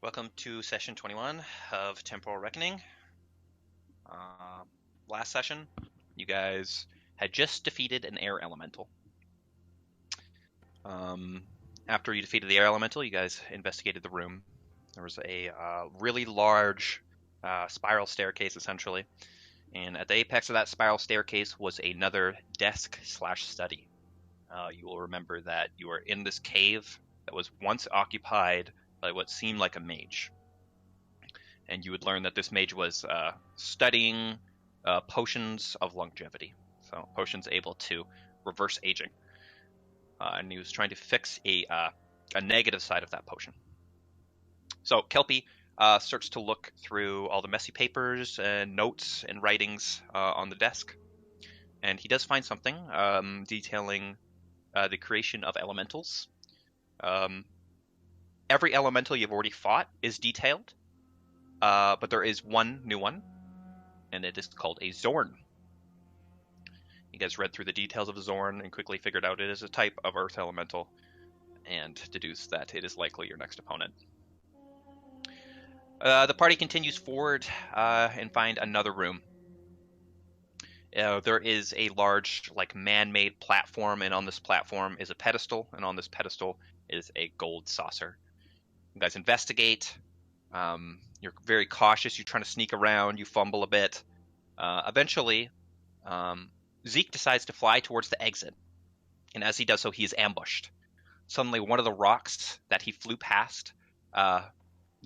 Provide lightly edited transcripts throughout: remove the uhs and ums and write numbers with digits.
Welcome to session 21 of Temporal Reckoning. Last session, you guys had just defeated an air elemental. After you defeated the air elemental, you guys investigated the room. There was a really large spiral staircase, essentially. And at the apex of that spiral staircase was another desk/study. You will remember that you were in this cave that was once occupied by what seemed like a mage. And you would learn that this mage was studying potions of longevity. So potions able to reverse aging. And he was trying to fix a negative side of that potion. So Kelpie starts to look through all the messy papers and notes and writings on the desk. And he does find something detailing the creation of elementals. Every elemental you've already fought is detailed, but there is one new one, and it is called a Zorn. You guys read through the details of Zorn and quickly figured out it is a type of Earth elemental, and deduced that it is likely your next opponent. The party continues forward and find another room. There is a large, man-made platform, and on this platform is a pedestal, and on this pedestal is a gold saucer. You guys investigate. You're very cautious. You're trying to sneak around. You fumble a bit. Eventually, Zeke decides to fly towards the exit. And as he does so, he is ambushed. Suddenly, one of the rocks that he flew past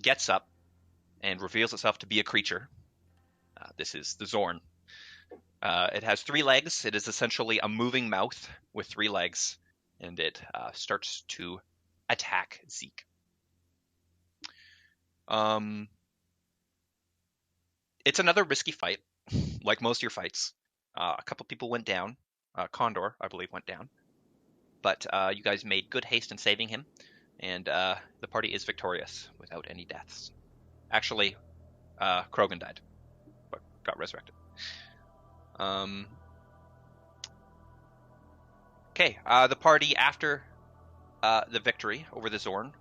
gets up and reveals itself to be a creature. This is the Zorn. It has 3 legs. It is essentially a moving mouth with 3 legs. And it starts to attack Zeke. It's another risky fight, like most of your fights. A couple people went down. Condor, I believe, went down. But you guys made good haste in saving him, and the party is victorious without any deaths. Actually, Krogan died, but got resurrected. Okay, the party, after the victory over the Zorn,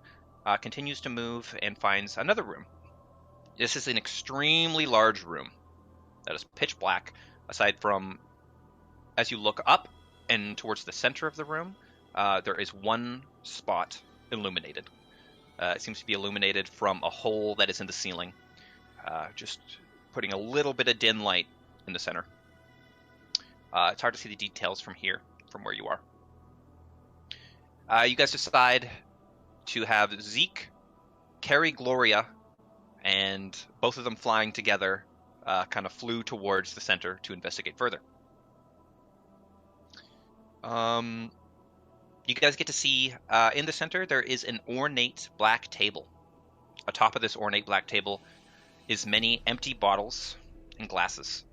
continues to move and finds another room. This is an extremely large room that is pitch black, aside from, as you look up and towards the center of the room, there is one spot illuminated. It seems to be illuminated from a hole that is in the ceiling, just putting a little bit of dim light in the center. It's hard to see the details from here, from where you are. You guys decide to have Zeke carry Gloria, and both of them flying together kind of flew towards the center to investigate further. You guys get to see in the center there is an ornate black table. Atop of this ornate black table is many empty bottles and glasses.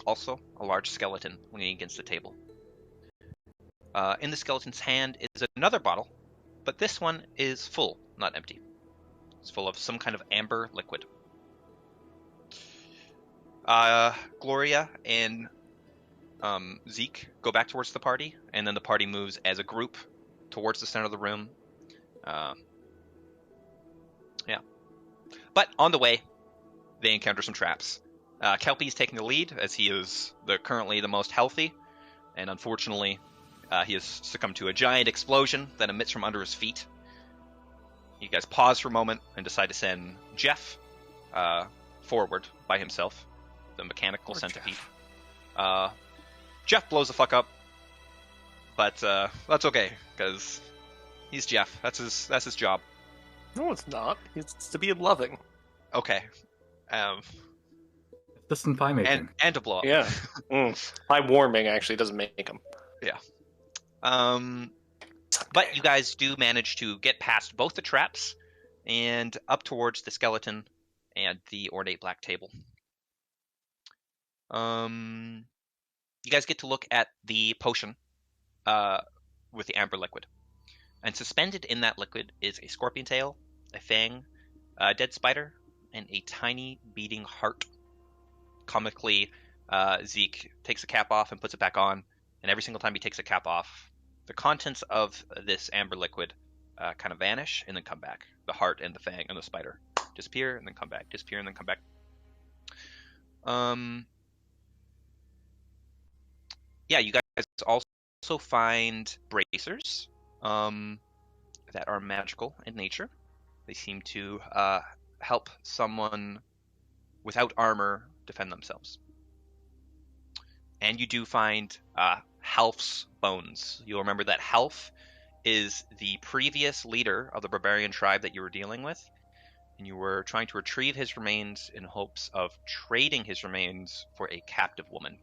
Also, a large skeleton leaning against the table. In the skeleton's hand is another bottle, but this one is full, not empty. It's full of some kind of amber liquid. Gloria and Zeke go back towards the party, and then the party moves as a group towards the center of the room. Yeah. But on the way, they encounter some traps. Kelpie is taking the lead, as he is currently the most healthy, and unfortunately, he has succumbed to a giant explosion that emits from under his feet. You guys pause for a moment and decide to send Jeff forward by himself, the mechanical centipede. Jeff blows the fuck up, but that's okay, because he's Jeff. That's his job. No, it's not. It's to be loving. Okay. Distant pie making. And to blow up. Yeah. Pie warming actually doesn't make them. Yeah. But you guys do manage to get past both the traps and up towards the skeleton and the ornate black table. You guys get to look at the potion with the amber liquid. And suspended in that liquid is a scorpion tail, a fang, a dead spider, and a tiny beating heart. Comically, Zeke takes the cap off and puts it back on, and every single time he takes a cap off, the contents of this amber liquid kind of vanish and then come back. The heart and the fang and the spider disappear and then come back, disappear and then come back. Yeah, you guys also find bracers that are magical in nature. They seem to help someone without armor defend themselves. And you do find Half's bones. You'll remember that Half is the previous leader of the barbarian tribe that you were dealing with, and you were trying to retrieve his remains in hopes of trading his remains for a captive woman.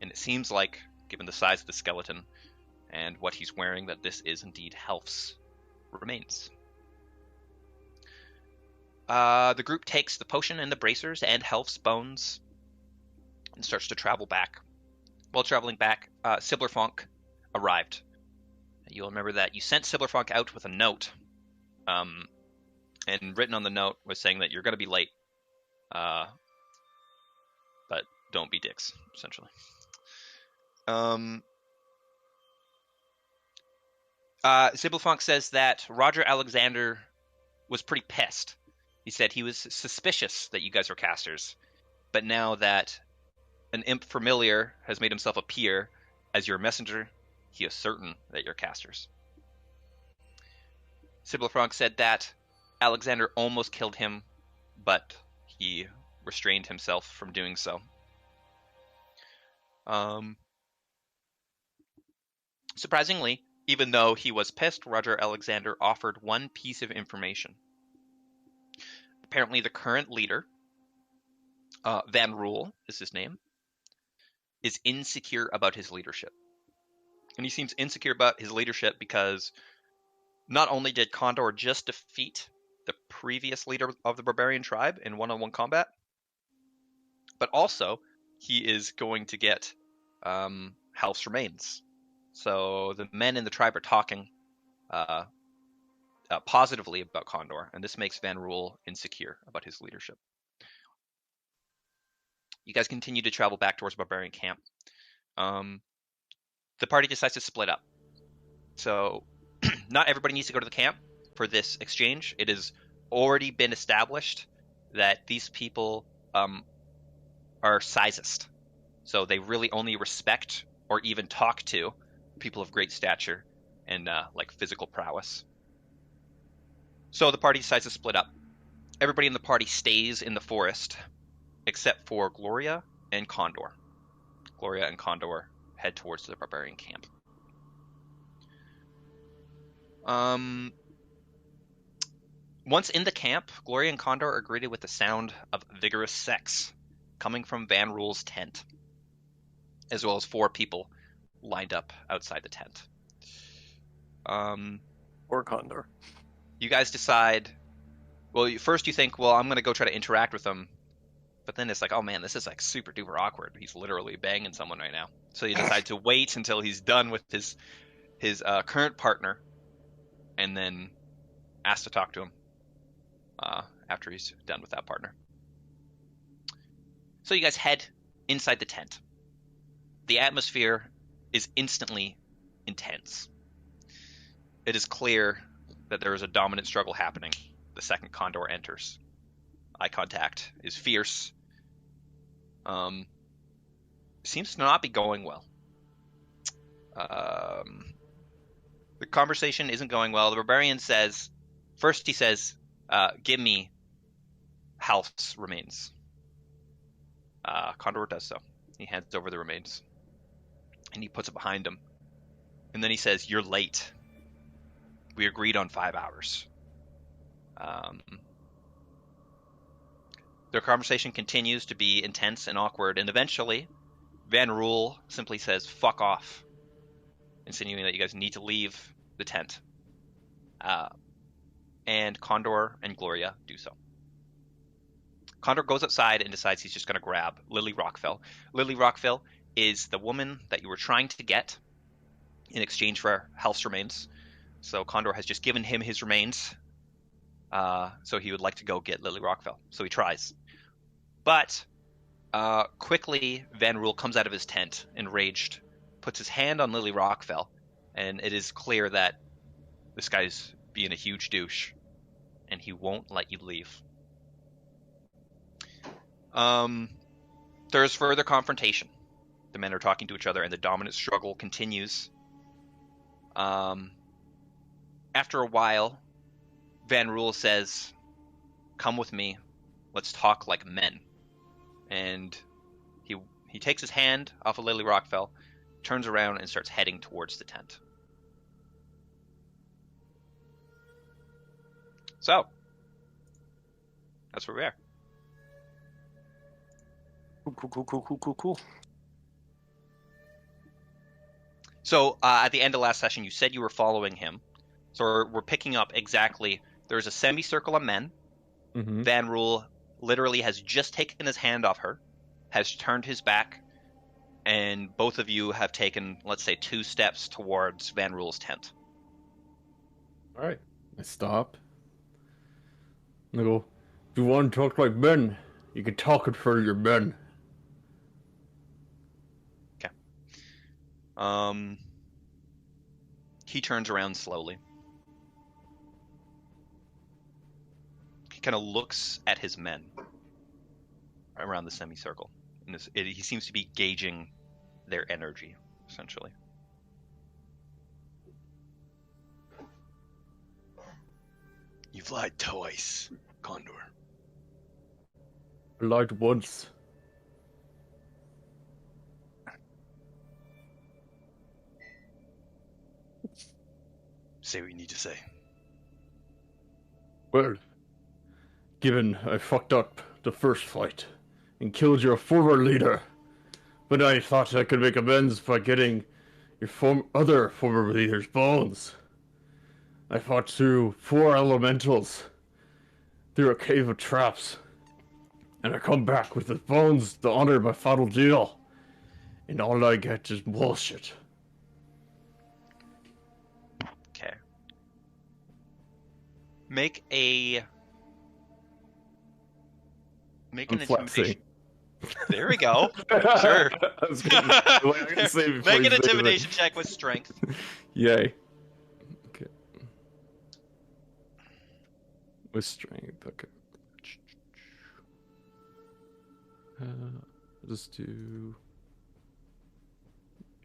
And it seems like, given the size of the skeleton and what he's wearing, that this is indeed Half's remains. The group takes the potion and the bracers and Half's bones and starts to travel back. While traveling back, Siblerfonk arrived. You'll remember that you sent Siblerfonk out with a note, and written on the note was saying that you're going to be late, but don't be dicks, essentially. Siblerfonk says that Roger Alexander was pretty pissed. He said he was suspicious that you guys were casters, but now that an imp familiar has made himself appear as your messenger, he is certain that you're casters. Siblerfonk said that Alexander almost killed him, but he restrained himself from doing so. Surprisingly, even though he was pissed, Roger Alexander offered one piece of information. Apparently the current leader, Van Rule is his name, is insecure about his leadership. And he seems insecure about his leadership because not only did Condor just defeat the previous leader of the barbarian tribe in one-on-one combat, but also he is going to get Half's remains. So the men in the tribe are talking positively about Condor, and this makes Van Rule insecure about his leadership. You guys continue to travel back towards Barbarian camp. The party decides to split up. So not everybody needs to go to the camp for this exchange. It has already been established that these people are sizist. So they really only respect or even talk to people of great stature and like physical prowess. So the party decides to split up. Everybody in the party stays in the forest except for Gloria and Condor. Gloria and Condor head towards the barbarian camp. Once in the camp, Gloria and Condor are greeted with the sound of vigorous sex coming from Van Rule's tent, as well as 4 people lined up outside the tent. Or Condor. You guys decide, well, first you think, well, I'm going to go try to interact with them. But then it's like, oh man, this is like super duper awkward. He's literally banging someone right now. So you decide to wait until he's done with his current partner, and then ask to talk to him after he's done with that partner. So you guys head inside the tent. The atmosphere is instantly intense. It is clear that there is a dominant struggle happening the second Condor enters. Eye contact is fierce. Seems to not be going well. The conversation isn't going well. The barbarian says, first he says, give me Half's remains. Condor does so. He hands over the remains. And he puts it behind him. And then he says, you're late. We agreed on 5 hours. Their conversation continues to be intense and awkward, and eventually Van Rule simply says, fuck off, insinuating that you guys need to leave the tent. And Condor and Gloria do so. Condor goes outside and decides he's just going to grab Lily Rockfell. Lily Rockfell is the woman that you were trying to get in exchange for Half's remains. So Condor has just given him his remains. So he would like to go get Lily Rockfell. So he tries. But quickly, Van Rule comes out of his tent, enraged, puts his hand on Lily Rockfell, and it is clear that This guy's being a huge douche, and he won't let you leave. There's further confrontation. The men are talking to each other, and the dominant struggle continues. After a while, Van Rule says, "Come with me. Let's talk like men." And he takes his hand off of Lily Rockfell, turns around, and starts heading towards the tent. So, that's where we are. Cool. So, at the end of last session, you said you were following him. So we're picking up exactly. There's a semicircle of men. Mm-hmm. Van Rule literally has just taken his hand off her, has turned his back, and both of you have taken, let's say, 2 steps towards Van Rule's tent. All right. I stop. I go, if you want to talk like men, you can talk it for your men. Okay. He turns around slowly. He kind of looks at his men around the semicircle. And he seems to be gauging their energy, essentially. You've lied twice, Condor. I lied once. Say what you need to say. Well, given I fucked up the first fight and killed your former leader, but I thought I could make amends by getting your other former leader's bones. I fought through 4 elementals, through a cave of traps, and I come back with the bones to honor my final deal, and all I get is bullshit. Okay. Make an intimidation. There we go. Sure. I was gonna say before Make you an say intimidation check with strength. Yay. Okay. With strength, okay. I'll just do...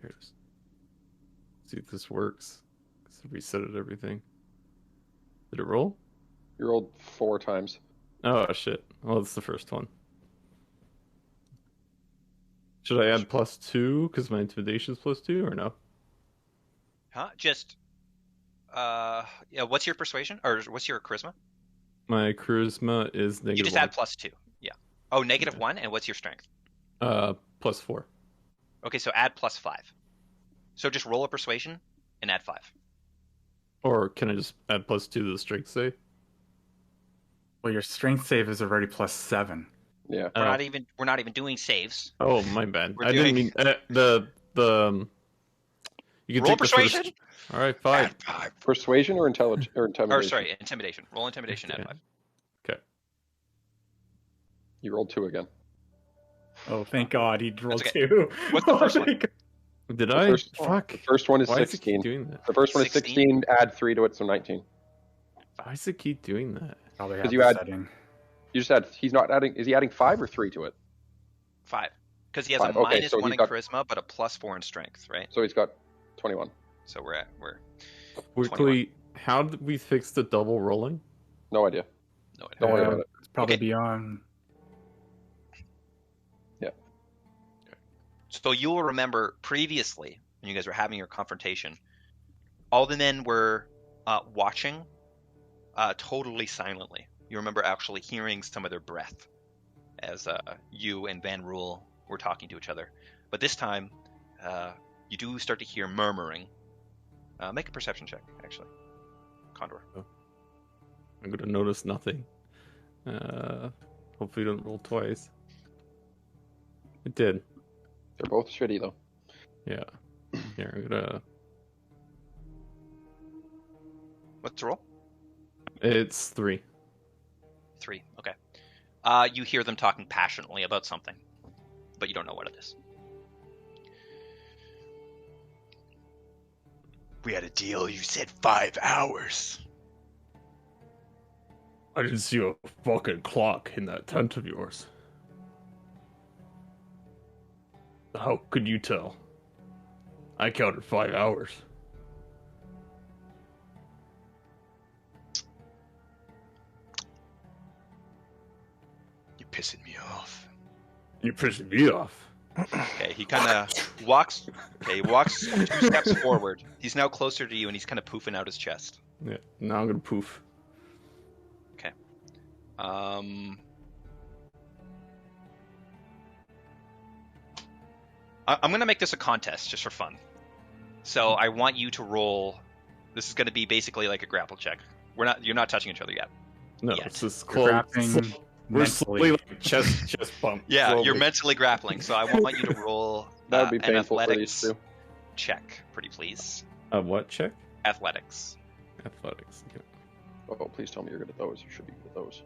Here it is. See if this works. So reset it, everything. Did it roll? You rolled 4 times. Oh, shit. Well, it's the first one. Should I add +2 because my intimidation is +2 or no? Huh? Just yeah, what's your persuasion? Or what's your charisma? My charisma is -1. You just add +2. Yeah. Oh, -1, and what's your strength? +4. Okay, so add +5. So just roll a persuasion and add 5. Or can I just add +2 to the strength save? Well, your strength save is already +7. Yeah. We're not even doing saves. Oh, my bad. We're I doing- didn't mean you can Roll take the persuasion. first... All right, 5. Add 5. Persuasion or intelligence or intimidation? Or sorry, intimidation. Roll intimidation. Add 5. Okay. You rolled 2 again. Oh, thank God, he rolled okay. 2. What's the first one? Did The I? first- Fuck. The first one is Why does it 16. keep doing that? The first one is 16. Add 3 to it, so 19. Why does it keep doing that? Probably 'Cause have you the add- setting. You just add. He's not adding. Is he adding 5 or 3 to it? 5. Because he has 5. a Okay, -1 so in he's got- charisma, but a +4 in strength, right? So he's got 21. So we're Quickly, how did we fix the double rolling? No idea. no idea. Don't worry about it. It's probably Okay. beyond. So you will remember previously, when you guys were having your confrontation, all the men were watching totally silently. You remember actually hearing some of their breath as you and Van Rule were talking to each other. But this time, you do start to hear murmuring. Make a perception check, actually. Condor. I'm gonna notice nothing. Hopefully, you don't roll twice. It did. They're both shitty though. Yeah. Here, I'm gonna. What's the roll? It's 3. 3. Okay. You hear them talking passionately about something, but you don't know what it is. we had a deal. You said 5 hours. I didn't see a fucking clock in that tent of yours. How could you tell? I counted 5 hours. You're pissing me off. You're pissing me off. Okay, he kind of walks. Okay, he walks 2 steps forward. He's now closer to you, and he's kind of poofing out his chest. Yeah, now I'm gonna poof. Okay. I'm gonna make this a contest just for fun. So I want you to roll. This is gonna be basically like a grapple check. You're not touching each other yet. No, Yeah. it's just You're close. grappling We're mentally. slowly like chest bump. Yeah, slowly. you're mentally grappling. So I want you to roll That would be an painful for athletics these two. check, pretty please. A what check? Athletics. Athletics. Okay. Oh, please tell me you're good at those. You should be good at those.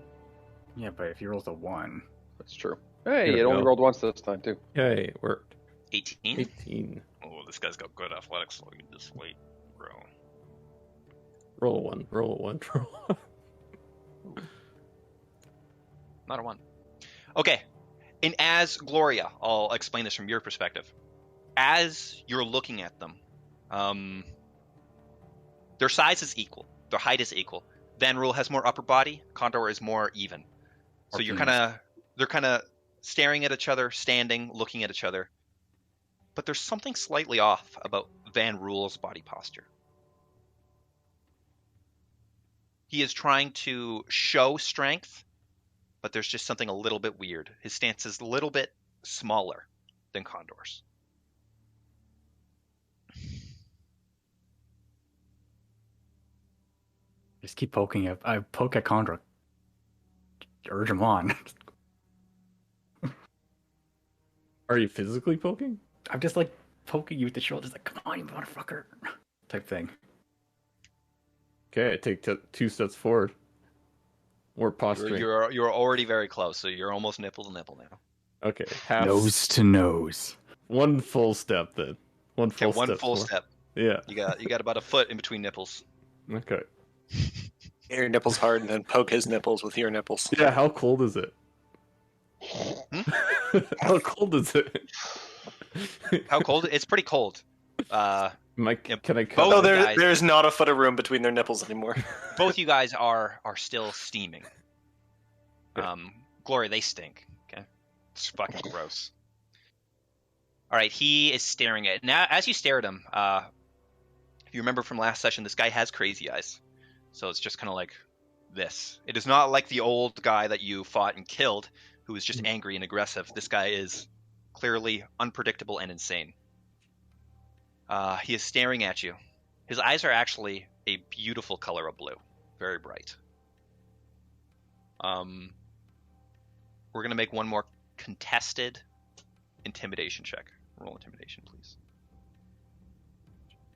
Yeah, but if he rolls a 1, That's true. Hey, There we it only go. rolled once this time, too. Yay, it worked. 18. 18. Oh, this guy's got good athletics. So look at this weight, bro. Roll a 1. Roll a 1. Roll a 1. Not a 1. Okay. And as Gloria, I'll explain this from your perspective. As you're looking at them, their size is equal. Their height is equal. Van Rule has more upper body. Condor is more even. So More they're kind of staring at each other, standing, looking at each other. But there's something slightly off about Van Rule's body posture. He is trying to show strength, but there's just something a little bit weird. His stance is a little bit smaller than Condor's. just keep poking at. I poke at Condor. Urge him on. Are you physically poking? I'm just like poking you with the shoulders, like, come on, you motherfucker, type thing. Okay, I take 2 steps forward. More posturing. You're already very close, so you're almost nipple to nipple now. Okay, half. Nose to nose. 1 full step then. One Okay, full one step. full forward. step. Yeah. You got about a foot in between nipples. Okay. Get your nipples hard and then poke his nipples with your nipples. Yeah, how cold is it? How cold is it? How cold? It's pretty cold. Yep. Can I cut? Both- Oh, guys. there's not a foot of room between their nipples anymore. Both you guys are still steaming. Yeah. Gloria, they stink. Okay, it's fucking gross. All right, he is staring at now. As you stare at him, if you remember from last session, this guy has crazy eyes, so it's just kind of like this. It is not like the old guy that you fought and killed, who was just angry and aggressive. This guy is clearly unpredictable and insane. He is staring at you. His eyes are actually a beautiful color of blue, very bright. We're gonna make one more contested intimidation check. Roll intimidation, please.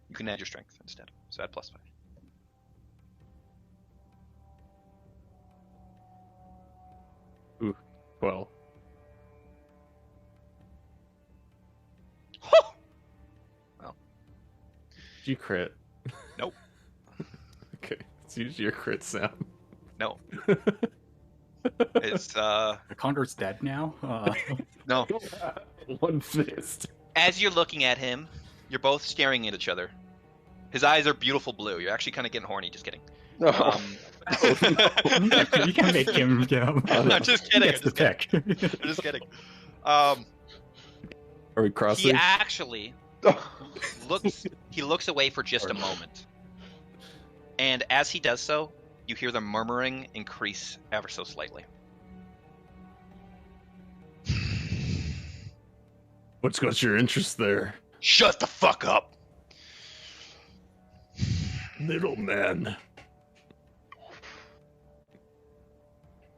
You can add your strength instead, so add +5. Ooh, 12. Did you crit? Nope. Okay, it's usually your crit sound. No. It's The Condor's dead now. no. One fist. As you're looking at him, you're both staring at each other. His eyes are beautiful blue. You're actually kind of getting horny. Just kidding. No. You can make him. I'm just kidding. Gets the pick. I'm just kidding. Are we crossing? He actually looks away for just a moment. And as he does so, you hear the murmuring increase ever so slightly. What's got your interest there, Shut the fuck up! little man?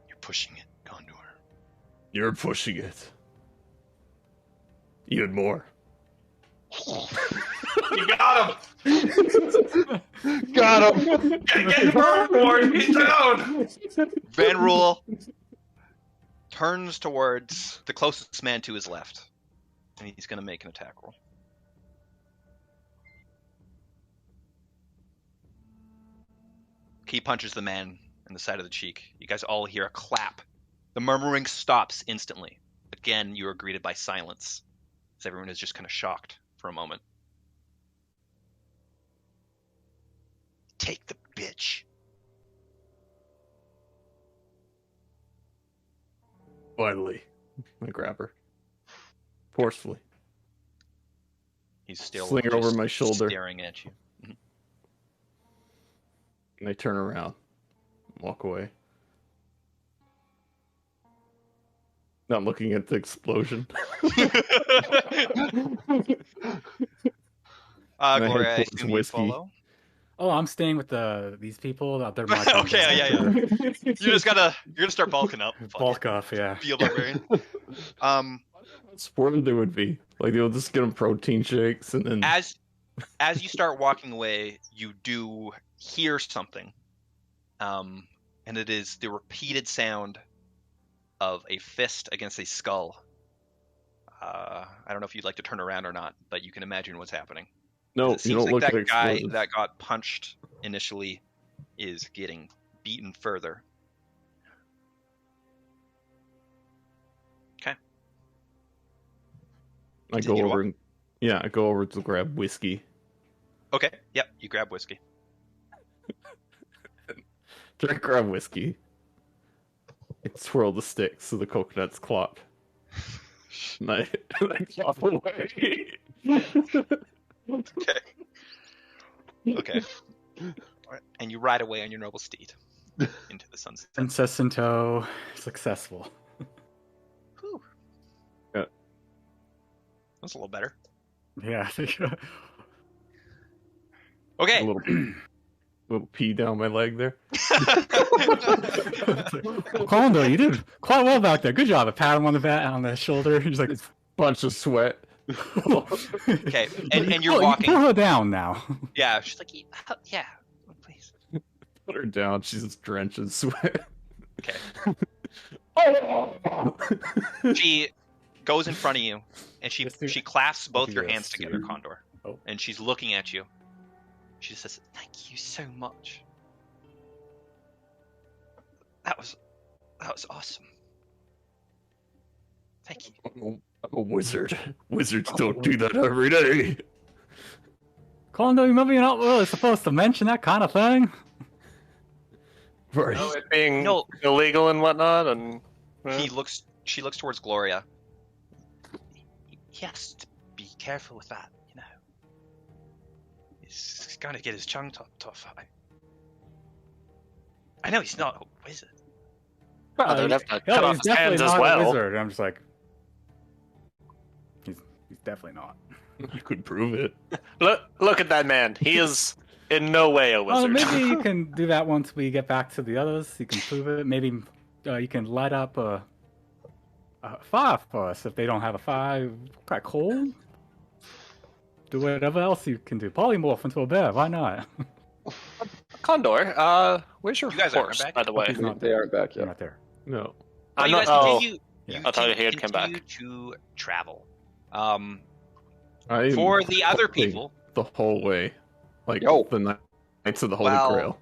You're pushing it, Condor. You're pushing it. Even more. You got him! Got him! Get board! He's down! Van Rule turns towards the closest man to his left. And he's going to make an attack roll. He punches the man in the side of the cheek. You guys all hear a clap. The murmuring stops instantly. Again, you are greeted by silence, as everyone is just kind of shocked for a moment. Take the bitch. Finally, I grab her forcefully. He's still Sling her just over my shoulder. staring at you. And I turn around, walk away. Not looking at the explosion. I head Gloria, I towards assume you whiskey. follow. Oh, I'm staying with these people. They're my Okay, yeah. You're gonna start bulking up. Fuck Bulk it. off, yeah. Be a barbarian. Swarmed they would be. Like they'll just get them protein shakes and then As you start walking away, you do hear something. And it is the repeated sound of a fist against a skull. I don't know if you'd like to turn around or not, but you can imagine what's happening. no, It you seems don't like look that at guy explosives. that got punched initially is getting beaten further. Okay. I Continue go to over and I go over to grab whiskey. Okay. Yep. You grab whiskey. Try to grab whiskey. And swirl the sticks so the coconuts clop. And I clop away. Okay. Okay. Alright, and you ride away on your noble steed into the sunset. Princess in tow, successful. Whew. Yeah. That's a little better. Yeah, I think. Okay. A little pee down my leg there. Condo, you did quite well back there. Good job. I pat him on the shoulder. He's like, Bunch of sweat. Okay, and you're "Oh, walking. You put her down now. Yeah, she's like, yeah, please. Put her down. She's just drenched in sweat. Okay. Oh! She goes in front of you, and she clasps both your Yes, hands together, you- Condor. Oh. And she's looking at you. She says, "Thank you so much. That was awesome. Thank you." I'm a wizard. Wizards don't do that every day. Condo, you maybe you're not really supposed to mention that kind of thing. Right. Oh, it being No. illegal and whatnot, and She looks towards Gloria. He has to be careful with that, you know. He's going to get his tongue chopped off. I know he's not a wizard. well, they'd have to Yeah, cut off he's his hands definitely as not a well. wizard. I'm just like, he's definitely not. You could prove it. Look at that man. He is in no way a Well, wizard. maybe you can do that once we get back to the others. You can prove it. Maybe you can light up a fire for us if they don't have a fire. Quite cold. Do whatever else you can do. Polymorph into a bear. Why not? Condor, where's your You guys aren't horse, back by the way? He's not They aren't back You're yet. not there. No. Well, I'm you not- guys oh, continue. yeah. I thought he had come back. continue to travel. I'm For the other hoping people, the whole way. Like Yo. the Knights of the Holy Well- Grail.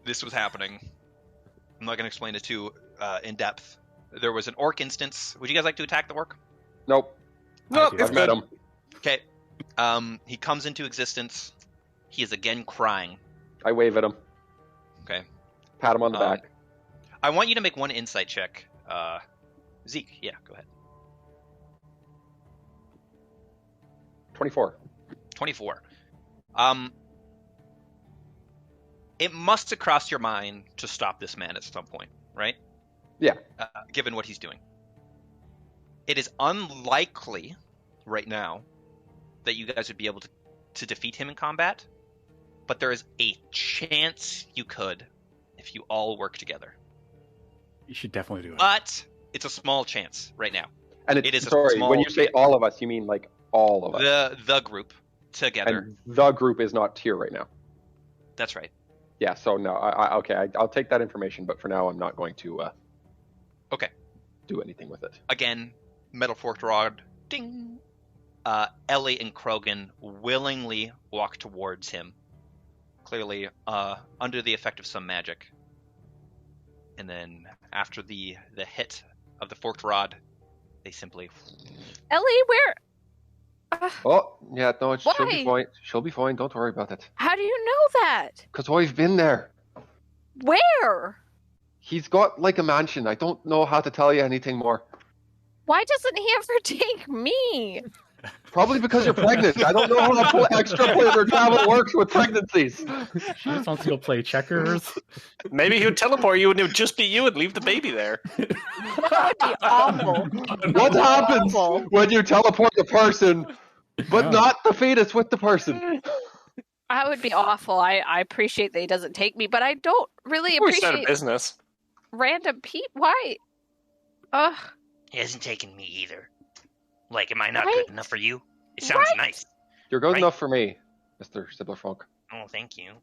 this was happening. I'm not going to explain it too in depth. There was an orc instance. Would you guys like to attack the orc? Nope. Nope, I it's I've met good. him. Okay. He comes into existence. He is again crying. I wave at him. Okay. Pat him on the Um, back. I want you to make one insight check. Zeke, yeah, go ahead. 24. 24. It must have crossed your mind to stop this man at some point, right? Yeah. Given what he's doing. It is unlikely right now that you guys would be able to defeat him in combat, but there is a chance you could if you all work together. You should definitely do it. But it's a small chance right now. And it is a sorry, small when you say chance. all of us, you mean like all of us. The group together. And the group is not here right now. That's right. Yeah, so no, I'll take that information, but for now I'm not going to Okay. do anything with it. Again, metal forked rod. Ding. Ellie and Krogan willingly walk towards him. clearly under the effect of some magic. And then after the hit of the forked rod, they simply... Ellie, where? Oh, yeah, no, she'll be Why? fine. She'll be fine. Don't worry about it. How do you know that? Because I've been there. Where? He's got like a mansion. I don't know how to tell you anything more. Why doesn't he ever take me? Probably because you're pregnant. I don't know how extra player travel works with pregnancies. She just wants to go play checkers. Maybe he would teleport you and it would just be you and leave the baby there. That would be awful. What happens Awful. when you teleport the person, but Yeah. not the fetus with the person? That would be awful. I appreciate that he doesn't take me, but I don't really We start a appreciate business. random people. Why? Ugh. He hasn't taken me either. Like, am I not Right? good enough for you? It sounds Right? nice. You're good Right. enough for me, Mr. Siblerfunk. Oh, thank you.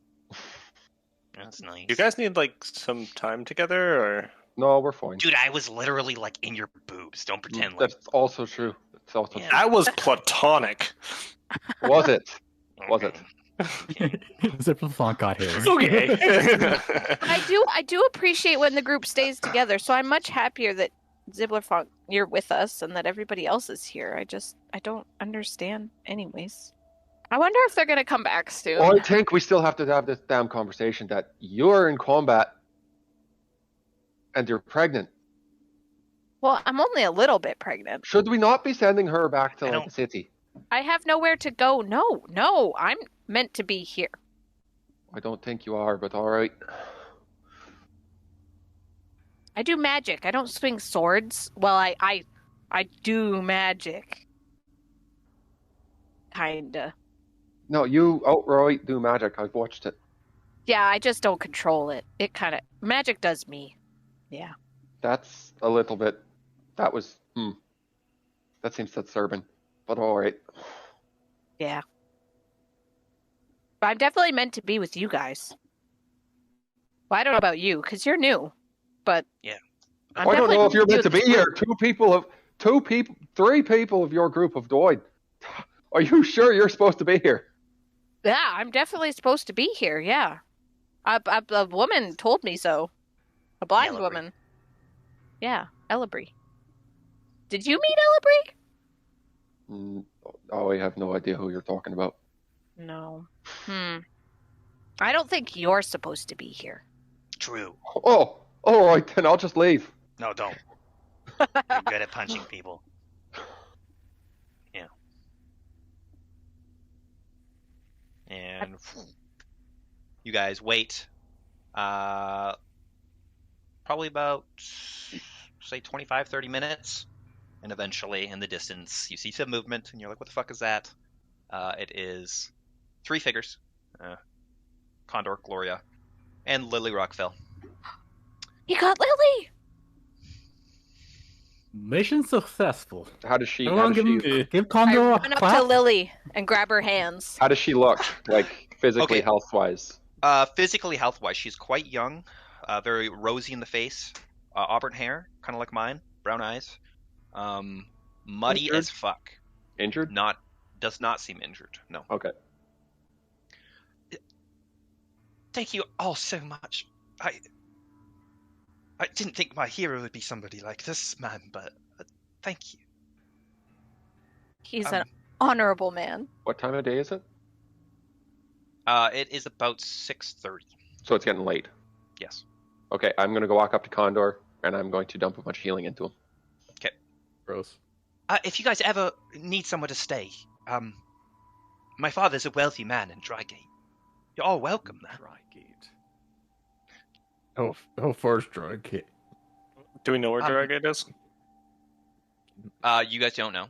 That's nice. You guys need like some time together, or No, we're fine. Dude, I was literally like in your boobs. Don't pretend like... That's also true. It's also Yeah. that was platonic. true. Was it? Was it? Okay. Zipperflonk got his. Okay. I do appreciate when the group stays together, so I'm much happier that Zibblerfunk, you're with us and that everybody else is here. I don't understand anyways. I wonder if they're gonna come back soon. Well, I think we still have to have this damn conversation that you're in combat and you're pregnant. Well, I'm only a little bit pregnant. Should we not be sending her back to I like, don't- the city? I have nowhere to go. No, I'm meant to be here. I don't think you are, but all right. I do magic. I don't swing swords. Well, I do magic. Kinda. No, you outright do magic. I've watched it. Yeah, I just don't control it. It kind of magic does me. Yeah. That's a little bit. That was. That seems disturbing. But all right. Yeah. But I'm definitely meant to be with you guys. Well, I don't know about you, because you're new. But Yeah. I'm I don't definitely know if you're meant to with be this here. Three people of your group have died. Are you sure you're supposed to be here? Yeah, I'm definitely supposed to be here. Yeah. A woman told me so. A blind Ellery. woman. Yeah, Ellabry. Did you meet Ellabry? Oh, I have no idea who you're talking about. No. I don't think you're supposed to be here. True. Oh, all right, then I'll just leave. No, don't. You're good at punching people. Yeah. And you guys wait. Probably about, say, 25, 30 minutes. And eventually, in the distance, you see some movement, and you're like, what the fuck is that? It is 3 figures. Condor, Gloria, and Lily Rockfell. You got Lily! Mission successful. How does she? Everyone give Condor I a run up clap. to Lily and grab her hands. How does she look? Like physically, Okay. health-wise? Physically, health-wise, she's quite young, very rosy in the face, auburn hair, kind of like mine, brown eyes, muddy Injured? as fuck. Injured? Does not seem injured. No. Okay. Thank you all so much. I didn't think my hero would be somebody like this man, but thank you. He's an honorable man. What time of day is it? It is about 6:30. So it's getting late. Yes. Okay, I'm gonna go walk up to Condor and I'm going to dump a bunch of healing into him. Gross. If you guys ever need somewhere to stay, my father's a wealthy man in Drygate. You're all welcome there. Drygate. How far's Drygate? Do we know where Dragate is? You guys don't know.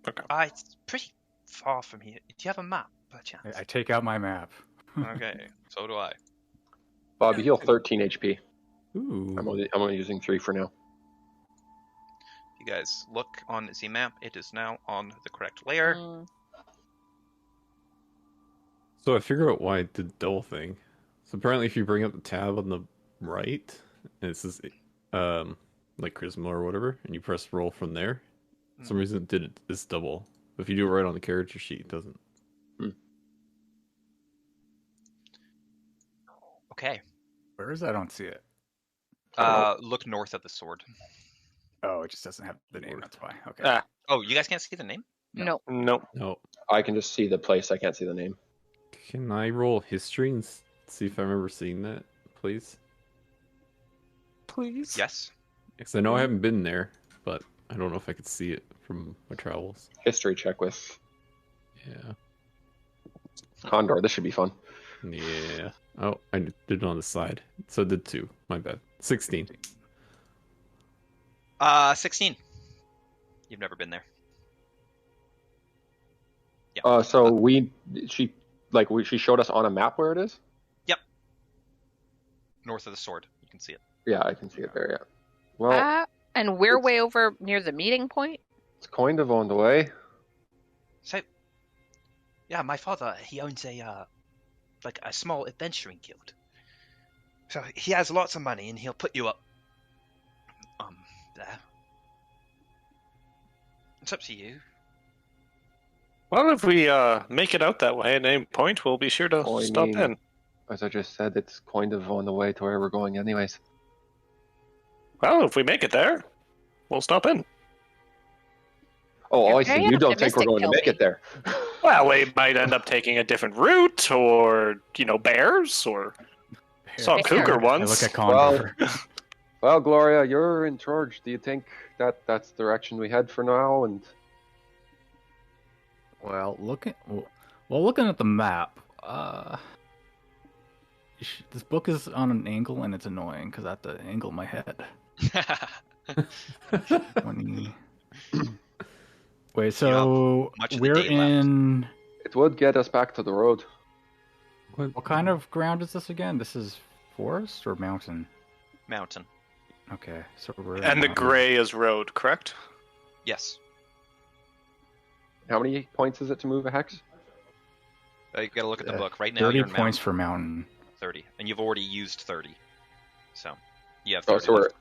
Okay. It's pretty far from here. Do you have a map, by chance? I take out my map. Okay, so do I. Bob, you heal 13 HP. Ooh. I'm only using 3 for now. You guys look on the map. It is now on the correct layer. So I figure out why it did the double thing. So apparently if you bring up the tab on the right, and it says like charisma or whatever, and you press roll from there, for some reason it did this double. But if you do it right on the character sheet, it doesn't. Okay. Where is it? I don't see it. Look north of the sword. Oh, it just doesn't have the name. That's why. Okay. Ah, Oh, you guys can't see the name? No. no. No. I can just see the place. I can't see the name. Can I roll history and see if I remember seeing that, please? Please. Yes. Because I know I haven't been there, but I don't know if I could see it from my travels. History check with Yeah. Condor. This should be fun. Yeah. Oh, I did it on the side. So I did 2. My bad. 16. 16. You've never been there. So she showed us on a map where it is. North of the sword. You can see it. Yeah, I can see it there. Yeah. Well, And we're way over near the meeting point. it's kind of on the way. So, yeah, my father, he owns a small adventuring guild. So he has lots of money, and he'll put you up, there. It's up to you. Well, if we make it out that way at any point, we'll be sure to Oh, I stop mean- in. As I just said, it's kind of on the way to where we're going, anyways. Well, if we make it there, we'll stop in. Oh, You're I see. very You don't think we're going to make optimistic, it there? Well, we might end up taking a different route, or bears, or saw a Fair. cougar I once. look at Condor. Well, Gloria, you're in charge. Do you think that that's the direction we head for now? And Well, looking at the map, this book is on an angle and it's annoying because I have to angle my head. 20. Wait, so much of the we're day left. in. it would get us back to the road. What kind of ground is this again? This is forest or mountain? Mountain. Okay, so we're in And the mountain. gray is road, correct? Yes. How many points is it to move a hex? You gotta look at the book. Right now 30 you're in points mountain. for mountain. 30. And you've already used 30. So, you have Oh, 30 so we're left.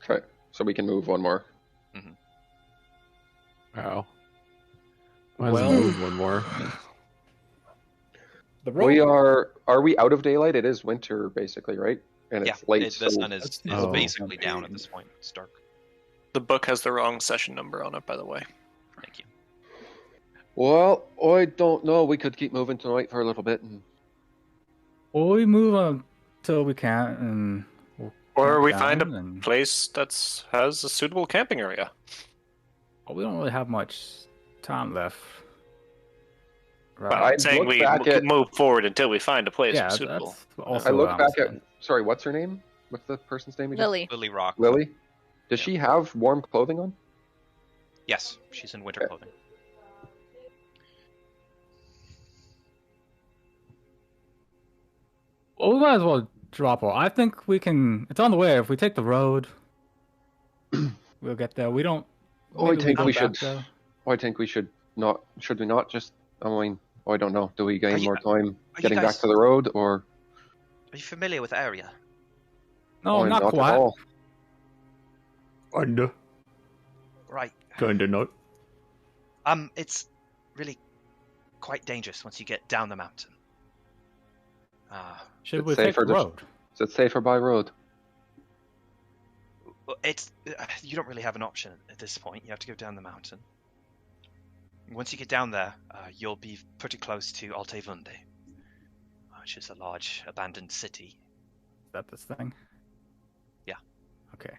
okay. So we can move one more. Wow. Might as well move one more. The We are we out of daylight? It is winter, basically, right? And Yeah, it's late. the so sun is Oh. basically down at this point. It's dark. The book has the wrong session number on it, by the way. Thank you. Well, I don't know. We could keep moving tonight for a little bit. And Well, we move on till we can, and we'll Or camp we find down a and- place that has a suitable camping area. Well, we don't really have much time left. Right? Well, I I'm saying look we back at- move forward until we find a place yeah, suitable. that's also I look what I'm back saying. at. Sorry, what's her name? What's the person's name again? Lily. Lily Rock. Lily. Does Yeah. she have warm clothing on? Yes, she's in winter Okay. clothing. Well, we might as well drop her. I think we can. It's on the way. If we take the road, we'll get there. We don't. Oh, I maybe think go we back should. there. I think we should not. Should we not just? I mean, I don't know. Do we Are gain you- more time you getting back guys- to the road, or Are you familiar with the area? No, Oh, not at quite. all? Kinda. Right. Kinda not. It's really quite dangerous once you get down the mountain. Should It's we take safer the to- road? Is it safer by road? It's you don't really have an option at this point. You have to go down the mountain. Once you get down there, you'll be pretty close to Altevunde, which is a large abandoned city. Is that this thing? Yeah. Okay.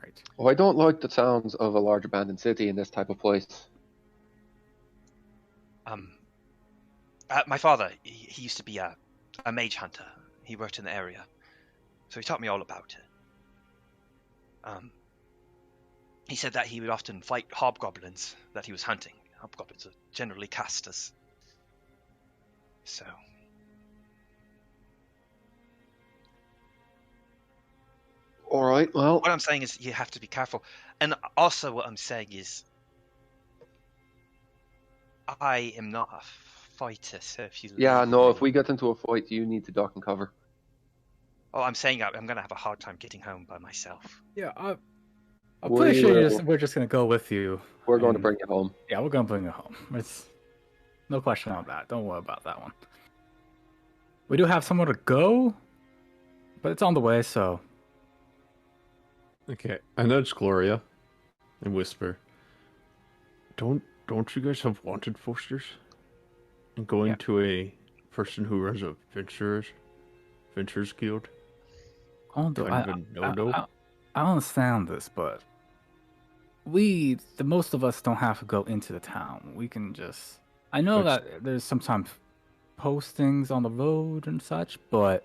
Right. Oh, I don't like the sounds of a large abandoned city in this type of place. My father, he used to be a mage hunter. He worked in the area, so he taught me all about it. He said that he would often fight hobgoblins that he was hunting. Hobgoblins are generally casters. So, All right. Well, what I'm saying is you have to be careful. And also what I'm saying is I am not a fighter, so if you yeah. leave No. me- If we get into a fight, you need to duck and cover. Oh, I'm saying I'm going to have a hard time getting home by myself. Yeah, I'm We pretty sure will- we're just gonna go with you. We're going to And- bring you home. Yeah, we're gonna bring it home. It's no question on that. Don't worry about that one. We do have somewhere to go, but it's on the way, so... Okay, I nudge Gloria and whisper, Don't you guys have wanted posters? And going Yeah. to a person who runs a Ventures Guild? Kind of a no-no? I understand this, but the most of us don't have to go into the town. We can just... I know that there's sometimes postings on the road and such, but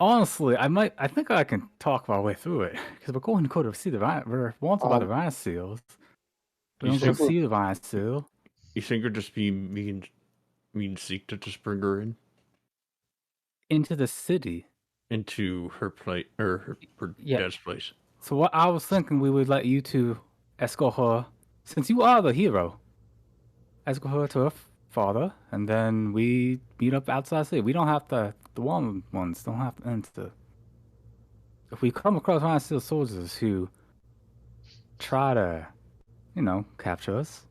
honestly, I think I can talk my way through it, because we're going to go to see we're wanted by the Rhino Seals. We don't go see the Rhino Seal. You think it'd just be me and Zeke to just bring her in? Into the city. Into her her dad's place. So what I was thinking, we would let you two escort her, since you are the hero. Escort her to her father, and then we meet up outside the city. We don't have to. The ones don't have to enter. If we come across Rhino Seal soldiers who try to, capture us,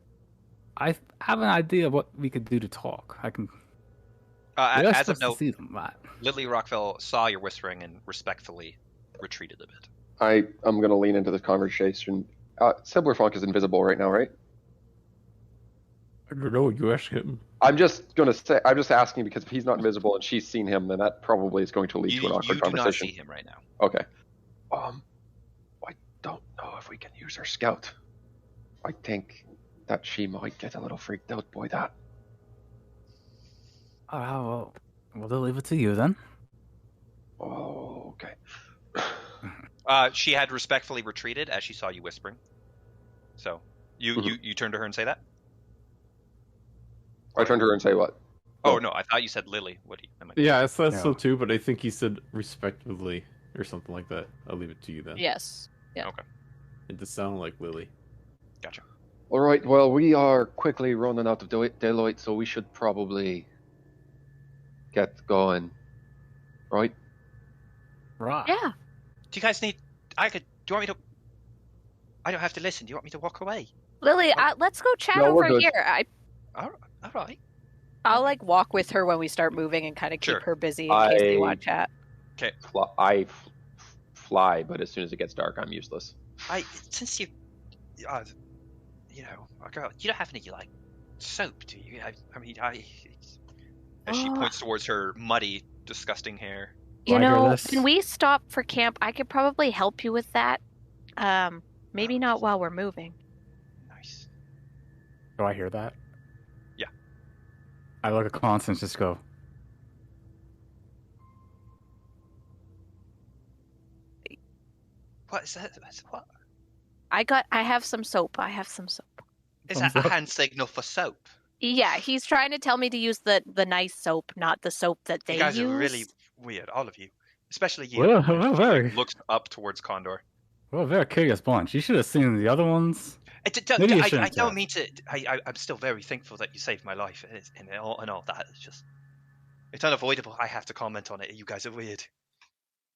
I have an idea of what we could do to talk. I can. As of note, see them, right? Lily Rockville saw your whispering and respectfully retreated a bit. I'm going to lean into this conversation. Siblerfunk is invisible right now, right? I don't know. You ask him. I'm just asking because if he's not invisible and she's seen him, then that probably is going to lead to an awkward conversation. You do not see him right now. Okay. I don't know if we can use her scout. I think that she might get a little freaked out by that. Oh, well, they'll leave it to you then. Oh, okay. She had respectfully retreated as she saw you whispering. So you turned to her and say that? I turned to her and say what? Oh no, I thought you said Lily. What do you? Yeah, I thought so too, but I think he said respectively or something like that. I'll leave it to you then. Yes. Yeah. Okay. It does sound like Lily. Gotcha. All right. Well, we are quickly running out of daylight, so we should probably get going. Right? Right. Yeah. Do you guys need? Do you want me to? I don't have to listen. Do you want me to walk away? Lily, let's go chat No, we're over good. here. All right. I'll walk with her when we start moving and kind of keep Sure. her busy in case they want to chat. Okay. I fly, but as soon as it gets dark, I'm useless. Since you don't have any soap, do you? As she points towards her muddy, disgusting hair. When we stop for camp, I could probably help you with that. Maybe not while we're moving. Nice. Do I hear that? Yeah. I look at Constance, just go. What is that? What? I have some soap. Is that a hand signal for soap? Yeah, he's trying to tell me to use the nice soap, not the soap that they You guys use. are really weird, all of you. Especially you. Well, very. Looks up towards Condor. Well, very curious bunch. You should have seen the other ones. I don't mean to. I'm still very thankful that you saved my life and all that. It's unavoidable. I have to comment on it. You guys are weird.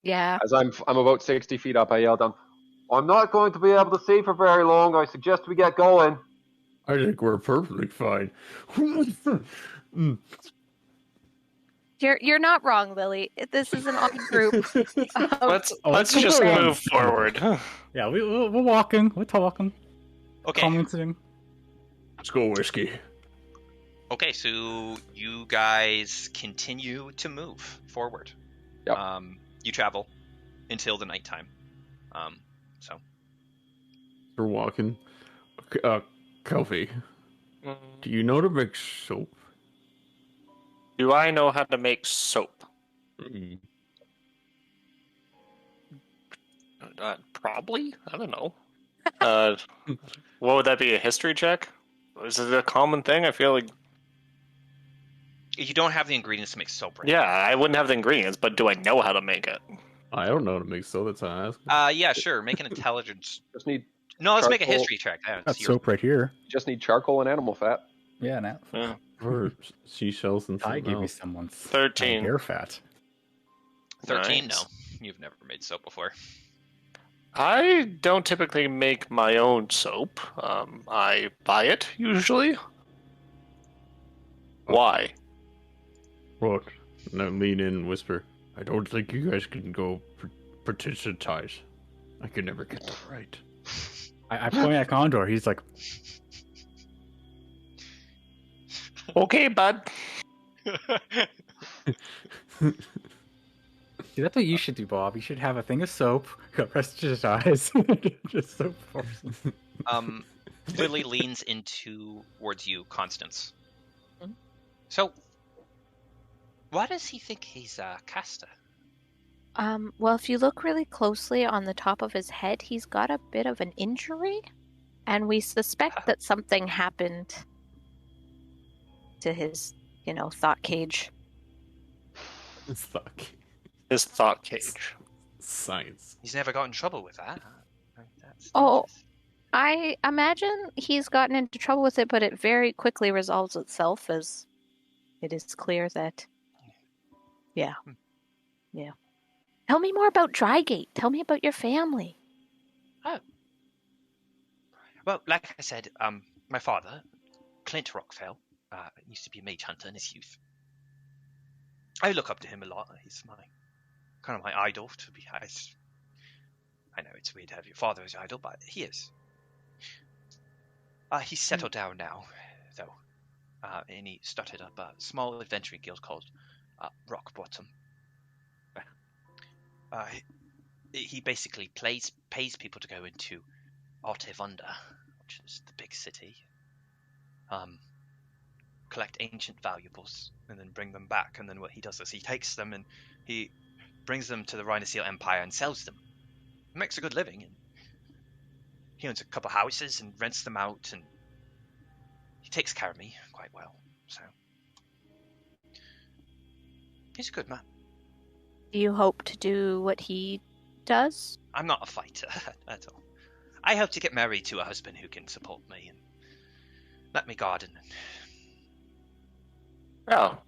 Yeah. As I'm about 60 feet up, I yelled down, I'm not going to be able to see for very long. I suggest we get going. I think we're perfectly fine. You're not wrong, Lily. This is an odd group. Let's just move forward. Yeah, we're walking. We're talking. Okay. Commenting. Let's go, whiskey. Okay, so you guys continue to move forward. Yep. You travel until the nighttime. So We're walking. Kofi, do you know to make soap? Do I know how to make soap? Probably. I don't know. What would that be? A history check? Is it a common thing? I feel like. you don't have the ingredients to make soap right Yeah, I wouldn't have the ingredients, but do I know how to make it? I don't know how to make soap. That's how I ask. Yeah, sure. Make an intelligence. Just need No, let's make a charcoal. history check. That's soap right here. just need charcoal and animal fat. Yeah, now. Yeah. Or seashells and I something gave me else. someone's 13. hair fat. 13. Nice. No, you've never made soap before. I don't typically make my own soap. I buy it usually. Why? What? Now lean in and whisper. I don't think you guys can go participatize. I can never get that right. I point at Condor. He's like, Okay, bud. see, that's what you should do, Bob. You should have a thing of soap, prestigize, just soap force. Lily leans towards you, Constance. Mhm. So, why does he think he's a caster? Well, if you look really closely on the top of his head, he's got a bit of an injury, and we suspect that something happened to his, thought cage. It's fuck. His thought cage. Science. He's never got in trouble with that. That's Oh. dangerous. I imagine he's gotten into trouble with it, but it very quickly resolves itself as it is clear that. Yeah. Yeah. Tell me more about Drygate. Tell me about your family. Well, like I said, my father, Clint Rockfell, used to be a mage hunter in his youth. I look up to him a lot. He's kind of my idol, to be honest. I know it's weird to have your father as your idol, but he is. He's settled down now, though, and he started up a small adventuring guild called Rock Bottom. He basically pays people to go into Artevunda, which is the big city, collect ancient valuables, and then bring them back. And then what he does is he takes them and he brings them to the Rhinoceal Empire and sells them. He makes a good living, and he owns a couple houses and rents them out, and he takes care of me quite well. So he's a good man. Do you hope to do what he does? I'm not a fighter at all. I hope to get married to a husband who can support me and let me garden. Well,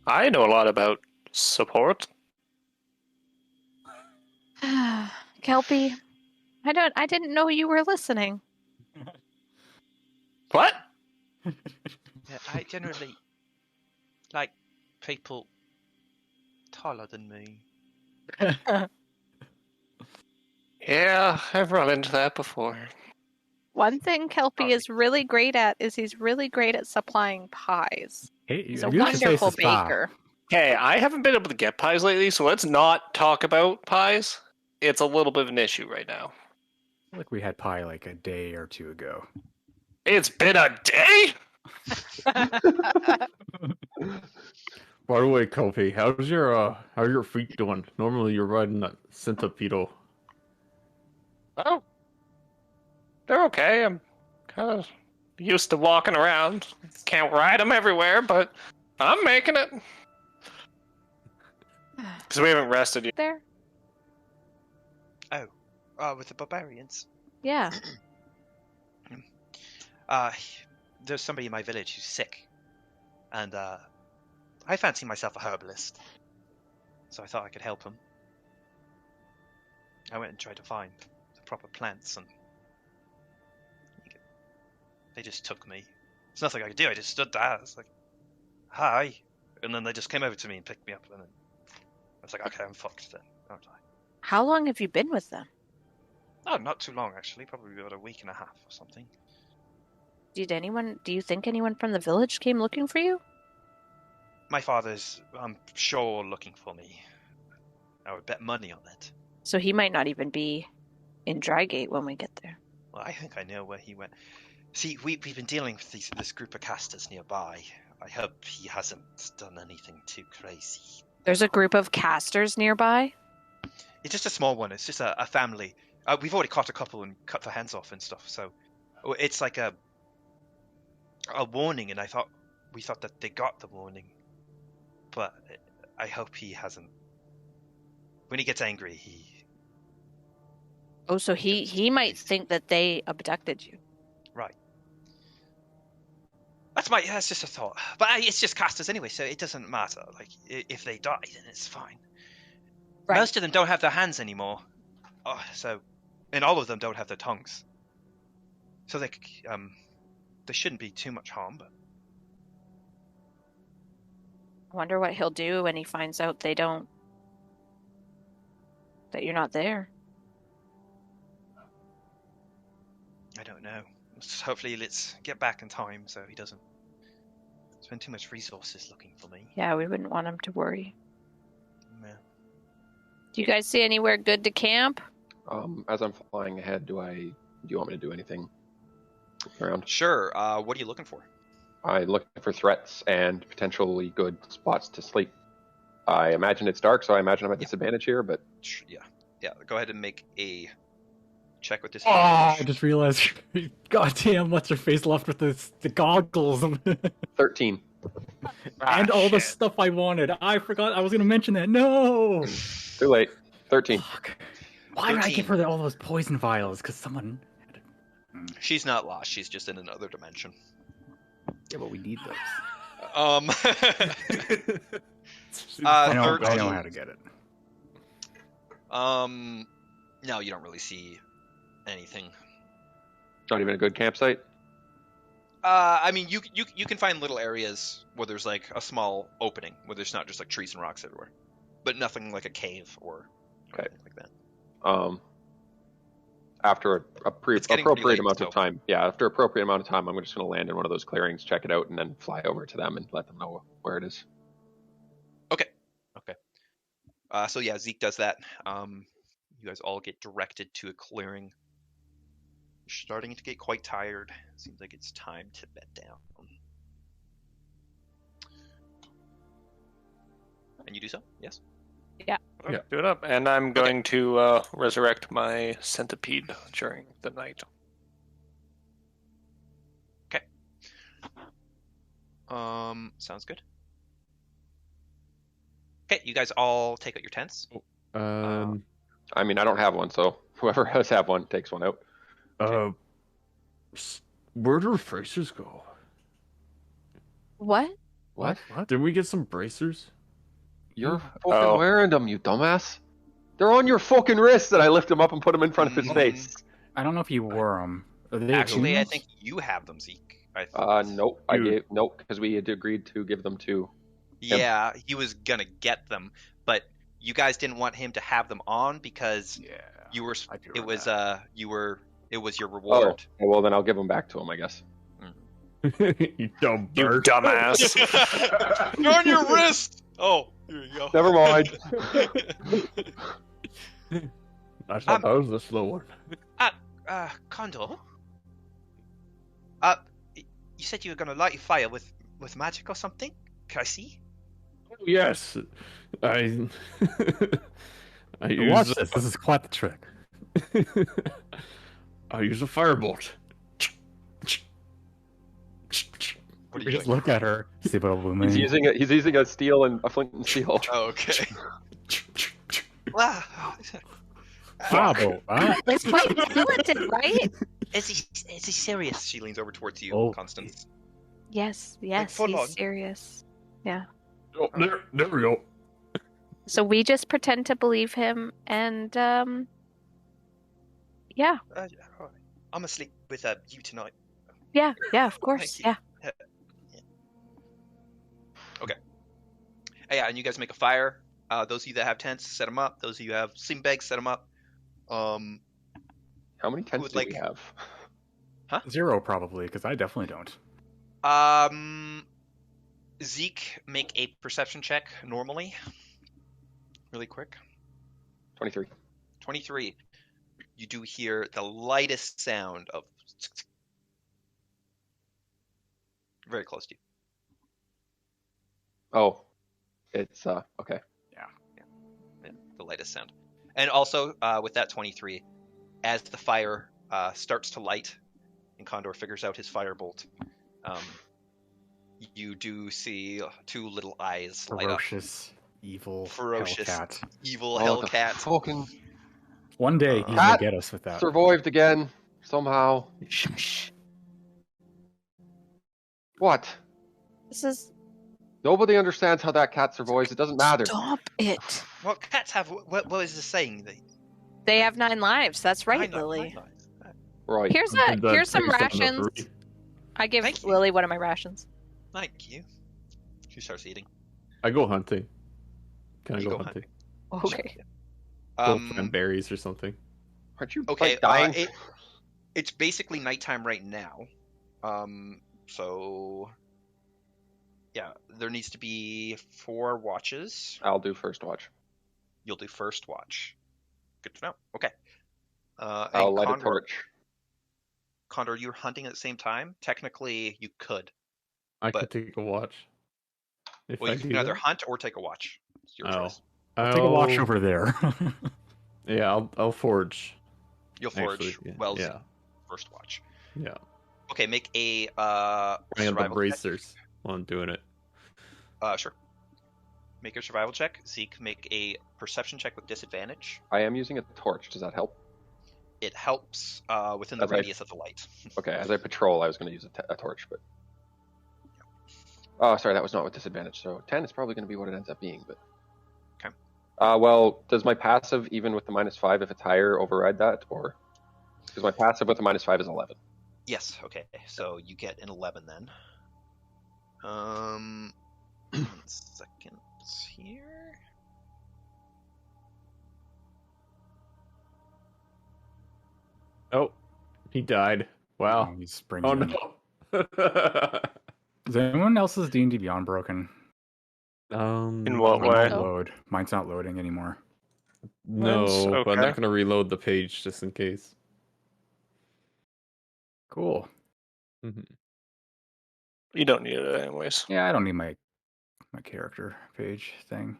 I know a lot about support. Kelpie, I didn't know you were listening. What? Yeah, I generally like people taller than me. Yeah, I've run into that before. One thing Kelpie is really great at is he's really great at supplying pies. Hey, He's a you have to say wonderful spa. baker. Hey, I haven't been able to get pies lately, so let's not talk about pies. It's a little bit of an issue right now. I feel like we had pie like a day or two ago. It's been a day? By the way, Kofi, how's your feet doing? Normally you're riding that centipedal. Oh. They're okay. I'm kind of used to walking around. Can't ride them everywhere, but I'm making it. Because we haven't rested yet. There? With the barbarians. Yeah. There's somebody in my village who's sick, and I fancy myself a herbalist, so I thought I could help him. I went and tried to find the proper plants, and they just took me. There's nothing I could do. I just stood there. I was like, "Hi," and then they just came over to me and picked me up, and then I was like, "Okay, I'm fucked then, aren't I?" How long have you been with them? Oh, not too long actually. Probably about a week and a half or something. Do you think anyone from the village came looking for you? My father's, I'm sure, looking for me. I would bet money on it. So he might not even be in Drygate when we get there. Well, I think I know where he went. See, we've been dealing with this group of casters nearby. I hope he hasn't done anything too crazy. There's a group of casters nearby? It's just a small one. It's just a family. We've already caught a couple and cut their hands off and stuff. So it's like a warning, and we thought that they got the warning. But I hope he hasn't. When he gets angry, he... Oh, so he might think that they abducted you. Right. That's just a thought. But it's just casters anyway, so it doesn't matter. Like, if they die, then it's fine. Right. Most of them don't have their hands anymore. And all of them don't have their tongues. So there shouldn't be too much harm, but... wonder what he'll do when he finds out that you're not there. I don't know. Hopefully, let's get back in time so he doesn't spend too much resources looking for me. Yeah, we wouldn't want him to worry. Yeah. Do you guys see anywhere good to camp? As I'm flying ahead, do you want me to do anything around? Sure. What are you looking for? I look for threats and potentially good spots to sleep. I imagine it's dark, so I imagine I'm at disadvantage here, but... Yeah. Go ahead and make a check with this. Oh, I just realized. Goddamn, what's her face left with the goggles 13. and all the stuff I wanted. I forgot I was going to mention that. No. Too late. 13. Fuck. Why did I give her all those poison vials? Because someone. She's not lost. She's just in another dimension. Yeah, but we need those. I know how to get it. No, you don't really see anything. Not even a good campsite? I mean, you can find little areas where there's like a small opening where there's not just like trees and rocks everywhere, but nothing like a cave or anything like that. After It's getting pretty appropriate late, amount so- of time. Yeah, after appropriate amount of time, I'm just going to land in one of those clearings, check it out, and then fly over to them and let them know where it is. Okay. So yeah, Zeke does that. You guys all get directed to a clearing. You're starting to get quite tired. Seems like it's time to bed down. And you do so? Yes. Yeah. Do it up. And I'm going to resurrect my centipede during the night. Okay. Sounds good. Okay, you guys all take out your tents. I mean, I don't have one, so whoever does have one takes one out. Where do bracers go? What? What? Didn't we get some bracers? You're fucking wearing them, you dumbass. They're on your fucking wrists, and I lift them up and put them in front of his face. I don't know if you wore them. Actually, I think you have them, Zeke. Nope. Nope, because we had agreed to give them to... Yeah, he was gonna get them, but you guys didn't want him to have them on because you were. It was It was your reward. Oh, well then I'll give them back to him, I guess. You dumb You bird. dumbass. You're on your wrist. Oh, here you go. Never mind. I thought that was the slow one. Condor. You said you were gonna light your fire with magic or something. Can I see? Oh, yes, I Watch this. This is quite the trick. I use a firebolt. What are We you just doing? look at her. See what He's using a steel and a flint and steel. Oh, okay. Bravo, huh? It's quite militant, right? Is he serious? She leans over towards you, Oh. Constance. Yes, full on. he's serious. Yeah. Oh, there we go. So we just pretend to believe him, and yeah, I'm asleep with you tonight. yeah, of course, Thank yeah. you. Okay. Yeah, and you guys make a fire. Those of you that have tents, set them up. Those of you who have sleeping bags, set them up. How many tents would do we like- have? 0 probably, because I definitely don't. Zeke, make a perception check normally. Really quick. 23. 23. You do hear the lightest sound of very close to you. Oh, it's okay. Yeah, the lightest sound. And also, with that 23, as the fire starts to light, and Condor figures out his firebolt, you do see two little eyes light up. Ferocious, evil, Ferocious. Hellcat. Evil The Hellcat. fucking One day he's gonna Cat get us with that. survived again somehow. Shh. What? This is Nobody understands how that cat survives. It doesn't matter. stop it. What cats have? What is the saying? They have 9 lives. That's right, Nine Lily. lives. Right. Here's some rations. I give Thank you. Lily one of my rations. Thank you. She starts eating. I go hunting. Can I You go go hunting? Okay. Go plant berries or something. Aren't you Okay, like dying? it's basically nighttime right now. So yeah, there needs to be 4 watches. I'll do first watch. You'll do first watch. Good to know. Okay. I'll And light a Condor, torch. Condor, you're hunting at the same time. Technically, you could. I But- could take a watch. If Well, I you do can either that. hunt or take a watch. It's your choice. I'll take a watch over there. Yeah, I'll forge. You'll forge. Actually, Well, yeah, first watch. yeah. Okay, make a I got the survival check. bracers while I'm doing it. Sure. Make a survival check. Zeke, make a perception check with disadvantage. I am using a torch. Does that help? It helps within the That's right. radius of the light. Okay, as I patrol, I was going to use a torch, but... Oh, sorry, that was not with disadvantage, so 10 is probably going to be what it ends up being, but... Okay. Well, does my passive, even with the -5, if it's higher, override that, or... Because my passive with the -5 is 11. Yes. Okay. So you get an 11 then. 1 second here. Oh, he died. Wow. He's springing Oh in. no. Is anyone else's D&D Beyond broken? In what Mine way? won't load. Mine's not loading anymore. No, That's but I'm okay. not gonna reload the page just in case. Cool. Mhm. You don't need it anyways. Yeah, I don't need my character page thing.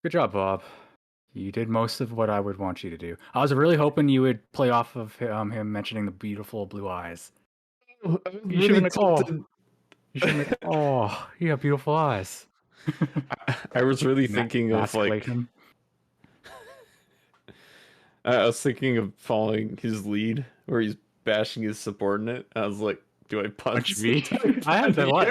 Good job, Bob. You did most of what I would want you to do. I was really hoping you would play off of him mentioning the beautiful blue eyes. You should have been like, oh, you should have been like, oh, you have beautiful eyes. I was really thinking of like Emasculation. I was thinking of following his lead where he's bashing his subordinate. I was like, do I punch me? sometimes? I had the life.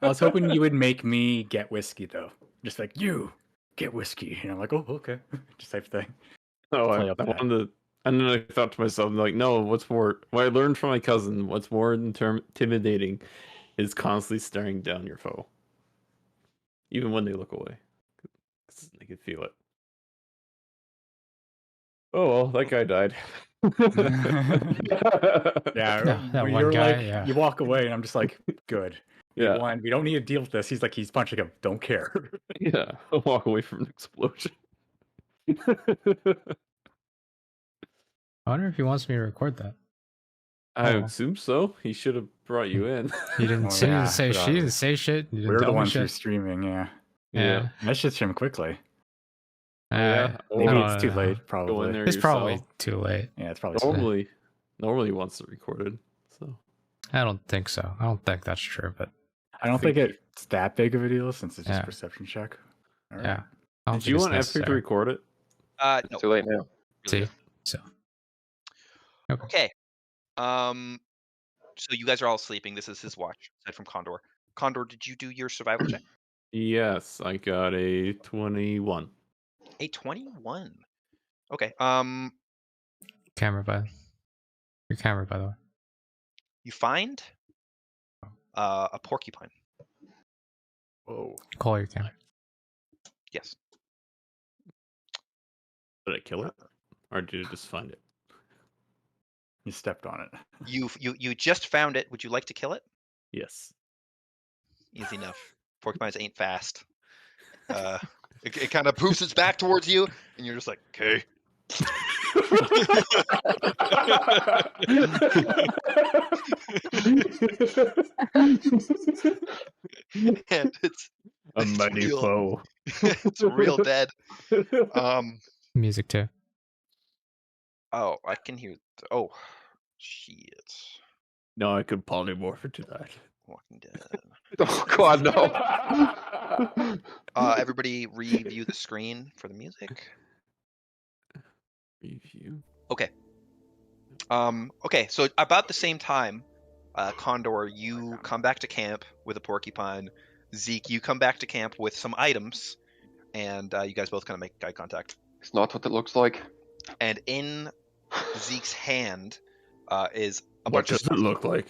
I was hoping you would make me get whiskey though. Just like you get whiskey. And I'm like, oh, okay. Just type of thing. No, Play I up that. wanted to, and then I thought to myself, like, no, what's more, what I learned from my cousin, what's more intimidating is constantly staring down your foe. Even when they look away. 'Cause they can feel it. Oh, well, that guy died. Yeah, that when one you're guy, like, yeah. you walk away, and I'm just like, good. Yeah. One, we don't need to deal with this. He's like, he's punching him. Don't care. Yeah, I'll walk away from an explosion. I wonder if he wants me to record that. I Oh. assume so. He should have brought you in. He didn't Oh, say, yeah, say but, she didn't say shit. You didn't We're tell the me ones who are shit. streaming, yeah. Yeah. That should stream quickly. Yeah. Maybe I it's too don't know. late, Go in probably. there It's probably yourself. too late. Yeah, it's probably too late. Normally once it recorded. So I don't think so. I don't think that's true, but I don't think it's that big of a deal since it's just Yeah. perception check. All right. yeah. I don't did think you it's want Effie to necessary. record it? No. It's too late now. Really See? So. Okay. So you guys are all sleeping. This is his watch, aside from Condor. Condor, did you do your survival check? Yes, I got a 21. A 21. Okay. Camera by your camera, by the way. You find a porcupine. Whoa. Call your camera. Yes. Did I kill it? Or did I just find it? You stepped on it. You just found it. Would you like to kill it? Yes. Easy enough. Porcupines ain't fast. It kind of poofs its back towards you, and you're just like, okay. And it's A mighty real. foe. It's real dead. Music too. Oh, I can hear. Oh, shit. No, I could polymorph into that. Walking Dead. Oh god, no. Everybody review the screen for the music. Review. Okay. Okay, so about the same time, Condor, you come back to camp with a porcupine. Zeke, you come back to camp with some items, and you guys both kind of make eye contact. It's not what it looks like. And in Zeke's hand is a What bunch of does it look like?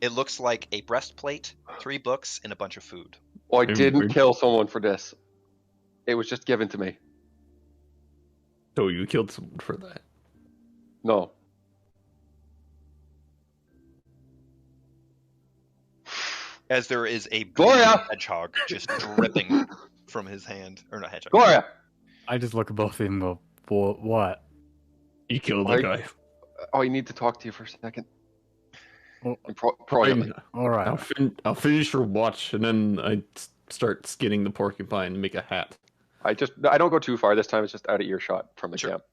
It looks like a breastplate, 3 books, and a bunch of food. I didn't kill someone for this. It was just given to me. So you killed someone for that? No. As there is a Gloria! hedgehog just dripping from his hand. Or not hedgehog. Gloria! I just look at both of them and go, what? You killed I- the guy. I need to talk to you for a second. Oh. Privately. Alright. I'll finish your watch, and then I start skinning the porcupine and make a hat. I don't go too far this time. It's just out of earshot from the camp.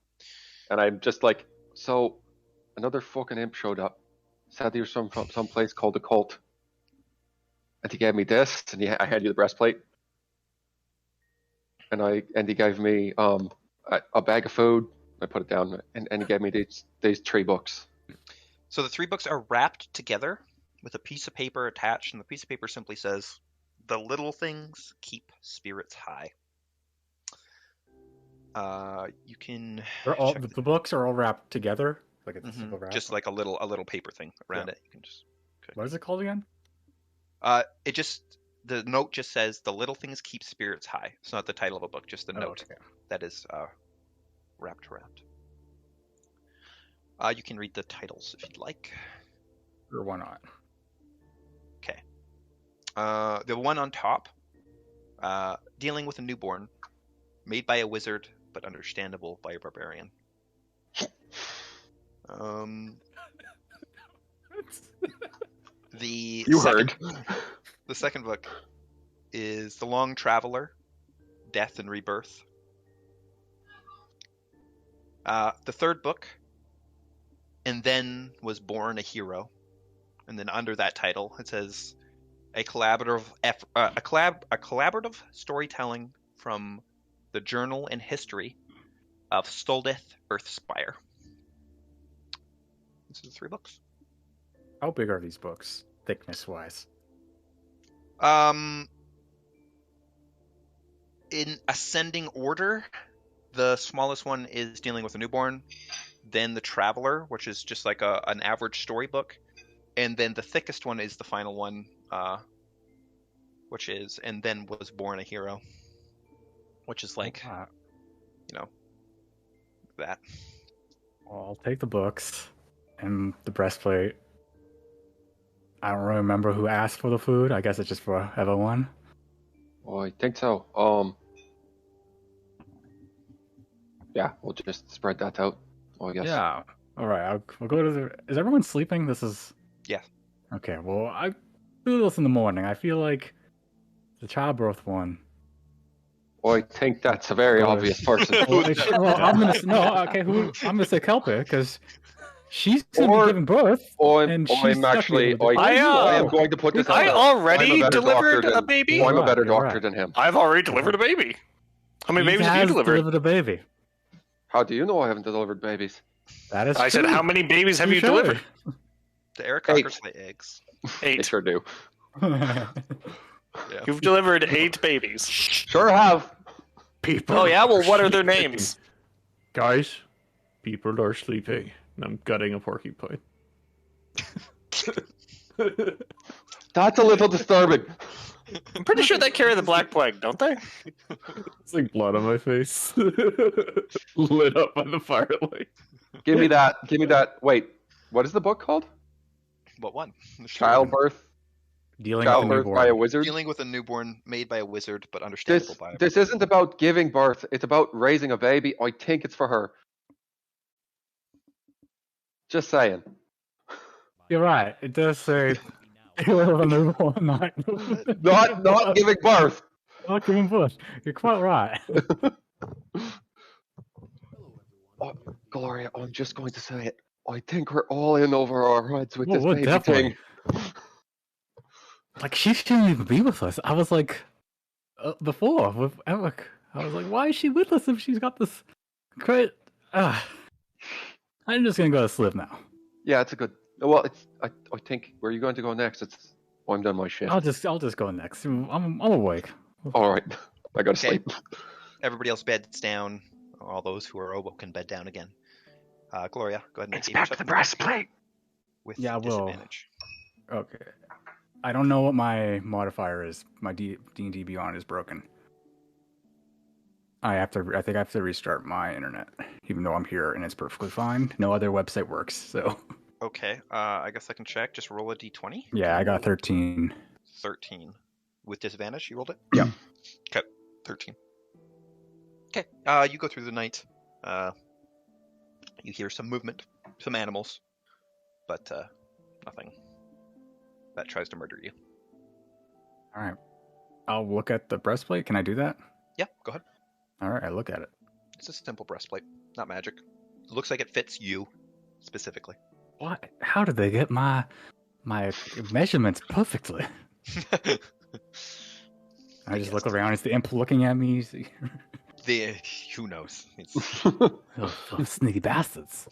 And I'm just like, so another fucking imp showed up. Said he was from some place called the Cult. And he gave me this, and I had you the breastplate. And he gave me a bag of food. I put it down, and he gave me these 3 books. So the 3 books are wrapped together with a piece of paper attached, and the piece of paper simply says, "The little things keep spirits high." You can. The books are all wrapped together, like it's a single wrap. Just like a little paper thing around it. You can just. Okay. What is it called again? The note just says, "The little things keep spirits high." It's not the title of a book, just the note that is wrapped around. You can read the titles if you'd like. Or why not? Okay. The one on top, dealing with a newborn, made by a wizard but understandable by a barbarian. The second book is The Long Traveler, Death and Rebirth. The third book, And Then Was Born a Hero. And then under that title, it says a collaborative storytelling from the journal and history of Stoldith Earthspire. These are the 3 books. How big are these books, thickness-wise? In ascending order, the smallest one is Dealing with a Newborn, then The Traveler, which is just like an average storybook, and then the thickest one is the final one, which is And Then Was Born a Hero, which is like, that. Well, I'll take the books and the breastplate. I don't really remember who asked for the food. I guess it's just for everyone. Oh, I think so. Yeah, we'll just spread that out. I guess. Yeah. All right. We'll go to the. Is everyone sleeping? This is. Yeah. Okay. Well, I do this in the morning. I feel like the childbirth one. I think that's a very obvious person. I'm gonna say Kelpie because she's gonna be giving birth. I am going to put this. I already delivered a baby. I'm a better doctor than him. I've already delivered a baby. How many babies have you delivered a baby. How do you know I haven't delivered babies? That is. I said, how many babies have you delivered? The air cockers lay eggs. 8. They sure do. You've delivered 8 babies. Sure have. People. Oh yeah. Well, what are their names? Guys, people are sleeping, and I'm gutting a porcupine. That's a little disturbing. I'm pretty sure they carry the Black Plague, don't they? It's like blood on my face. Lit up by the firelight. Give me that. Give me that. Wait, what is the book called? What one? Childbirth. Childbirth by a wizard. Dealing with a newborn made by a wizard, but understandable by a This isn't about giving birth. It's about raising a baby. I think it's for her. Just saying. You're right. It does say a newborn, not giving birth. Not giving birth. You're quite right. Gloria, I'm just going to say it. I think we're all in over our heads with this baby definitely. thing. Like, she shouldn't even be with us. I was like, before with Eric, I was like, why is she with us if she's got this great? I'm just gonna go to sleep now. Yeah, it's a good. Well, it's. I think. Where are you going to go next? I'm done my shift. I'll just go next. I'm awake. All right, I gotta sleep. Everybody else beds down. All those who are awoke can bed down again. Gloria, go ahead and inspect the breastplate. With disadvantage. Okay. I don't know what my modifier is. My D&D Beyond is broken. I think I have to restart my internet, even though I'm here and it's perfectly fine. No other website works, so. Okay, I guess I can check. Just roll a d20. Yeah, I got 13. 13. With disadvantage, you rolled it? Yep. Okay, 13. Okay, you go through the night. You hear some movement, some animals, but nothing that tries to murder you. All right. I'll look at the breastplate. Can I do that? Yeah, go ahead. All right, I look at it. It's a simple breastplate, not magic. It looks like it fits you specifically. What? How did they get my measurements perfectly? I just look around. Is the imp looking at me? Who knows? It's... Oh, sneaky bastards.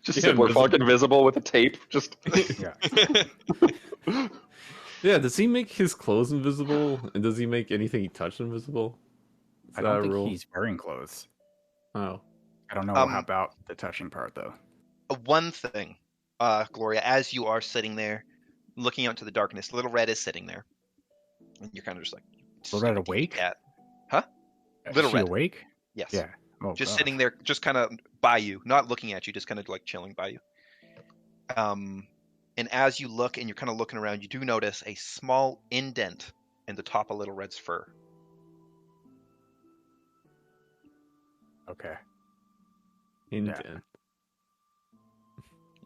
Just Ziplerfunk invisible with a tape. Just Yeah. Yeah, does he make his clothes invisible? And does he make anything he touches invisible? Is I that don't a think rule? he's wearing clothes. Oh. I don't know how about the touching part, though. One thing, Gloria, as you are sitting there, looking out into the darkness, Little Red is sitting there. And you're kind of just like... Little Red awake? Huh? Little Is she Red. awake? Yes. Yeah. Oh, Just gosh. sitting there, just kind of by you, not looking at you, just kind of like chilling by you. And as you look and you're kind of looking around, you do notice a small indent in the top of Little Red's fur. Okay. Indent.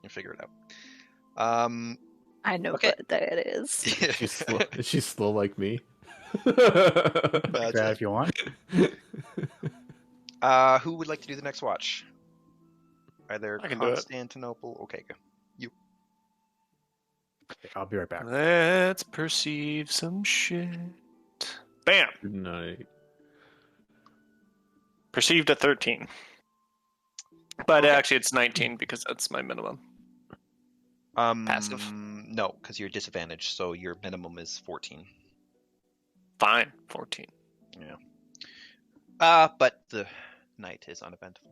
You figure it out. I know Okay. what that is. She's slow. Is she slow like me? Grab if you want. Who would like to do the next watch? Either I can do it. Constantinople. Okay, go. You. Okay, I'll be right back. Let's perceive some shit. Bam! Good night. Perceived at 13. But Okay. actually, it's 19 because that's my minimum. Passive. No, because you're disadvantaged, so your minimum is 14. Fine, 14. But the night is uneventful.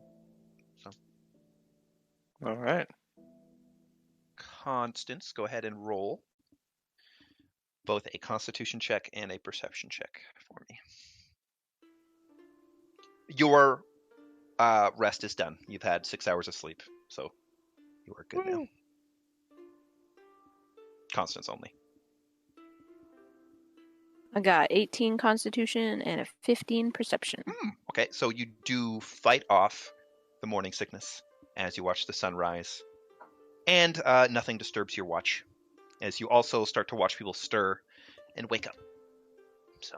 So, All right. Constance, go ahead and roll both a Constitution check and a Perception check for me. Your rest is done. You've had 6 hours of sleep, so you are good now. Constance only. I got 18 Constitution and a 15 Perception. Okay, so you do fight off the morning sickness as you watch the sun rise, and nothing disturbs your watch as you also start to watch people stir and wake up. So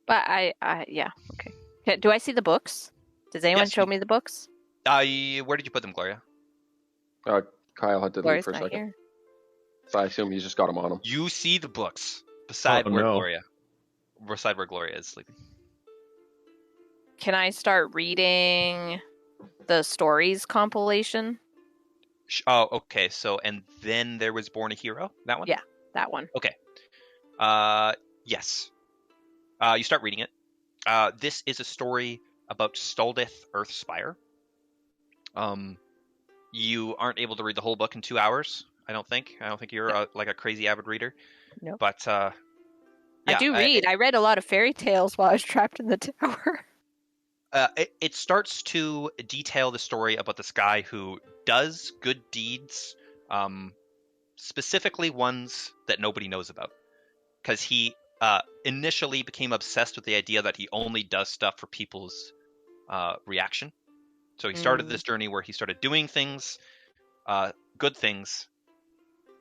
But yeah, okay. Do I see the books? Does anyone Yes, show you- me the books? where did you put them, Gloria? Kyle had to leave Gloria's for a not second. here. So I assume he's just got him on him. You see the books beside where no. Gloria is sleeping. Can I start reading the stories compilation? Oh, okay. So, and then there was Born a Hero. That one. Yeah. That one. Yes. You start reading it. This is a story about Staldith Earthspire. You aren't able to read the whole book in 2 hours. I don't think you're like a crazy avid reader. Nope. But yeah, I do read. I read a lot of fairy tales while I was trapped in the tower. It starts to detail the story about this guy who does good deeds, specifically ones that nobody knows about. Because he initially became obsessed with the idea that he only does stuff for people's reaction. So he started this journey where he started doing things, good things,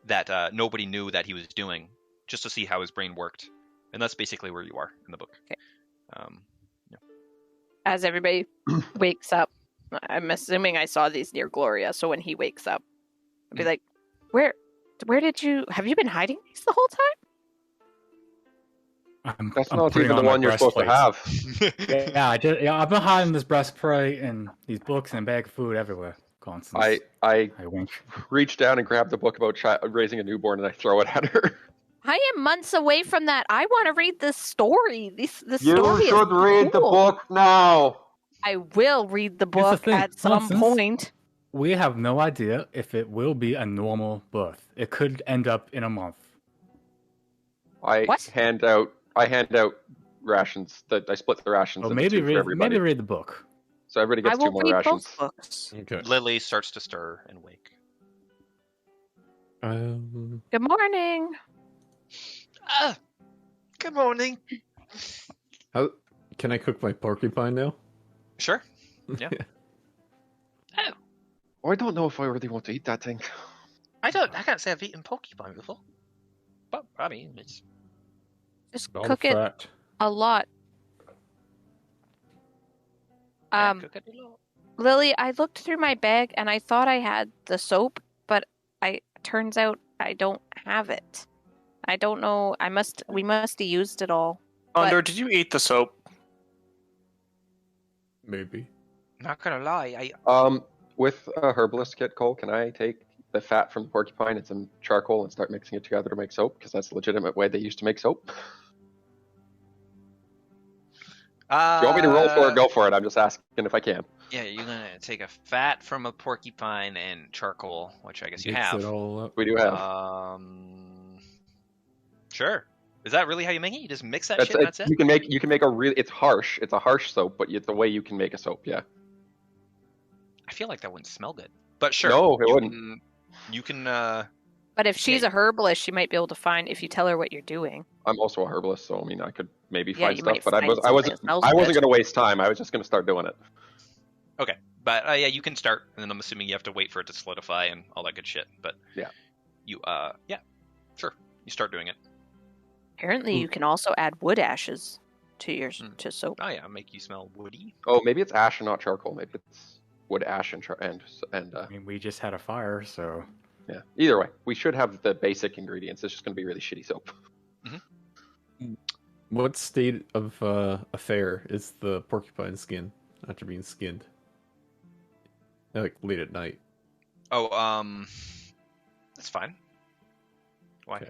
that nobody knew that he was doing, just to see how his brain worked. And that's basically where you are in the book. Okay. Yeah. As everybody wakes up, I'm assuming I saw these near Gloria, so when he wakes up, I'll be like, where have you been hiding these the whole time? That's I'm not putting even the on my one you're supposed to breastplates. have. I've been hiding this breastplate and these books and a bag of food everywhere. Constance. I I wink. reach down and grab the book about raising a newborn and I throw it at her. I am months away from that. I want to read this story. The You story should is read the cool. book now. I will read the Here's the book thing, at some Constance. point. we have no idea if it will be a normal birth. It could end up in a month. I What? hand out rations. I split the rations Well, into maybe two for everybody. maybe read the book. So everybody I gets will 2 more read rations. both books. Okay. Lily starts to stir and wake. Good morning. Good morning. How can I cook my porcupine now? Sure. Yeah. Oh, I don't know if I really want to eat that thing. I can't say I've eaten porcupine before. But, I mean, it's... Just All cook the it fat. a lot. yeah, cook it a lot. Lily, I looked through my bag and I thought I had the soap, but turns out I don't have it. I don't know. We must have used it all. Condor, did you eat the soap? Maybe. Not gonna lie, I... With a herbalist kit, Cole, can I take the fat from the porcupine and some charcoal and start mixing it together to make soap? Because that's a legitimate way they used to make soap. If you want me to roll for it, go for it. I'm just asking if I can. Yeah, you're gonna take a fat from a porcupine and charcoal, which I guess you Mix have. it all up. We do have. Sure. Is that really how you make it? You just mix that shit and that's it? You can make a really. It's harsh. It's a harsh soap, but it's a way you can make a soap. Yeah. I feel like that wouldn't smell good. But sure. No, it wouldn't. You can But if she's a herbalist, she might be able to find if you tell her what you're doing. I'm also a herbalist, so I mean, I could maybe Yeah, find you stuff, might but find I something wasn't. that smells I wasn't good. going to waste time. I was just going to start doing it. Okay. But yeah, you can start, and then I'm assuming you have to wait for it to solidify and all that good shit. But yeah. You yeah. Sure. You start doing it. Apparently, you can also add wood ashes to your to soap. Oh yeah, make you smell woody. Oh, maybe it's ash and not charcoal. Maybe it's wood ash and I mean, we just had a fire, so yeah. Either way, we should have the basic ingredients. It's just going to be really shitty soap. What state of affair is the porcupine skin after being skinned? Like late at night. Oh, that's fine. Why? Okay.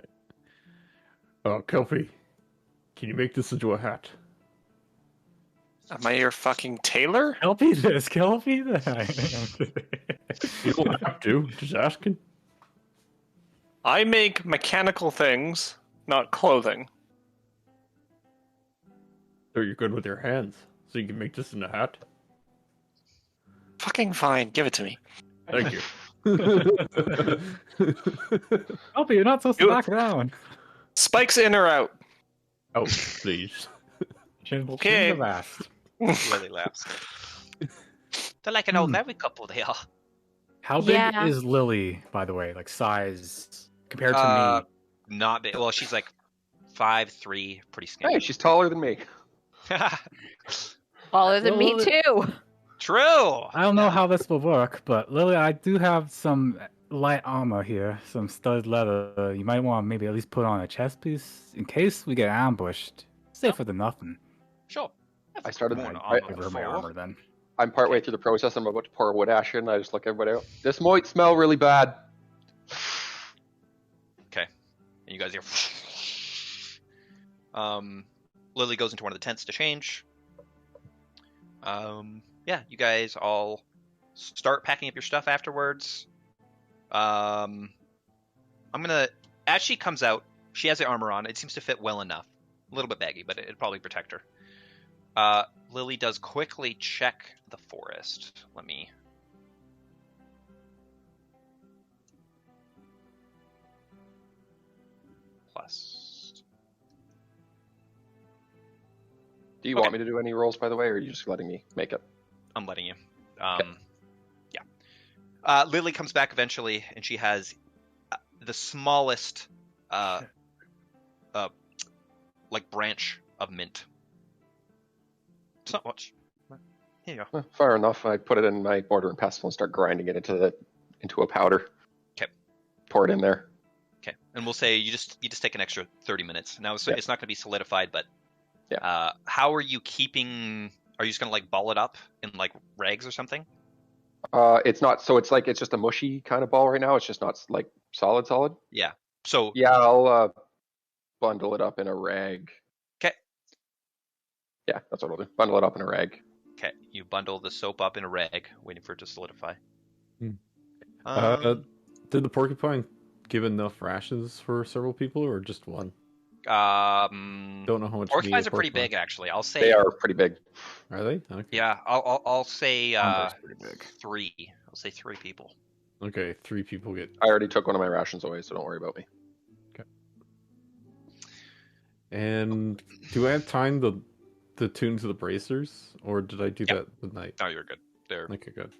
Oh, Kelpie, can you make this into a hat? Am I your fucking tailor? Kelpie this, Kelpie that. You don't have to. Just asking. I make mechanical things, not clothing. So you're good with your hands, so you can make this in a hat. Fucking fine, give it to me. Thank you. Kelpie, you're not supposed to back down. Spikes in or out? Oh, please. Okay. The vast. Lily laughs. They're like an old married couple, they are. How big Yeah. is Lily, by the way? Like size compared to me? Not big. Well, she's like 5'3", pretty skinny. Hey, she's taller than me. Taller than me Well, too. True. I don't know how this will work, but Lily, I do have some light armor here, some stud leather. You might want to maybe at least put on a chest piece in case we get ambushed. Safer than nothing. Sure. I started. Worn I- armor Give her my before. armor then. I'm partway through the process. I'm about to pour wood ash in. I just look everybody out. This might smell really bad. Okay. And you guys hear. Lily goes into one of the tents to change. Yeah, you guys all start packing up your stuff afterwards. I'm gonna. As she comes out, she has the armor on. It seems to fit well enough. A little bit baggy, but it'd probably protect her. Lily does quickly check the forest. Let me. Plus. Do you Okay. want me to do any rolls, by the way, or are you just letting me make it? I'm letting you. Yeah. Lily comes back eventually, and she has the smallest, like branch of mint. It's not much. Here you go. Fair enough. I put it in my mortar and pestle and start grinding it into a powder. Okay. Pour it in there. Okay, and we'll say you just take an extra 30 minutes. Now, so Yeah. it's not going to be solidified, but Yeah. how are you keeping? Are you just going to like ball it up in like rags or something? It's not. So it's like it's just a mushy kind of ball right now. It's just not like solid. Yeah. So Yeah, I'll bundle it up in a rag. okay, Yeah, that's what I'll do. Bundle it up in a rag. okay, you bundle the soap up in a rag, waiting for it to solidify. Did the porcupine give enough rations for several people, or just one? Don't know how much. Porcupines are pretty big, actually. I'll say They are pretty big. Are they? Okay. Yeah, I'll say Condor's pretty big. 3. I'll say 3 people. Okay, 3 people get. I already took one of my rations away, so don't worry about me. And do I have time to tune to the bracers, or did I do that the night? Oh, you're good. There. Okay, good.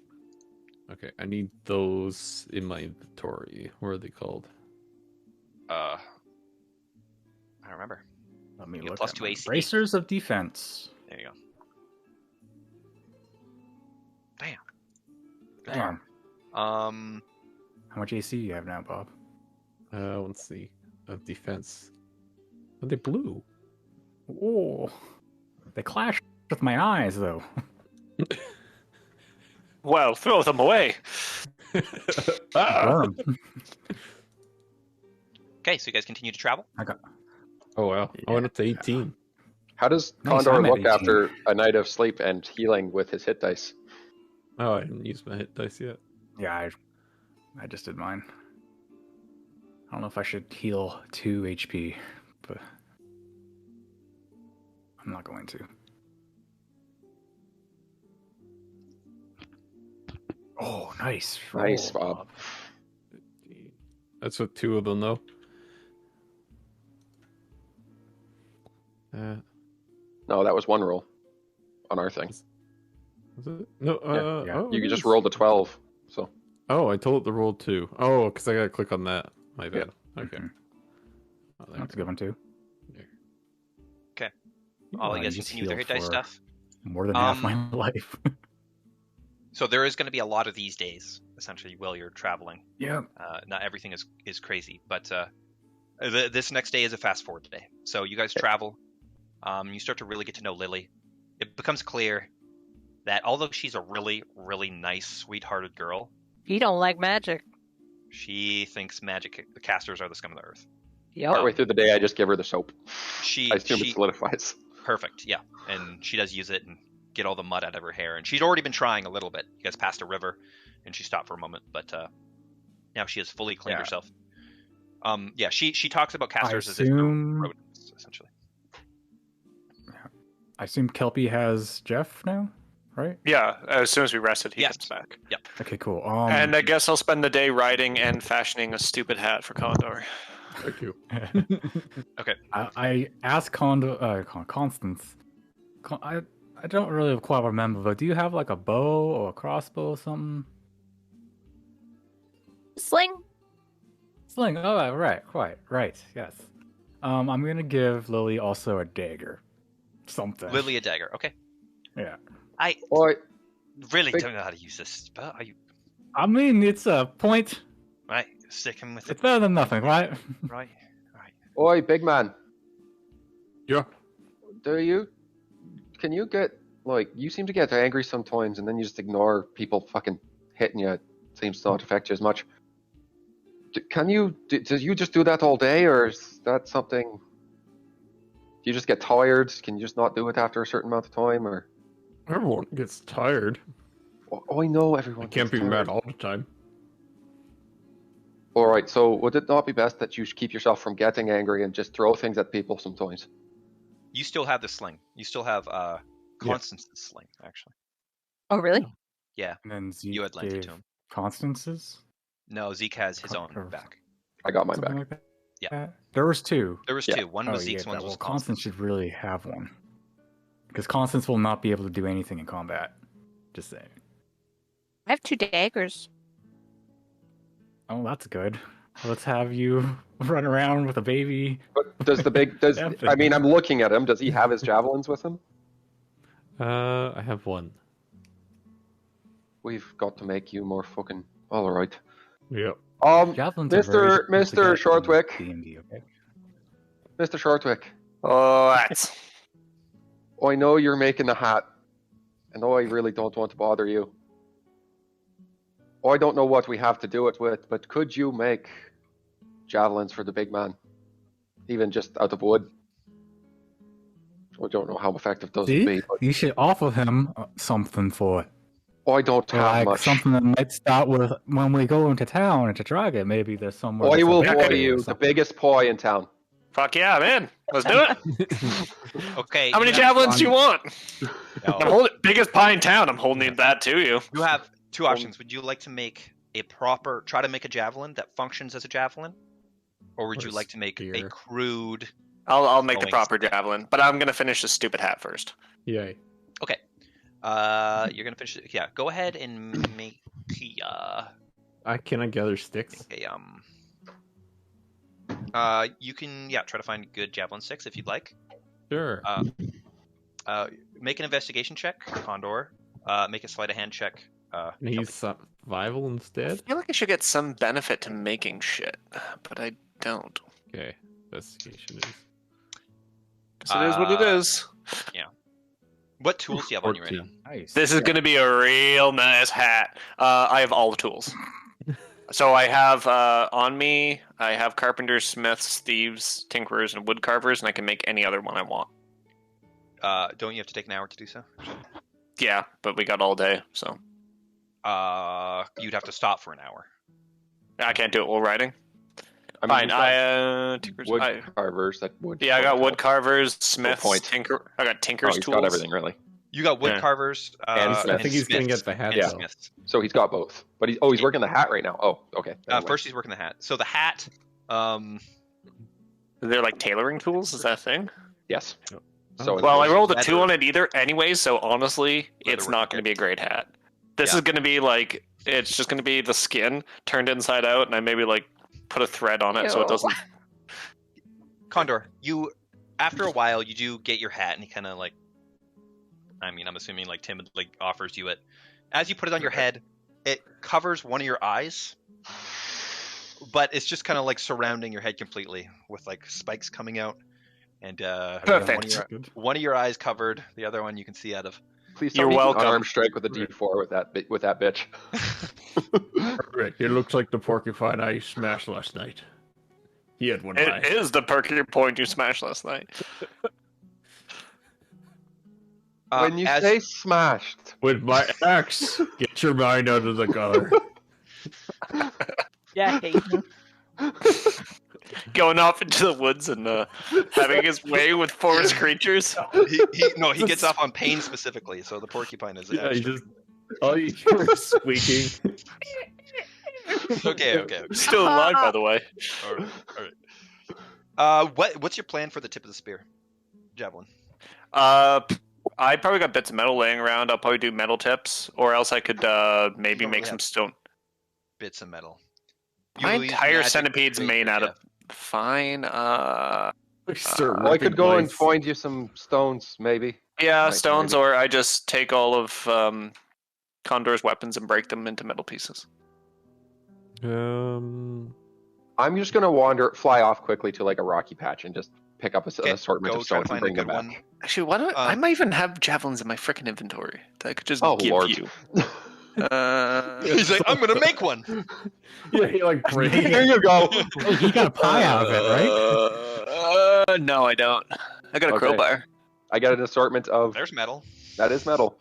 Okay, I need those in my inventory. What are they called? I don't remember. Let me You get look plus at 2 my AC. Bracers of defense. There you go. Damn. Good Damn. job. How much AC you have now, Bob? Let's see. Of defense. Are they blue? Oh, they clash with my eyes, though. Well, throw them away. Burn 'em. Okay, so you guys continue to travel. Oh wow! I went up to 18. How does Nice, Condor I'm at look 18. after a night of sleep and healing with his hit dice? Oh, I didn't use my hit dice yet. Yeah, I just did mine. I don't know if I should heal 2 HP, but I'm not going to. Oh, nice. Nice, roll, Bob. That's what 2 of them though. No, that was one roll on our thing. Was it? No. yeah. Oh, You it just is. rolled a 12. So Oh, I told it to roll 2. Oh, because I gotta click on that. My bad. Okay. Mhm. Oh, there That's a we good one, too. Okay. You All know, you guys I just continue with their hit dice healed stuff. for more than half my Um, life. So there is going to be a lot of these days, essentially, while you're traveling. Yeah. Not everything is crazy, but this next day is a fast forward day. So you guys travel. You start to really get to know Lily. It becomes clear that although she's a really, really nice, sweethearted girl, You don't like magic. she thinks magic casters are the scum of the earth. partway through the day, I just give her the soap. She I assume it solidifies. perfect, yeah, and she does use it and get all the mud out of her hair. And she's already been trying a little bit. You guys passed a river, and she stopped for a moment, but now she has fully cleaned Yeah. herself. Yeah, she talks about casters as if assume- they're rodents, essentially. I assume Kelpie has Jeff now, right? Yeah, as soon as we rested, he Yes. comes back. Okay, cool. And I guess I'll spend the day riding and fashioning a stupid hat for Condor. Thank you. Okay. I asked Constance. I don't really quite remember, but do you have like a bow or a crossbow or something? Sling. Sling. Oh, right. Yes. I'm gonna give Lily also a dagger. Something. Lily a dagger. Okay. Yeah. I Boy, really Big- don't know how to use this spell. Are you I mean, it's a point. right? Sticking with It's it, better than nothing, right? right? oi, big man. Yeah. Can you get, like, you seem to get angry sometimes and then you just ignore people fucking hitting you. It seems to not affect you as much. Do you just do that all day, or is that something, do you just get tired? Can you just not do it after a certain amount of time, or? Everyone gets tired. Oh, I know everyone I can't be gets tired. mad all the time. Alright, so would it not be best that you keep yourself from getting angry and just throw things at people sometimes? You still have the sling. You still have Constance's sling, actually. Oh, really? Yeah, And then Zeke you had lent it gave to him. Constance's. No, Zeke has his own Or- back. I got mine Something back. like that. Yeah. There was 2. There was Yeah. 2. One was Oh, Zeke's, yeah, one well, was Constance Constance's. should really have one. Because Constance will not be able to do anything in combat. Just saying. I have 2 daggers. Oh, that's good. Let's have you run around with a baby. But I mean, I'm looking at him. Does he have his javelins with him? I have 1. We've got to make you more fucking alright. Yep. Javelins are very difficult to Mr. get in Shortwick. D&D, okay? Mr. Shortwick, What? I know you're making the hat, and I really don't want to bother you. I don't know what we have to do it with, but could you make javelins for the big man? Even just out of wood? I don't know how effective those would be. See? You should offer him something for it. Oh, I don't Or have like much. something that might start with when we go into town into Dragon. Maybe there's somewhere. Poi that's a will bakery poi or you, the something. biggest poi in town. Fuck yeah, I'm in. Let's do it. Okay. How many you have javelins do you want? no. I'm holding biggest pie in town. I'm holding that to you. You have two options. Would you like to make try to make a javelin that functions as a javelin, or would Or you like to make a spear. crude? I'll make the Throwing proper javelin, but I'm gonna finish this stupid hat first. Yay. Okay. You're gonna finish it. Yeah. Go ahead and make Can I gather sticks? you can try to find good javelin sticks if you'd like. Sure. Make an investigation check, Condor. Make a sleight of hand check. And he's survival instead? I feel like I should get some benefit to making shit, but I don't. Okay. Investigation is. Because it is what it is. What tools do you have on you right now? 14. Nice. This is going to be a real nice hat. I have all the tools. So I have on me, I have carpenters, smiths, thieves, tinkerers, and wood carvers, and I can make any other one I want. Don't you have to take an hour to do so? Yeah, but we got all day, so You'd have to stop for an hour. I can't do it while riding. I mean, Fine, you've got tinkers. wood carvers that would. Yeah, I got wood carvers, smiths, point. tinker. I got Oh, tinker's he's tools. got everything really. You got wood Yeah. carvers. And I think he's gonna smiths. get the hat. And Yeah. though. smiths. So he's got both. But he's working the hat right now. Oh, okay. Anyway. First, he's working the hat. So the hat. They're like tailoring tools. Is that a thing? Yes. Oh. So Well, I rolled a leather. 2 on it either anyway, so honestly, it's Leather not work, going to be a great hat. This Yeah. is going to be like, it's just going to be the skin turned inside out, and I maybe like put a thread on it so it Ew. doesn't. Condor, after a while, you do get your hat, and he kind of like, I'm assuming like timidly offers you it. As you put it on your head, it covers one of your eyes, but it's just kind of like surrounding your head completely with like spikes coming out, and Perfect. one of your eyes covered, the other one you can see out of. please tell You're me you can welcome. unarmed strike with a D4 with that bitch. Rick, it looks like the porcupine I smashed last night. He had one eye. It is the perky point you smashed last night. When you as- say smashed, With my axe. Get your mind out of the gutter. Yeah, Hayden. Going off into the woods and having his way with forest creatures. he gets off on pain specifically, so the porcupine is Yeah, he just. All you hear is squeaking. okay. Still alive, by the way. All right. What's your plan for the tip of the spear, javelin? I probably got bits of metal laying around. I'll probably do metal tips, or else I could maybe don't make really some have- stone. Bits of metal. My You use entire magic centipede's to made make out your of fine. well, I could go and find you some stones, maybe. Yeah, Like, stones, maybe. or I just take all of Condor's weapons and break them into metal pieces. I'm just gonna fly off quickly to like a rocky patch and just pick up an Okay, assortment go of try to stones and find a bring them good back. one. Actually, why do I might even have javelins in my freaking inventory that I could just Oh, give Lord. you. He's like, I'm gonna make one. Yeah, he like breaks. Here you go. Hey, he got a pie out of it, right? No, I don't. I got a Okay. crowbar. I got an assortment of There's metal. that is metal.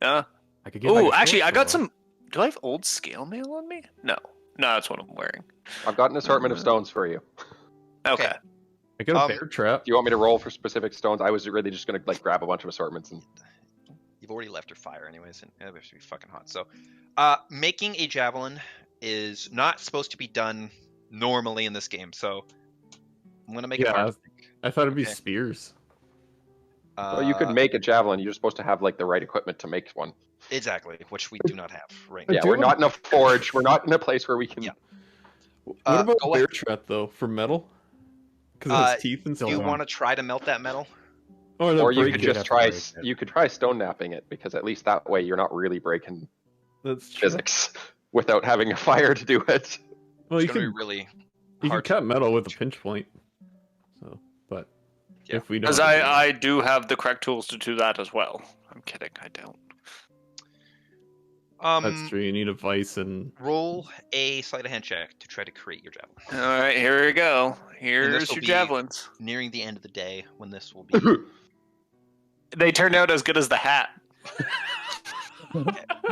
Yeah. I could get like Oh, a actually, short I got sword. some. Do I have old scale mail on me? No, that's what I'm wearing. I've got an assortment of stones for you. Okay. Okay. I got a bear trap. Do you want me to roll for specific stones? I was really just gonna like grab a bunch of assortments and You've already left your fire anyways, and it has to be fucking hot. So, making a javelin is not supposed to be done normally in this game. So, I'm gonna make it Yeah, hard. I thought it'd be Okay. spears. well, you could make a javelin. You're supposed to have like the right equipment to make one. Exactly, which we do not have right I now. Yeah, do we're have- not in a forge. We're not in a place where we can. Yeah. What about go bear ahead. trap though for metal? Because Uh, it has teeth and Do you stuff. want to try to melt that metal? Or, they'll Or you break could it. just have to try. break it. You could try stone napping it because at least that way you're not really breaking That's true. physics without having a fire to do it. Well, It's you gonna can be really you can hard. cut metal with a pinch point. So, but Yeah. if we don't, Because I do have the correct tools to do that as well. I'm kidding, I don't. that's true. You need a vice and Roll a sleight of hand check to try to create your javelin. All right, here we go. Here's will your be- javelins. Nearing the end of the day, when this will be. They turned out as good as the hat.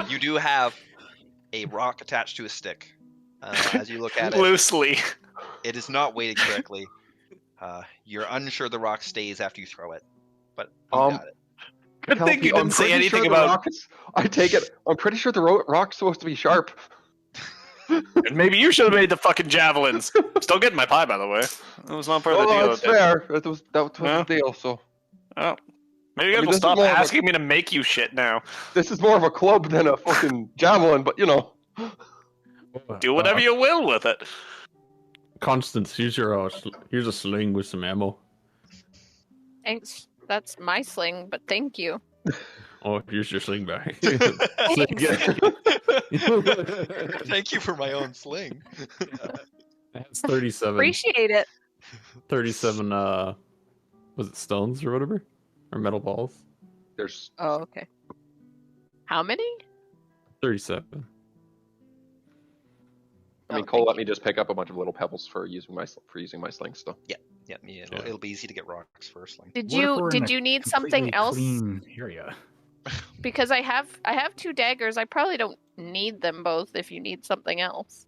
You do have a rock attached to a stick. As you look at it, Loosely. it is not weighted correctly. You're unsure the rock stays after you throw it, but you got it. Good thing you I'm didn't say pretty anything sure the about. rock I take it. I'm pretty sure the rock's supposed to be sharp. And maybe you should have made the fucking javelins. Still getting my pie, by the way. That was not part of the deal. That's fair. That was Yeah. the deal. So Oh. Maybe you guys will this is stop more of a- asking me to make you shit now. this is more of a club than a fucking javelin, but you know. Do whatever you will with it. Constance, here's a sling with some ammo. Thanks. That's my sling, but thank you. Oh, here's your sling back. Thanks. Thank you for my own sling. It's 37. Appreciate it. 37. Was it stones or whatever, or metal balls? There's Oh, okay. How many? 37. I mean, Oh, Cole thank let me just pick up a bunch of little pebbles for using my sling stuff. Yeah, it'll be easy to get rocks for a sling. Did What if we're in you a need completely something else? Clean area. Because I have 2 daggers. I probably don't need them both if you need something else.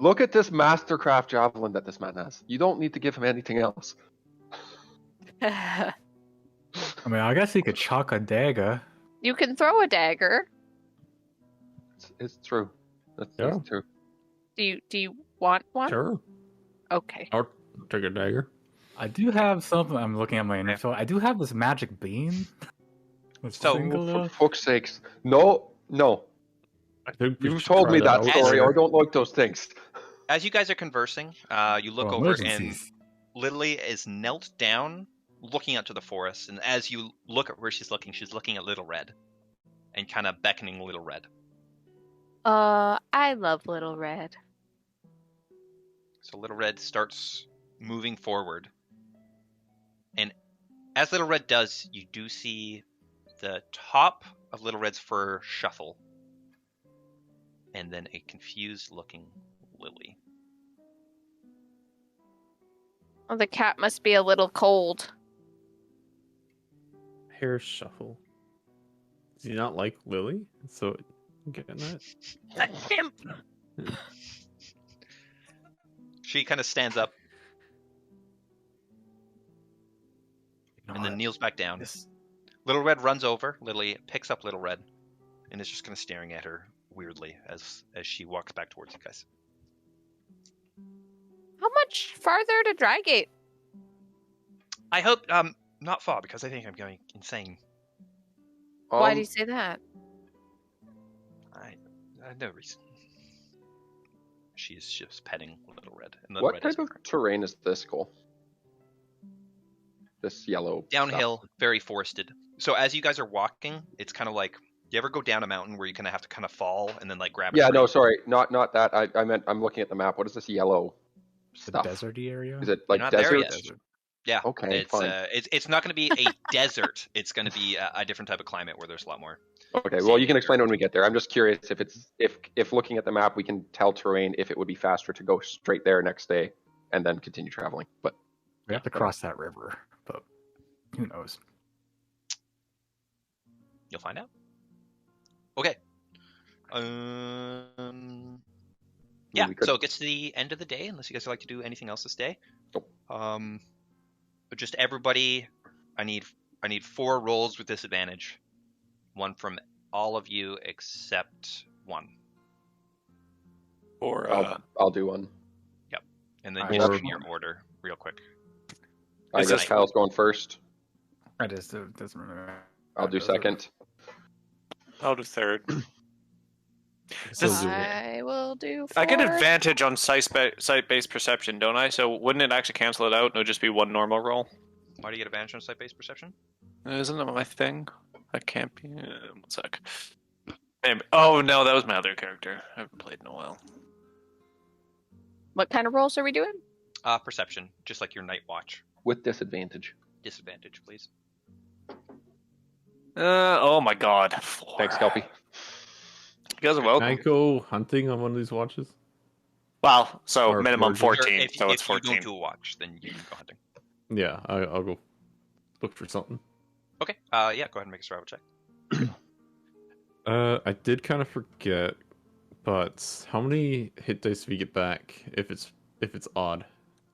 Look at this mastercraft javelin that this man has. You don't need to give him anything else. I mean, I guess he could chuck a dagger. You can throw a dagger. It's true. That's true. Do you want one? Sure. Okay. I'll take a dagger. I do have something. I'm looking at my inventory. I do have this magic beam. So, For fuck's sakes. No. I think we You've should told try me that out story. later. I don't like those things. As you guys are conversing, you look Oh, over and emergencies. Lily is knelt down, looking out to the forest. And as you look at where she's looking at Little Red, and kind of beckoning Little Red. I love Little Red. So Little Red starts moving forward. And as Little Red does, you do see the top of Little Red's fur shuffle. And then a confused looking Lily. Oh, the cat must be a little cold. Hair shuffle. Does he not like Lily? So, I'm getting that. She kind of stands up and then kneels back down. Little Red runs over. Lily picks up Little Red and is just kind of staring at her weirdly as she walks back towards you guys. How much farther to Drygate? I hope not far, because I think I'm going insane. Why do you say that? I no reason. She's just petting Little Red. And Little What Red type of terrain is this, Cole? This yellow downhill, very forested. So as you guys are walking, it's kind of like, you ever go down a mountain where you kind of have to kind of fall and then like grab? Yeah, no, sorry, not that. I meant I'm looking at the map. What is this yellow The stuff? deserty area. Is it You're like not there desert? yet. Yeah. Okay, It's fine. it's not going to be a desert. It's going to be a different type of climate where there's a lot more. Okay, well, you can explain it when we get there. I'm just curious if looking at the map we can tell terrain, if it would be faster to go straight there next day and then continue traveling. But We have to cross that river, but who knows? You'll find out. Okay. Yeah. we could- So it gets to the end of the day, unless you guys would like to do anything else this day. Nope. But just everybody, I need 4 rolls with disadvantage. 1 from all of you except 1. Or I'll do one. And then Alright. just in your order, real quick. I Is guess this- Kyle's going first. I just doesn't remember. I'll do second. I'll do third. Still do it. I will do 4. I get advantage on site-based perception, don't I? So wouldn't it actually cancel it out? And it would just be 1 normal roll. Why do you get advantage on site-based perception? Isn't that my thing? That can't be. 1 sec. Anyway, oh no, that was my other character. I haven't played in a while. What kind of rolls are we doing? Perception, just like your night watch. With disadvantage. Disadvantage, please. Oh my god. 4. Thanks, Kelpie. You guys are Can I welcome. go hunting on one of these watches? Well, so Or minimum 14. 14, If, so it's if you 14. don't do a watch, then you can go hunting. Yeah, I'll go look for something. Okay. Yeah. Go ahead and make a survival check. I did kind of forget, but how many hit dice do we get back if it's odd?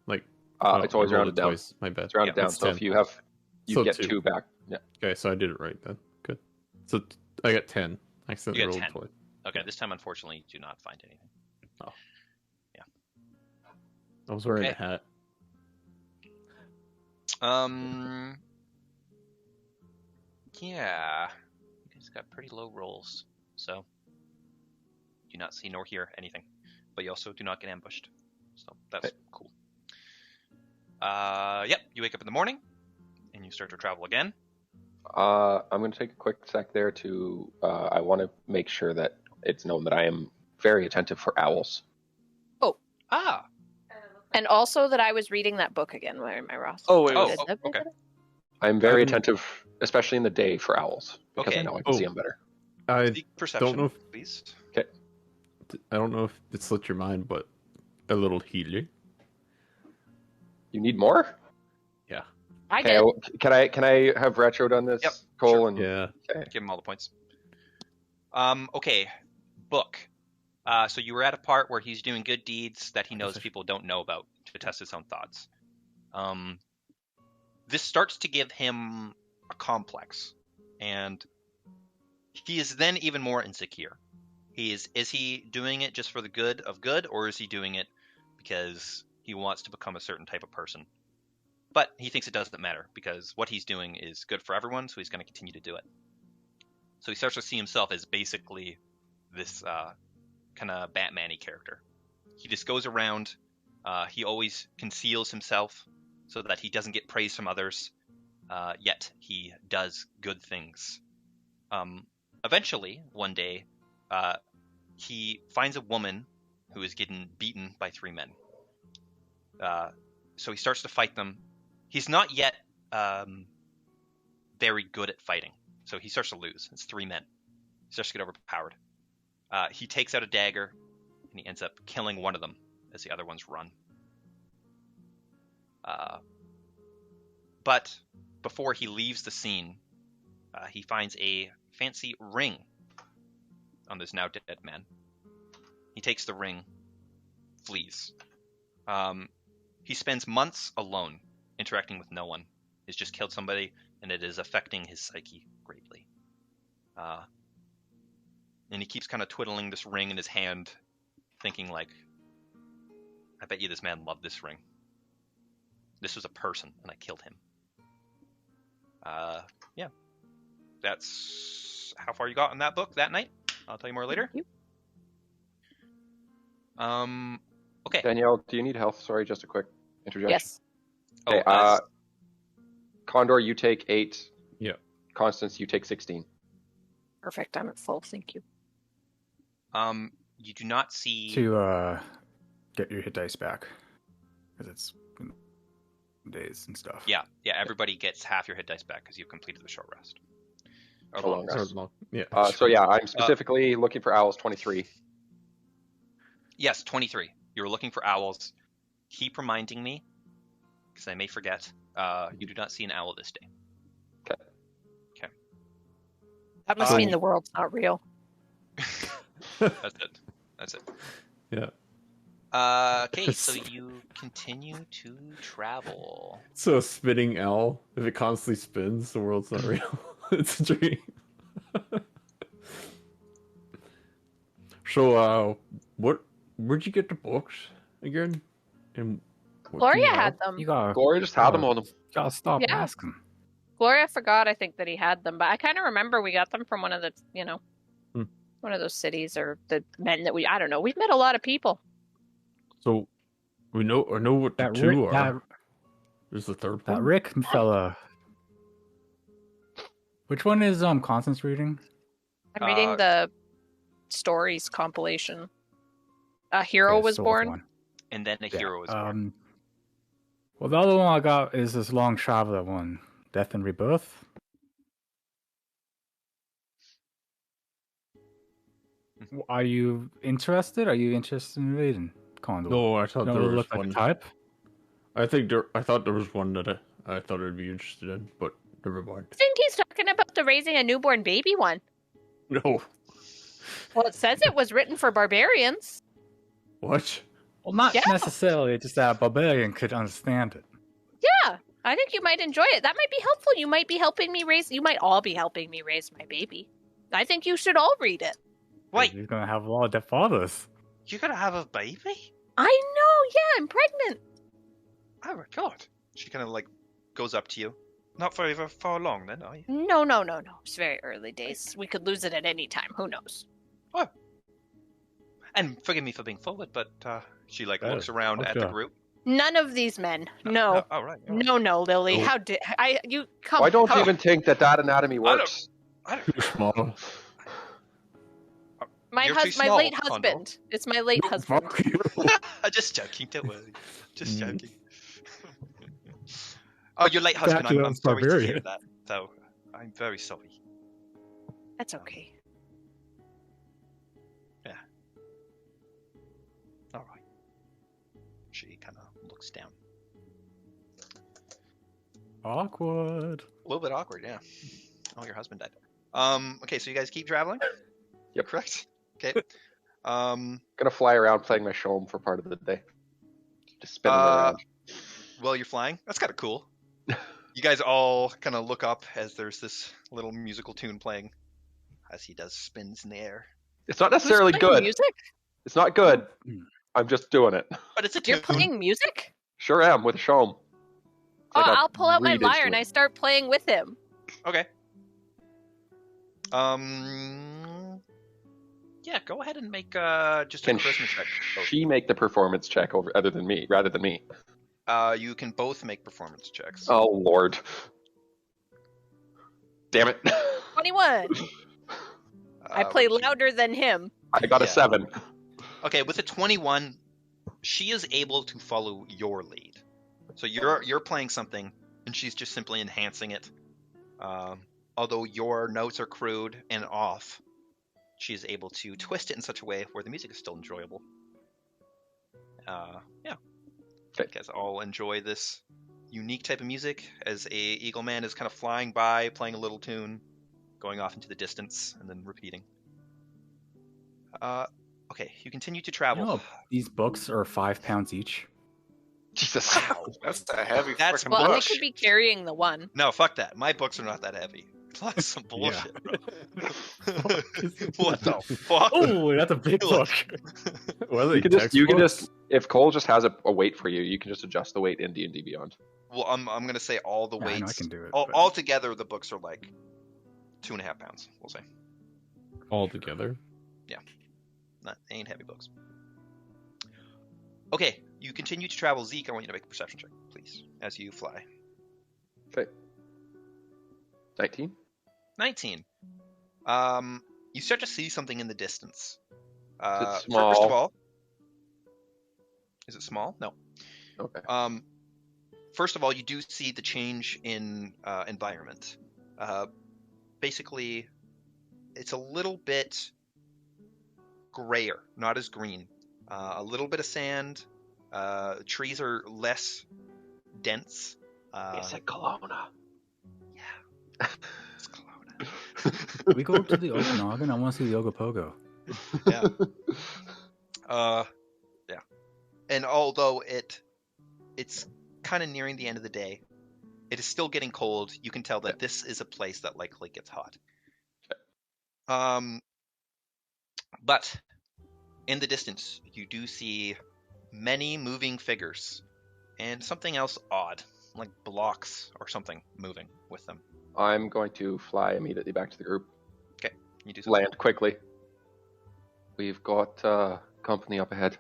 Like, it's always I rolled rounded it down. twice. My bad. It's rounded down. It's So 10. if you have, you So get 2. 2 back. Yeah. Okay, so I did it right then. Good. So I got 10. I accidentally You got rolled 10. twice. Okay. This time, unfortunately, you do not find anything. I was wearing Okay. a hat. Yeah. You guys got pretty low rolls, so do not see nor hear anything. But you also do not get ambushed, so that's cool. Yep. You wake up in the morning, and you start to travel again. I'm going to take a quick sec there to. I want to make sure that it's known that I am very attentive for owls. Ah. And also that I was reading that book again. Where am I, Ross? Oh, wait, okay. I'm very I'm- attentive, especially in the day, for owls because I Okay. know I can see them better. I Seek perception, know if- please. I don't know if it slipped your mind, but a little healer. You need more? I Okay, did. can I have Retro done this? Yep, Cole sure. and Yeah. Give him all the points. Okay. Book. So you were at a part where he's doing good deeds that he knows people don't know about to test his own thoughts. This starts to give him a complex, and he is then even more insecure. Is he doing it just for the good of good, or is he doing it because he wants to become a certain type of person? But he thinks it doesn't matter because what he's doing is good for everyone, so he's going to continue to do it. So he starts to see himself as basically this kind of Batman-y character. He just goes around. He always conceals himself so that he doesn't get praise from others. Yet he does good things. Eventually, one day, he finds a woman who is getting beaten by 3 men. So he starts to fight them. He's not yet very good at fighting, so he starts to lose. It's 3 men. He starts to get overpowered. He takes out a dagger, and he ends up killing one of them as the other ones run. But before he leaves the scene, he finds a fancy ring on this now dead man. He takes the ring, flees. He spends months alone, interacting with no one. He's just killed somebody, and it is affecting his psyche greatly. And he keeps kind of twiddling this ring in his hand, thinking like, I bet you this man loved this ring. This was a person, and I killed him. Yeah. That's how far you got in that book that night. I'll tell you more later. Okay. Danielle, do you need health? Sorry, just a quick interjection. Yes. Okay, Condor, you take 8. Yeah. Constance, you take 16. Perfect. I'm at full. Thank you. You do not see To get your hit dice back, because it's days and stuff. Yeah, everybody gets half your hit dice back because you've completed the short rest. Or A long long rest. rest. Yeah. So yeah, I'm specifically looking for owls 23. Yes, 23. You were looking for owls. Keep reminding me, because I may forget. You do not see an owl this day. Okay. That must mean the world's not real. That's it. Yeah. Okay, so you continue to travel. So a spinning owl, if it constantly spins, the world's not real. It's a dream. So, where'd you get the books again? And what Gloria do you had have? them. You gotta, Gloria just had them on them. gotta stop Yeah. asking. Gloria forgot, I think, that he had them, but I kind of remember we got them from one of the, one of those cities or the men that I don't know. We've met a lot of people. So, I know what the That two Rick, are. There's the third that one. Rick fella. Which one is Constance reading? I'm reading the stories compilation. A hero Okay, was so which born. one? And then a hero was born. Well, the other one I got is this long traveler one, Death and Rebirth. Are you interested? Are you interested in reading Condor? No, I thought No, there was look like one. a type. I thought there was one that I thought I'd be interested in, but never mind. I think he's up to raising a newborn baby one. No. Well, it says it was written for barbarians. What? Well, not Yeah. necessarily, just that a barbarian could understand it. Yeah, I think you might enjoy it. That might be helpful. You might be helping me raise. You might all be helping me raise my baby. I think you should all read it. Wait, He's gonna have a lot of dead fathers. you're gonna have a baby? I know. Yeah, I'm pregnant. Oh my god. She kind of like goes up to you. Not for far long then, are you? No. It's very early days. We could lose it at any time. Who knows? Oh. And forgive me for being forward, but she like Oh, looks around at the okay. group. None of these men. No. Oh, right. No, Lily. Oh. How did you come? Why don't you how- even think that anatomy works? Too small. my You're too my small, late Condor. husband? It's my late husband. Fuck you. Just joking, don't worry. Just Mm. joking. Oh, your late husband. Back to I'm that sorry to hear Barbarian. that, though. I'm very sorry. That's okay. All right. She kind of looks down. Awkward. A little bit awkward, yeah. Oh, your husband died. Okay, so you guys keep traveling? Yep. Correct? Okay. Gonna fly around playing my showm for part of the day. Just spinning around. Well, you're flying. That's kind of cool. You guys all kind of look up as there's this little musical tune playing as he does spins in the air. It's not necessarily Who's playing good. Music? It's not good. Hmm. I'm just doing it. But it's a You're tune. playing music? Sure am with a showm. It's like a I'll pull out my reed lyre and instrument. I start playing with him. Okay. Yeah, go ahead and make just a Can charisma check. she make the performance check rather than me? You can both make performance checks. Oh lord. Damn it. 21. I play would you- louder than him. I got a Yeah. 7. Okay, with a 21, she is able to follow your lead. So you're playing something, and she's just simply enhancing it. Although your notes are crude and off, she is able to twist it in such a way where the music is still enjoyable. Yeah. Okay. You guys all enjoy this unique type of music as a Eagle Man is kind of flying by, playing a little tune, going off into the distance, and then repeating. Okay, you continue to You travel. know, these books are £5 each. Jesus. Wow. That's a heavy That's- fucking Well, I book. could be carrying the one. No, fuck that. My books are not that heavy. That's some bullshit, bro. What the fuck? Oh, that's a big book. What are You they, can textbooks? just if Cole just has a weight for you, you can just adjust the weight in D&D Beyond. Well, I'm gonna say all the Yeah, I know I weights. can do it. all, but- altogether, the books are like 2.5 pounds. We'll say. All together. They ain't heavy books. Okay, you continue to travel. Zeke, I want you to make a perception check, please, as you fly. Okay. 19. 19. You start to see something in the distance. Is it First of small? all, is it small? No. Okay. First of all, you do see the change in environment. Basically, it's a little bit grayer, not as green. A little bit of sand. Trees are less dense. Is it Kelowna? Yeah. It's Kelowna. We go to the Okanagan. I want to see the Ogopogo. Yeah. Yeah. And although it's kind of nearing the end of the day, it is still getting cold. You can tell that this is a place that likely gets hot. But in the distance, you do see many moving figures and something else odd, like blocks or something moving with them. I'm going to fly immediately back to the group. You do something. Land quickly. We've got company up ahead.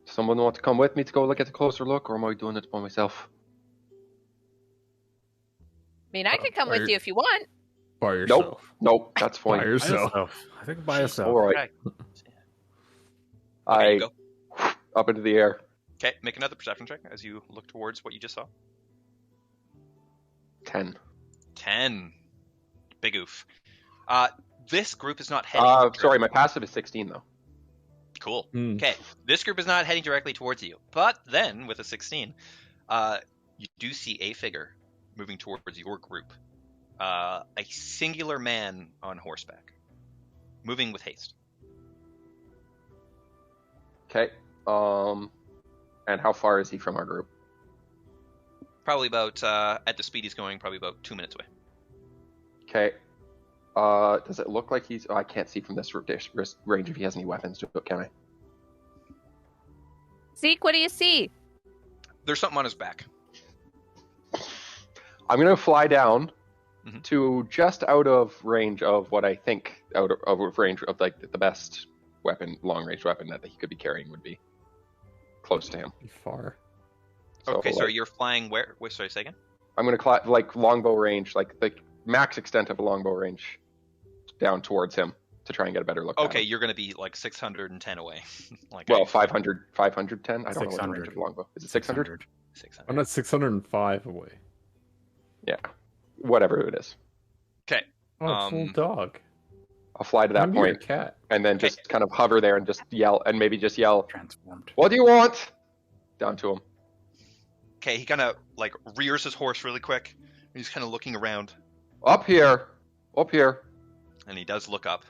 Someone want to come with me to go get a closer look, or am I doing it by myself? I mean, I could come with you if you want. By yourself. Nope, that's By fine. yourself. I think by yourself. All right. Okay, I you go. up into the air. Okay, make another perception check as you look towards what you just saw. 10. 10. Big oof. This group is not heading. Sorry, my passive is 16 though. Cool. Hmm. Okay, this group is not heading directly towards you, but then with a 16, you do see a figure moving towards your group. A singular man on horseback, moving with haste. Okay. And how far is he from our group? Probably about, at the speed he's going, probably about 2 minutes away. Okay. Does it look like he's... Oh, I can't see from this range if he has any weapons to it, can I? Zeke, what do you see? There's something on his back. I'm going to fly down Mhm. to just out of range of what I think out of range of like the best weapon, long-range weapon that he could be carrying would be close to him. Far. Okay, so like, you're flying where? Wait, sorry, say again? I'm going to like longbow range, like the max extent of a longbow range down towards him to try and get a better look at Okay, him. you're going to be like 610 away. Like Well, 510? I don't know what the 600. range of a longbow. Is it 600? 600. I'm at 605 away. Yeah. Whatever it is. Okay. Oh, full dog. I'll fly to that I'm your point cat. and then just kind of hover there and just yell, and maybe just yell, Transformed. "What do you want?" down to him. Okay, he kind of like rears his horse really quick. He's kind of looking around, Up here. Up here. and he does look up.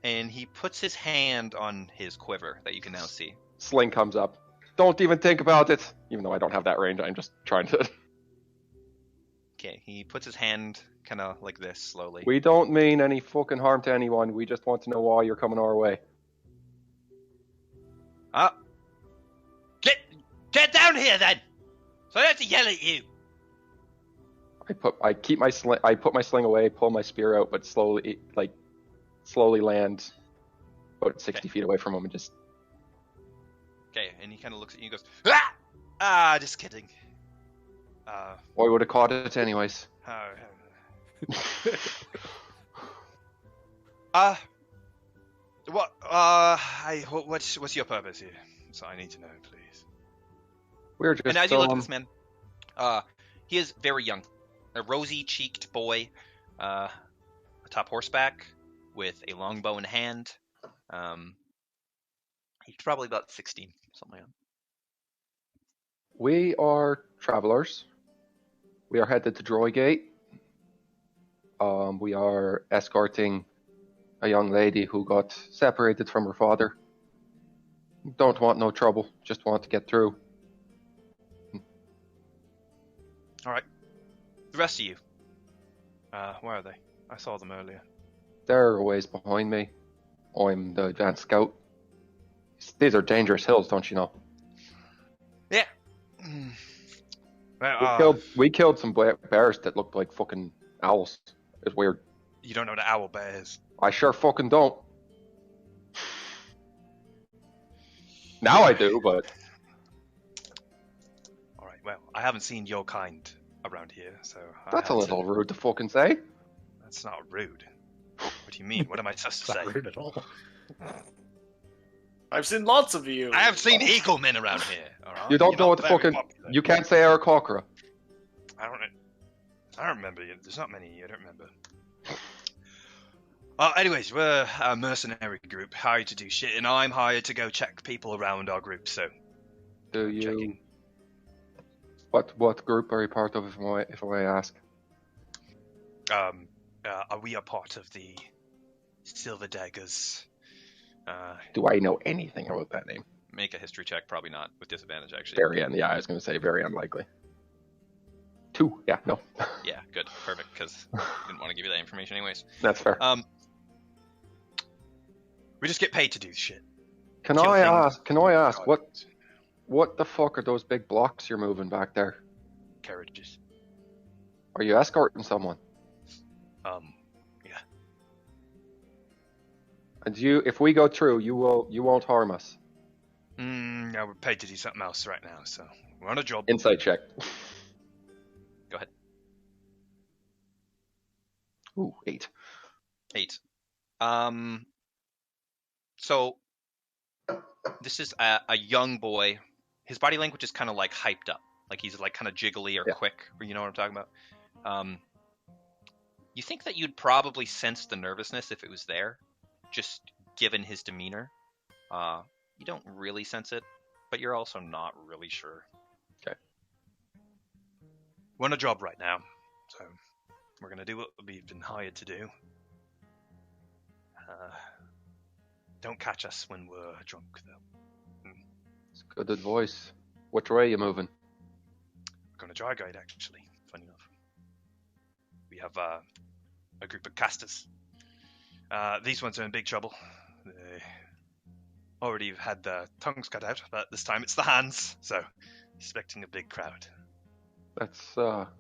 And he puts his hand on his quiver that you can now see. Sling comes up. Don't even think about it. Even though I don't have that range, I'm just trying to... Okay, he puts his hand kind of like this slowly. We don't mean any fucking harm to anyone. We just want to know why you're coming our way. Get down here then! So I have to yell at you. I keep my sling. I put my sling away, pull my spear out, but slowly land about 60 feet away from him and just... Okay, and he kind of looks at you and goes, "Ah! Ah, just kidding. I would have caught it anyways. What's your purpose here? So I need to know, please. We're just... And as you look at this man, he is very young, a rosy-cheeked boy, atop horseback with a longbow in hand. He's probably about 16, something like that. We are travelers. We are headed to Droygate. We are escorting a young lady who got separated from her father. Don't want no trouble, just want to get through. All right. The rest of you, where are they? I saw them earlier. They're a ways behind me. I'm the advanced scout. These are dangerous hills, don't you know? Yeah. Well, We killed some bears that looked like fucking owls. It's weird. you don't know the owl bears. I sure fucking don't. Now I do, but... All right. Well, I haven't seen your kind around here, so That's a little rude to fucking say. That's not rude. What do you mean? What am I supposed to say? Not rude at all. I've seen lots of you. I have seen eagle men around here. All right? You don't You're know not what the very fucking... popular. You can't say Aarakocra. I don't remember you. There's not many. I don't remember. Anyways, we're a mercenary group hired to do shit, and I'm hired to go check people around our group. So, Do you... checking. What group are you part of, if I may ask? Are we a part of the Silver Daggers? Do I know anything about that name? Make a history check. Probably not, with disadvantage, actually. Very yeah, I was going to say very unlikely. 2, yeah, no. Yeah, good, perfect. Because I didn't want to give you that information, anyways. That's fair. We just get paid to do shit. Can kill I things. ask, what the fuck are those big blocks you're moving back there? Carriages. Are you escorting someone? Yeah. And if we go through, you won't harm us. No, we're paid to do something else right now, so we're on a job. Insight check. Go ahead. Ooh, 8. 8. So this is a young boy. His body language is kind of like hyped up, like he's like kind of jiggly or quick. You know what I'm talking about? You think that you'd probably sense the nervousness if it was there, just given his demeanor. You don't really sense it, but you're also not really sure. Okay. We're on a job right now, so we're gonna do what we've been hired to do. Don't catch us when we're drunk, though. It's good advice. Which way are you moving? We're gonna dry guide, actually. Funny enough, we have a group of casters. These ones are in big trouble. They already had their tongues cut out, but this time it's the hands. So, expecting a big crowd. That's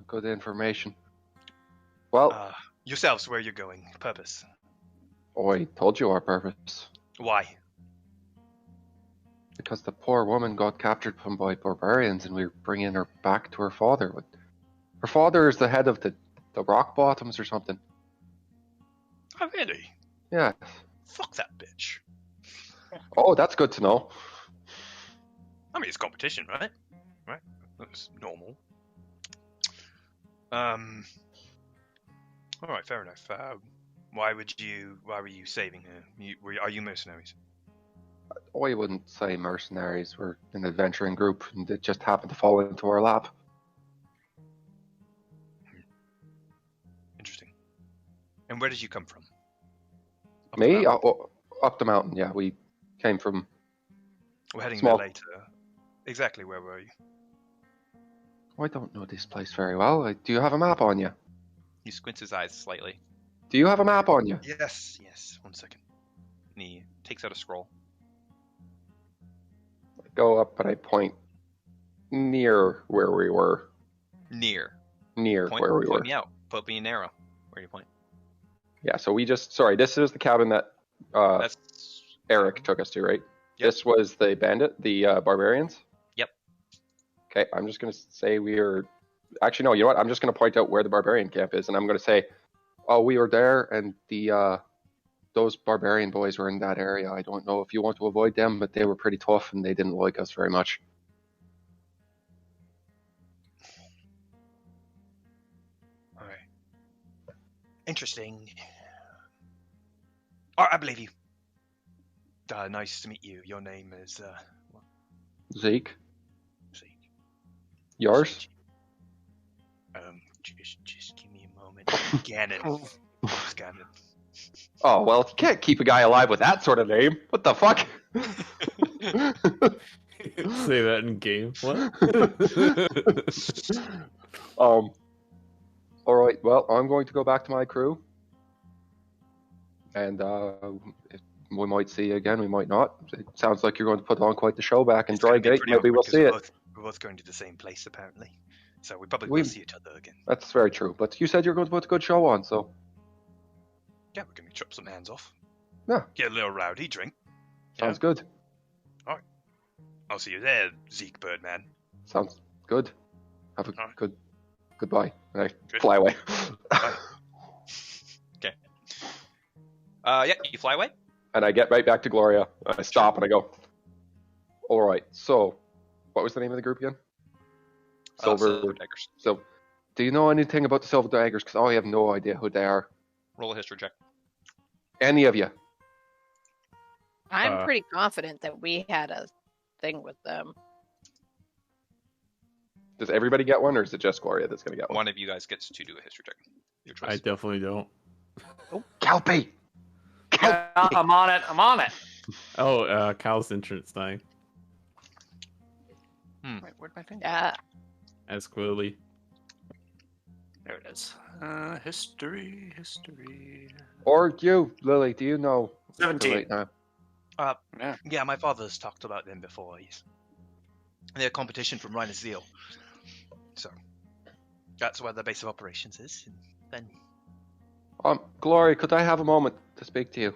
good information. Well, Yourselves, where are you going? Purpose? I told you our purpose. Why? Because the poor woman got captured by barbarians, and we're bringing her back to her father. Her father is the head of the rock bottoms or something. Oh, really? Yeah. Fuck that bitch. Oh, that's good to know. I mean, it's competition, right? Right? That's normal. All right, fair enough. Why were you saving her? Are you mercenaries? I wouldn't say mercenaries. We're an adventuring group, and it just happened to fall into our lap. Interesting. And where did you come from? Me? Up the mountain, yeah. We came from... We're heading small... there later. Exactly where were you? I don't know this place very well. Do you have a map on you? He squints his eyes slightly. Do you have a map on you? Yes. 1 second. And he takes out a scroll. I go up and I point near where we were. Near Where we were. Point me out. Put me an arrow. Where do you point? Yeah, so we just... Sorry, this is the cabin that That's Eric took us to, right? Yep. This was the bandit, the barbarians? Yep. Okay, I'm just going to say we are... Actually, no, you know what? I'm just going to point out where the barbarian camp is, and I'm going to say, oh, we were there, and those barbarian boys were in that area. I don't know if you want to avoid them, but they were pretty tough, and they didn't like us very much. All right. Interesting. All right, I believe you. Nice to meet you. Your name is what? Zeke? Zeke. Yours? Just give me a moment. Gannon. It's Gannon. Oh, well, you can't keep a guy alive with that sort of name. What the fuck? Say that in game. What? Alright, well, I'm going to go back to my crew. And we might see you again, we might not. It sounds like you're going to put on quite the show back in It's gonna Dry be Gate. pretty Maybe awkward we'll 'cause see it. We're both going to the same place, apparently. So we probably We- will see each other again. That's very true. But you said you were going to put a good show on, so... Yeah, we're going to chop some hands off. Yeah. Get a little rowdy, drink. Sounds good. I'll see you there, Zeke Birdman. Sounds good. Have a Alright. good... Goodbye. And I Good. fly away. Okay. Yeah, you fly away. And I get right back to Gloria. I stop and I go, alright, so... What was the name of the group again? Silver Daggers. So, do you know anything about the Silver Daggers? Because I have no idea who they are. Roll a history check. Any of you? I'm pretty confident that we had a thing with them. Does everybody get one, or is it just Gloria that's going to get one? One of you guys gets to do a history check. Your choice. I definitely don't. Kelpie! Yeah, I'm on it. Oh, Cal's entrance dying. Wait, where'd my thing? Yeah. As clearly. There it is. History. Or you, Lily, do you know? 17. Right now? Yeah, my father's talked about them before. They're competition from Rhino Zeal. So, that's where the base of operations is. And then, Gloria, could I have a moment to speak to you?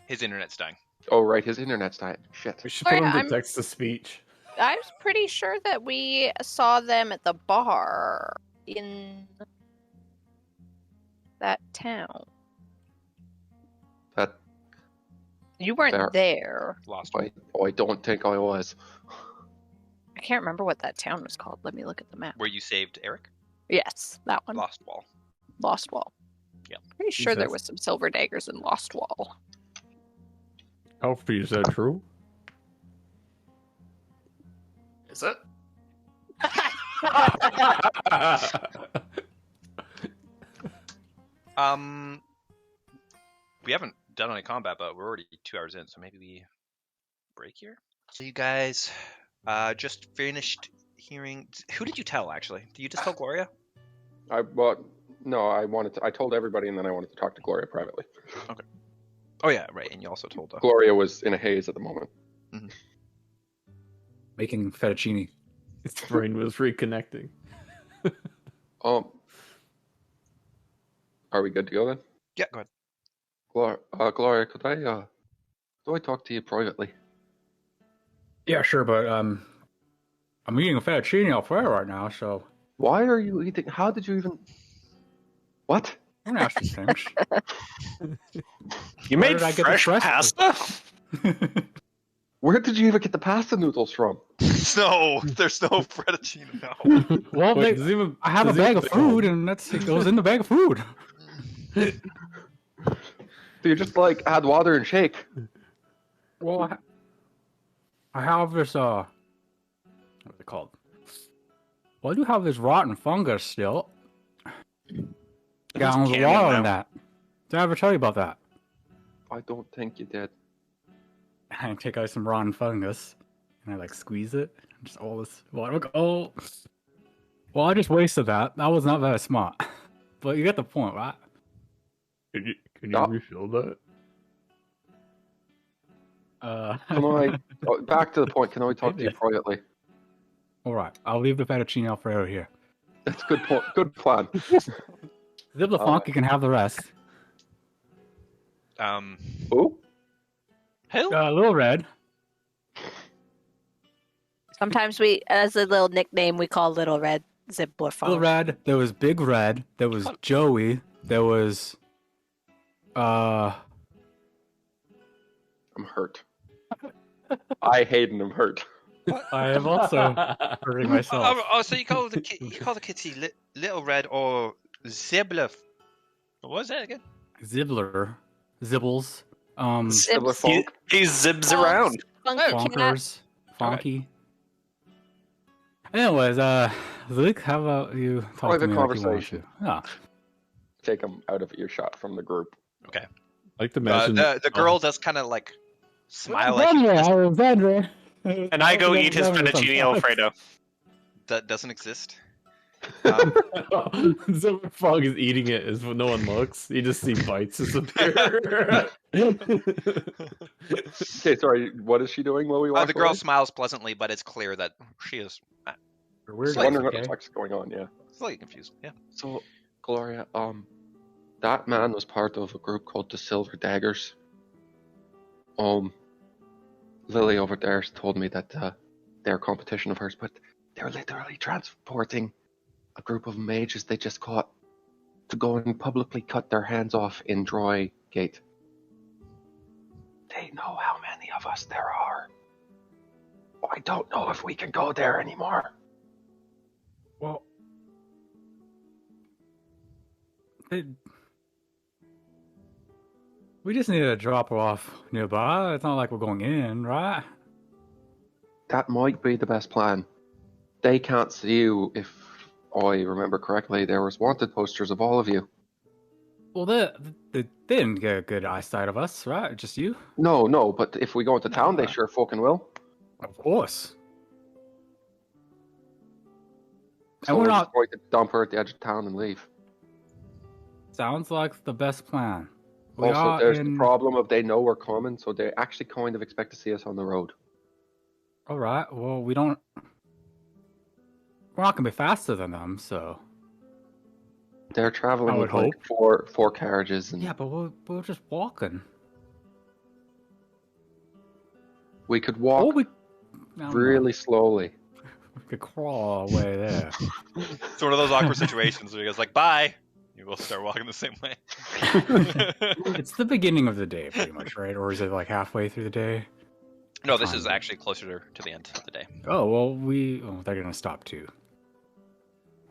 His internet's dying. Oh, right, his internet's dying. Shit. We should put Sorry, him to I'm- text to speech. I was pretty sure that we saw them at the bar in that town. That You weren't There. there. Lost. I don't think I was. I can't remember what that town was called. Let me look at the map. Where you saved Eric? Yes, that one. Lost Wall. Lost Wall. Yep. Pretty sure there Jesus. was some silver daggers in Lost Wall. Hopefully, is that true? Is it? We haven't done any combat, but we're already 2 hours in, so maybe we break here. So you guys just finished hearing. Who did you tell? Actually, did you just tell Gloria? No, I told everybody, and then I wanted to talk to Gloria privately. Okay. Oh yeah, right. And you also told. Gloria was in a haze at the moment. Mm-hmm. Making fettuccine. His brain was reconnecting. Are we good to go then? Yeah, go ahead. Gloria, do I talk to you privately? Yeah, sure, but I'm eating a fettuccine Alfredo right now, so Why are you eating? How did you even? What? don't ask me things. You Where made did I get the fresh fresh pasta? Where did you even get the pasta noodles from? No, there's no fettuccine now. Well, Wait, I have a bag of food, and it goes in the bag of food. So you just like add water and shake. Well, I have this what's it called? Well, I do have this rotten fungus still. Gallons of canon water now. in that. Did I ever tell you about that? I don't think you did. I take out some rotten fungus, and I like squeeze it, and just all this water. Oh, well, I just wasted that. That was not very smart, but you get the point, right? Can you Stop. refill that? Can I? Back to the point. Can I talk to you Maybe. privately? All right, I'll leave the fettuccine Alfredo here. That's a good point. Good plan. Zibla Funk, you can have the rest. Who? Who? Little Red. Sometimes we, as a little nickname, we call Little Red Zibler Fong. Little Red. There was Big Red. There was Joey. There was I'm hurt. I hate and I'm hurt. I am also hurting myself. So you call the kitty Little Red or Zibla? What was that again? Zibbler. Zibbles. Similar folk. He zibs Oh, around. Funky cat. Fonkers. Fonky. Anyways, Zeke, how about you talk to Private me like you want conversation. to? Yeah. Take him out of earshot from the group. Okay. I like to imagine The girl does kind of like smile. And I go eat his fettuccine Alfredo. That doesn't exist. Zipper Frog is eating it as no one looks. You just see bites disappear. Okay, sorry. What is she doing while we walk The girl away? smiles pleasantly, but it's clear that she is Weird. I wondering what okay. the fuck's going on. Yeah. slightly confused. Yeah. So, Gloria, that man was part of a group called the Silver Daggers. Lily over there told me that they're competition of hers, but they're literally transporting a group of mages they just caught to go and publicly cut their hands off in Droy Gate. They know how many of us there are. I don't know if we can go there anymore. Well, we just need to drop her off nearby. It's not like we're going in, right? That might be the best plan. They can't see you. If I remember correctly, there was wanted posters of all of you. Well, they didn't get a good eyesight of us, right? Just you? No, but if we go into town, they sure fucking will. Of course. So And we're just not- going to dump her at the edge of town and leave. Sounds like the best plan. We Also, are there's in... the problem of they know we're coming, so they actually kind of expect to see us on the road. All right. Well, we don't. We're not gonna be faster than them, so. They're traveling I would with like four carriages, and Yeah, but we're just walking. we could walk Oh, I don't know. really slowly. We could crawl away there. It's one of those awkward situations where he goes like, "Bye." You will start walking the same way. It's the beginning of the day, pretty much, right? Or is it like halfway through the day? No, this Fine. is actually closer to the end of the day. Oh well, they're gonna stop too.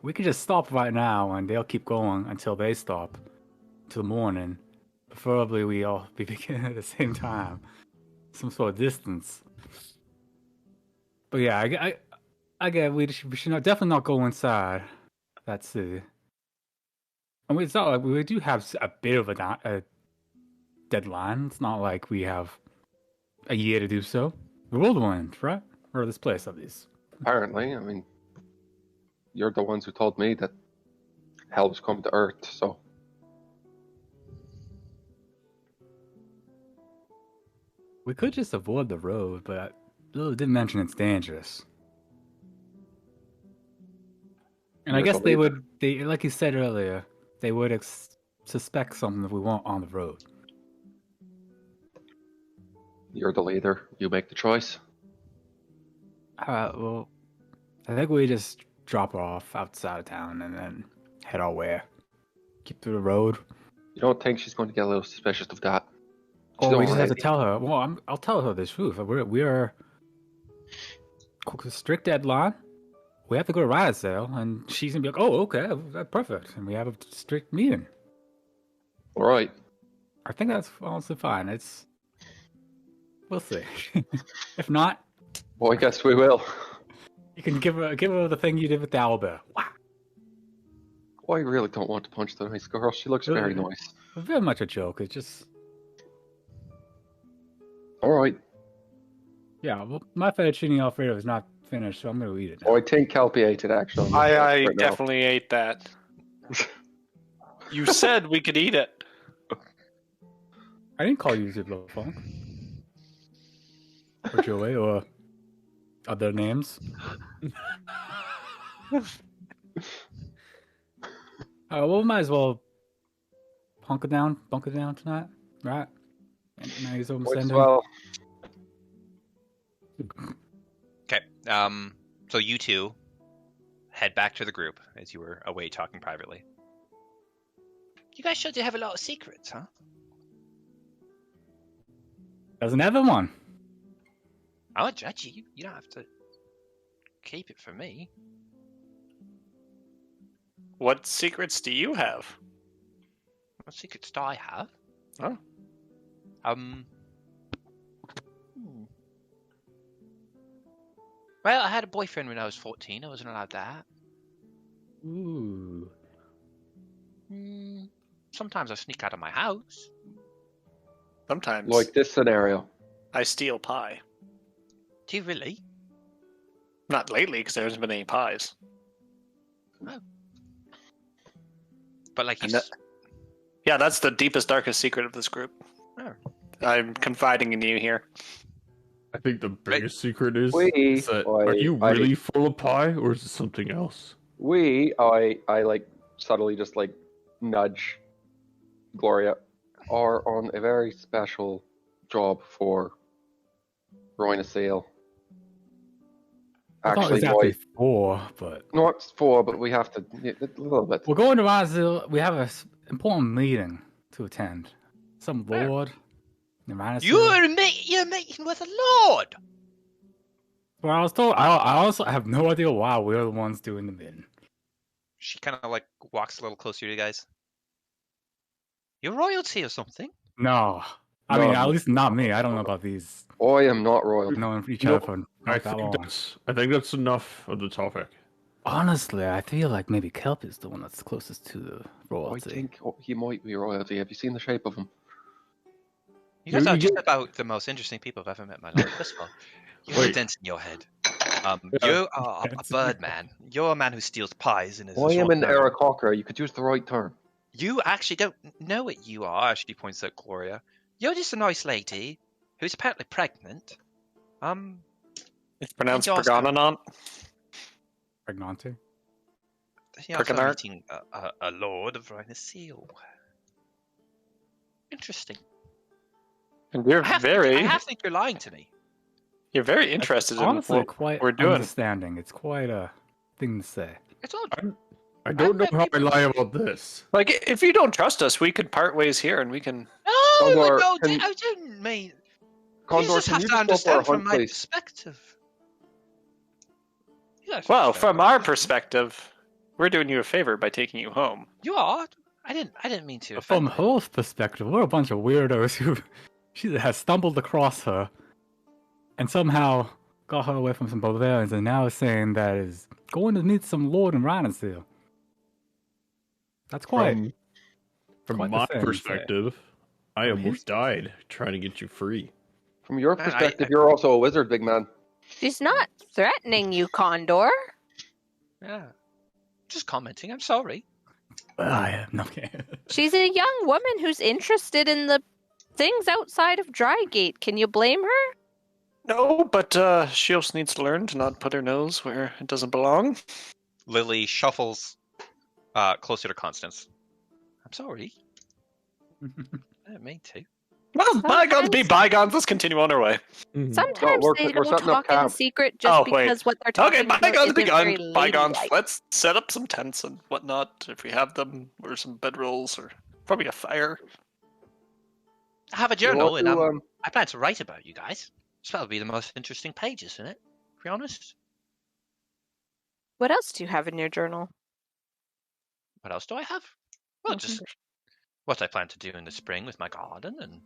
We could just stop right now, and they'll keep going until they stop, till morning. Preferably, we all be beginning at the same time, some sort of distance. But yeah, Again, we should definitely not go inside that city. And it's not like we do have a bit of a deadline. It's not like we have a year to do so. The whirlwind, right? Or this place, at least. Apparently, I mean, you're the ones who told me that hell was coming to Earth, so. We could just avoid the road, but Lily did mention it's dangerous. And I guess they would, like you said earlier, they would suspect something if we weren't on the road. You're the leader. You make the choice. Well, I think we just drop her off outside of town and then head our way. Keep through the road. You don't think she's going to get a little suspicious of that? Oh, we just have to tell her. Well, I'll tell her the truth. We are strict deadline. We have to go to riot sale, and she's gonna be like, "Oh, okay, that's perfect." And we have a strict meeting. All right. I think that's honestly fine. We'll see. If not, well, I guess we will. You can give her the thing you did with the owlbear. Wow. Well, I really don't want to punch the nice girl. She looks very nice. Very much a joke. It's just. All right. Yeah, well, my fettuccine alfredo is not finished, so I'm going to eat it now. Oh, I think Kelpie ate it, actually. I definitely ate that. You said we could eat it. I didn't call you Ziblo Funk. Or Joey, or other names. Well, we might as well bunker down tonight, right? Nice well. Okay. So you two head back to the group as you were away talking privately. You guys sure do have a lot of secrets, huh? Doesn't everyone? I won't judge you. You don't have to keep it from me. What secrets do you have? What secrets do I have? Oh. Well, I had a boyfriend when I was 14. I wasn't allowed that. Ooh. Sometimes I sneak out of my house. Sometimes. Like this scenario. I steal pie. Do you really? Not lately, because there hasn't been any pies. Oh. But like you yeah, that's the deepest, darkest secret of this group. Oh. I'm confiding in you here. I think the biggest secret is that are you really full of pie, or is it something else? I like subtly just like nudge Gloria, are on a very special job for Royna Sale. Actually, exactly 4, but not 4, but we have to a little bit. We're going to Razil. We have an important meeting to attend. Some lord. You're meeting with a lord. Well, I was told. I also have no idea why we're the ones doing the meeting. She kind of like walks a little closer to you guys. You're royalty or something? No. I mean, at least not me. I don't know about these. I am not royalty. Knowing each other for I think that's enough of the topic. Honestly, I feel like maybe Kelp is the one that's closest to the royalty. I think he might be royalty. Have you seen the shape of him? You guys are just about the most interesting people I've ever met in my life. First of all, you have a dent in your head. You are a bird man. You're a man who steals pies in his. I am an Eric Hawker. You could use the right term. You actually don't know what you are. She points at Gloria. You're just a nice lady who's apparently pregnant. It's pronounced Pregnant. Pregnante. You're also meeting a lord of Royna Seal. Interesting. And you're I have to think you're lying to me. You're very interested in what quite we're doing. Understanding. It's quite a thing to say. It's all. I don't know how I lie about this. Like, if you don't trust us, we could part ways here, and we can. No, Condor, I didn't mean. Condor, you just have to understand from my perspective. Well, from our perspective, we're doing you a favor by taking you home. You are. I didn't mean to. From her perspective, we're a bunch of weirdos who she has stumbled across her, and somehow got her away from some barbarians, and now is saying that is going to meet some lord in Rhinesteel. That's quite. From quite the my thing to say. perspective, I From almost his- died trying to get you free. From your Man, perspective, you're also a wizard, big man. She's not threatening you, Condor. Yeah. Just commenting. I'm sorry. I have no care. She's a young woman who's interested in the things outside of Drygate. Can you blame her? No, but she also needs to learn to not put her nose where it doesn't belong. Lily shuffles closer to Constance. I'm sorry. I didn't mean to. Well, bygones be bygones. Let's continue on our way. Sometimes we're they don't setting up talk in camp. secret just wait. because what they're talking Okay, about bygones be isn't very bygones. ladylike. Let's set up some tents and whatnot if we have them, or some bedrolls, or probably a fire. I have a You journal, want and to, I plan to write about you guys. It's probably the most interesting pages, isn't it? To be honest. What else do you have in your journal? What else do I have? Well, just what I plan to do in the spring with my garden, and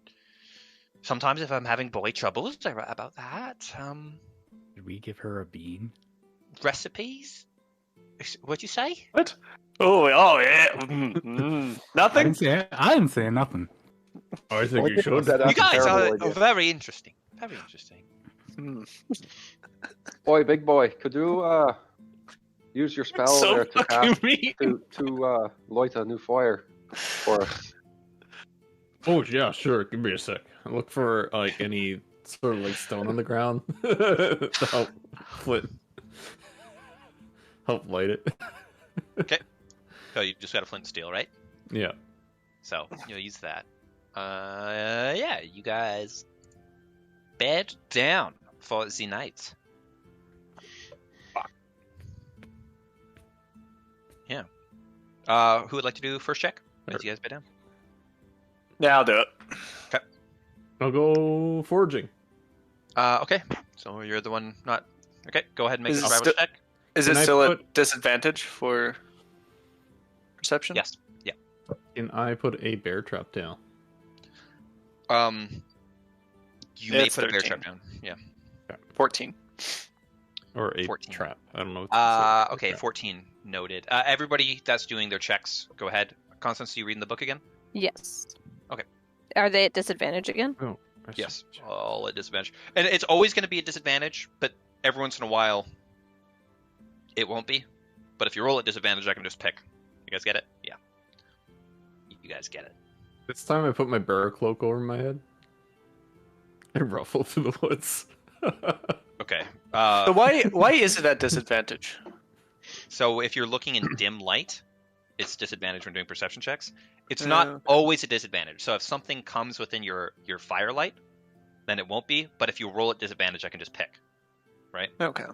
sometimes if I'm having boy troubles, I write about that. Did we give her a bean? Recipes. What'd you say? What? Oh yeah. I Nothing. didn't say nothing. I think you That's should. a You guys terrible are idea. very interesting. Very interesting. Boy, big boy, could you use your spell So there to fucking cast mean. to light a new fire for us? Oh yeah, sure. Give me a sec. I look for like any sort of like stone on the ground to help help light it. So you just got a flint and steel, right? Yeah. So you'll use that. Yeah, you guys bed down for the night. Yeah. Who would like to do first check? As you guys bed down. Yeah, I'll do it. I'll go foraging. Okay. So you're the one not. Okay, go ahead and make Is a it survival still- check. Is Can it I still put- at disadvantage for perception? Yes. Can I put a bear trap down? You may It's put a bear 13. trap down. Yeah. 14. Or a 14. trap? I don't know. What to say. Okay, Trap. 14 noted. Everybody that's doing their checks, go ahead. Constance, are you reading the book again? Yes. Okay. Are they at disadvantage again? Oh, I see. Yes. All at disadvantage. And it's always going to be a disadvantage, but every once in a while, it won't be. But if you roll at disadvantage, I can just pick. You guys get it? Yeah. You guys get it. This time I put my bear cloak over my head. I ruffle through the woods. Okay. So why is it at disadvantage? So if you're looking in dim light, it's disadvantage when doing perception checks. It's Okay. not always a disadvantage. So if something comes within your firelight, then it won't be. But if you roll at disadvantage, I can just pick. Right? Okay.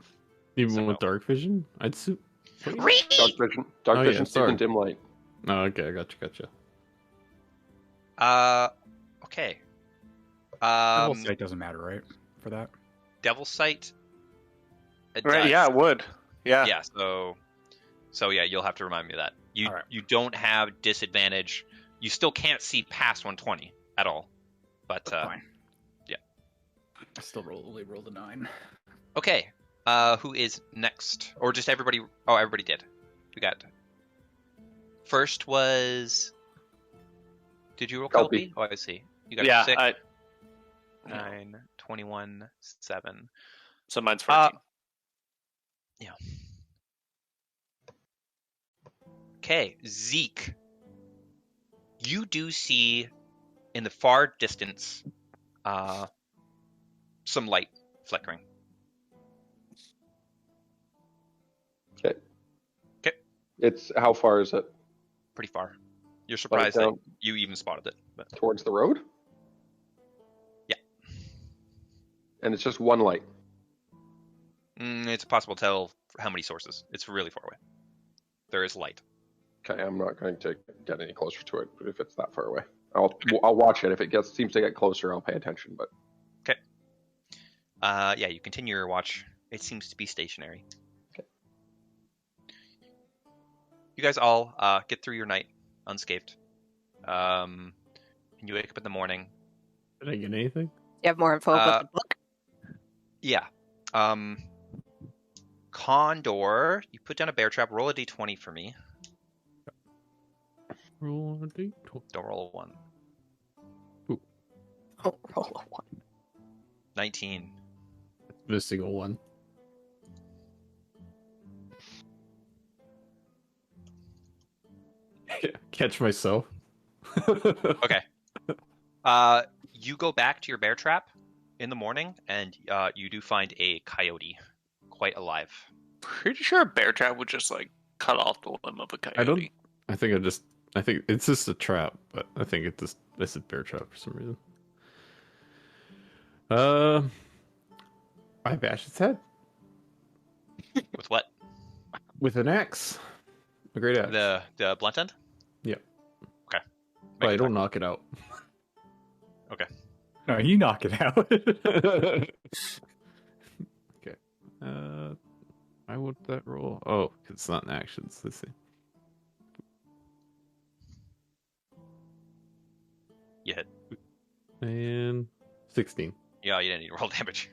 Even So- with dark vision, I'd suit. Dark vision, Oh, yeah, sees sorry. in dim light. Oh, okay, I gotcha. Okay. Devil sight doesn't matter, right? For that. Devil sight. It Right. does. Yeah, it would. Yeah. Yeah. So yeah, you'll have to remind me of that. You Alright. you don't have disadvantage. You still can't see past 120 at all. But Fine. yeah. I still rolled a 9. Okay. Who is next? Or just everybody? Oh, everybody did. We got. First was. Did you roll Kelpie. Kelpie? Oh, I see. You got Yeah. 6, 9, 21, 7. So mine's 14. Yeah. Okay, Zeke. You do see in the far distance some light flickering. Okay. Okay. It's how far is it? Pretty far. You're surprised that down you even spotted it. But towards the road? Yeah. And it's just one light. it's impossible to tell how many sources. It's really far away. There is light. Okay, I'm not going to get any closer to it if it's that far away. I'll watch it. If it seems to get closer, I'll pay attention. But Yeah, you continue your watch. It seems to be stationary. Okay. You guys all get through your night unscathed. And you wake up in the morning. Did I get anything? You have more info about the book? Yeah. Condor, you put down a bear trap. Roll a d20 for me. Roll a d20. Don't roll a 1. Oh, roll a 1. 19. Missing a 1. Catch myself. Okay. You go back to your bear trap in the morning, and you do find a coyote, quite alive. Pretty sure a bear trap would just like cut off the limb of a coyote. I think it's just a trap, but I think it's a bear trap for some reason. I bash its head With what? with an axe. A great axe. The blunt end? Yep. Okay. But I don't knock it out. Okay. No, you knock it out. Okay. I would that roll. Oh, 'cause it's not an action. So let's see. You hit. And 16. Yeah, you didn't need to roll damage.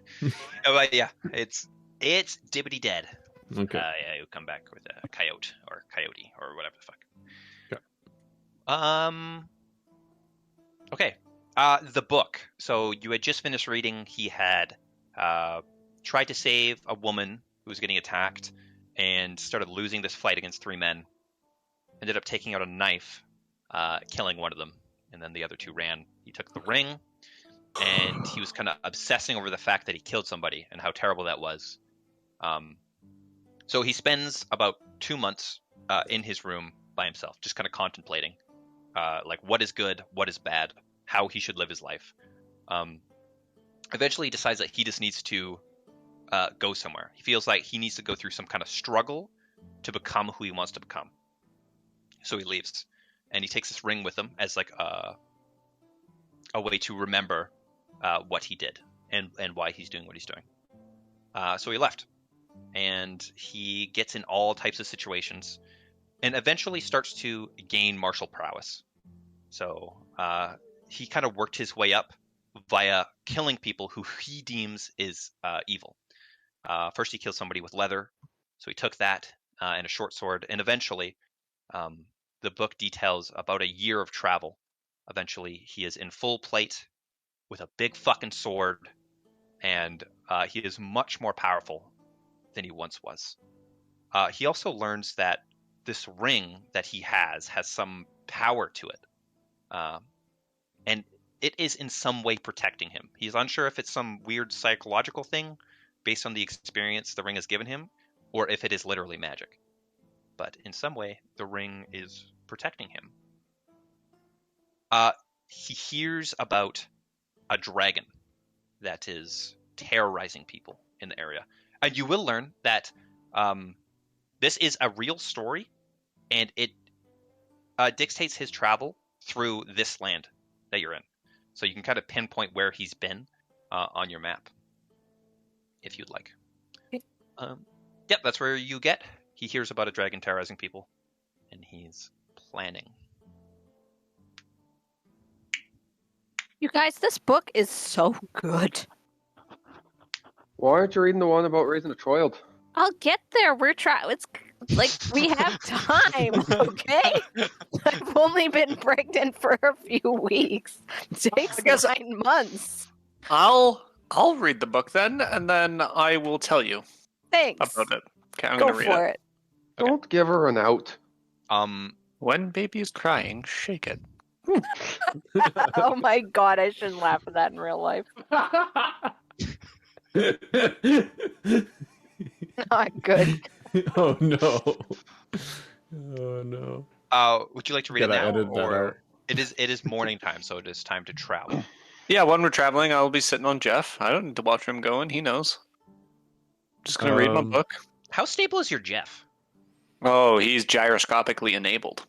But yeah, it's dibbity dead. Okay. Yeah, you come back with a coyote or whatever the fuck. Okay. Okay. The book. So you had just finished reading. He had tried to save a woman who was getting attacked and started losing this fight against 3 men. Ended up taking out a knife, killing one of them, and then the other 2 ran. He took the ring, and he was kind of obsessing over the fact that he killed somebody and how terrible that was. So he spends about 2 months in his room by himself, just kind of contemplating, like what is good, what is bad, how he should live his life. Eventually he decides that he just needs to go somewhere. He feels like he needs to go through some kind of struggle to become who he wants to become. So he leaves, and he takes this ring with him as like a way to remember what he did and why he's doing what he's doing. So he left, and he gets in all types of situations, and eventually starts to gain martial prowess. So he kind of worked his way up via killing people who he deems is evil. First he killed somebody with leather, so he took that and a short sword, and eventually the book details about a year of travel. Eventually he is in full plate with a big fucking sword, and he is much more powerful than he once was. He also learns that this ring that he has some power to it, and it is in some way protecting him. He's unsure if it's some weird psychological thing based on the experience the ring has given him, or if it is literally magic. But in some way, the ring is protecting him. He hears about a dragon that is terrorizing people in the area. And you will learn that this is a real story, and it dictates his travel through this land that you're in. So you can kind of pinpoint where he's been on your map, if you'd like. Yep, that's where you get. He hears about a dragon terrorizing people, and he's planning. You guys, this book is so good. Why aren't you reading the one about raising a child? I'll get there. We're trying. It's like we have time, okay? I've only been pregnant for a few weeks. It takes 9 months. I'll read the book then, and then I will tell you Thanks. about it. Okay, I'm Go gonna read for it. it. Don't give her an out. When baby is crying, shake it. Oh my god, I shouldn't laugh at that in real life. Not good. Oh no. Oh no. Would you like to read it Gotta now, edit that or out. it is morning time, so it is time to travel. Yeah, when we're traveling, I'll be sitting on Jeff. I don't need to watch him going. He knows. Just gonna read my book. How stable is your Jeff? Oh, he's gyroscopically enabled.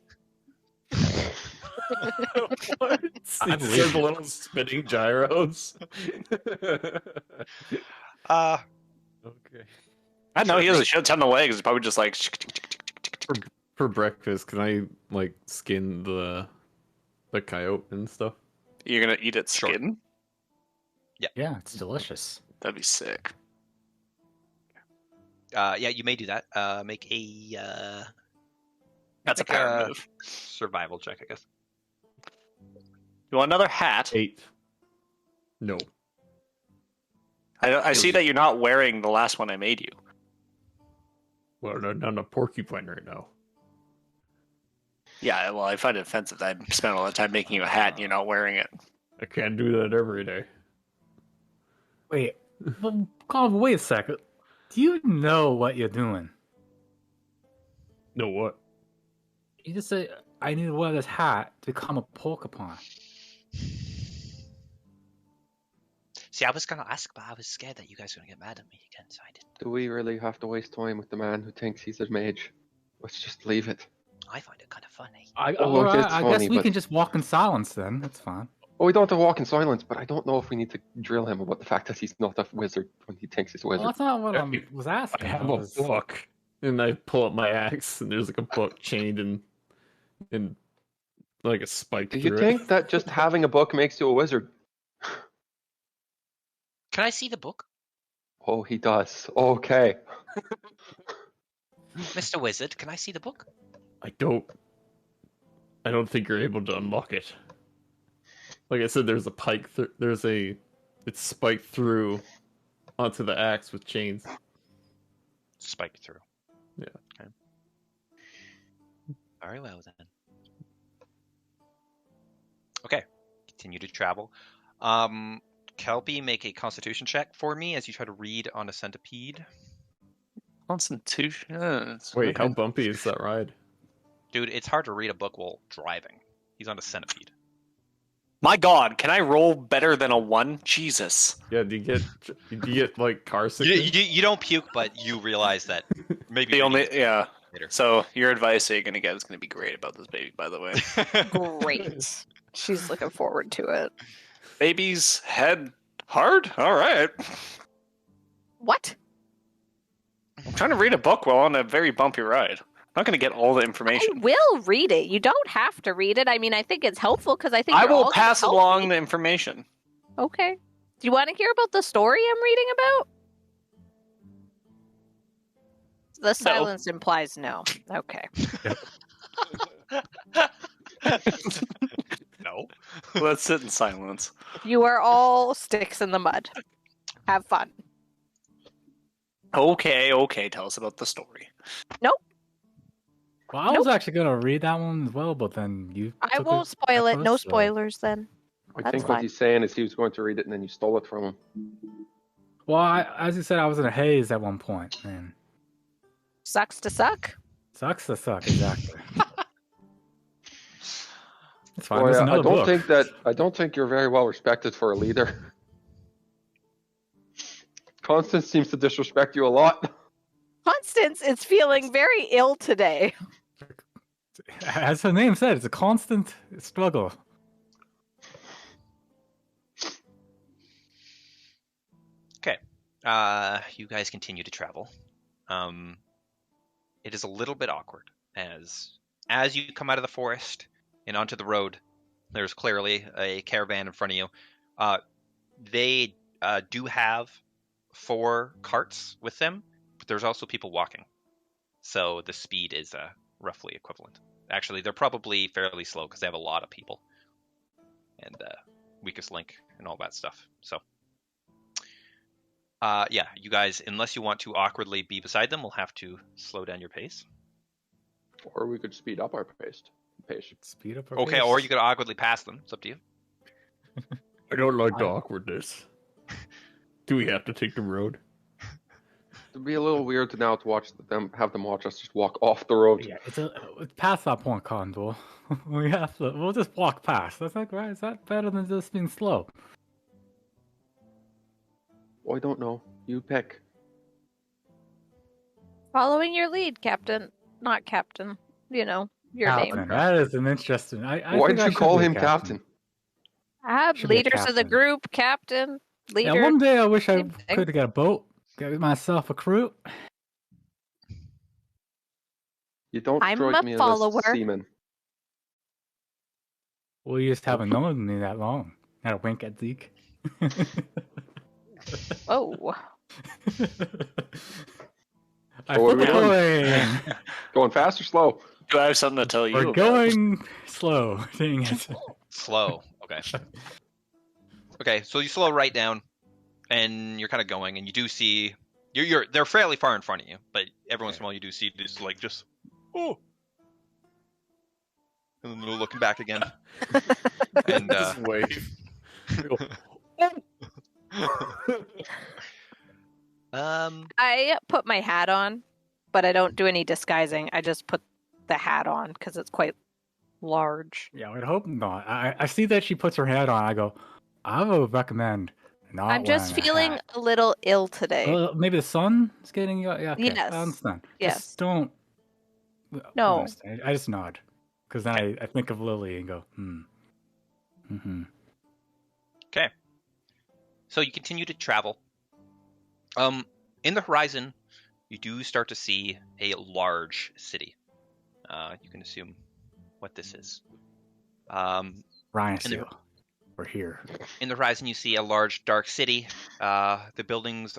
What? These are little spinning gyros. Okay. I know he has a shit ton of legs. It's probably just like. For breakfast, can I like skin the coyote and stuff? You're gonna eat its Sure. skin? Yeah, it's delicious. That'd be sick. Yeah, you may do that. Make a That's a make power move. survival check, I guess. You want another hat? 8. No. I see that you're not wearing the last one I made you. Well, I'm a porcupine right now. Yeah, well, I find it offensive that I spent all the time making you a hat and you're not wearing it. I can't do that every day. Wait, well, Colin, wait a second. Do you know what you're doing? No what? You just say, I need to wear this hat to become a porcupine. See, I was gonna ask, but I was scared that you guys were gonna get mad at me again, so I didn't. Do we really have to waste time with the man who thinks he's a mage? Let's just leave it. I find it kind of funny. Alright, it's I guess funny, we but- can just walk in silence then. That's fine. Oh, we don't have to walk in silence, but I don't know if we need to drill him about the fact that he's not a wizard when he thinks he's a Well, wizard. that's not what I Yeah, was asking. I have I a was- book, and I pull up my axe, and there's like a book chained in like a spike. Do you through think it. that just having a book makes you a wizard? Can I see the book, Oh, he does. Okay. Mr. Wizard? Can I see the book? I don't think you're able to unlock it. Like I said, there's a pike. It's spiked through onto the axe with chains. Spike through. Yeah. Okay. Very well then. Okay. Continue to travel. Kelpie, make a Constitution check for me as you try to read on a centipede. Constitution. Wait, how bumpy is that ride? Dude, it's hard to read a book while driving. He's on a centipede. My God, can I roll better than a 1? Jesus. Yeah, do you get like car You, sickness? you don't puke, but you realize that maybe The only, yeah. later. So your advice that you're gonna get is gonna be great about this baby, by the way. Great. She's looking forward to it. Baby's head hard. All right. What? I'm trying to read a book while on a very bumpy ride. I'm not gonna get all the I information. will read it. You don't have to read it. I mean, I think it's helpful because I think I you're all will gonna pass help along me. the information. Okay. Do you want to hear about the story I'm reading about? The silence implies no. Okay. No. Let's sit in silence. You are all sticks in the mud. Have fun. Okay. Tell us about the story. Well, I was actually gonna read that one as well, but then you. I took won't spoil it. at No first, so- spoilers then. I That's think what fine. he's saying is he was going to read it and then you stole it from him. Well, as you said, I was in a haze at one point, and Sucks to suck. sucks to suck. Exactly. It's fine. Boy, There's I another don't book. I don't think you're very well respected for a leader. Constance seems to disrespect you a lot. Constance is feeling very ill today. As her name said, it's a constant struggle. Okay. You guys continue to travel. It is a little bit awkward as you come out of the forest and onto the road. There's clearly a caravan in front of you. They do have 4 carts with them, but there's also people walking. So the speed is roughly equivalent. Actually, they're probably fairly slow because they have a lot of people. And weakest link and all that stuff. So, yeah, you guys, unless you want to awkwardly be beside them, will have to slow down your pace. Or we could speed up our pace. Speed up. Our Okay, pace. or you could awkwardly pass them. It's up to you. I don't like the awkwardness. Do we have to take the road? It'd be a little weird to now to watch them have them watch us just walk off the road. Yeah, it's past that point, Condor. We'll just walk past. That's like right. Is that better than just being slow? Oh, I don't know. You pick. Following your lead, Captain. Not Captain. You know, your Captain. name. That is an interesting. I Why think did I you should call be a him Captain? Should be a Leaders of the captain. group, Captain. Leader. Yeah, one day I wish I Same thing. could get a boat, get myself a crew. You don't I'm strike a me as follower. a seaman. Well, you just haven't known me that long. Had a wink at Zeke. Oh. I So what are we flip a coin. Going fast or slow? Do I have something to tell you? We're about? going slow. Dang it. Slow. Okay. Okay, so you slow right down, and you're kind of going, and you do see they're fairly far in front of you, but every once in a while you do see just oh, and then they're looking back again, and Just wave. I put my hat on, but I don't do any disguising. I just put the hat on because it's quite large. Yeah, I would hope not. I see that she puts her hat on. I go, I would recommend not I'm just wearing a feeling hat. a little ill today. Maybe the sun is getting you. Yeah, okay. Yes. I understand. Yes. Just don't. No. Honestly, I just nod. Because then I think of Lily and go, Okay. So you continue to travel. In the horizon, you do start to see a large city. You can assume what this is. Ryan, we're here. In the horizon, you see a large, dark city. The buildings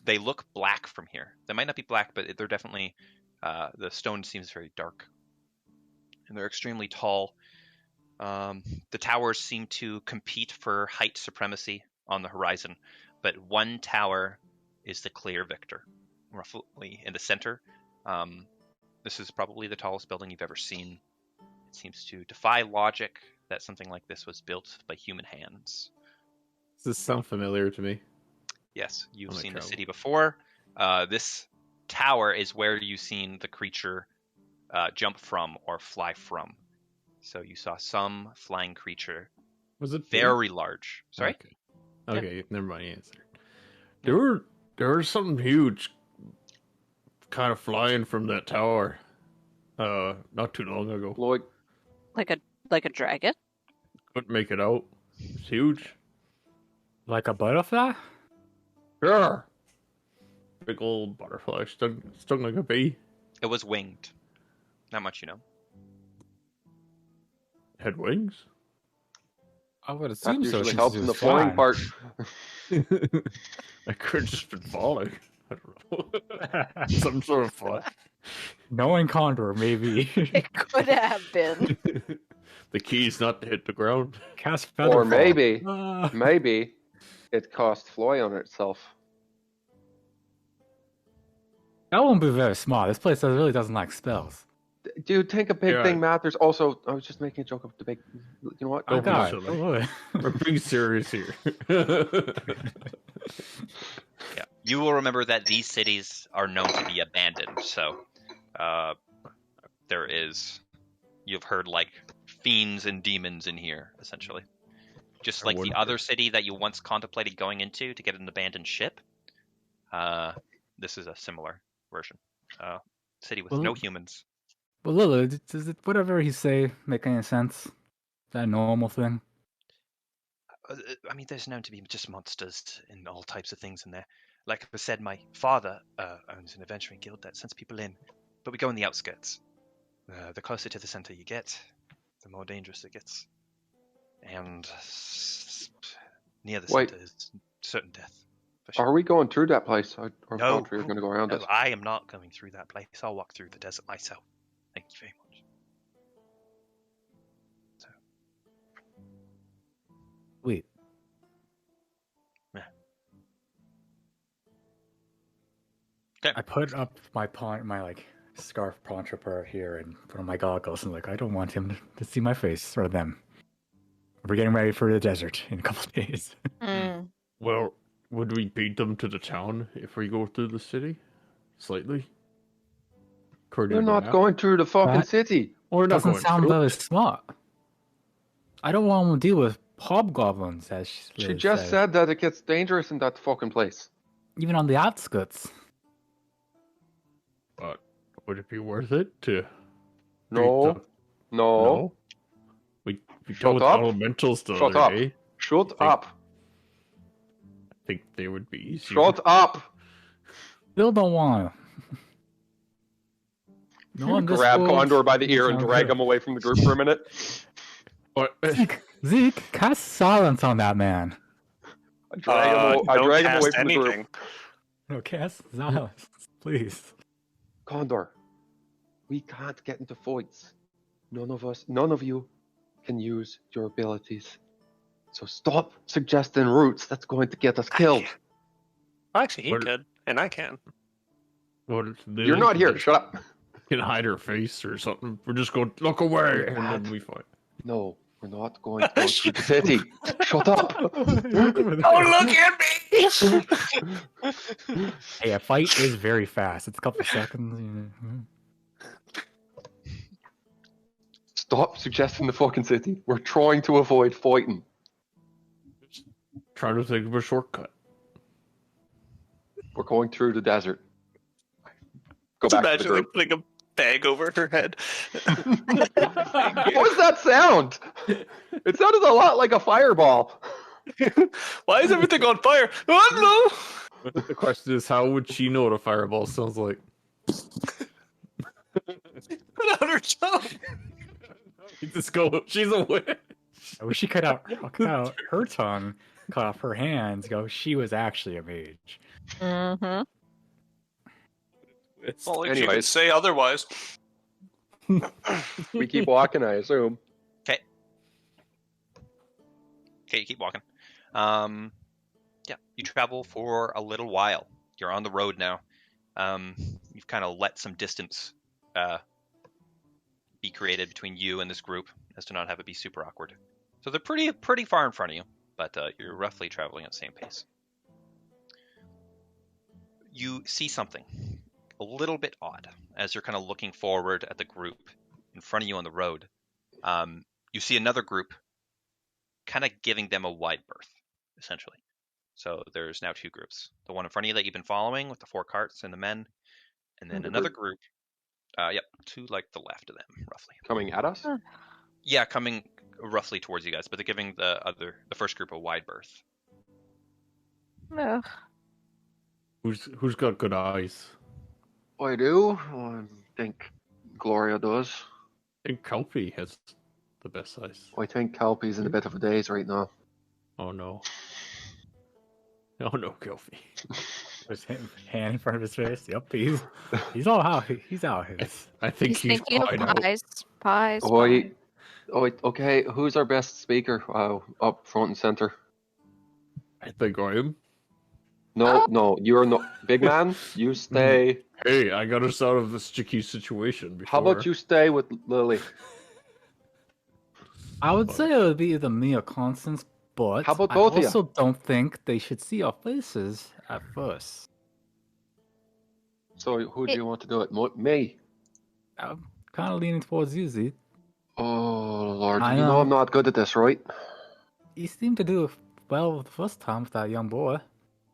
they look black from here. They might not be black, but they're definitely, the stone seems very dark. And they're extremely tall. The towers seem to compete for height supremacy on the horizon, but one tower is the clear victor, roughly in the center. This is probably the tallest building you've ever seen. It seems to defy logic that something like this was built by human hands. Does this sound familiar to me? Yes, you've On my seen the travel. city before. This tower is where you've seen the creature jump from or fly from. So you saw some flying creature, Was it big? very large. Sorry? Okay, never mind the answer. There was something huge kind of flying from that tower not too long ago. Lloyd, Like a dragon? Couldn't make it out. It's huge. Like a butterfly? Sure. Big old butterfly stung like a bee. It was winged. Not much you know. Had wings. I would that assume so. usually Since helps it in was the flying flying. part. I could have just been falling. I don't know. Some sort of fly. Knowing Condor, maybe. It could have been. The key's not to hit the ground. Cast feather. Or maybe, Ah. maybe it cost Floy on itself. That won't be very smart. This place really doesn't like spells. Dude, take a big Yeah. thing, Matt. There's also, I was just making a joke of the big, you know what? I Don't be got silly. it. We're being serious here. Yeah. You will remember that these cities are known to be abandoned. So you've heard like fiends and demons in here, essentially. Just I like the wouldn't- other city that you once contemplated going into to get an abandoned ship. This is a similar version. City with Well, no humans. Well, Lila, does it, whatever he say make any sense? Is that a normal thing? I mean, there's known to be just monsters and all types of things in there. Like I said, my father owns an adventuring guild that sends people in, but we go in the outskirts. The closer to the center you get, the more dangerous it gets. And near the Wait. center is certain death. For sure. Are we going through that place? Or No. we're going to go around No, it? I am not going through that place. I'll walk through the desert myself. Thank you very much. So, Wait. I put up my like scarf poncho part here and put on my goggles and like I don't want him to see my face or them. We're getting ready for the desert in a couple of days. Mm. Well, would we beat them to the town if we go through the city? Slightly? According We're to the not map? going through the fucking That- city. We're not Doesn't going sound through. very smart. I don't want to deal with hobgoblins, as She Liz just said. said that it gets dangerous in that fucking place. Even on the outskirts. But would it be worth it to No, beat them? no, We Shut dealt with up. elementals the Shut other up. day. Shut Think- up. I think they would be easier. Shut up. Still don't want to. No, in this Grab world Condor by the ear and sounds drag good. him away from the group for a minute. But, Zeke, cast silence on that man. I drag him don't away cast from the group. anything. No, cast silence. Please. Condor, we can't get into fights. None of you can use your abilities. So stop suggesting routes that's going to get us killed. Actually, he What- could, and I can. Well, You're not here. Shut up. Can hide her face or something. We're just going look away, and then we fight. No, we're not going to go to the city. Shut up. Oh, look at me! Hey, a fight is very fast. It's a couple seconds. Stop suggesting the fucking city. We're trying to avoid fighting. Trying to think of a shortcut. We're going through the desert. Go Just back to the imagine like group. putting a bag over her head. What was that sound? It sounded a lot like a fireball. Why is everything on fire? Oh The question is, how would she know what a fireball sounds like? no! Put out her tongue. Just go. She's a witch. I wish she cut out her tongue, cut off her hands, go, she was actually a mage. Mm-hmm. It's, Well, like you Anyways. could say otherwise. We keep walking, I assume. Okay, you keep walking. Yeah, you travel for a little while. You're on the road now. You've kind of let some distance be created between you and this group, as to not have it be super awkward. So they're pretty far in front of you, but you're roughly traveling at the same pace. You see something a little bit odd as you're kind of looking forward at the group in front of you on the road. You see another group kind of giving them a wide berth, essentially. So there's now two groups. The one in front of you that you've been following with the 4 carts and the men, and then another group, to like the left of them, roughly. Coming at us? Yeah, coming roughly towards you guys, but they're giving the first group a wide berth. Ugh. who's got good eyes? I do. I think Gloria does. I think Kelpie has the best eyes. I think Kelpie's in a bit of a daze right now. Oh no. Oh no, Kelpie. His hand in front of his face. Yep, he's out his. I think He's thinking of fine out. pies. Okay, who's our best speaker up front and center? I think I am. No, you're not. Big man, you stay. Hey, I got us out of this sticky situation before. How about you stay with Lily? I would say it would be either me or Constance, but How about I both of you? also don't think they should see our faces at first. So who do you want to do it? Me? I'm kind of leaning towards you, Zeke. Oh Lord, I you know know. I'm not good at this, right? You seemed to do well the first time with that young boy.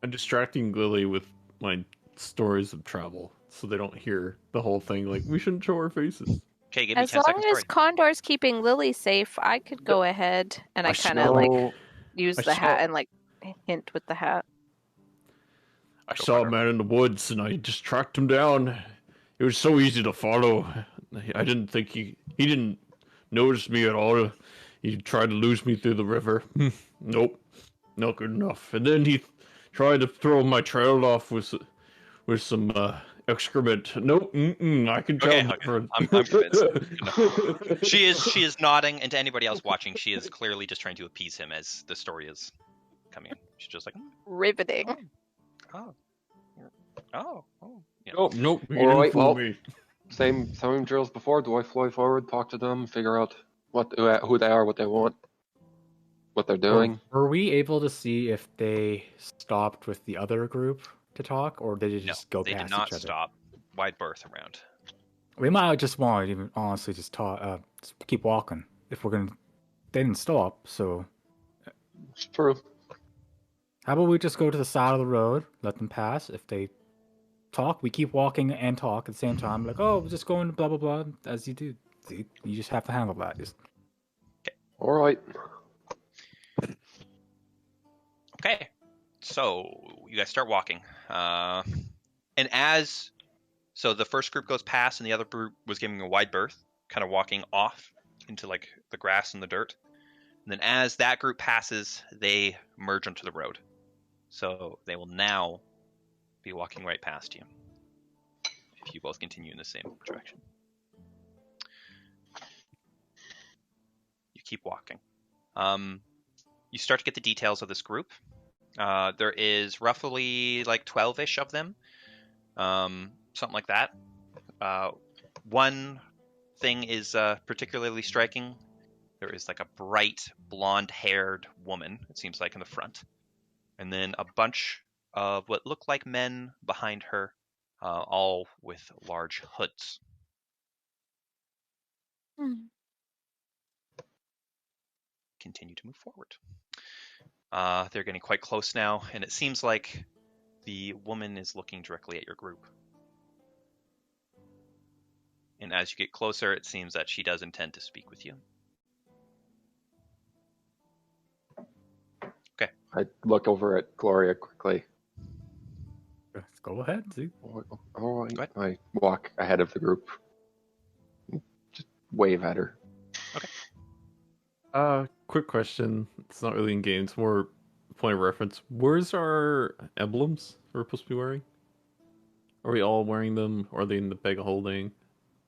I'm distracting Lily with my stories of travel so they don't hear the whole thing. Like, we shouldn't show our faces. Okay, give me As 10 long seconds. as Condor's keeping Lily safe, I could go ahead and I kind of like use I the hat saw- and like hint with the hat. I saw a man in the woods and I just tracked him down. It was so easy to follow. I didn't think he didn't notice me at all. He tried to lose me through the river. Nope, not good enough. And then he tried to throw my trail off with some excrement. Nope, I can tell. Okay, different. I'm convinced. No. She is nodding, and to anybody else watching, she is clearly just trying to appease him as the story is coming in. She's just like, Riveting. oh, yeah. Nope. You All didn't right, fool well- me. Same drills before. Do I fly forward, talk to them, figure out who they are, what they want, what they're doing? Were we able to see if they stopped with the other group to talk, or did they No, just go they past did not each other? stop. Wide berth around. We might just want to even honestly just talk, just keep walking. If we're gonna, they didn't stop, so It's true. how about we just go to the side of the road, let them pass. If they talk, we keep walking and talk at the same time. Like, oh, we're just going blah blah blah, as you do. You just have to handle that. Just All right. Okay, so you guys start walking, and so the first group goes past, and the other group was giving a wide berth, kind of walking off into like the grass and the dirt. And then as that group passes, they merge onto the road, so they will now be walking right past you. if you both continue in the same direction. You keep walking. You start to get the details of this group. There is roughly like 12-ish of them, something like that. One thing is particularly striking. There is like a bright blonde-haired woman, it seems like, in the front. And then a bunch of what look like men behind her, all with large hoods. Continue to move forward. They're getting quite close now, and it seems like the woman is looking directly at your group. And as you get closer, it seems that she does intend to speak with you. Okay. I look over at Gloria quickly. Let's go ahead, Zeke. All right. Go ahead. I walk ahead of the group. Just wave at her. Quick question. It's not really in game. It's more point of reference. Where's our emblems we're supposed to be wearing? Are we all wearing them? Or are they in the bag of holding?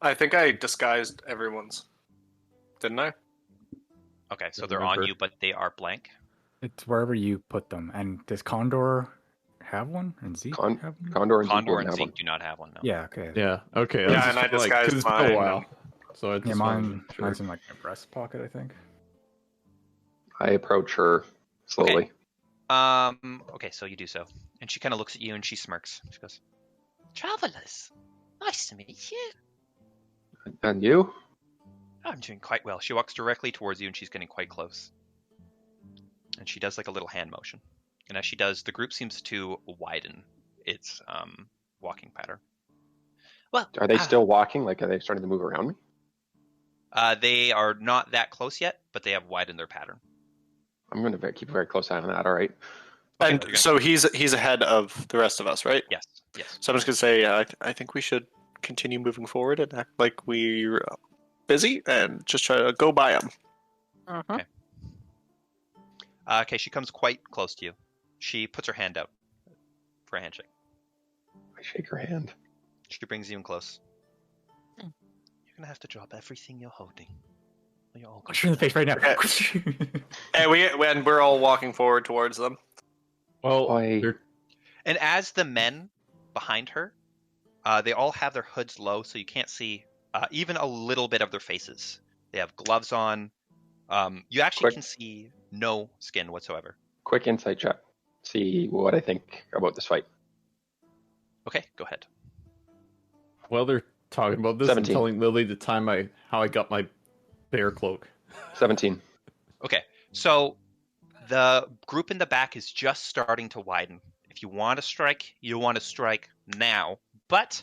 I think I disguised everyone's. Didn't I? Okay, so Don't they're on remember. you, but they are blank. It's wherever you put them. And does Condor have one? And Zeke have one? Condor and Zeke Condor won't and have Zeke one. do not have one, no. Yeah, okay. Yeah, okay. Yeah, was and I just 'cause disguised it's been a mine, while. So I just Yeah, wanted to mine, make sure. mine's in like my breast pocket, I think. I approach her slowly. Okay, so you do so. And she kind of looks at you and she smirks. She goes, "Travelers, nice to meet you. And you? I'm doing quite well." She walks directly towards you and she's getting quite close. And she does like a little hand motion. And as she does, the group seems to widen its walking pattern. Well, Are they still walking? Like, are they starting to move around me? They are not that close yet, but they have widened their pattern. I'm going to keep a very close eye on that. All right. Okay, And so he's ahead of the rest of us, right? Yes, yes. So I'm just gonna say I think we should continue moving forward and act like we're busy and just try to go by him. Okay. Okay, she comes quite close to you. She puts her hand out for a handshake. I shake her hand. She brings you in close. You're gonna have to drop everything you're holding. Or you're all I'll shoot in the face right now. And we're all walking forward towards them. Well, I- they're- And as the men behind her, they all have their hoods low, so you can't see even a little bit of their faces. They have gloves on. You actually Quick. can see no skin whatsoever. Quick insight check. See what I think about this fight. Okay, go ahead. while they're talking about this, 17. I'm telling Lily the time how I got my bear cloak. 17. Okay, so the group in the back is just starting to widen. If you want to strike, you want to strike now. But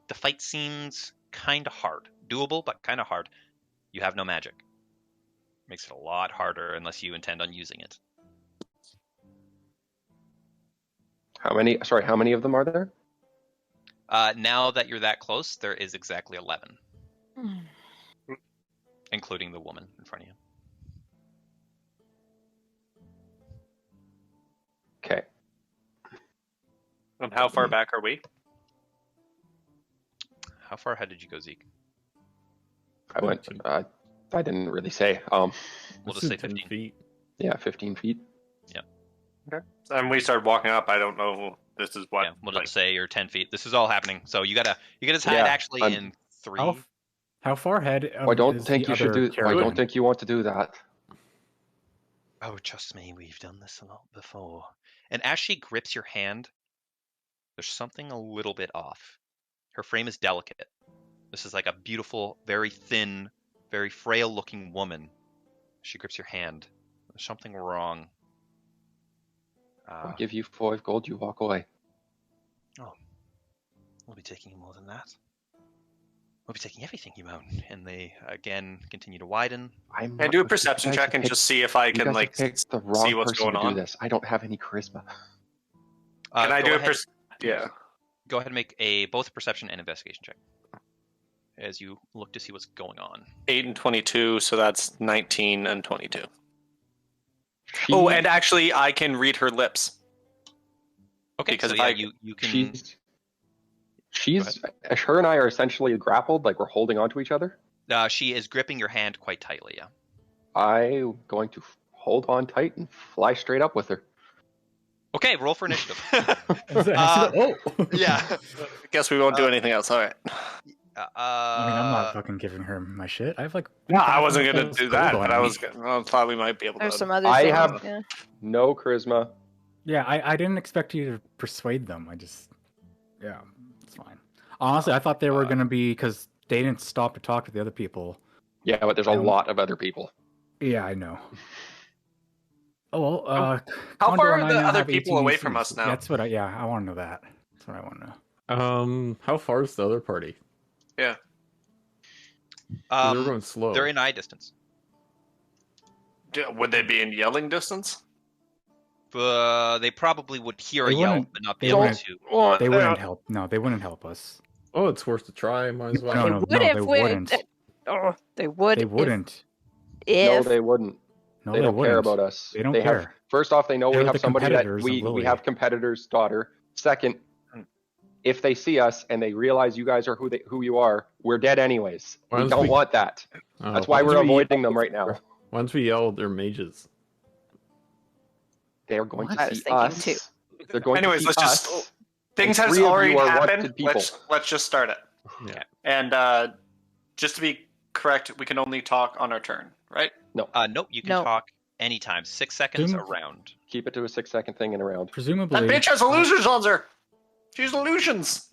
the fight seems kind of hard. Doable, but kind of hard. You have no magic. Makes it a lot harder unless you intend on using it. How many of them are there? Now that you're that close, there is exactly 11. Including the woman in front of you. Okay. And how far back are we? How far ahead did you go, Zeke? I went. I didn't really say. We'll Let's just say do 10 15. feet. Yeah, 15 feet. And we started walking up. I don't know. This is what. Yeah, we'll just say you're 10 feet. This is all happening. So you gotta decide Yeah, actually I'm- in 3. How far ahead? I don't is think the you should other do. I caravan? don't think you want to do that. Oh, trust me, we've done this a lot before. And as she grips your hand, there's something a little bit off. Her frame is delicate. This is like a beautiful, very thin, very frail-looking woman. She grips your hand. There's something wrong. I'll give you 5 gold. You walk away. We'll be taking more than that. We'll be taking everything you own. And they, again, continue to widen. I'm And not- do a you perception guys check and picked- just see if I you can guys like picked the wrong see what's person going to on. do this. I don't have any charisma. Can I go do ahead, Yeah. Go ahead and make both a perception and investigation check. As you look to see what's going on. 8 and 22, so that's 19 and 22. She- Oh, and actually, I can read her lips. Okay, Because so if yeah, I- you can... she's Her and I are essentially grappled, like we're holding onto each other. She is gripping your hand quite tightly, yeah. I'm going to hold on tight and fly straight up with her. Okay, roll for initiative. Oh! Yeah. Guess we won't do anything else. All right. I mean, I'm not fucking giving her my shit. I have like. No, I wasn't gonna do that, but I thought we might be able There's to. some other I things. have- Yeah. No charisma. Yeah, I didn't expect you to persuade them. Yeah, it's fine. Honestly, I thought they were gonna be because they didn't stop to talk to the other people. Yeah, but there's a lot of other people. Yeah, I know. Oh well. How Condor far and are I the now other have people 18 away from UCs. us now? That's what I want to know that. That's what I want to know. How far is the other party? Yeah. 'Cause they were going slow. They're in eye distance. Would they be in yelling distance? They probably would hear They a yell, wouldn't- but not be they able wouldn't- to. They wouldn't help. No, they wouldn't help us. Oh, it's worth a try. Might as well. No, no, Would no, if they we- wouldn't. Oh, they would. They wouldn't. No, If they wouldn't. No, They don't wouldn't. care about us. They don't have, care. first off, they know They're we have the somebody that competitors of we Lily. have competitor's daughter. Second, if they see us and they realize you guys are who you are, we're dead anyways. We Once don't we- want that. That's why we're avoiding them right now. Once we yell, they're mages. They're going I to was see thinking us. too. They're going Anyways, to see let's us. just. Things and has 3 of already you are happened. wanted people. Let's just start it. Yeah. And just to be correct, we can only talk on our turn, right? Nope, you can No. talk anytime. 6 seconds Didn't- around. Keep it to a 6-second thing and around. Presumably. That bitch has illusions on her. She's illusions.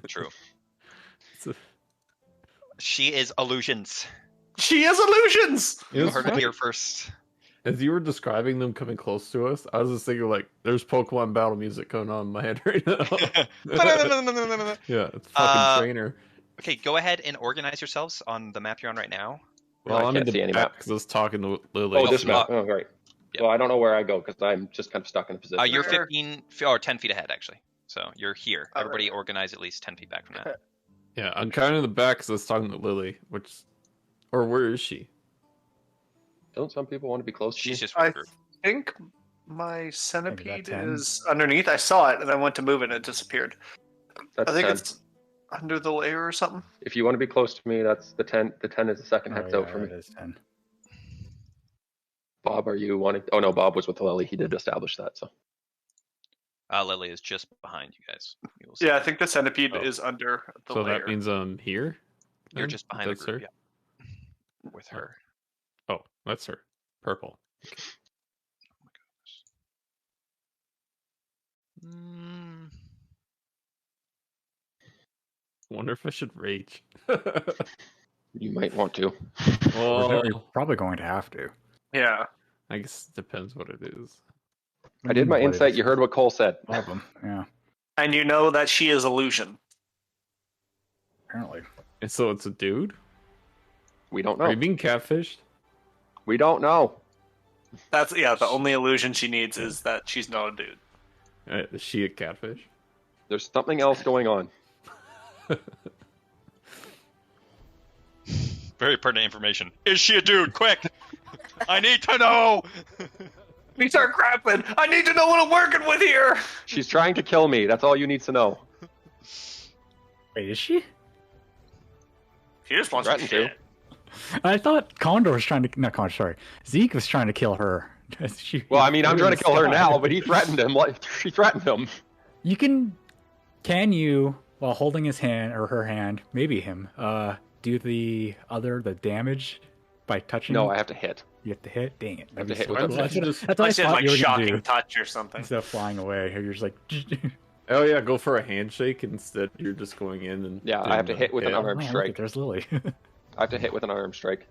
True. So- She is illusions. She has illusions. It You was heard it funny. here first. As you were describing them coming close to us, I was just thinking like, there's Pokemon battle music going on in my head right now. Yeah, it's fucking trainer. Okay, go ahead and organize yourselves on the map you're on right now. Well, I I'm can't in the see any back map. because I was talking to Lily. Oh, this no. map. Oh, right. Yep. Well, I don't know where I go because I'm just kind of stuck in a position. You're 15 or 10 feet ahead, actually. So you're here. Oh, Everybody organize at least 10 feet back from that. Yeah, I'm kind of in the back because I was talking to Lily, or where is she? Don't some people want to be close to She's you? just with I the group. think my centipede 10. is underneath. I saw it and I went to move it and it disappeared. That's I think 10. it's under the layer or something. If you want to be close to me, that's the 10. The 10 is the second hex out for me. It is 10. Bob, are you wanting? Oh no, Bob was with Lily. He did establish that. So Lily is just behind you guys. You will see. Yeah, I think the centipede Oh. is under the So layer. that means I'm here? You're then? just behind the That's group. her? Yeah. With her. Oh, that's her. Purple. Mm, Wonder if I should rage. you might want to. Well, We're probably going to have to. Yeah. I guess it depends what it is. I did my What insight. is You heard what Cole said. all of them. Yeah, And you know that she is illusion. apparently. And so it's a dude? We don't Are know. you being catfished? We don't know. That's the only illusion she needs is that she's not a dude. Is she a catfish? There's something else going on. Very pertinent information. Is she a dude? Quick! I need to know! We start grappling. I need to know what I'm working with here. She's trying to kill me. That's all you need to know. Wait, is she? She just wants to Threatened to. shit. I thought Condor was trying to. Not Condor, sorry. Zeke was trying to kill her. Well, I mean, I'm trying to kill her now, but he threatened him. She threatened him. You can you, while holding his hand or her hand, maybe him, do the damage by touching? No, I have to hit. You have to hit. Dang it! I have to That'd be hit so with cool. the- That's what I I said thought like you were gonna shocking do. touch or something. Instead of flying away, you're just like. Oh yeah, go for a handshake instead. You're just going in and Yeah, I have to hit with an Oh, arm look, strike. there's Lily. I have to hit with an arm strike.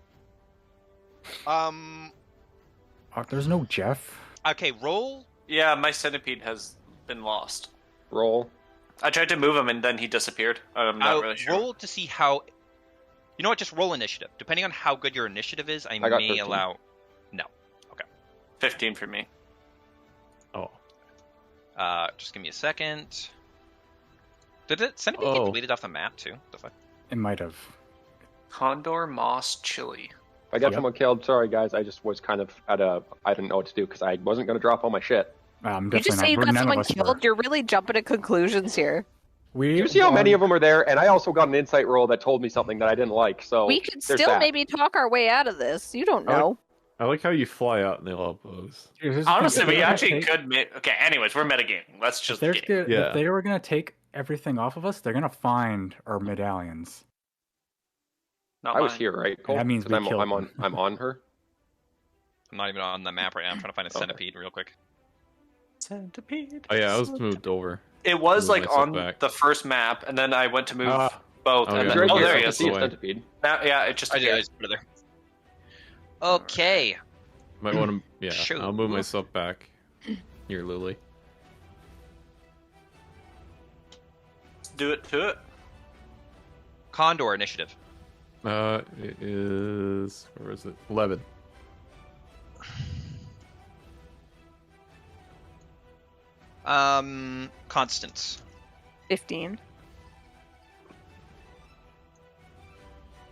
Oh, there's no Jeff. okay, roll. Yeah, my centipede has been lost. Roll. I tried to move him and then he disappeared. I'm not really sure. Roll to see how. You know what? Just roll initiative. Depending on how good your initiative is, I got may 13. allow. No. 15 for me. Oh. Just give me a second. Did it centipede Oh. get deleted off the map too? The fuck? It might have. Condor, moss, chili. If I got Yep. someone killed, sorry guys, I just was kind of I didn't know what to do because I wasn't going to drop all my shit. I'm You just say definitely you not. got None someone of us killed. were. You're really jumping to conclusions here. You see how many of them are there, and I also got an insight roll that told me something that I didn't like. So We could there's still that. maybe talk our way out of this. You don't know. I like how you fly out and they all pose. Honestly, we actually could. Okay, anyways, we're metagaming. Let's just. If Yeah. they were gonna take everything off of us, they're gonna find our medallions. Not I was mine. here, right? Cole? That means 'Cause we I'm killed on. them. I'm on her. I'm not even on the map right now. I'm trying to find a Okay. centipede real quick. Centipede. Oh yeah, I was moved over. It was Move like myself on back. the first map, and then I went to move both. Oh, and yeah. then, Right oh, here. there I he can is. see a Away. centipede. Now, yeah, it just. I just put it there. Okay. Might want to. Yeah, Shoot. I'll move myself back. Here, Lily. Do it to it. Condor initiative. It is. Where is it? 11. Constance. 15.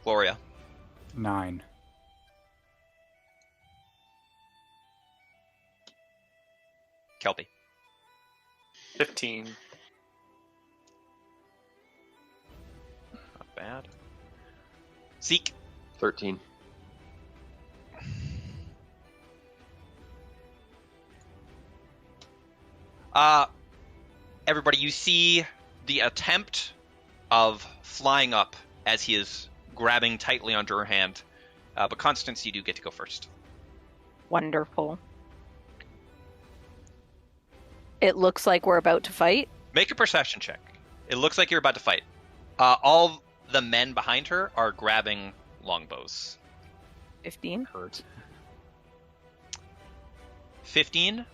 Gloria. 9. Kelpie. 15. Not bad. Zeke. 13. Everybody, you see the attempt of flying up as he is grabbing tightly onto her hand. But Constance, you do get to go first. Wonderful. It looks like we're about to fight. Make a perception check. It looks like you're about to fight. All the men behind her are grabbing longbows. 15. Hurt. 15.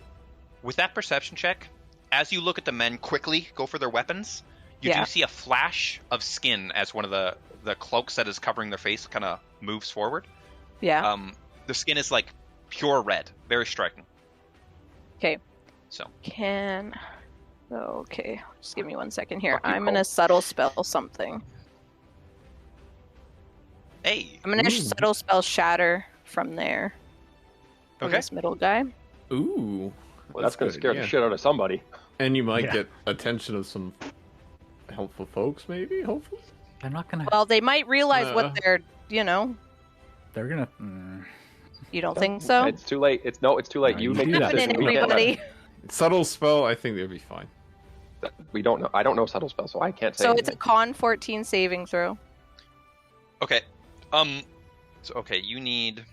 With that perception check, as you look at the men quickly go for their weapons, you do see a flash of skin as one of the cloaks that is covering their face kind of moves forward. Yeah. The skin is like pure red, very striking. Okay. So Okay. Just give me 1 second here. Fuck you, I'm gonna subtle spell something. hey, I'm gonna subtle spell shatter from there. From Okay. this middle guy. Ooh. Well, that's gonna good, scare yeah. the shit out of somebody. And you might Yeah. get attention of some helpful folks, maybe. Hopefully. They're not gonna. Well, they might realize what they're. They're gonna. You don't think so? It's too late. It's too late. No, You you make do the that. decision. Happening, We can't let- everybody. Subtle spell. I think they'd be fine. We don't know. I don't know subtle spell, so I can't say. So it's a anything. con 14 saving throw. okay. So okay, you need.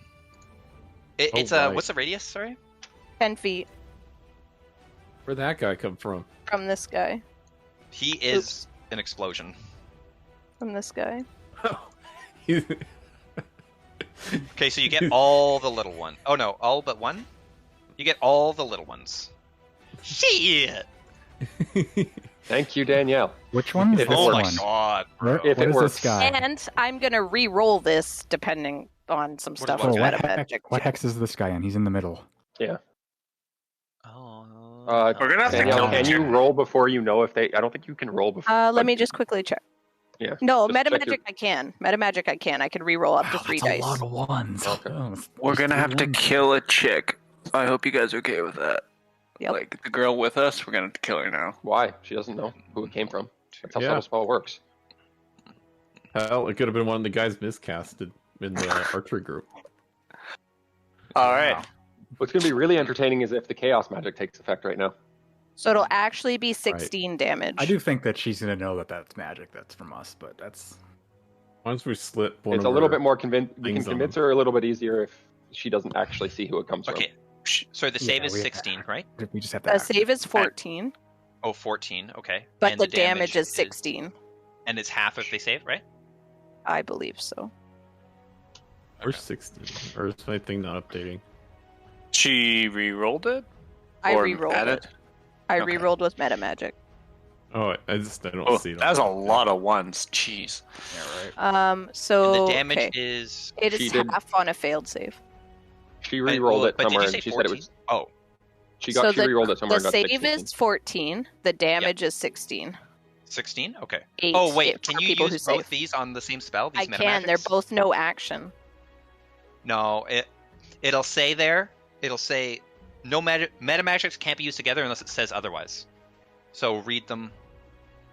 Oh, It's right. what's the radius? Sorry. 10 feet Where'd that guy come from? from this guy. He is an explosion. From this guy. Okay, so you get all the little one. Oh no, all but one. You get all the little ones. Shit! Thank you, Danielle. Which one is If this it Oh one? my god, bro. Where- If what it is works. this guy? And I'm gonna re-roll this depending on some What stuff is with what what, guy? meta hex, magic. what hex is this guy in? He's in the middle. Oh. We're gonna have to Danielle, kill can the you chick. roll before you know if they? I don't think you can roll before. Let me just quickly check. Yeah. No, just meta check your- magic I can. Meta magic I can. I can re-roll up to Wow, 3 that's dice. a lot of ones. Okay. Oh, We're gonna have to ones. kill a chick. I hope you guys are okay with that. Yep. Like the girl with us, we're gonna have to kill her now. Why? She doesn't know who it came from. That's how Yeah. subtle spell works. Hell, it could have been one of the guys miscasted in the archery group. All right. What's going to be really entertaining is if the chaos magic takes effect right now. So it'll actually be 16 damage. I do think that she's gonna know that that's magic. That's from us, but that's. Once we slip one It's of a little her bit more convinced. We can things on convince them. her a little bit easier if she doesn't actually see who it comes Okay. So the save Yeah, is we- 16, right? We just have to. The act. save is 14, Oh, 14. Okay. but And the damage is 16. And it's half if they save, right? I believe so. Or 16. Or is my thing not updating? She re-rolled it. I Or re-rolled added? it. I Okay. re-rolled with meta magic. Oh, I don't Oh, see it. that's a lot of ones. Jeez. Yeah, right. So And the damage okay. is. It She is did- half on a failed save. She re-rolled it But did somewhere, you say and she 14? said it was. Oh, She So re-rolled it somewhere. The and got save 16. is 14. The damage is 16. 16? Okay. 8 Oh, wait. for Can you people use who both save. these on the same spell? These I meta can. They're magics? both no action. No, it'll say there. It'll say no meta magics can't be used together unless it says otherwise. So read them.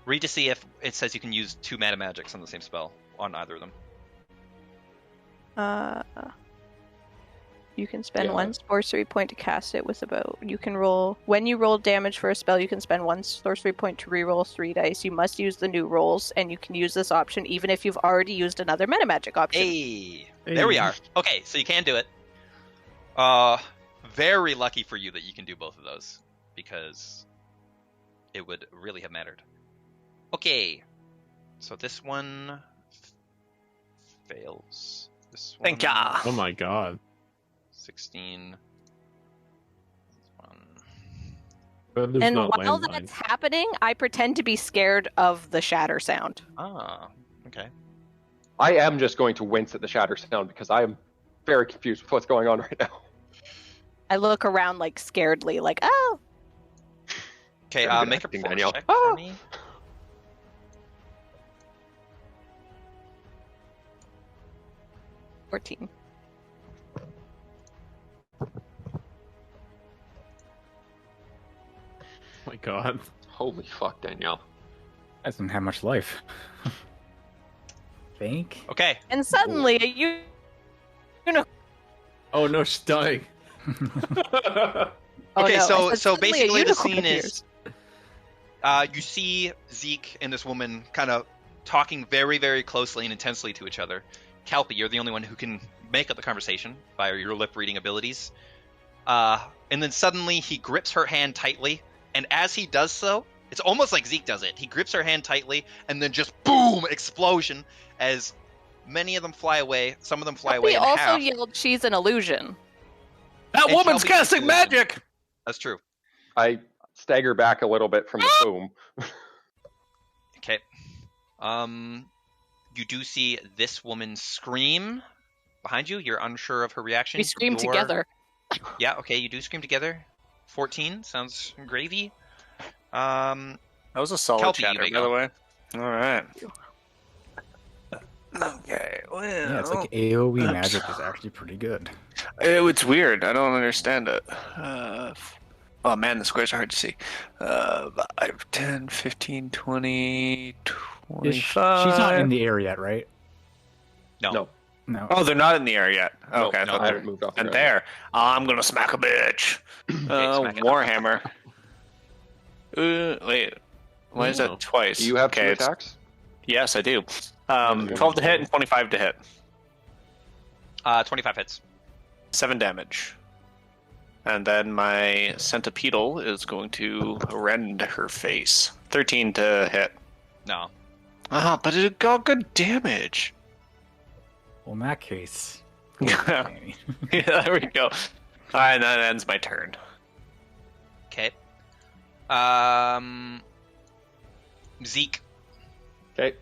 Read to see if it says you can use 2 mana magics on the same spell on either of them. You can spend 1 sorcery point to cast it with about. You can roll when you roll damage for a spell. You can spend 1 sorcery point to reroll 3 dice. You must use the new rolls, and you can use this option even if you've already used another meta magic option. Hey, there we are. Okay, so you can do it. Very lucky for you that you can do both of those, because it would really have mattered. Okay, so this one fails. This one. Thank ya. Oh my god. 16. And while that's happening, I pretend to be scared of the shatter sound. Ah, okay. I am just going to wince at the shatter sound because I am very confused with what's going on right now. I look around like scaredly, like, oh. Okay, Very good make a acting, performance Danielle. check for me. 14. Oh my god. Holy fuck, Danielle. I doesn't have much life. Think. Okay. And suddenly, you know. Oh no, she's dying. Okay, no, so basically the scene appears. is, you see Zeke and this woman kind of talking very, very closely and intensely to each other. Kelpie, you're the only one who can make up the conversation by your lip-reading abilities. And then suddenly he grips her hand tightly, and as he does so, it's almost like Zeke does it. He grips her hand tightly, and then just boom, explosion, as many of them fly away. Some of them fly away in also half. yelled, "She's an illusion." That And woman's Kelpie's casting an illusion. magic! That's true. I stagger back a little bit from the boom. Okay. You do see this woman scream behind you. You're unsure of her reaction. We scream You're- together. Yeah, okay, you do scream together. 14 sounds gravy. That was a solid Kelpie, you chatter, may by go. the way. Alright. Okay, well... Yeah, it's like AoE magic is actually pretty good. It's weird. I don't understand it. Oh man, the squares are hard to see. 5, 10, 15, 20, 25... She's not in the air yet, right? No. No. No. Oh, they're not in the air yet. No, Okay, I no, thought I they were... haven't moved off the And ground. there. I'm gonna smack a bitch. smack it. Warhammer. Wait. Why is Oh. that twice? Do you have 2 it's- attacks? Yes, I do. 12 to hit and 25 to hit. 25 hits. 7 damage. And then my centipedal is going to rend her face. 13 to hit. No. Ah, but it got good damage. Well, in that case. Yeah, there we go. Alright, that ends my turn. Okay. Zeke. Okay.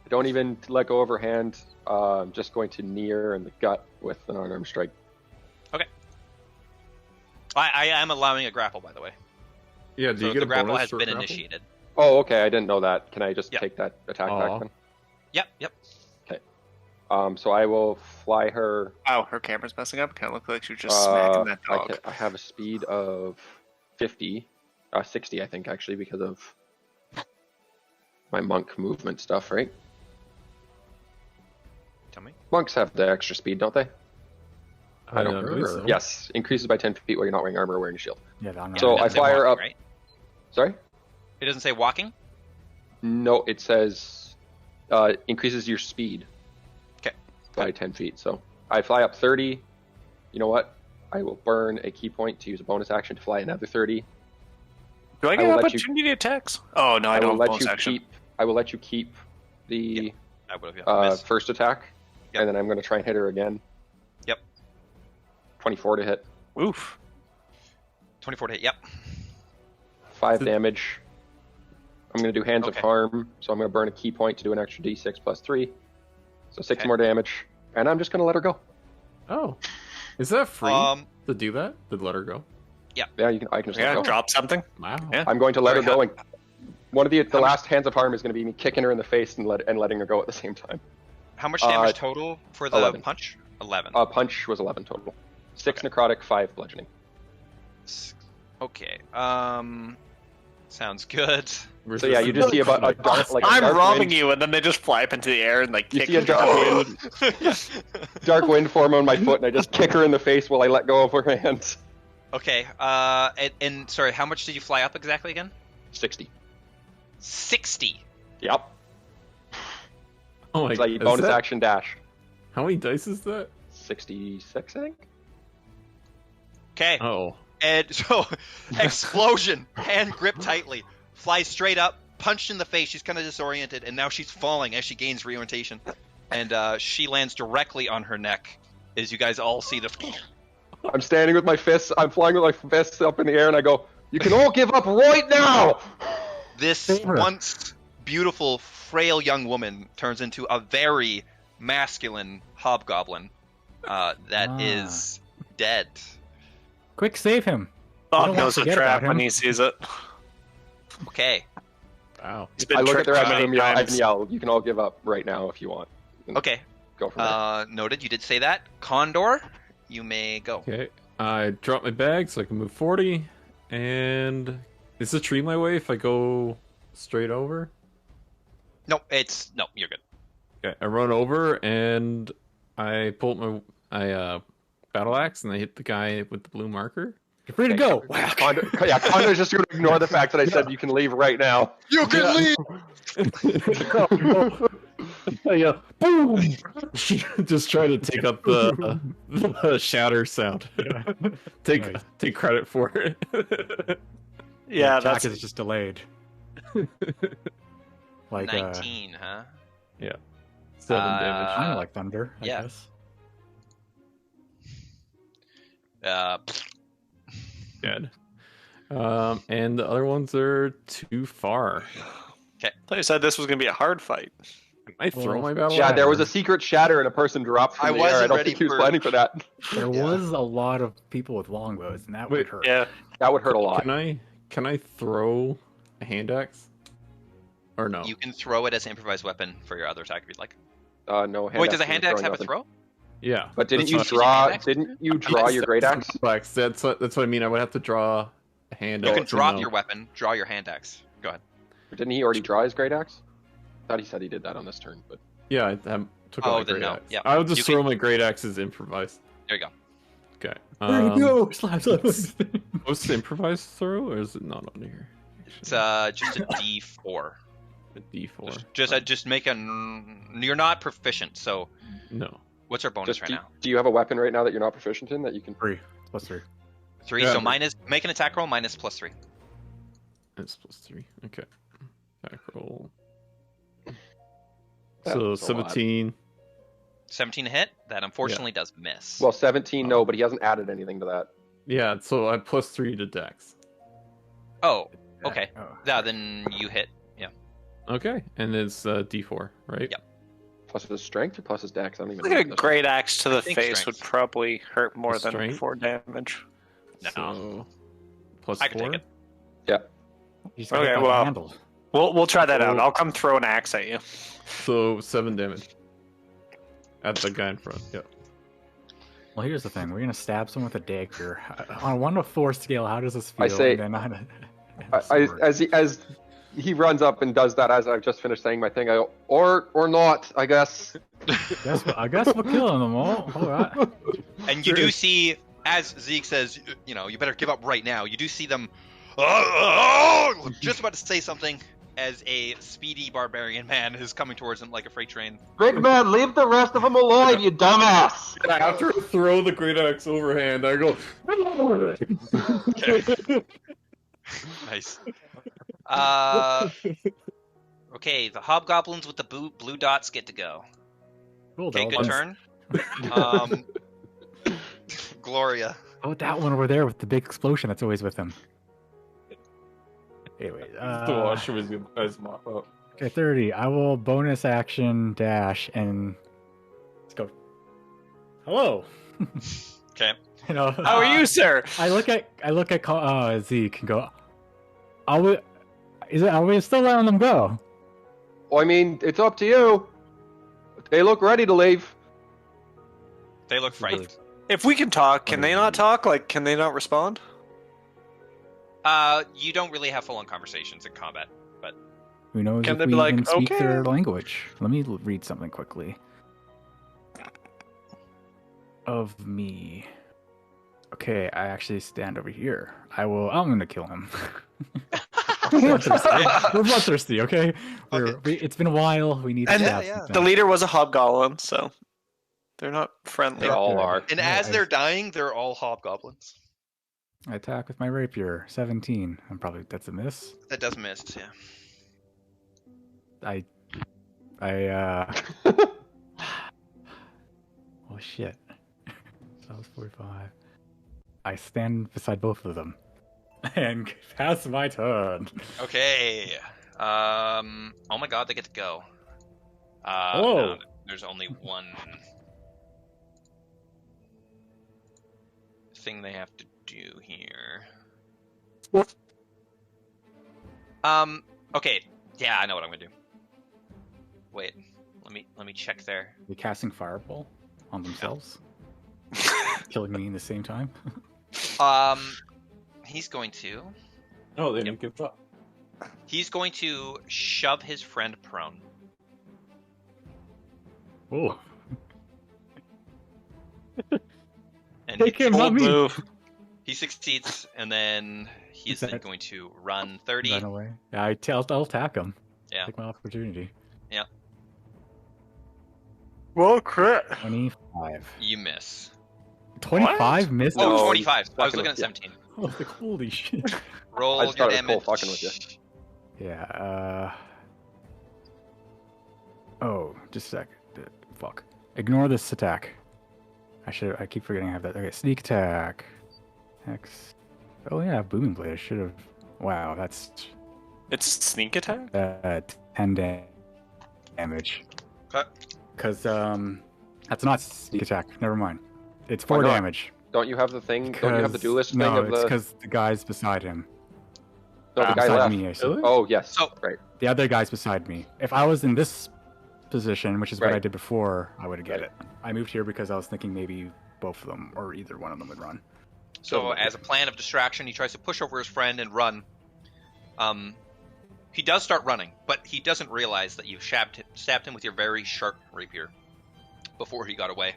I don't even let go of her hand. I'm just going to knee her in the gut with an unarmed strike. I am allowing a grapple, by the way. Yeah, do So you get the a grapple bonus has for been grapple? initiated. Oh, okay. I didn't know that. Can I just Yeah. take that attack Aw. back then? Yep. So I will fly her. Wow, her camera's messing up. Kind of looked like she was just smacking that dog. I have a speed of 60, I think, actually, because of my monk movement stuff, right? Tell me. Monks have the extra speed, don't they? I don't believe remember. so. Yes, increases by 10 feet while you're not wearing armor or wearing a shield. Yeah, I'm not. So It I doesn't say fly her walking, up. Right? Sorry? It doesn't say walking? No, it says increases your speed. 'Kay. By 10 feet. So I fly up 30. You know what? I will burn a key point to use a bonus action to fly another 30. Do I I get will let opportunity attacks? Oh, no, I will don't have let bonus you action. keep. I will let you keep the I would have missed. first attack, Yep. and then I'm going to try and hit her again. Yep. 24 to hit. Oof. 24 to hit, yep. 5 damage. I'm going to do Hands of Okay. Harm, so I'm going to burn a key point to do an extra d6 plus 3. So 6 Okay. more damage, and I'm just going to let her go. Oh. Is that free Um, to do that? To let her go? Yeah, I can just let Yeah, her go. drop something. Wow. Yeah. I'm going to let her Very go, and one of the last Hands of Harm is going to be me kicking her in the face and letting her go at the same time. how much damage total for the 11. punch? 11. Punch was 11 total. 6 necrotic, 5 bludgeoning. Okay. Sounds good. So yeah, you just see about a dark, like a I'm dark robbing wind. you, and then they just fly up into the air and like You kick see a me. dark wind form on my foot, and I just kick her in the face while I let go of her hands. Okay. And sorry, how much did you fly up exactly again? 60. 60. Yep. Oh my It's like is bonus that- action dash. How many dice is that? 66, I think. Okay. Oh. And so, explosion, hand gripped tightly, flies straight up, punched in the face. She's kind of disoriented, and now she's falling as she gains reorientation. And she lands directly on her neck, as you guys all see the. I'm standing with my fists. I'm flying with my fists up in the air, and I go, "You can all give up right now!" This Favor. once beautiful, frail young woman turns into a very masculine hobgoblin that is dead. Quick, save him. Bob don't want knows to a forget trap about when him. he sees it. Okay. Wow. He's been I look at tricked the rest of many them. I can times. yell, "You can all give up right now if you want." And Okay. Go from there. Noted. You did say that. Condor, you may go. Okay. I drop my bag so I can move 40. And is the tree my way if I go straight over? No, you're good. Okay. I run over and I pull my battle axe and I hit the guy with the blue marker. You're free to go. Condor's just going to ignore the fact that I said you can leave right now. You can leave. Yeah. Boom! Just try to take up the shatter sound. Take credit for it. Yeah, attack that's is just delayed. Like 19, huh? 7 kind damage. of like thunder. I yeah. guess. Dead. And the other ones are too far. I thought you said this was gonna be a hard fight. I throw Well, my battle Yeah, axe. there was a secret shatter and a person dropped from I the air. I wasn't don't ready think he was for- planning for that. There Yeah. was a lot of people with longbows, and that would Wait, hurt. Yeah, That would hurt a lot. Can I throw a hand axe? Or no? You can throw it as an improvised weapon for your other attack if you'd like. No. Wait, does a axe hand isn't axe throwing have a nothing. throw? Yeah. But didn't That's you not- draw? hand axe? Didn't you draw Yes, your great that's axe? complex. That's what I mean. I would have to draw a hand You axe. can drop no. your weapon, draw your hand axe. Go ahead. Didn't he already draw his great axe? Thought he said he did that on this turn, but Yeah, I took Oh, out my then great no. axe. Yeah. I would just You throw can- my great axe as improvised. There you go. Okay. There you go. Slap. What's the improvised throw, or is it not on here? It's just a D4. A D4. Just make a. You're not proficient, so No. what's our bonus just right now? do you have a weapon right now that you're not proficient in that you can? 3 plus 3. 3. Yeah, So but- minus. Make an attack roll minus +3. It's +3. Okay. Attack roll. That's So a lot. 17. 17 to hit. That unfortunately does miss. Well, 17, no, but he hasn't added anything to that. Yeah, so I +3 to Dex. Oh, okay. Oh. Yeah, then you hit. Yeah. Okay, and it's D4, right? Yep. Plus his strength or plus his dex? I don't even I know. think a great axe to the think face strength. would probably hurt more than Strength? 4 damage. No. So plus I can 4. take it. You just gotta Okay, get by the well- handle. We'll try that out. Oh. I'll come throw an axe at you. So 7 damage. At the guy in front. Yep. Well, here's the thing. We're gonna stab someone with a dagger. On a 1 to 4 scale, how does this feel? I say- And then on As he runs up and does that, as I've just finished saying my thing, I go, or not, I guess. I guess we're killing them all. All right. And you do see, as Zeke says, you know, you better give up right now. You do see them just about to say something as a speedy barbarian man is coming towards him like a freight train. Big man, leave the rest of them alive, you dumbass! After I throw the great axe overhand, I go. Nice. Okay, the hobgoblins with the blue dots get to go. Cool. Okay, they're good all- turn. Gloria. Oh, that one over there with the big explosion that's always with him. Anyway, To wash his eyes mop up. okay, 30. I will bonus action dash and let's go. Hello. Okay. You know, How are you, sir? I look at Zeke and go, are we still letting them go? Well, I mean, it's up to you. They look ready to leave. They look frightened. If we can talk, can they not talk? Like, can they not respond? You don't really have full-on conversations in combat, but Who knows Can if they we be like, even speak "Okay"? their language? Let me read something quickly. Of me. Okay, I actually stand over here. I'm gonna kill him. We're bloodthirsty, okay? It's been a while. We need to And stab yeah. something. The leader was a hobgoblin, so they're not friendly. They all are. and Yeah, as they're dying, they're all hobgoblins. I attack with my rapier. 17. That's a miss. That does miss, yeah. Oh shit. That was 45. I stand beside both of them. And pass my turn. Okay. Oh my god, they get to go. Whoa. No, there's only one thing they have to do here. Okay. Yeah, I know what I'm gonna do. Wait, let me check there. They casting fireball on themselves? Killing me in the same time? He's going to. Oh, they didn't give up. He's going to shove his friend prone. Oh. And Take him, not me. Move. he succeeds, and then he's Is that- then going to run 30. Run away. Yeah, I'll attack him. Yeah. Take my opportunity. Well, crit. 25. You miss. 25 missed? Oh, No, 25. I was fucking looking at with you. 17. Oh, like, holy shit. Roll I your started damage. fucking with you. Yeah, Oh, just a sec. Fuck. Ignore this attack. I keep forgetting I have that. Okay, sneak attack. X. Oh yeah, booming blade. I should have. Wow, that's It's sneak attack. 10 damage. Okay. Because that's not sneak attack. Never mind. It's 4 Why not? damage. Don't you have the thing? Don't you have the duelist no, thing of it's the? because the guy's beside him. No, the guy beside left. me. I said. Really? Oh yes. So- right. The other guy's beside me. If I was in this position, which is what I Right. did before, I would get Right. it. I moved here because I was thinking maybe both of them or either one of them would run. So, as a plan of distraction, he tries to push over his friend and run. He does start running, but he doesn't realize that you stabbed him with your very sharp rapier before he got away.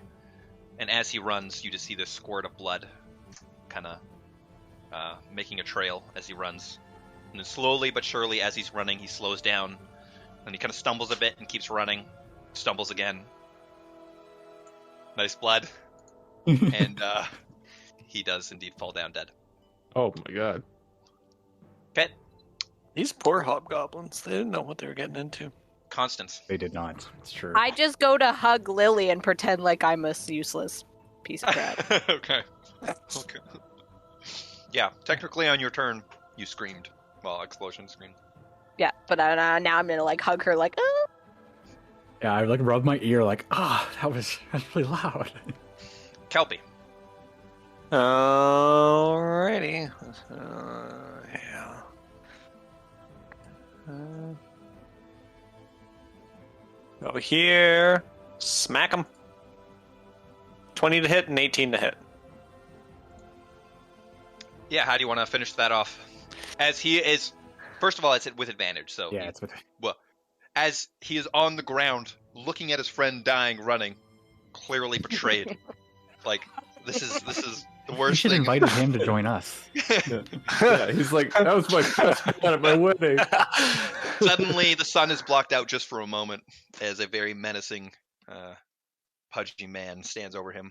And as he runs, you just see this squirt of blood kind of making a trail as he runs. And then slowly but surely, as he's running, he slows down. And he kind of stumbles a bit and keeps running. Stumbles again. Nice blood. And he does indeed fall down dead. Oh my god. Okay. These poor hobgoblins. They didn't know what they were getting into. Constance. They did not. It's true. I just go to hug Lily and pretend like I'm a useless piece of crap. Okay. Okay. Yeah, technically on your turn, you screamed. Well, explosion screamed. Yeah, but now I'm gonna like hug her like, oh. Yeah, I like rubbed my ear like, that's really loud. Kelpie. Alrighty. Yeah. Go here. Smack him. 20 to hit and 18 to hit. Yeah, how do you want to finish that off? As he is, first of all, it's with advantage. So Yeah, it's with as he is on the ground, looking at his friend dying, running, clearly betrayed. Like this is the We worst should thing. have invited him to join us. Yeah, he's like, that was my best man at my wedding. Suddenly, the sun is blocked out just for a moment as a very menacing, pudgy man stands over him.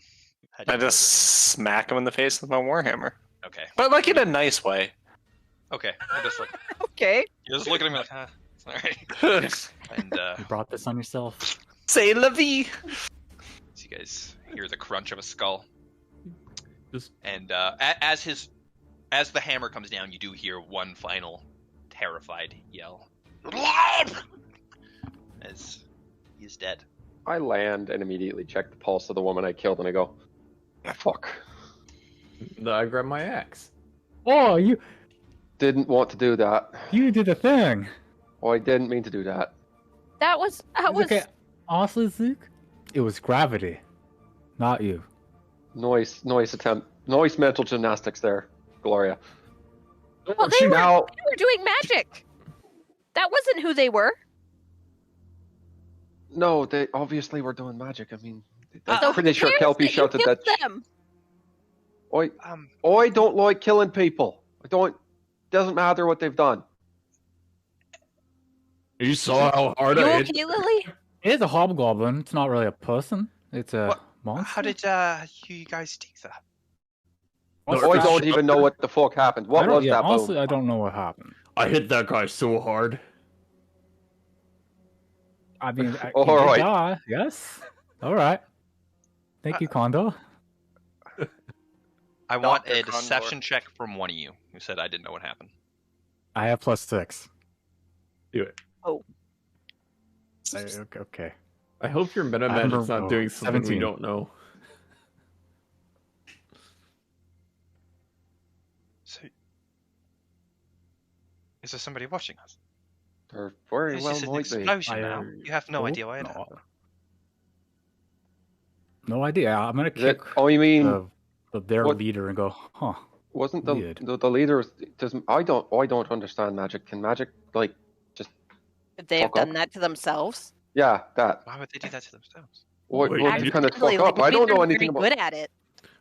How do you I just smack him in the face with my warhammer. Okay. But like in a nice way. Okay. I'm just like, Okay. you're just looking at me like, it's all right. And You brought this on yourself. Say la vie. so you guys hear the crunch of a skull. Just And as the hammer comes down, you do hear one final terrified yell. As he's dead. I land and immediately check the pulse of the woman I killed, and I go, "Fuck." I grab my axe. Oh, you Didn't want to do that. did the thing. Oh, I didn't mean to do that. That was Okay, honestly, Zeke, it was gravity, not you. Noise mental gymnastics there, Gloria. Well, they Now, were doing magic. That wasn't who they were. no, they obviously were doing magic. I mean, So I'm pretty who sure cares Kelpie that you shouted killed that. them? I don't like killing people. I don't. Doesn't matter what they've done. You saw how hard You I hit. okay, Lily? It is a hobgoblin. It's not really a person. It's a monster. How did you guys do that? No, I it's don't shut even know what the fuck happened. What was that honestly, boom? I don't know what happened. I hit that guy so hard. I mean, All he did right. die. Yes. All right. Thank you, Condor. I want Dr. a Condor. deception check from one of you who said I didn't know what happened. I have +6. Do it. Okay. I hope your meta I remember- magic's not doing something 17. we don't know. So, is there somebody watching us? There very It's well just an might be. explosion now. You have no hope idea why it not. happened. No idea. I'm gonna Is it, kick oh, you mean their what- leader and go, huh? wasn't weird. the leader? Doesn't I don't understand magic. Can magic like just Could they have Fuck up. done that to themselves? yeah that? Why would they do that to themselves? What Wait, what you- kind of Accidentally, fuck up? like, I don't maybe know they're anything very about. good at it.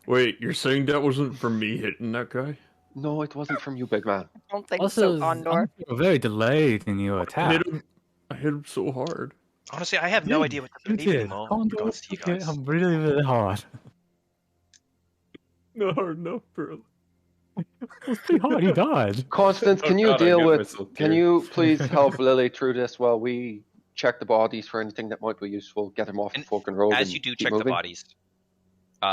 Wait, you're saying that wasn't from me hitting that guy? No, it wasn't from you, big man. I don't think Also, so, Condor. I'm very delayed in your I attack. hit him so hard. Honestly, I have no idea what to You believe did. anymore in Condor regards to you took it guys. really, really hard. Not hard enough, bro. It was pretty hard. He died. Constance, Oh can you God, I deal got with? myself Can here. you please help Lily through this while we check the bodies for anything that might be useful? Get them off the And fucking road. As and you do keep check the moving? bodies,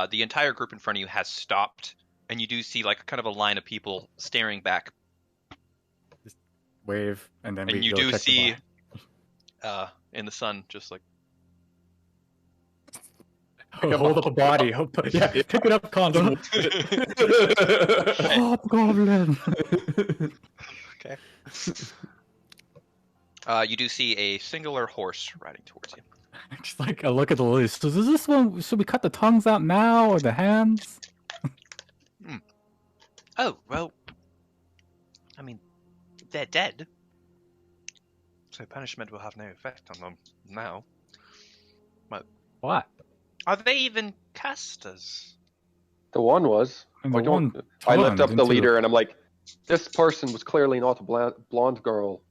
the entire group in front of you has stopped, and you do see like kind of a line of people staring back, Wave, and then and we you go do check the see body. in the sun just like Hold up a body. Yeah, pick it up, Condor. Hobgoblin. okay. You do see a singular horse riding towards you. Just like a look at the list. So is this one? Should we cut the tongues out now or the hands? Oh, well, I mean, they're dead. So punishment will have no effect on them now. What? Are they even casters? The one was. And I the don't. one I looked turned up the into leader and I'm like, this person was clearly not a blonde girl,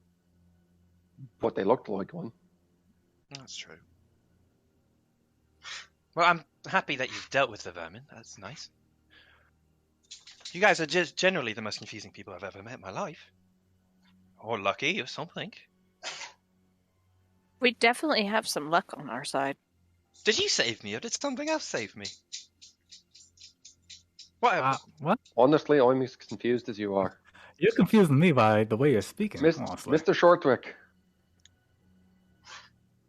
but they looked like one. That's true. Well, I'm happy that you've dealt with the vermin. That's nice. You guys are just generally the most confusing people I've ever met in my life. Or lucky or something. We definitely have some luck on our side. Did you save me or did something else save me? Whatever. What? Honestly, I'm as confused as you are. You're confusing me by the way you're speaking. Mr. honestly. Mr. Shortwick,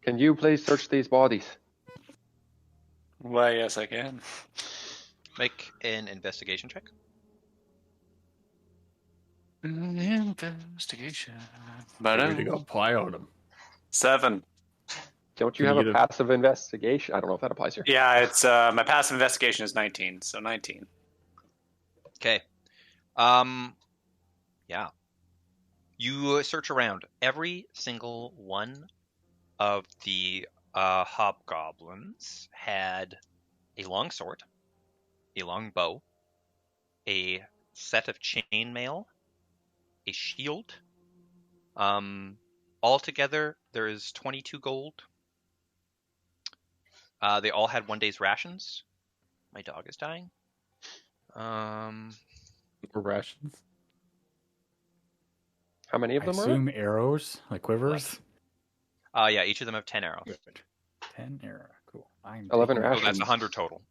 can you please search these bodies? Why, yes, I can. Make an investigation check. Investigation. I really got pie on him. 7. Don't you Can have you a get passive investigation? I don't know if that applies here. Yeah, it's my passive investigation is 19, so 19. Okay. Yeah. You search around. Every single one of the hobgoblins had a long sword, a long bow, a set of chainmail, a shield. Altogether, there is 22 gold. They all had 1 day's rations. My dog is dying. Or rations. How many of I them are? assume arrows, like quivers. Yeah, each of them have 10 arrows. Good. 10 arrow. Cool. I'm 11 taking- So rations. that's 100 total.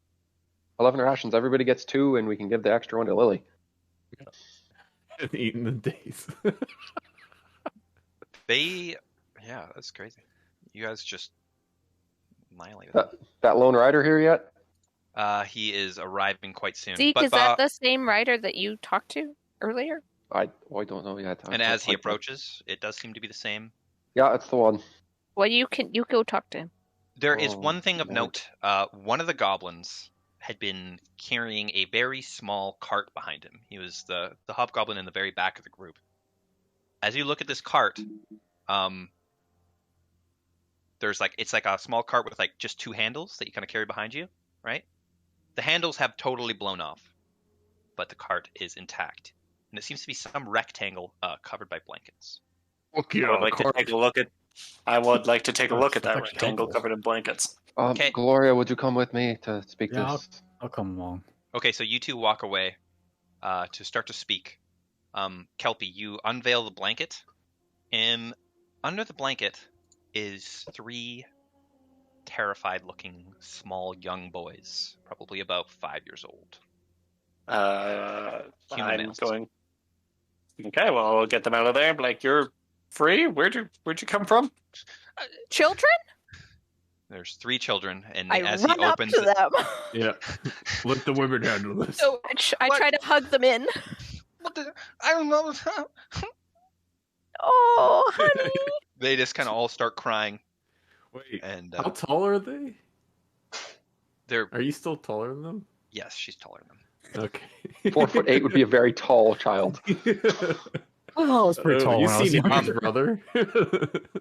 11 rations. Everybody gets 2, and we can give the extra one to Lily. And eating the days. Yeah, that's crazy. You guys just annihilated That lone rider here yet? them. He is arriving quite soon. Zeke, But, is that the same rider that you talked to earlier? I don't know yet. and as he approaches, it does seem to be the same. Yeah, it's the one. Well, you go talk to him. There is Oh, one thing of right. note. One of the goblins had been carrying a very small cart behind him. He was the hobgoblin in the very back of the group. As you look at this cart, it's like a small cart with like just two handles that you kind of carry behind you, right? The handles have totally blown off, but the cart is intact, and it seems to be some rectangle covered by blankets. Fuck I would like to take a look at. I would like to take a look at that rectangle covered in blankets. Okay. Gloria, would you come with me to speak Yeah, this? I'll come along. Okay, so you two walk away to start to speak. Kelpie, you unveil the blanket, and under the blanket is 3 terrified-looking small young boys, probably about 5 years old. Human I'm males. going. Okay, well, I'll get them out of there. Like, you're free. Where'd you come from? Children? There's 3 children, and I as run he up opens to them. Yeah. Let the women handle this. So I try to hug them in. I don't know. Oh, honey. they just kind of all start crying, Wait, and how tall are they? they're Are you still taller than them? yes, she's taller than them. Okay. 4'8" would be a very tall child. Oh, I was pretty tall You when I was seen his younger. brother?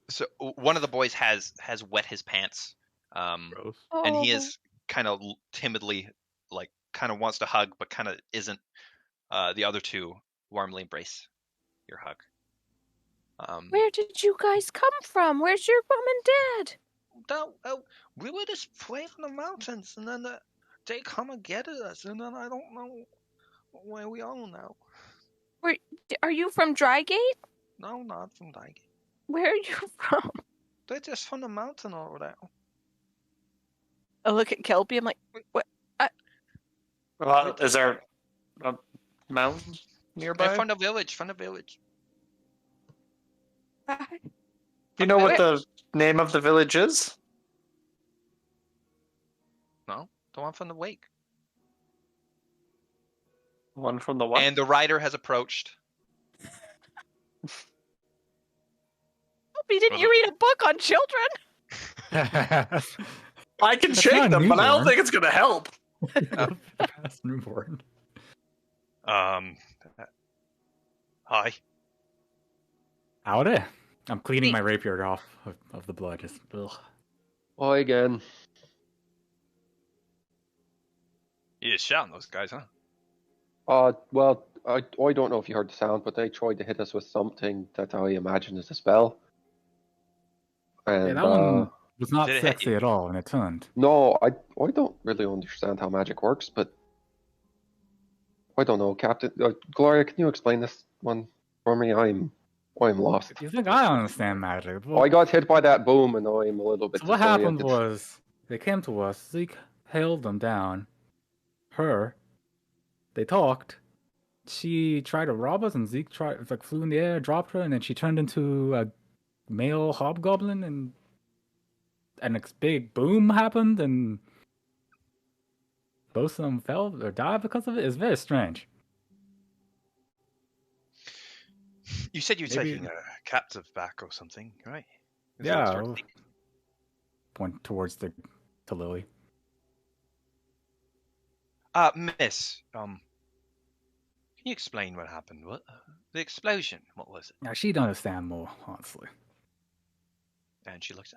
So one of the boys has wet his pants, Gross. and he Oh. is kind of timidly, like, kind of wants to hug, but kind of isn't. The other 2 warmly embrace your hug. Where did you guys come from? Where's your mom and dad? We were just playing in the mountains, and then they come and get us, and then I don't know where we are now. Are you from Drygate? No, not from Dyke. Where are you from? They're just from the mountain over there. I look at Kelpie. I'm like, what? Well, is there a mountain nearby? They're from the village. From the village. Do you know what the name of the village is? No, the one from the wake. One from the what? And the rider has approached. Kelpie, didn't you read a book on children? I can That's shake not them, but I don't newborn. think it's going to help. Past newborn. Hi. Howdy. I'm cleaning my rapier off of the blood. Just, ugh. Oh, again. You just shouting those guys, huh? Well, I don't know if you heard the sound, but they tried to hit us with something that I imagine is a spell. And Yeah, that one was not Did it hit sexy you? at all, and it turned. no, I don't really understand how magic works, but I don't know, Captain Gloria. Can you explain this one for me? I'm lost. You think I understand magic? Well, I got hit by that boom, and I'm a little bit. so what happened disoriented. was they came to us. Zeke held them down. They talked. She tried to rob us, and Zeke flew in the air, dropped her, and then she turned into a male hobgoblin, and a big boom happened, and both of them fell or died because of it. It's very strange. You said you're Maybe- taking a captive back or something, right? Yeah. Went towards to Lily. Miss, can you explain what happened? What the explosion? What was it? Now she'd understand more, honestly. And she looks.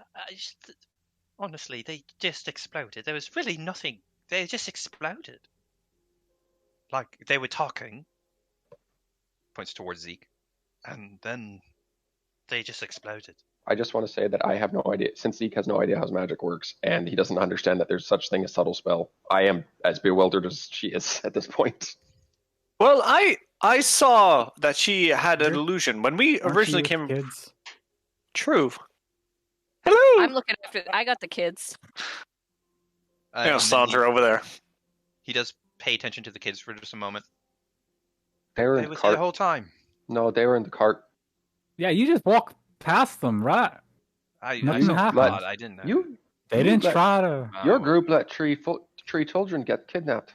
Honestly, they just exploded. There was really nothing. They just exploded. Like they were talking. Points towards Zeke, and then they just exploded. I just want to say that I have no idea, since Zeke has no idea how magic works, and he doesn't understand that there's such thing as subtle spell. I am as bewildered as she is at this point. Well, I saw that she had an illusion when we Aren't originally you came. kids. True. Hello. I'm looking after. I got the kids. I'm And gonna then saunter over there. he does pay attention to the kids for just a moment. They were in They the was there the cart. whole time. No, they were in the cart. Yeah, you just walked past them, right? I Nothing saw happened. God, I didn't know. They You didn't let- try to. Your Oh, group let three children get kidnapped.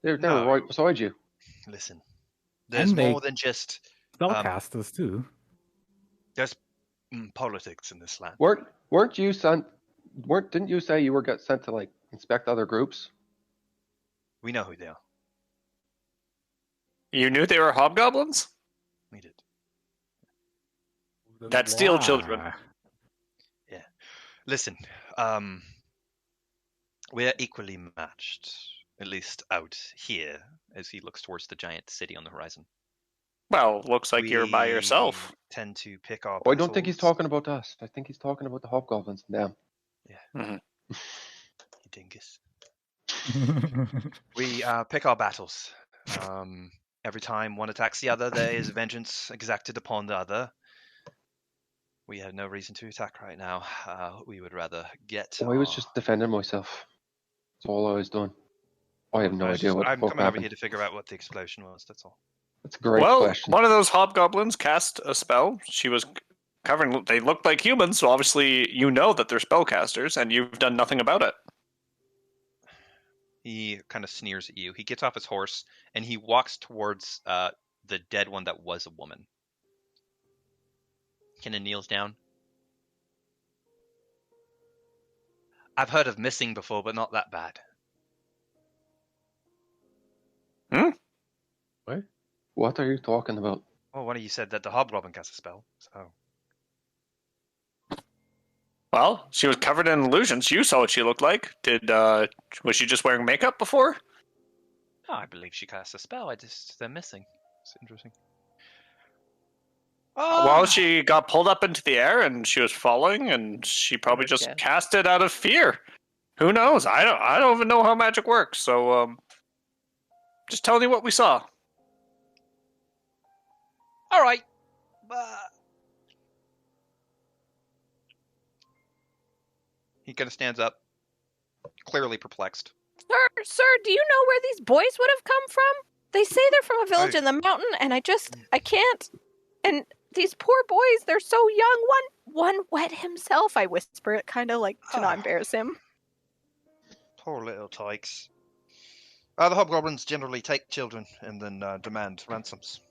They were No. right beside you. Listen, there's And they- more than just Spellcasters too. there's politics in this land. Weren't you sent? Didn't you say you were sent to like inspect other groups? We know who they are. You knew they were hobgoblins? We did. That steal children. Why? Listen, we're equally matched, at least out here, as he looks towards the giant city on the horizon. Well, looks like you're by yourself. We tend to pick our Oh, I don't think he's battles. talking about us. I think he's talking about the hobgoblins. Damn. Mhm. You dingus. We pick our battles. Every time one attacks the other, there is vengeance exacted upon the other. We have no reason to attack right now. We would rather get. Oh, I was just defending myself. That's all I was doing. I have no idea what the I'm fuck coming over happened. here to figure out what the explosion was. That's all. That's a great Well, question. one of those hobgoblins cast a spell. She was covering. They looked like humans, so obviously you know that they're spellcasters, and you've done nothing about it. He kind of sneers at you. He gets off his horse and he walks towards the dead one that was a woman. Kind of kneels down. I've heard of missing before, but not that bad. What are you talking about? Well, one of you said that the hobgoblin casts a spell. So Well, she was covered in illusions. You saw what she looked like. Was she just wearing makeup before? Oh, I believe she cast a spell. They're missing. It's interesting. Well, she got pulled up into the air and she was falling, and she probably just Yeah. cast it out of fear. Who knows? I don't even know how magic works. So, just telling you what we saw. All right. He kind of stands up, clearly perplexed. Sir, do you know where these boys would have come from? They say they're from a village in the mountain, and I can't. And these poor boys, they're so young. One wet himself. I whisper it, kind of like to not embarrass him. poor little tykes. The hobgoblins generally take children and then demand ransoms.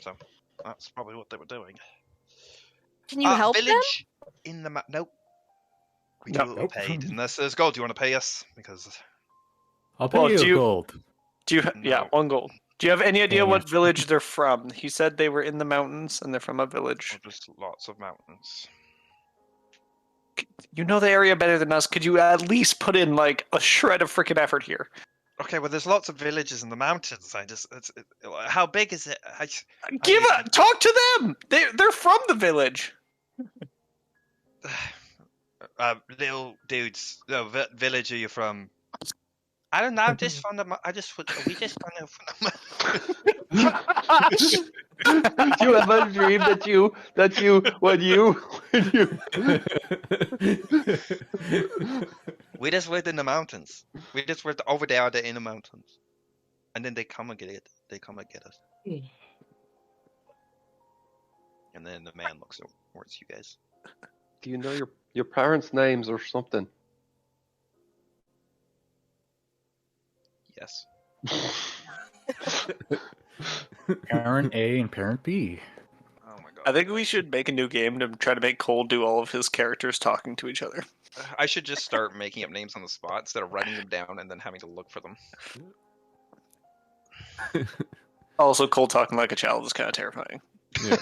So that's probably what they were doing. Can you help them? Village in the nope. We do Nope. paid. Unless there's gold, do you want to pay us? Because I'll pay Well, you gold. Do you? Yeah, No. 1 gold. Do you have any idea Yeah. what village they're from? He said they were in the mountains and they're from a village. just lots of mountains. You know the area better than us. Could you at least put in like a shred of freaking effort here? Okay, well, there's lots of villages in the mountains. How big is it? Talk to them. They're from the village. Little dudes. No, village are you from? I don't know. I'm just from the. We just from the. Do you have a dream We just lived in the mountains. We just lived over there. They're in the mountains, and then they come and get it. They come and get us. And then the man looks towards you guys. Do you know your parents' names or something? Yes. Parent A and Parent B. Oh my god. I think we should make a new game to try to make Cole do all of his characters talking to each other. I should just start making up names on the spot instead of writing them down and then having to look for them. Also, Cole talking like a child is kind of terrifying. Yeah.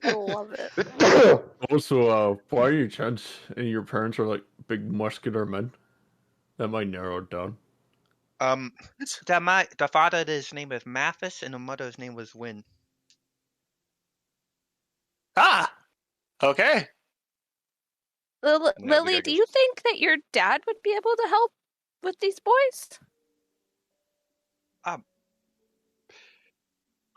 I love it. Also, why your chance and your parents are like big muscular men? That might narrow it down. The father's name was Mathis and the mother's name was Wynn. Ah! Okay. Lily, do you think that your dad would be able to help with these boys?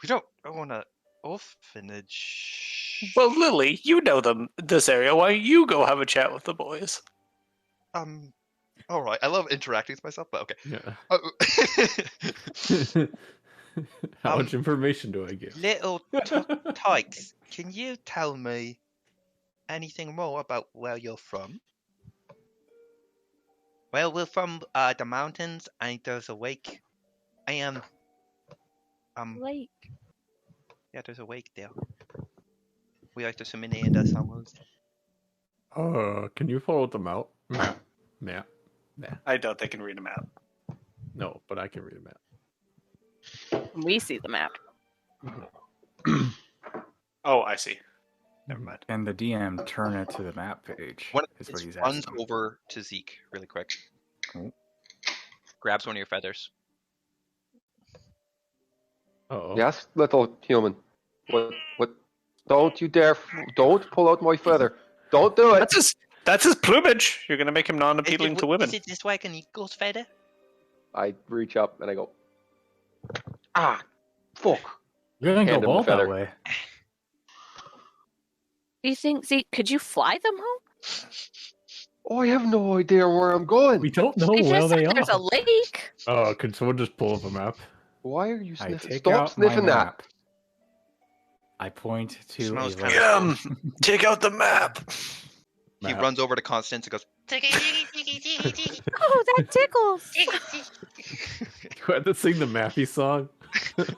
We don't own an orphanage. Well, Lily, you know this area. Why don't you go have a chat with the boys? All right. I love interacting with myself, but okay. Yeah. How much information do I give? Little tykes, can you tell me anything more about where you're from? Well, we're from the mountains, and there's a lake. And Lake. yeah, there's a lake there. We like to swim in the summers. Can you follow the map? Map. I doubt they can read a map. No, but I can read a map. We see the map. Oh, I see. Never mind. And the DM turn it to the map page. One of Is the what kids he's runs asking. over to Zeke really quick. Cool. Grabs one of your feathers. Oh. Yes, little human. What? Don't you dare! Don't pull out my feather. Don't do it. That's his plumage. You're gonna make him non-appealing to women. Is it just like an eagle's feather? I reach up and I go, ah, fuck. You're gonna Hand go him the both that feather. way. Do you think, Zeke, could you fly them home? Oh, I have no idea where I'm going. We don't know You where just they said there's a are. lake. Could someone just pull up a map? Why are you I sniffing? take Stop out my sniffing that. map. I point to Smells a kinda- lake. Take out the map. He Map. runs over to Constance and goes, Oh, that tickles. You had to sing the Mappy song?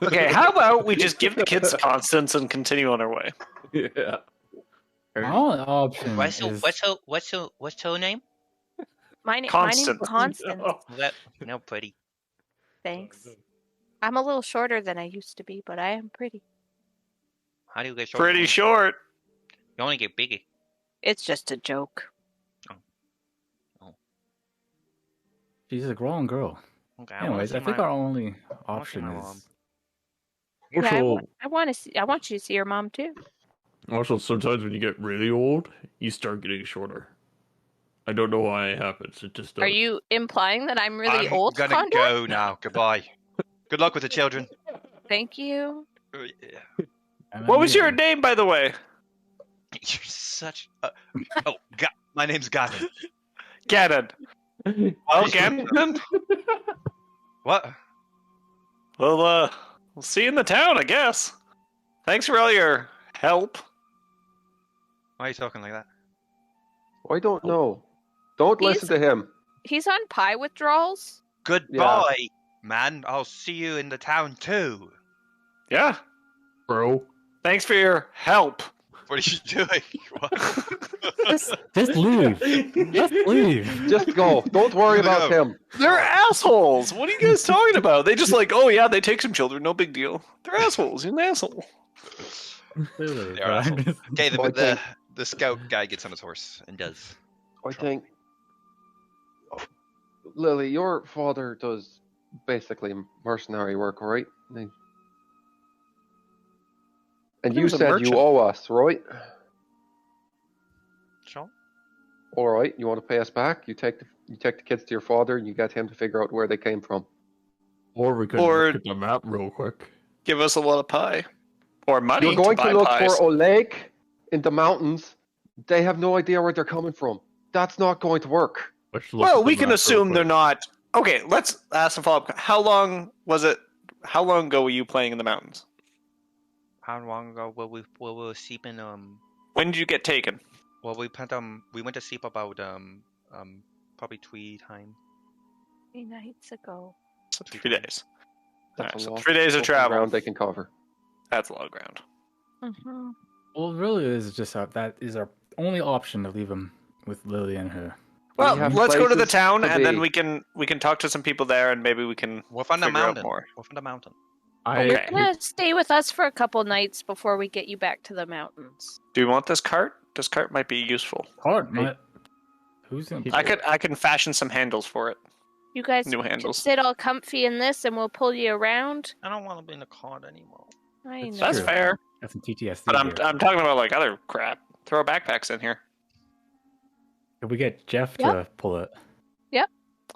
Okay, how about we just give the kids Constance and continue on our way? Yeah. My only option what's is her name? My name's Constance. Constance. No, pretty. Thanks. I'm a little shorter than I used to be, but I am pretty. How do you get short? Pretty short. You only get bigger. It's just a joke. she's a grown girl. Okay, I wanna Anyways, see I think my- our only wanna see option my is mom. Also, I want to see. I want you to see your mom too. also, sometimes when you get really old, you start getting shorter. I don't know why it happens. It just does. Are you implying that I'm really I'm old, gonna Condor? go now. Goodbye. Good luck with the children. Thank you. Yeah. And What I'm was your Ian. name, by the way? You're such a... Oh, my name's Gavin. Gannon. Well, Gannon. What? Well, we'll see you in the town, I guess. Thanks for all your help. Why are you talking like that? I don't know. Don't listen to him. He's on pie withdrawals. Goodbye, man. I'll see you in the town too. Yeah. Bro. Thanks for your help. What are you doing? What? Just leave. Just leave. Just go. Don't worry about him. They're assholes. What are you guys talking about? They just like, oh yeah, they take some children, no big deal. They're assholes. You're an asshole. Clearly, They are assholes. Okay, I think- the scout guy gets on his horse and does. I think, Lily, your father does basically mercenary work, right? And He you was a said merchant. you owe us, right? Sure. All right. You want to pay us back? You take the kids to your father, and you get him to figure out where they came from. Or we could Or- look at the map real quick. Give us a lot of pie. Or money You're going to to buy look pies. for a lake in the mountains. They have no idea where they're coming from. That's not going to work. Let's look Well, at the we can map real assume quick. they're not. Okay, let's ask a follow-up. How long ago were you playing in the mountains? How long ago were we sleeping? When did you get taken? Well, we went to sleep about probably 3 times. 3 nights ago. 3 days. That's Alright, a so lot 3 days of of travel. ground they can cover. That's a lot of ground. Mm-hmm. Well, it really is just that is our only option to leave him with Lily and her. Well, have let's go to the places town, to and then be. we can talk to some people there, and maybe we can We're from the figure out mountain. more. We're from the mountain. Okay. You're gonna stay with us for a couple nights before we get you back to the mountains. Do you want this cart? This cart might be useful. Hard, Hey. not. Who's in? I can fashion some handles for it. You guys New can handles. sit all comfy in this, and we'll pull you around. I don't want to be in the cart anymore. I know. That's True. fair. Got some PTSD. But I'm here. talking about like other crap. Throw our backpacks in here. Could we get Jeff Yep. to pull it?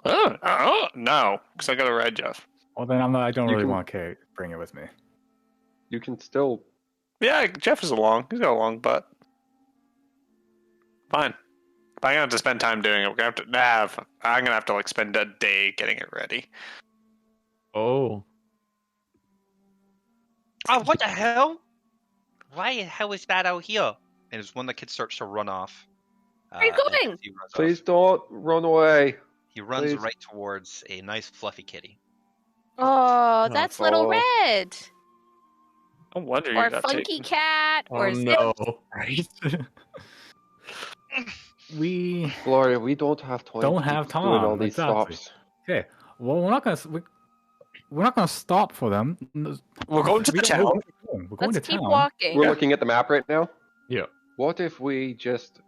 Oh no, because I got to ride Jeff. Well, then I don't You really can- want to bring it with me. You can still. Yeah, Jeff is along. He's got a long butt. Fine. But I'm gonna have to spend time doing it. We're gonna have to. I'm gonna have to like spend a day getting it ready. Oh. Oh, what the hell? Why the hell is that out here? And it's when the kid starts to run off. Where are you and going? he runs off. Please don't run away. He runs please. right towards a nice fluffy kitty. Oh, that's Little oh. Red. No wonder you Or got Funky taken. Cat. Oh Or Zip. no. Right? we Gloria, we don't have time. Don't to have keep doing all time, these exactly. stops. okay. Well, we're not gonna stop for them. We're going to the town. We're going Let's to keep town. walking. We're looking at the map right now. Yeah. What if we just?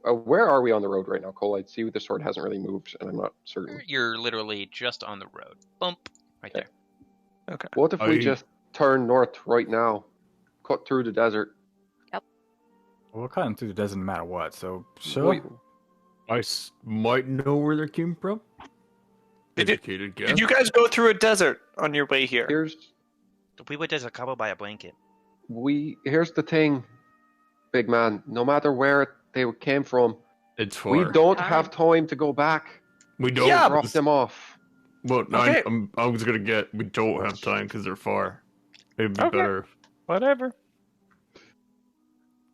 Where are we on the road right now, Cole? I see the sword hasn't really moved, and I'm not certain. You're literally just on the road. Bump. Right there. Okay. What if we just turn north right now, cut through the desert? We're cutting through the desert no matter what. So sure. Wait, Might know where they came from. Educated guess. Did you guys go through a desert on your way here? We were just covered by a blanket. Here's the thing, big man. No matter where they came from, It's far. we don't have time to go back. We don't. Yeah, Drop them off. Well, no, Okay. I was gonna get. We don't have time because they're far. It'd be Okay. better Whatever.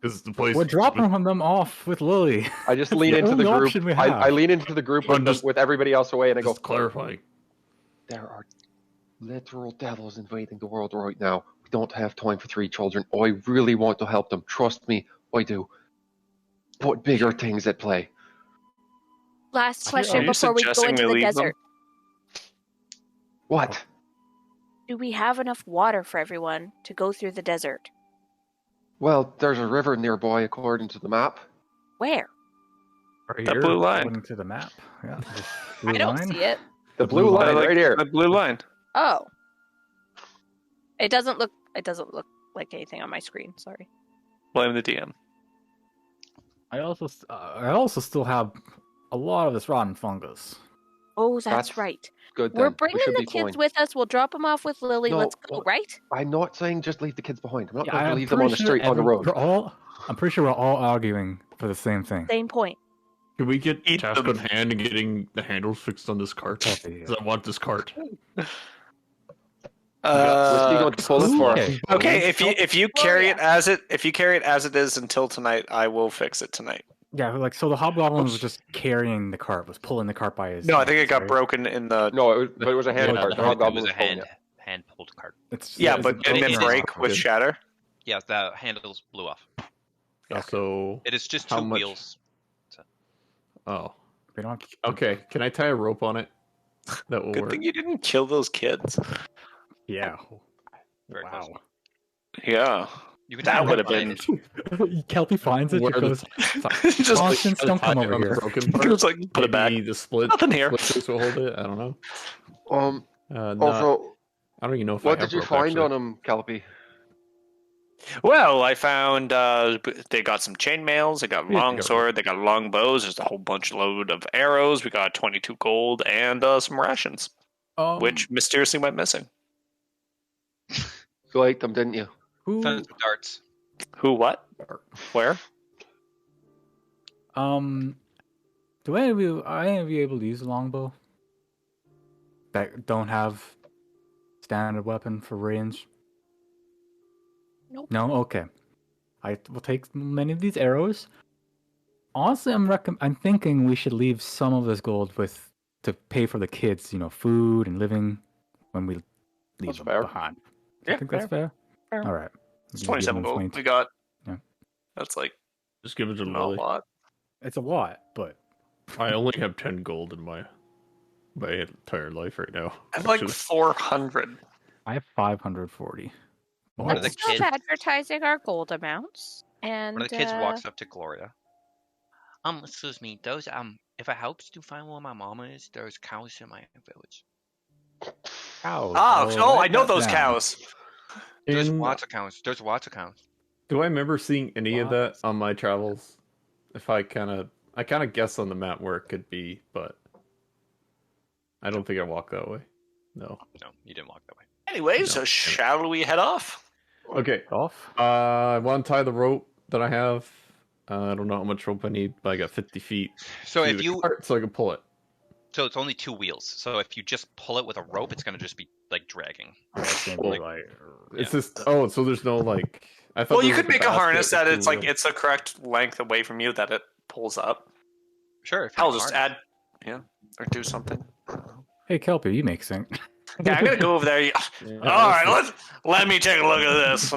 because the place. We're dropping them off with Lily. I just lean The into the only group. option we I have. lean into the group I'm just- with everybody else away, and I go, Just clarifying. there are literal devils invading the world right now. We don't have time for 3 children. I really want to help them. Trust me, I do. But bigger things at play. Last Are question you before we go suggesting into we the leave them? desert. What? Do we have enough water for everyone to go through the desert? Well, there's a river nearby according to the map. Where? Right That here. blue line. According to the map. Yeah. this I blue don't line. see it. The blue line right here. The blue line. Oh. It doesn't look like anything on my screen, sorry. Blame the DM. I also still have a lot of this rotten fungus. Oh, that's That's right. Good then. We're We bringing should the be kids fine. with us. We'll drop them off with Lily. No, Let's go, well, right? I'm not saying just leave the kids behind. I'm not Yeah, going to I'm leave them on the pretty sure street on the road. I'm pretty sure we're all arguing for the same thing. Same point. Can we get Eat task them. on hand and getting the handles fixed on this cart? Oh, yeah. Because I want this cart. What's he going to pull it for? Okay. Okay, if you carry it Gloria. as it is until tonight, I will fix it tonight. Yeah, like so the hobgoblin was just carrying the cart, was pulling the cart by his. No, I think it hands, got right? broken in the. No, but it was a hand Yeah, cart. The it It hobgoblin was a pulling it. hand pulled cart. It's, Yeah, it's but didn't it it is break with good. shatter? Yeah, the handles blew off. So. It is just How 2 much? wheels. Oh. We don't. Okay. Can I tie a rope on it? That will Good work. thing you didn't kill those kids. Yeah. Very close. Wow. Yeah. You can That tie would a have rope on been. it. Kelpie finds it. Where She are the- goes, Just Constance, don't come Tie it over on the here. broken part. It's like, put it back. Maybe the split. Nothing here. Split screws will hold it. I don't know. Not, Also, I don't even know if I what have did you rope, find actually. on him, Calipy? Well, I found they got some chainmails, they got a Yeah, long they got- sword, they got long bows, there's a whole bunch load of arrows, we got 22 gold, and some rations, which mysteriously went missing. You liked them, didn't you? who? Found some darts. Who, what? Where? Do any of you are any of you able to use a longbow? That don't have standard weapon for range? Nope. No. Okay. I will take many of these arrows. Honestly, I'm thinking we should leave some of this gold to pay for the kids, food and living when we leave That's them fair. behind. Yeah, I think that's fair. Fair. All right. It's We can give 27 them gold. 20 We got. Yeah. That's like Just give it to not a Lily. lot. It's a lot, but I only have 10 gold in my entire life right now. I have like actually. 400. I have 540. One of the Let's stop kids- advertising our gold amounts. And One of the kids walks up to Gloria. Excuse me, those, if it helps to find where my mama is, there's cows in my village. Cows. Oh, I write know that those down. cows. There's In- lots of counts. There's lots of counts. Do I remember seeing any of that Lots. on my travels? If I kind of guess on the map where it could be, but I don't think I walked that way. No. No, you didn't walk that way. Anyway, so shall we head off? Okay. Off. I want to tie the rope that I have. I don't know how much rope I need, but I got 50 feet. So to if the you, cart so I can pull it. so it's only 2 wheels. So if you just pull it with a rope, it's gonna just be like dragging. Well, It's just so there's no like. I thought Well, you there could was make a basket harness that with it's two like wheels. it's the correct length away from you that it pulls up. Sure. If I'll you're just hard. add, or do something. Hey, Kelpie, you make sense. Yeah, I'm gonna go over there. Yeah, All right, that's- let me take a look at this.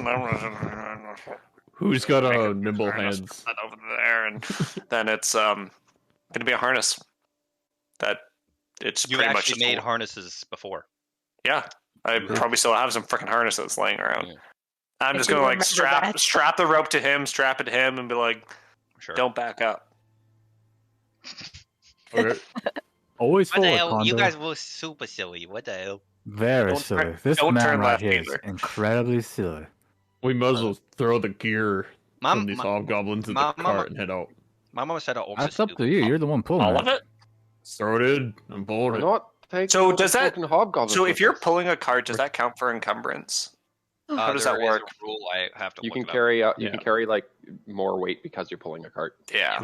Who's got Make a a nimble harness, hands? put that over there, and then it's gonna be a harness that it's You pretty much actually just made harnesses before. Yeah, I probably still have some freaking harnesses laying around. Yeah. I'm I just do gonna like remember that. strap the rope to him, strap it to him, and be like, Sure. "Don't back up." Okay. Always What the forward, hell? Condor. You guys were super silly. What the hell? Very Don't silly. turn- This don't man turn right left here is either. incredibly silly. We might as well throw the gear Mom- from these ma- hobgoblins in ma- the ma- cart and head out. My mama said also That's up to you. You're the one pulling All of it. Throw it in. I'm We're pulling it. not taking So all the does that- fucking hobgoblins So with if you're us. pulling a cart, does that count for encumbrance? How does that There is work? a rule I have to You look can it up. carry you Yeah. can carry like more weight because you're pulling a cart. Yeah.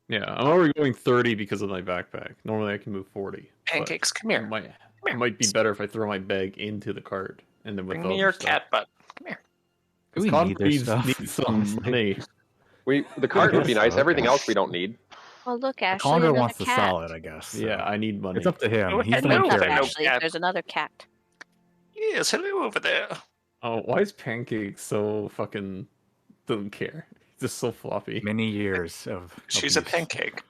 Yeah, I'm already going 30 because of my backpack. Normally I can move 40. but Pancakes, come It here. might be better if I throw my bag into the cart and then with Bring me your cat butt. Come here. Do we Connor need their stuff? needs some Honestly. money. The cart would be guess nice. so, Everything okay. else we don't need. Well, look, Ashley, Condor another wants the cat. solid, I guess. so. Yeah, I need money. It's up to him. Oh, He's the hello, one Look up, Hello, carrying. Ashley. cat. There's another cat. Yes, hello over there. Oh, why is Pancake so fucking doesn't care? He's just so floppy. Many years of. She's a abuse. pancake.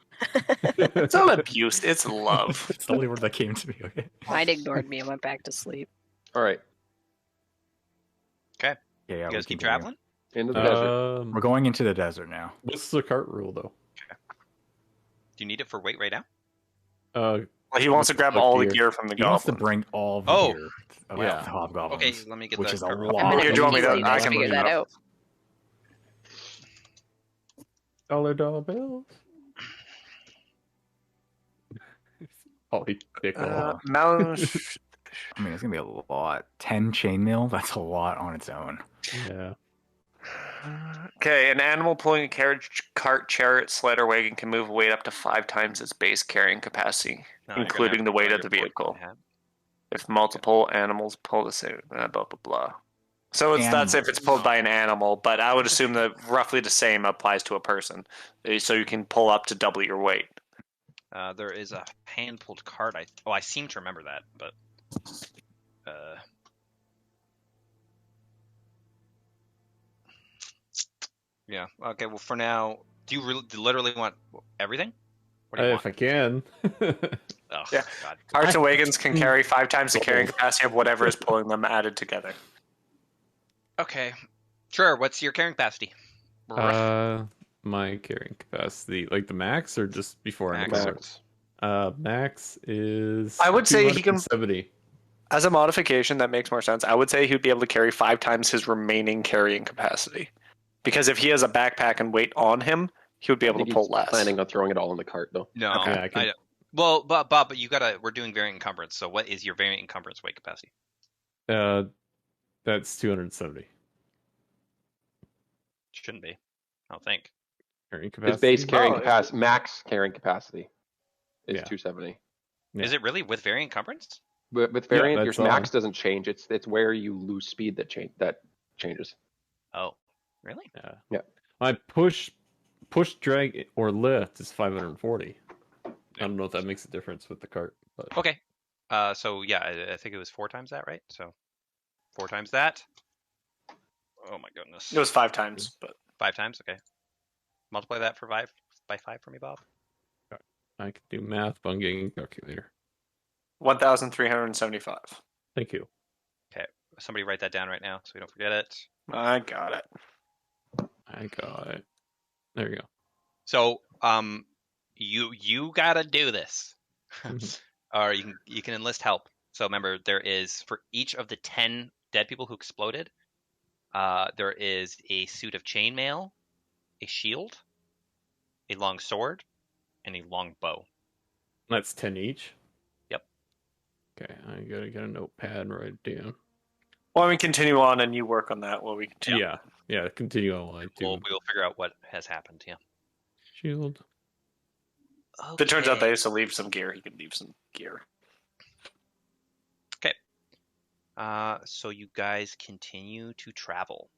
It's not abuse. It's love. It's the only word that came to me. Okay. Mine ignored me and went back to sleep. All right, Yeah, You we guys keep continue. traveling? into the desert. We're going into the desert now. What's the cart rule though? Do you need it for weight right now? Well, he wants to grab Fuck all the gear. gear from the He wants to goblin. bring all the Oh. gear of Yeah. the hobgoblins. Okay, let me get which the is a cart. lot. I'm gonna Here, do you want me to- confuse you I guys can figure bring it that up. out. Dollar bills. Holy pickle. Melon. I mean, it's gonna be a lot. 10 chainmail. That's a lot on its own. Yeah. Okay, an animal pulling a carriage, cart, chariot, sled, or wagon can move weight up to 5 times its base carrying capacity, No, you're gonna including have the to weight throw of the your vehicle. 14 hat. If multiple animals pull the same, blah blah blah. So that's if it's pulled by an animal, but I would assume that roughly the same applies to a person. So you can pull up to double your weight. There is a hand-pulled cart. I seem to remember that, but yeah. Okay. Well, for now, do you literally want everything? What do you If I can. Oh, Yeah. God. Carts and wagons can carry 5 times the carrying capacity of whatever is pulling them added together. Okay. Sure. What's your carrying capacity? My carrying capacity, like the max or just before I Max. start? Max is. I would say he can- 270. As a modification, that makes more sense. I would say he'd be able to carry 5 times his remaining carrying capacity. Because if he has a backpack and weight on him, he would be I able think to pull he's less. planning on throwing it all in the cart though. No. Okay. Yeah, I can- Well, but you gotta. We're doing variant encumbrance. So what is your variant encumbrance weight capacity? That's 270. Shouldn't be. I don't think. Carrying His capacity. base carrying Oh, capacity, max carrying capacity, is Yeah. 270. Yeah. Is it really with variant encumbrance? But with variant, that's your all. max doesn't change. It's where you lose speed that changes. Oh, really? Yeah. My push, drag, or lift is 540. I don't know if that makes a difference with the cart, but Okay. So yeah, I think it was 4 times that, right? So 4 times that. Oh my goodness. It was 5 times, but 5 times. Okay. Multiply that for 5 by 5 for me, Bob. I can do math by getting a calculator. 1,375. Thank you. Somebody write that down right now so we don't forget it. I got it. I got it. There you go. So you gotta do this, or you can enlist help. So remember, there is for each of the 10 dead people who exploded, there is a suit of chainmail, a shield, a long sword, and a long bow. That's 10 each. Yep. Okay, I gotta get a notepad right down. Well, we continue on and you work on that while we continue. Yeah. Continue on line 2. We will figure out what has happened. Yeah. Shield. If it turns out they used to leave some gear, he could leave some gear. So you guys continue to travel.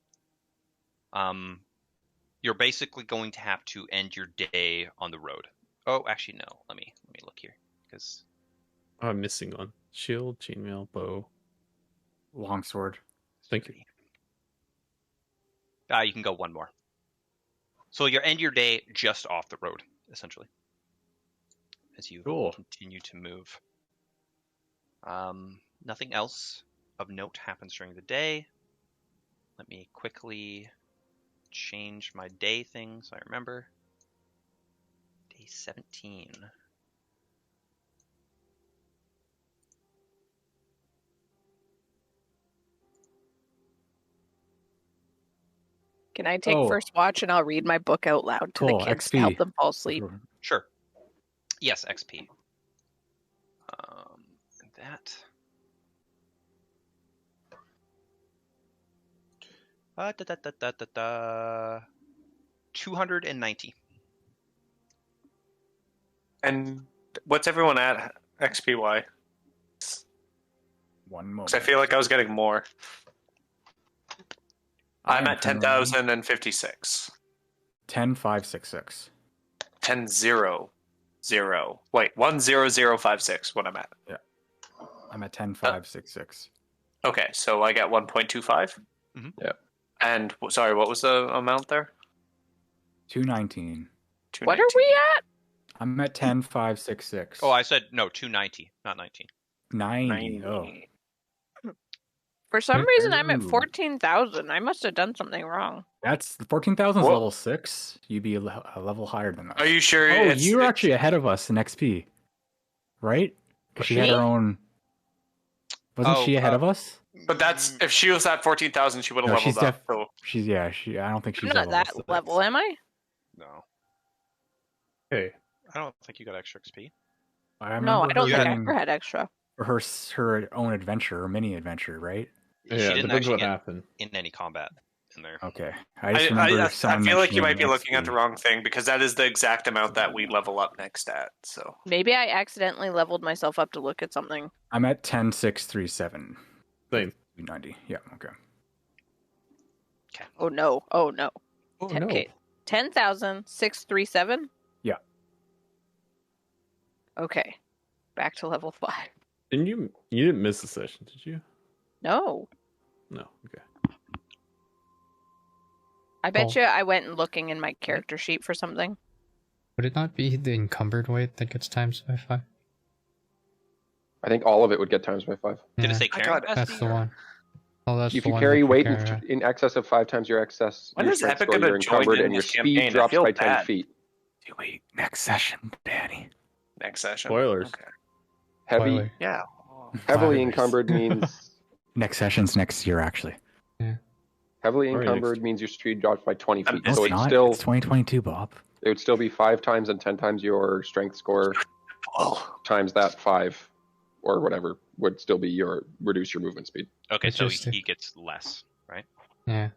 You're basically going to have to end your day on the road. Oh, actually, no. Let me look here because I'm missing one. Shield, chainmail, bow. Longsword. Thank you. you can go one more. So you end your day just off the road, essentially. as you Cool. continue to move. Nothing else of note happens during the day. Let me quickly change my day thing so I remember. Day 17. Can I take Oh. first watch and I'll read my book out loud to Cool, the kids to help XP. them fall asleep? Sure. Yes, XP. That. 290. And what's everyone at XPY? One moment. Because I feel like I was getting more. I'm at currently 10,056. 10,566. 10,000. Wait, 10056. What I'm at. I'm at 10,566. Okay, so I get 1.25. Mhm. Yeah. And sorry, what was the amount there? 219. What are we at? I'm at 10,566. Oh, I said no, 290, not 19. 90. Oh. For some reason, I'm at Ooh. 14,000. I must have done something wrong. That's 14,000 is Whoa. level 6. You'd be a level higher than us. Are you sure? Oh, you're actually ahead of us in XP. Right? Because she had her own. Wasn't she ahead of us? But that's if she was at 14,000, she would have No, leveled she's up. So She's I don't think she's I'm not at that level 6. level, am I? No, Hey, I don't think you got extra XP. I No, I remember don't her think I getting ever had extra. her own adventure, or mini adventure, right? yeah, She didn't depends actually what get happened. in any combat in there. Okay. I just remember I someone feel like you might be mentioning looking at the XP. wrong thing because that is the exact amount that we level up next at. So Maybe I accidentally leveled myself up to look at something. I'm at 10,637. Same. 290. Yeah, okay. Oh no. Oh no. Oh Okay. 10,637? Yeah. Okay. Back to level 5. Didn't you didn't miss the session, did you? No. No. Okay. I bet you I went and looking in my character sheet for something. Would it not be the encumbered weight that gets times by 5? I think all of it would get times by 5. Did it Yeah, say I carrying got it. that's capacity? the one. Oh, that's If the you one carry that weight carry, right? in excess of 5 times your excess, When your is strength Epic score, gonna you're join encumbered, in and your this campaign? speed I drops feel by 10 bad. feet. Wait, next session, Danny. next session. Spoilers. Okay. Heavy, Spoiler. Yeah. heavily Spoilers. encumbered means Next session's next year, actually. heavily Already encumbered means your speed drops by 20 I'm feet. busy. So It's it's not. still It's 2022, Bob. it would still be 5 times and 10 times your strength score Oh, times that 5 or whatever would still be your reduce your movement speed. Okay, so Interesting. he gets less, right? Yeah.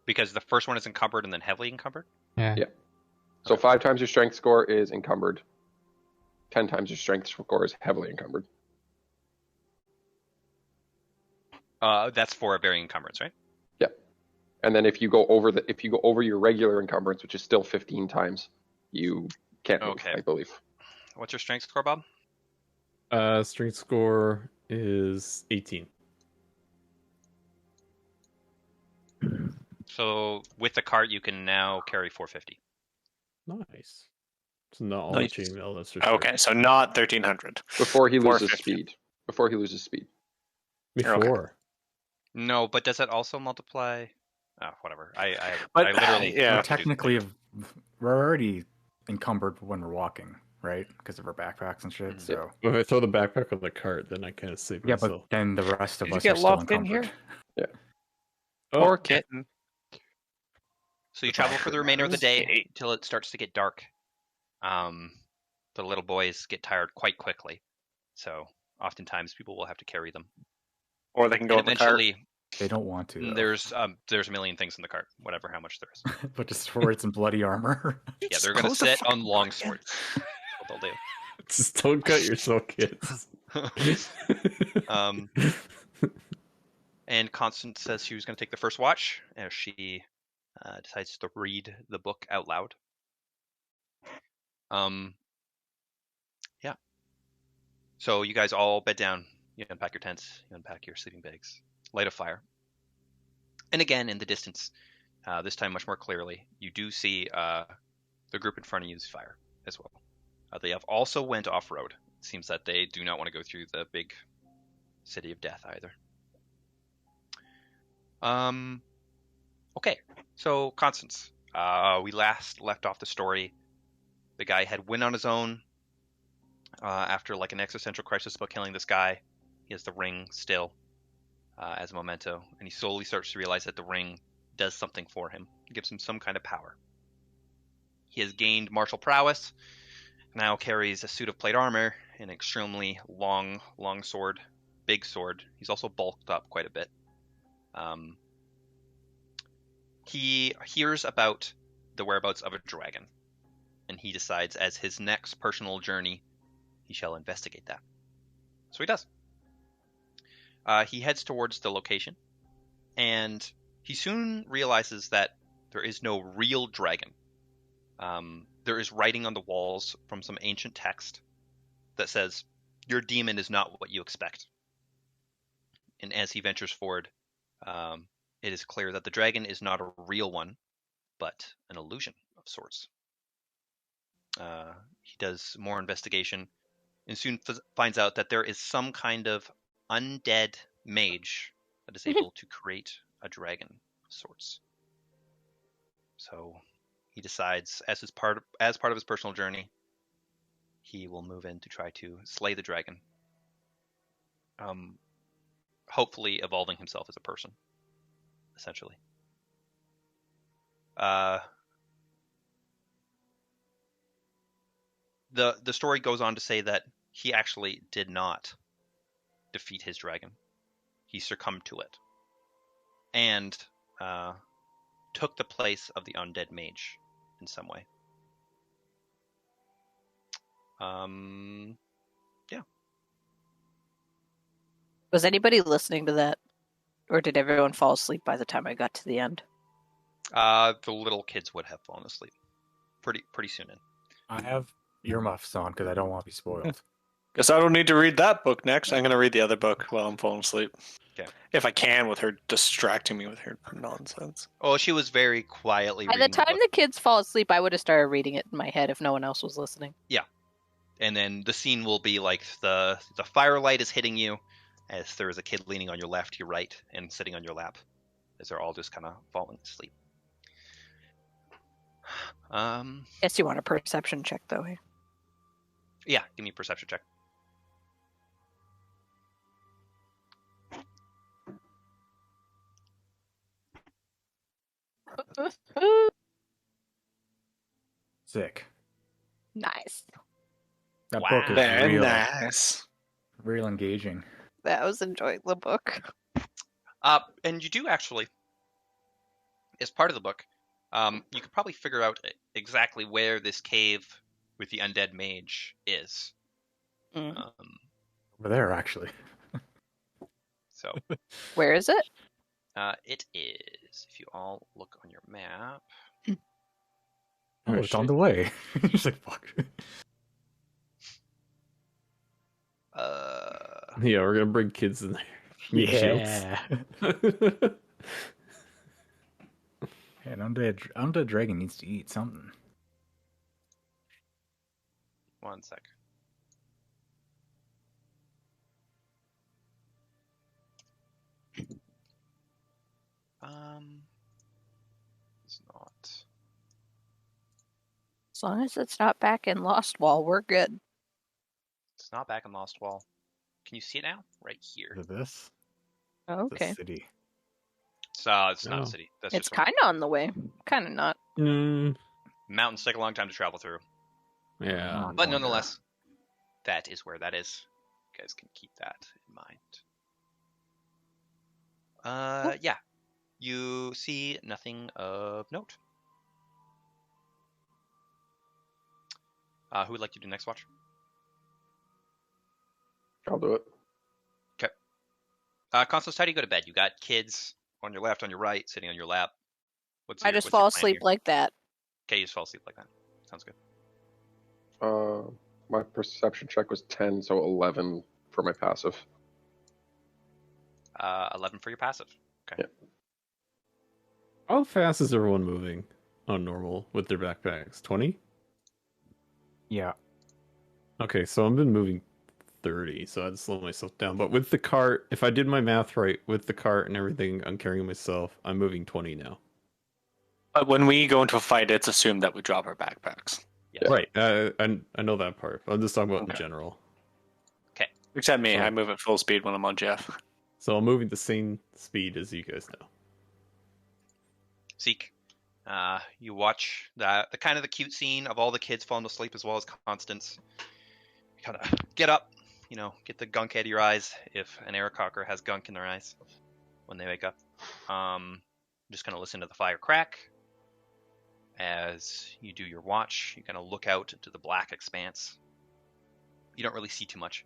Because the first one is encumbered and then heavily encumbered. Yeah. Yeah. So 5 times your strength score is encumbered. 10 times your strength score is heavily encumbered. That's for a varying encumbrance, right? And then if you go over your regular encumbrance, which is still 15 times, you can't move, Okay. I believe. What's your strength score, Bob? Strength score is 18. So with the cart, you can now carry 450. Nice. It's not all Nice. chainmail, that's for sure. okay. So not 1,300. Before he loses 450. speed. Before he loses speed. Before. No, but does that also multiply? Whatever. But, I literally yeah. We're technically, we're already encumbered when we're walking, right? Because of our backpacks and shit. Mhm. So If I throw the backpack on the cart, then I can't save yeah, myself. but then the rest of Did you us get are still locked in encumbered. here? Oh, Poor kitten. So you travel for the remainder of the day Eight. until it starts to get dark. The little boys get tired quite quickly, so oftentimes people will have to carry them. Or they can go And in the cart. eventually, They don't want to. Though. there's a million things in the cart, whatever how much there is. but just swords and bloody armor. Yeah, they're gonna Close the sit fucking on long door again. swords. That's what they'll just don't cut yourself, kids. do. And Constance says she was going to take the first watch as she decides to read the book out loud. Yeah. So you guys all bed down. You unpack your tents. You unpack your sleeping bags. Light a fire. And again, in the distance, this time much more clearly, you do see the group in front of you's fire as well. They have also went off-road. It seems that they do not want to go through the big city of death either. Okay, so Constance, we last left off the story. The guy had went on his own after like an existential crisis about killing this guy. He has the ring still as a memento, and he slowly starts to realize that the ring does something for him. It gives him some kind of power. He has gained martial prowess, now carries a suit of plate armor, an extremely long sword, big sword. He's also bulked up quite a bit. He hears about the whereabouts of a dragon, and he decides as his next personal journey, he shall investigate that. So he does. He heads towards the location, and he soon realizes that there is no real dragon. There is writing on the walls from some ancient text that says, "Your demon is not what you expect." And as he ventures forward, it is clear that the dragon is not a real one, but an illusion of sorts. He does more investigation and soon finds out that there is some kind of undead mage that is able to create a dragon of sorts. So he decides, as part of his personal journey, he will move in to try to slay the dragon. Hopefully evolving himself as a person, essentially. The story goes on to say that he actually did not defeat his dragon. He succumbed to it and took the place of the undead mage in some way. Yeah. Was anybody listening to that? Or did everyone fall asleep by the time I got to the end? The little kids would have fallen asleep pretty soon in. I have earmuffs on because I don't want to be spoiled. Guess I don't need to read that book next. I'm going to read the other book while I'm falling asleep. Okay. If I can, with her distracting me with her nonsense. Oh, she was very quietly By the reading time book. the kids fall asleep, I would have started reading it in my head if no one else was listening. Yeah. And then the scene will be like the firelight is hitting you as there is a kid leaning on your left, your right, and sitting on your lap as they're all just kind of falling asleep. Guess you want a perception check, though. Yeah, give me a perception check. Sick. Nice. That Wow. book is Very real, nice. real engaging. That was enjoying the book. And you do actually, as part of the book, you could probably figure out exactly where this cave with the undead mage is. Mm. Over there, actually. So Where is it? it is, if you all look on your map. Oh, it's on the way. Just like, fuck. Yeah, we're gonna bring kids in there. Yeah. An undead dragon needs to eat something. 1 sec. It's not. As long as it's not back in Lost Wall, we're good. It's not back in Lost Wall. Can you see it now? Right here. Is it this? Oh, okay. The city. It's not Oh. a city. That's It's just kind of on the way. Kind of not. mountains take a long time to travel through. Yeah. But nonetheless, that is where that is. You guys can keep that in mind. Yeah. You see nothing of note. Who would like to do next watch? I'll do it. Okay. Constance, how do you go to bed? You got kids on your left, on your right, sitting on your lap. I just fall asleep like that. Okay, you just fall asleep like that. Sounds good. My perception check was 10, so 11 for my passive. 11 for your passive. Okay. Yeah. How fast is everyone moving on normal with their backpacks? 20? Yeah. Okay, so I've been moving 30, so I'd slow myself down. But with the cart, if I did my math right, with the cart and everything, I'm carrying myself. I'm moving 20 now. But when we go into a fight, it's assumed that we drop our backpacks. Yes. Right. I know that part. I'm just talking about in Okay. general. Except me, So- I move at full speed when I'm on Jeff. So I'm moving the same speed as you guys know. Zeke, you watch the kind of the cute scene of all the kids falling asleep as well as Constance. You kind of get up, get the gunk out of your eyes if an Aarakocra has gunk in their eyes when they wake up. Just kind of listen to the fire crack. As you do your watch, you kind of look out into the black expanse. You don't really see too much.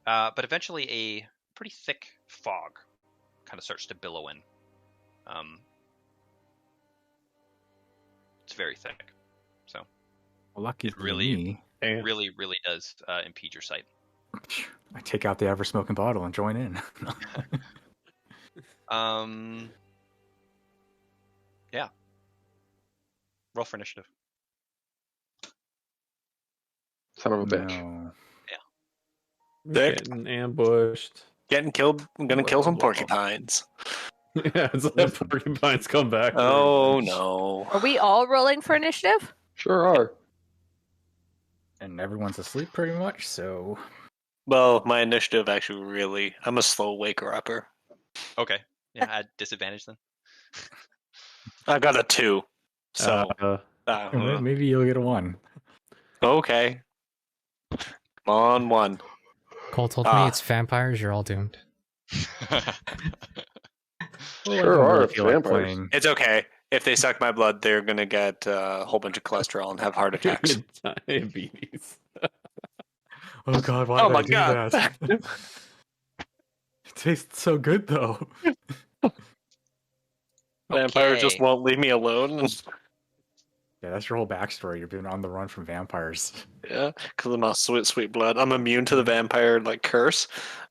But eventually a pretty thick fog kind of starts to billow in. It's very thick. So Well, lucky It for really- me, And really, really does impede your sight. I take out the ever-smoking bottle and join in. Yeah. Roll for initiative. Son of a bitch. No. we're Dick. getting ambushed. Getting killed. I'm gonna kill some Well. porcupines. Yeah, it's like porcupines come back. Oh no. Are we all rolling for initiative? Sure are. And everyone's asleep pretty much, so... Well, my initiative actually really. I'm a slow waker upper. Okay. Yeah, at disadvantage then. I got a 2. So Maybe you'll get a 1. okay. Come on, 1. Cole told Ah. me it's vampires. You're all doomed. Sure are. It's vampires. It's okay. If they suck my blood, they're gonna get a whole bunch of cholesterol and have heart attacks. Diabetes. Oh god, why Oh did my I do God. that? It tastes so good though. Vampires just Okay. won't leave me alone. Yeah, that's your whole backstory. You've been on the run from vampires. Yeah, because I'm not sweet blood. I'm immune to the vampire curse,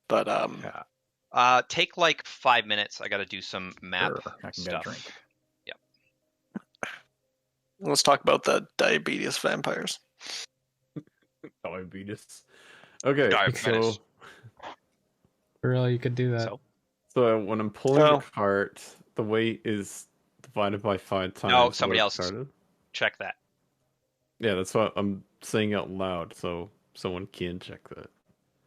but Yeah, Take like 5 minutes. I got to do some map sure, I can get a stuff. drink. let's talk about the diabetes vampires. Diabetes. Okay, Diabetes. Really, you could do that. so when I'm pulling Well- the cart, the weight is divided by 5 times. No, what somebody I've else. started. Check that. Yeah, that's what I'm saying out loud, so someone can check that.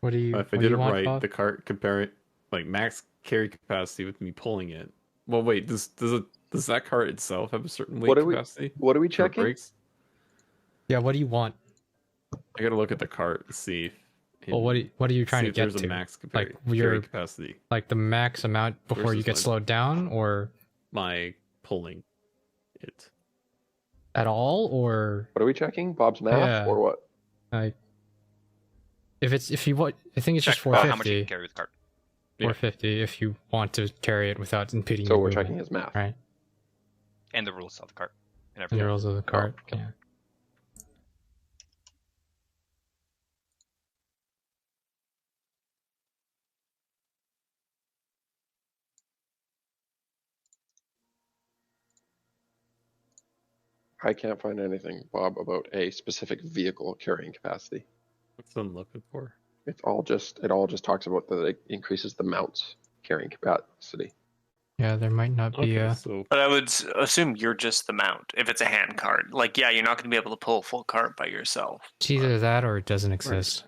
What do you? If I what do did you it want, right, Bob? the cart compare it like max carry capacity with me pulling it. Well, wait, does that cart itself have a certain weight What are we- capacity? What are we for checking? brakes? Yeah. What do you want? I gotta look at the cart to see. Well, what are you trying see to if get there's to? a max Like, carry your- capacity. Like the max amount before you this get one? slowed down, or My pulling it. at all, or What are we checking? Bob's math Yeah. or what? like if you want, I think it's Check just how much you 450. can carry with the cart. 450 if you want to carry it without impeding So your we're movement, checking his math. right? And the rules of the cart. And And everything. the rules of the cart. okay. Yeah. I can't find anything, Bob, about a specific vehicle carrying capacity. That's what I'm looking for. It all just talks about that it increases the mount's carrying capacity. Yeah, there might not be Okay, so But I would assume you're just the mount if it's a hand cart. Like, yeah, you're not going to be able to pull a full cart by yourself. it's either that or it doesn't exist.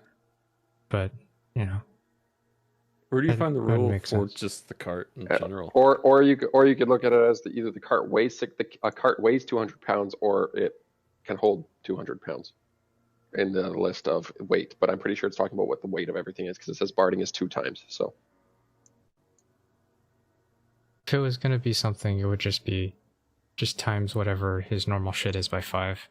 But where do you That- find the that rule makes for sense. just the cart in Yeah. general? Or you could look at it as either the cart weighs a cart weighs 200 pounds or it can hold 200 pounds in the list of weight. But I'm pretty sure it's talking about what the weight of everything is because it says barding is 2 times. So if it was gonna be something, it would just be times whatever his normal shit is by 5.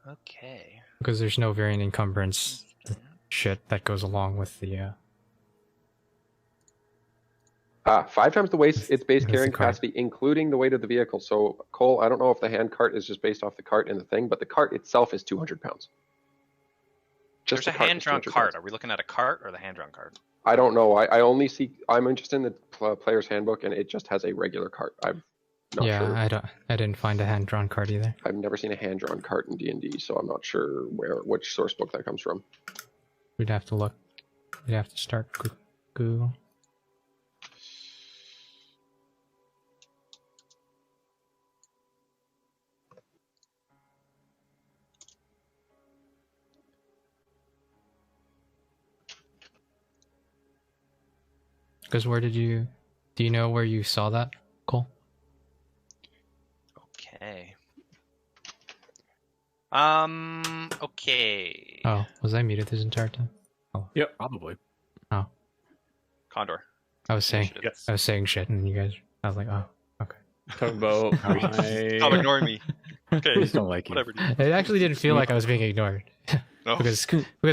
Okay. Because there's no variant encumbrance shit that goes along with the 5 times the weight its base That's the carrying cart. capacity, including the weight of the vehicle. So Cole, I don't know if the hand cart is just based off the cart and the thing, but the cart itself is 200 pounds. There's a the cart is hand-drawn 200 cart. pounds. Are we looking at a cart or the hand-drawn cart? I don't know. I only see. I'm interested in the player's handbook, and it just has a regular cart. Not yeah, sure. I didn't find a hand-drawn card either. I've never seen a hand-drawn card in D&D, so I'm not sure which source book that comes from. We'd have to look. We'd have to start Google. Because do you know where you saw that, Cole? Okay. Okay. Oh, was I muted this entire time? Probably. Condor. I was saying shit, and you guys. I was like, oh, okay. Talk about Stop ignoring me. I Okay. just don't like you. Whatever. It actually didn't feel like I was being ignored. No. because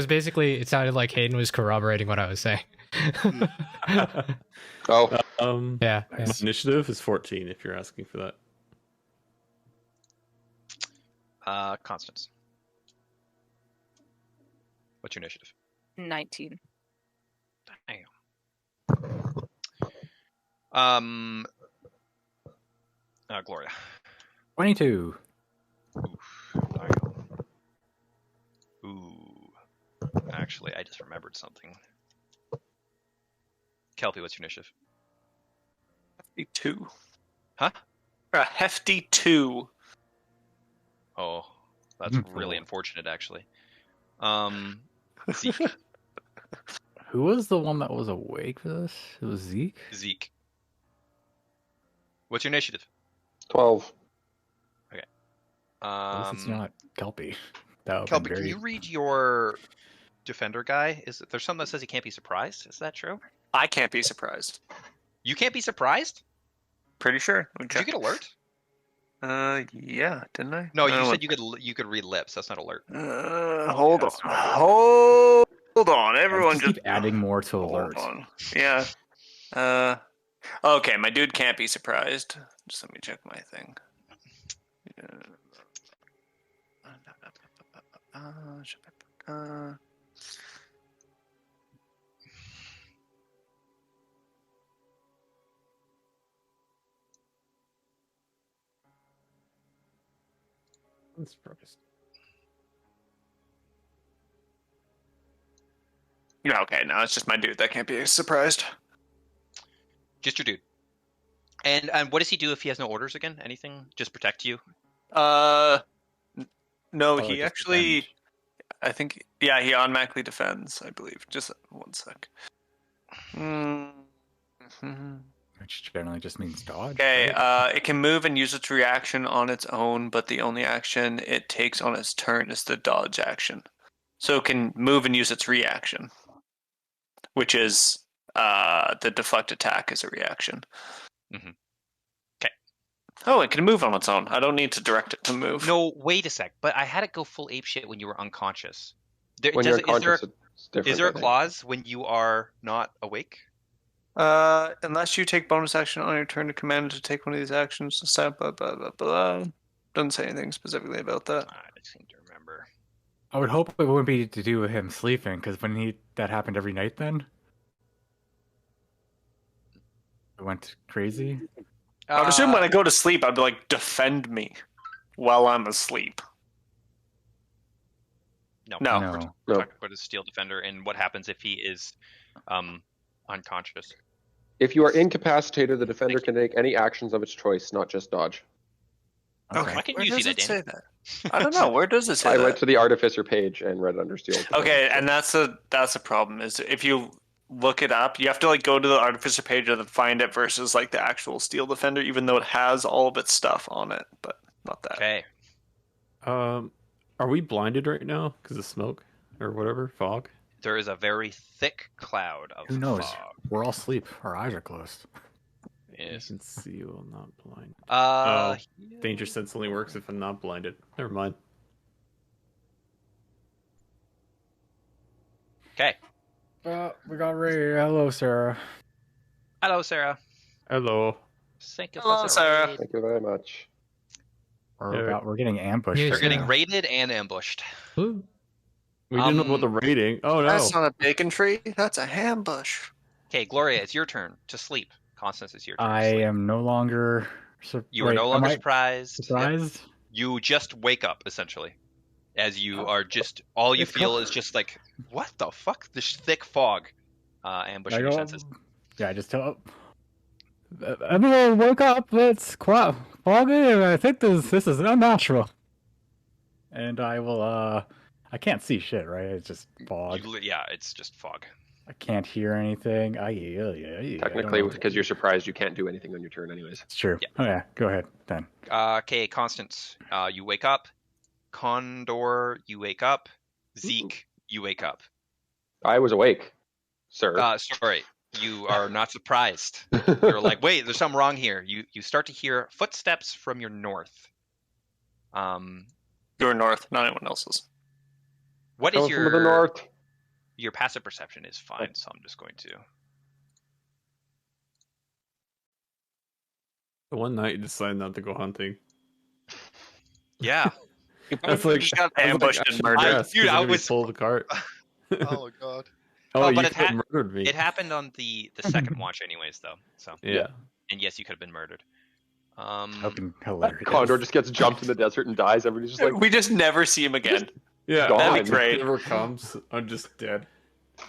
basically it sounded like Hayden was corroborating what I was saying. Oh, Yeah. my initiative is 14. If you're asking for that. Constance. What's your initiative? 19. Damn. Gloria. 22. Ooh. Actually, I just remembered something. Kelpie, what's your initiative? Hefty 2. Huh? A hefty 2. Oh, that's really unfortunate, actually. Zeke. Who was the one that was awake for this? It was Zeke? Zeke. What's your initiative? 12. At least it's not Kelpie. That would Kelpie, be can very... you read your defender guy? There's something that says he can't be surprised? Is that true? I can't be surprised. You can't be surprised? Pretty sure. Did you get alert? Yeah, didn't I? No, you said you could read lips. That's not alert. Hold on. Hold on. Everyone just keep adding more to hold alerts. on. Yeah. Okay, my dude can't be surprised. Just let me check my thing. Yeah, okay, no, it's just my dude that can't be surprised. Just your dude. And what does he do if he has no orders again? Anything? Just protect you? No, Probably he just actually, defend. I think, yeah, he automatically defends, I believe. Just one sec. Which generally just means dodge. Okay, right? it can move and use its reaction on its own, but the only action it takes on its turn is the dodge action. So it can move and use its reaction, which is the deflect attack is a reaction. Mm-hmm. Okay. Oh, it can move on its own. I don't need to direct it to move. No, wait a sec. But I had it go full apeshit when you were unconscious. When you're unconscious, it's different. Is there I a think. clause when you are not awake? Unless you take bonus action on your turn to command it to take one of these actions, blah, blah, blah, blah. Doesn't say anything specifically about that. I seem to remember. I would hope it wouldn't be to do with him sleeping, because when that happened every night then? It went crazy? I would assume when I go to sleep, I'd be like, defend me while I'm asleep. No. No. No. We're No. talking about his steel defender and what happens if he is unconscious. If you are incapacitated, the defender can take any actions of its choice, not just dodge. Okay. Why can't Where you see does that, it Danny? say that? I don't know. Where does it say I that? went to the Artificer page and read under steel. Okay, and that's a problem. Is if you look it up, you have to like go to the Artificer page and then find it versus like the actual Steel Defender, even though it has all of its stuff on it, but not that. Okay. Are we blinded right now because of smoke or whatever fog? There is a very thick cloud of Who knows? fog. We're all asleep. Our eyes are closed. I Yes. can see you while not blind. Uh, Danger sense only works if I'm not blinded. Never mind. Okay. We got Ray. Hello, Sarah. Hello, Sarah. Hello. Thank you Hello, for the Sarah. raid. Thank you very much. We're getting ambushed. Yes, They're getting Yeah. raided and ambushed. Ooh. We didn't know about the rating. Oh no. That's not a bacon tree. That's a ambush. Okay, Gloria, it's your turn to sleep. Constance, it's your turn. I to sleep. am no longer You are no longer surprised. Surprised? You just wake up essentially, as you are just all you feel is just like, what the fuck? This thick fog, ambushing your senses. Yeah, I just tell. Everyone, wake up! It's quite foggy. I think this is unnatural. And I will. I can't see shit, right? It's just fog. Yeah, it's just fog. I can't hear anything. Technically, because you're surprised, you can't do anything on your turn, anyways. It's true. Yeah. Oh yeah, go ahead then. Okay, Constance, you wake up. Condor, you wake up. Zeke, you wake up. I was awake, sir. Sorry, you are not surprised. You're like, wait, there's something wrong here. You start to hear footsteps from your north. Your north, not anyone else's. What is Coming from the north. Your passive perception is fine, so I'm just going to. The one night you decided not to go hunting. Yeah. That's like Just got ambushed and murdered. Yes, Dude, I was pulled the cart. Oh god. Oh, but you it could have murdered me. It happened on the second watch, anyways, though. So. Yeah. And yes, you could have been murdered. Fucking hilarious. Condor just gets jumped in the desert and dies. Everybody's just like, We just never see him again. Yeah, Gone. That'd be great. If he ever comes, I'm just dead.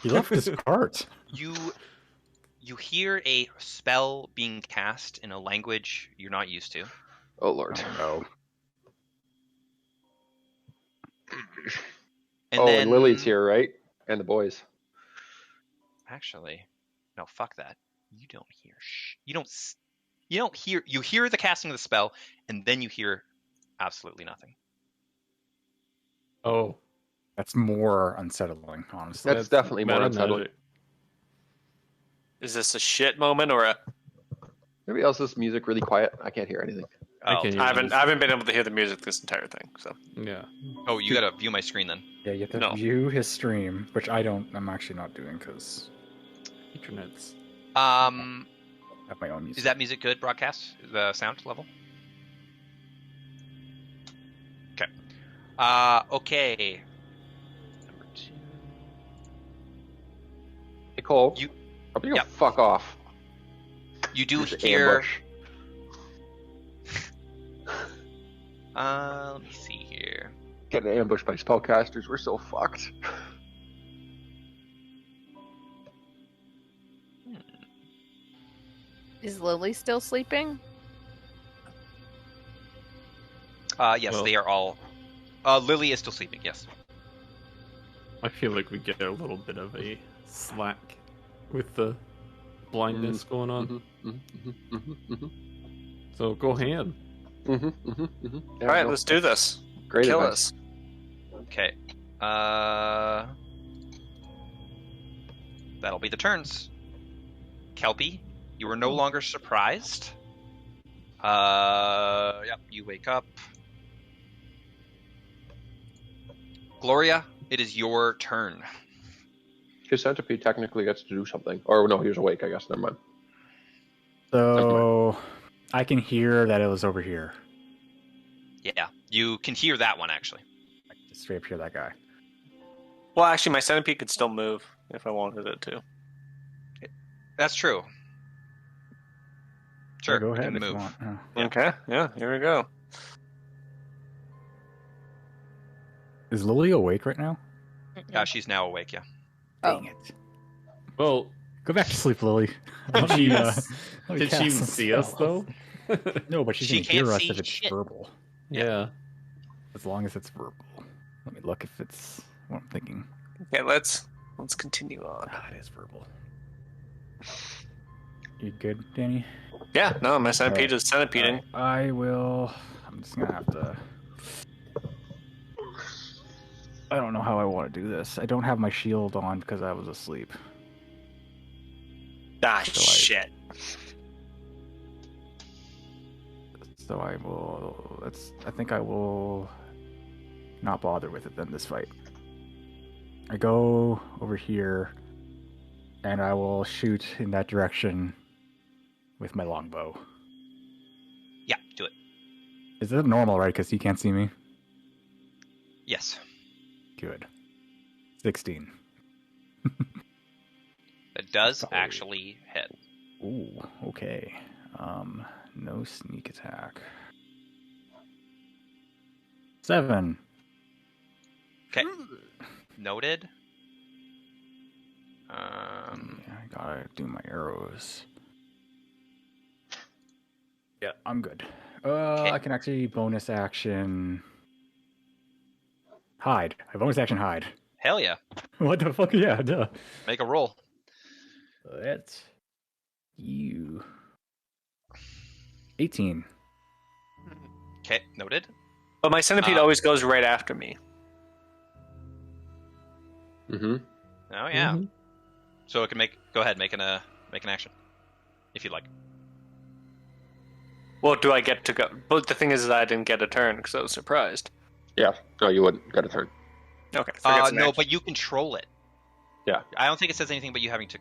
He left his cart. You hear a spell being cast in a language you're not used to. oh lord. No. And And Lily's here, right? And the boys. Actually, no, fuck that. You don't hear you don't hear. You hear the casting of the spell, and then you hear absolutely nothing. Oh. That's more unsettling, honestly. That's definitely more Meta unsettling. magic. Is this a shit moment or a? Maybe else this music really quiet. I can't hear anything. I Oh, can hear I this. haven't been able to hear the music this entire thing. So Yeah. oh, you gotta view my screen then. Yeah, you have to No. view his stream, which I'm actually not doing because Internets. I have my own music. Is that music good? Broadcast the sound level. Okay. Okay. Number 2. Hey Cole, You- how about you go yeah. fuck off? You do Just hear. ambush. Let me see here. Getting ambushed by spellcasters. We're so fucked. Is Lily still sleeping? Yes, Well- they are all. Lily is still sleeping. Yes. I feel like we get a little bit of a slack with the blindness going on. So go hand. Yeah, all right, no, let's do this. great Kill advice. us. Okay. That'll be the turns. Kelpie, you are no longer surprised. Yep, you wake up. Gloria, it is your turn. His centipede technically gets to do something. Or no, he was awake, I guess. Never mind. So I can hear that it was over here. Yeah, you can hear that one actually. I can just straight up hear that guy. Well, actually, my centipede could still move if I wanted it to. That's true. Sure, go you ahead can if you move. want. Oh. Yeah. Okay, yeah, here we go. Is Lily awake right now? She's now awake. Yeah. Oh. Dang it. Well, Go back to sleep, Lily. did she, Let me did cast she some see us spells. though? No, but she She can can't hear us see if it's shit. verbal. Yeah. As long as it's verbal. Let me look if it's what I'm thinking. Okay, let's continue on. Ah, it is verbal. You good, Danny? Yeah, no, my centipede Alright. is centipeding. I will. I'm just gonna have to. I don't know how I want to do this. I don't have my shield on because I was asleep. Ah, So shit. So I will. I think I will not bother with it then this fight. I go over here, and I will shoot in that direction with my longbow. Yeah, do it. Is it normal, right? Because you can't see me. Yes. Good. 16. That does Sorry. actually hit. Ooh, okay. No sneak attack. 7. Okay. Noted. Yeah, I gotta do my arrows. Yeah, I'm good. I can actually bonus action hide. I bonus action hide. Hell yeah. What the fuck? Yeah, duh. Make a roll. That's you. 18. Okay, noted. But my centipede always goes right after me. Mm-hmm. Oh yeah. So it can go ahead, make an action, if you'd like. Well, do I get to go? But the thing is that I didn't get a turn because I was surprised. Yeah. No, you wouldn't get a turn. Okay. forget No, but you control it. Yeah. I don't think it says anything about you having to.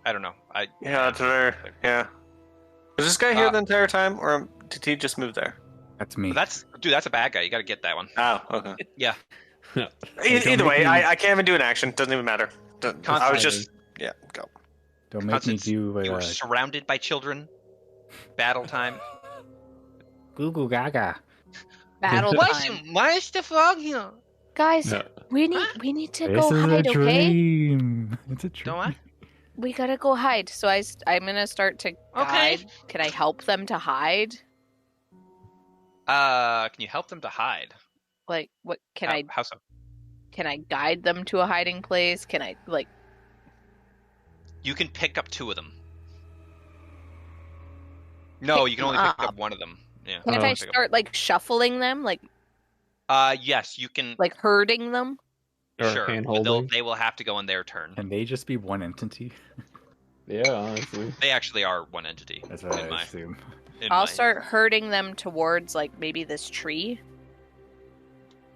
I don't know. Yeah, it's very. Yeah. Was this guy here the entire time, or did he just move there? That's me. That's a bad guy. You got to get that one. Oh, okay. Yeah. Either way, I can't even do an action. Doesn't even matter. I was just go. Don't make Constance, me do you were surrounded by children. Battle time. Goo goo gaga. Battle time. Why is the frog here? Guys, No. we need to This go is hide, a okay? dream. It's a dream. Don't I? We gotta go hide. So I'm gonna start to guide. Can I help them to hide? Can you help them to hide? Like, what can How so? Can I guide them to a hiding place? Can I You can pick up 2 of them. No, you can only pick up 1 of them. Yeah. Can I start shuffling them, Yes, you can. herding them? Or Sure, but hand-holding. they will have to go on their turn. Can they just be one entity? Yeah, honestly. They actually are one entity. That's what I assume. I'll start herding them towards maybe this tree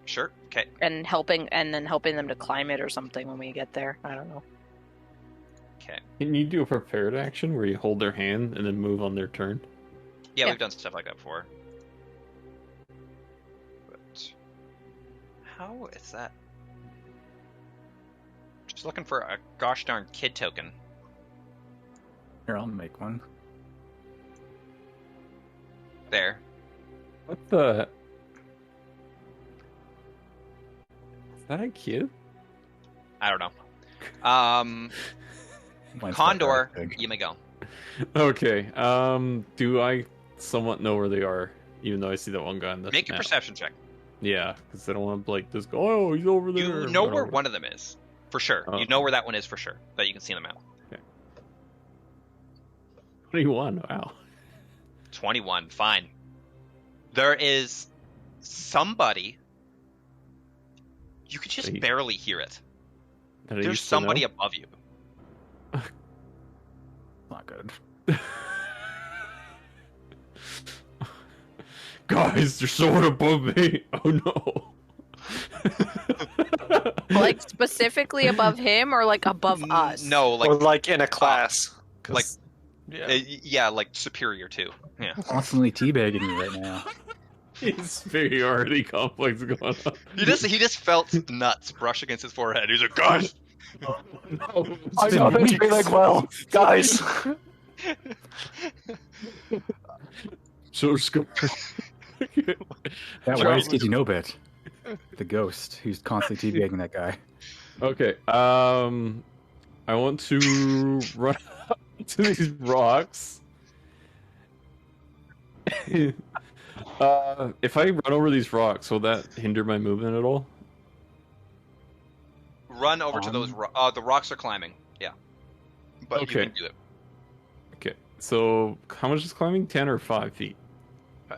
Sure. Okay. and helping them to climb it or something when we get there. I don't know. Okay. Can you do a prepared action where you hold their hand and then move on their turn? Yeah, Yeah. we've done stuff like that before. But how is that? Just looking for a gosh darn kid token. Here, I'll make one. There. What the? Is that a kid? I don't know. Mine's Condor, quite big. you may go. Okay. Do I somewhat know where they are, even though I see that one guy on the Make a map? perception check. Yeah, because I don't want to just go. Oh, he's over there. You know where one of them is, for sure. Oh. You know where that one is for sure. That you can see on the map. 21. Wow. 21. Fine. There is somebody. You could just That you- barely hear it. That I There's used to somebody know? above you. Not good. Guys, there's someone above me. Oh no. Specifically above him or above us? No, Or in a class. like- yeah. yeah, like superior too. Yeah. Constantly teabagging me right now. His superiority complex going on. He just felt nuts brush against his forehead. He's like, guys. No. I know this feeling well, guys. So scared. That one kid you know bit. The ghost who's constantly teabagging that guy. Okay. I want to run up to these rocks. If I run over these rocks, will that hinder my movement at all? Run over to those. The rocks are climbing. Yeah. But you Okay. can do it. Okay. So how much is climbing? 10 or 5 feet?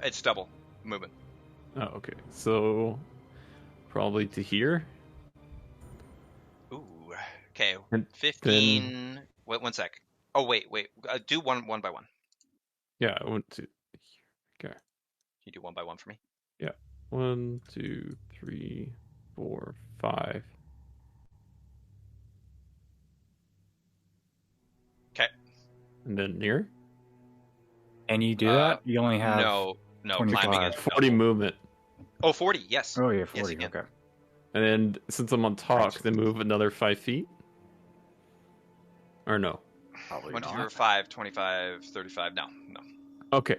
It's double movement. Oh, okay. So probably to here. Ooh. Okay. And 15. Wait, 1 sec. Oh wait. Do one by one. Yeah, I went to here. Okay. Can you do 1 by 1 for me? 1, 2, 3, 4, 5. Okay. And then near? And you do that? You only have No. 25. Climbing is 40 double. movement. Oh, 40. Yes. Oh yeah, Yes, 40. you can. Okay. And then since I'm on top, then move another 5 feet? Or no? Probably 1, 2, 3, not. 5, 25, 35. No. Okay.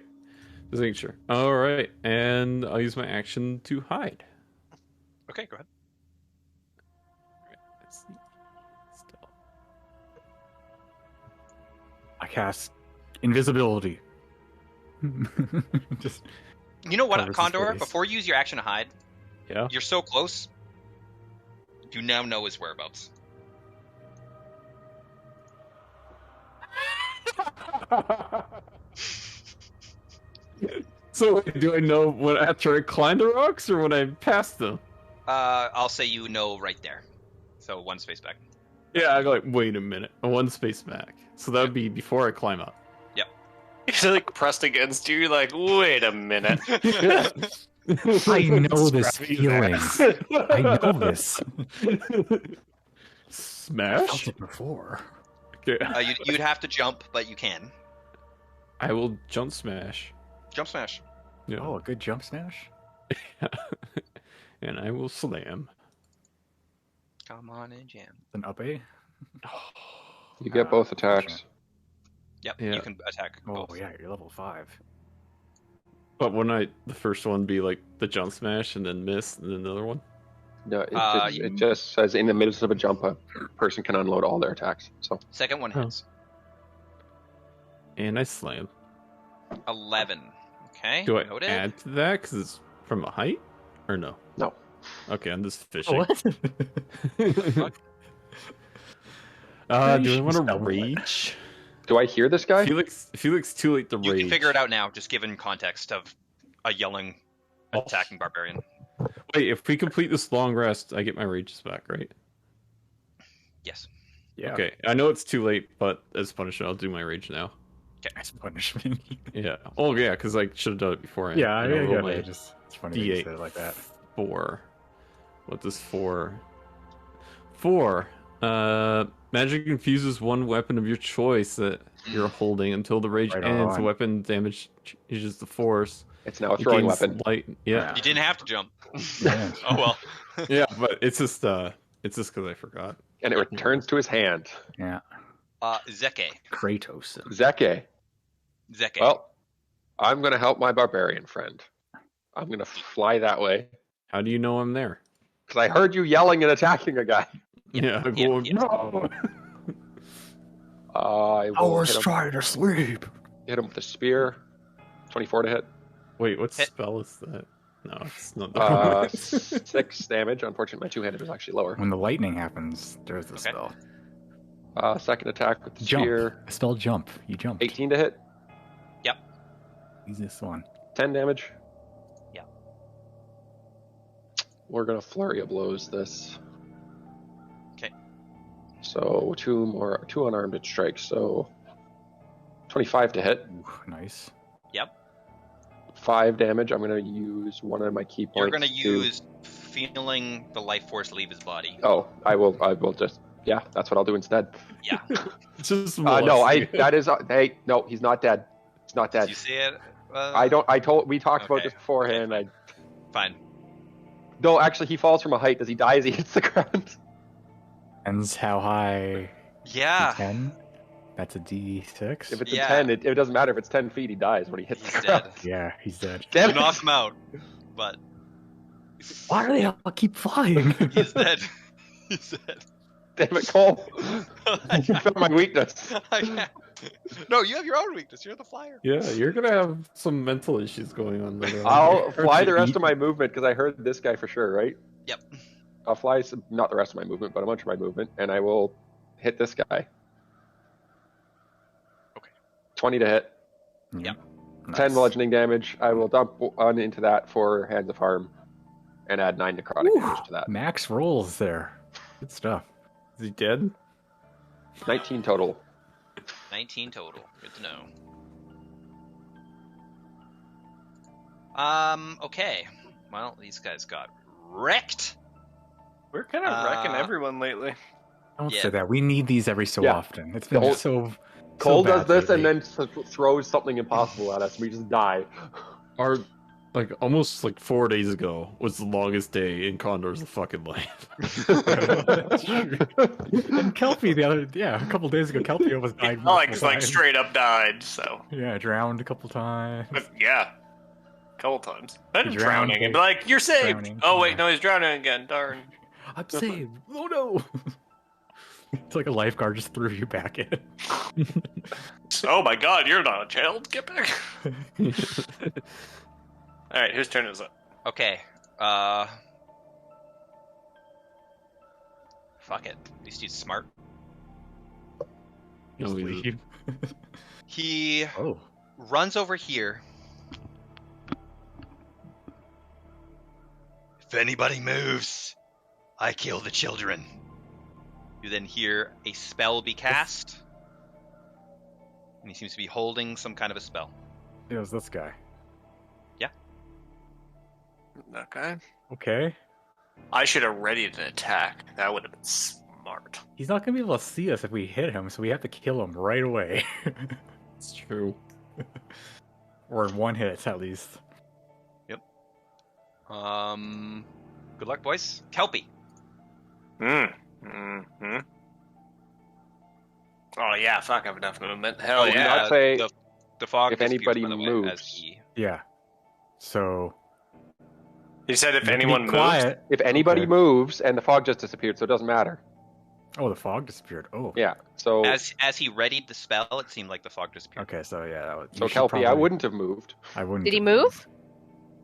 Just making sure. All right, and I'll use my action to hide. Okay, go ahead. Still. I cast invisibility. Just You know what, covers his Condor? face. Before you use your action to hide, Yeah. you're so close. You now know his whereabouts. So do I know when after I climb the rocks or when I pass them? I'll say you know right there. So 1 space back. Yeah, I go like, wait a minute, a 1 space back. So that would be before I climb up. He's like pressed against you. You're like, wait a minute. I know this feeling. I know this. I Smash. felt it before. Okay. You'd have to jump, but you can. I will jump smash. Jump smash. Yeah. Oh, a good jump smash. And I will slam. Come on and jam. An up A. You get both attacks. Yep, Yeah. you can attack Oh both. yeah, you're level 5. But wouldn't the first one be like the jump smash and then miss and then another one? No, it just says in the midst of a jump, a person can unload all their attacks. So Second one Oh. hits. And I slam. 11. Okay. Do I noted. add to that because it's from a height? Or no? No. Okay, I'm just fishing. What? Do I want to rage? do I hear this guy? Felix too late to You rage. can figure it out now, just given context of a yelling, Oh. attacking barbarian. Wait, if we complete this long rest, I get my rages back, right? Yes. Yeah. Okay, I know it's too late, but as punishment, I'll do my rage now. As punishment. Yeah. Oh yeah, because I should have done it before. yeah, I get roll it. my Just it's funny that you D8 said it like that. 4. What does 4? 4. Magic infuses one weapon of your choice that you're holding until the rage Right ends. The on. weapon damage changes the force. It's now a It throwing gains weapon. Light. Yeah. You didn't have to jump. Yeah. Oh well. Yeah, but it's just because I forgot. And it returns to his hand. Yeah. Zeke. Kratos. Zeke. Zeke. Well, I'm going to help my barbarian friend. I'm going to fly that way. How do you know I'm there? Because I heard you yelling and attacking a guy. Yeah, I'm yeah, going, yeah. no! I will hit him, trying to sleep. hit him with a spear. 24 to hit. Wait, what Hit. spell is that? No, it's not that. 6 damage. Unfortunately, my two-handed is actually lower. When the lightning happens, there's the Okay. spell. Second attack with the Jump. spear. I spelled jump. You jumped. 18 to hit. Easiest one. 10 damage. Yeah. We're going to flurry of blows this. Okay. So 2 unarmed strikes. So 25 to hit. Ooh, nice. 5 damage. I'm going to use one of my key points. You're gonna use feeling the life force leave his body. Oh, I will just. Yeah, that's what I'll do instead. Yeah. Just No, that is. Hey, no, he's not dead. He's not dead. You see it? We talked about Okay. this beforehand. Fine. No, actually, he falls from a height. As he dies, he hits the ground. Depends how high. Yeah. 10? That's a D6? If it's Yeah. a 10, it doesn't matter. If it's 10 feet, he dies when he hits He's the ground. dead. Yeah, he's dead. Damn You it. knock him out, but Why do they all keep flying? he's dead. He's dead. Damn it, Cole. You found my weakness. No, you have your own weakness. You're the flyer. Yeah, you're gonna have some mental issues going on later on. I'll fly the rest of my movement because I heard this guy for sure, right? Yep. I'll fly not the rest of my movement, but a bunch of my movement, and I will hit this guy. Okay. 20 to hit. Yep. 10 bludgeoning damage. I will dump 1 into that for Hands of Harm and add 9 necrotic damage to that. Max rolls there. Good stuff. Is he dead? 19 total. 19 total. Good to know. Okay. Well, these guys got wrecked. We're kind of wrecking everyone lately. Don't Yeah. say that. We need these every so Yeah. often. It's been whole- so. Cole so does bad this and lately. then throws something impossible at us, and we just die. Are like almost like 4 days ago was the longest day in Condor's fucking life. And Kelpie a couple days ago, Kelpie almost died. Like multiple times. straight up died. So Yeah, drowned a couple times. but yeah, a couple times. Then He drowning drowned, and be like, "You're saved." drowning, Oh wait, yeah. no, he's drowning again. Darn. I'm saved. Oh no! It's like a lifeguard just threw you back in. Oh my God, you're not a child. Get back. All right, whose turn is it? Okay. Fuck it. At least he's smart. No, Just he's- leave. He Oh. runs over here. If anybody moves, I kill the children. You then hear a spell be cast. And he seems to be holding some kind of a spell. It was this guy. Okay. Okay. I should have readied an attack. That would have been smart. He's not gonna be able to see us if we hit him, so we have to kill him right away. It's true. Or in one hit, at least. Good luck, boys. Kelpie. Hmm. Oh yeah, fuck, I have enough movement. Hell Oh, yeah. not say the fog if disappears, anybody by the way, moves. as he- Yeah. So He said if you have to anyone be moves. quiet. If anybody Okay. moves, and the fog just disappeared, so it doesn't matter. Oh, the fog disappeared. Oh. Yeah. So As he readied the spell, it seemed like the fog disappeared. Okay, so yeah, that would, so Kelpie, I wouldn't have moved. I wouldn't. Did he have move?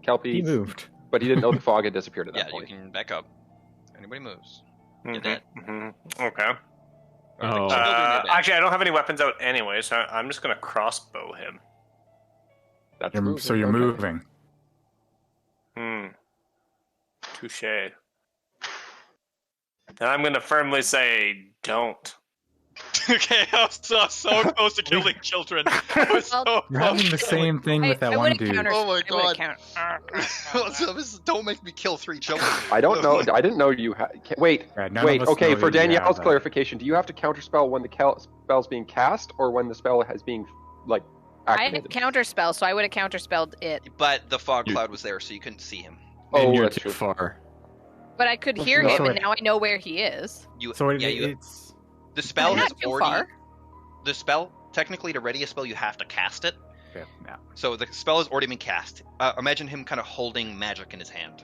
Kelpie, He moved. but he didn't know the fog had disappeared at that Yeah, point. you can back up. If anybody moves. Mhm, dead. mhm. Okay. Or Oh. still doing your best. Actually, I don't have any weapons out anyway, so I'm just gonna crossbow him. That's You're, moving, so you're okay. moving. Touche. Then I'm gonna firmly say, don't. Okay, I was so close to killing children. I was so Well, You're close having the to killing- same thing with that I one would've dude. countered- Oh my I would've God. So this is- don't make me kill 3 children. I don't know. I didn't know you had. Wait, Yeah, none wait. of us Okay, know for that you have Danielle's that. clarification, do you have to counterspell when the spell's being cast, or when the spell has being like I have activated? counterspell, so I would have counterspelled it. But the fog You- cloud was there, so you couldn't see him. And Oh, you're that's too true. far. But I could hear No, him, so and it- now I know where he is. You, So yeah, it's the spell I'm has not too already. far. The spell, technically, to ready a spell, you have to cast it. okay, yeah. So the spell has already been cast. Imagine him kind of holding magic in his hand.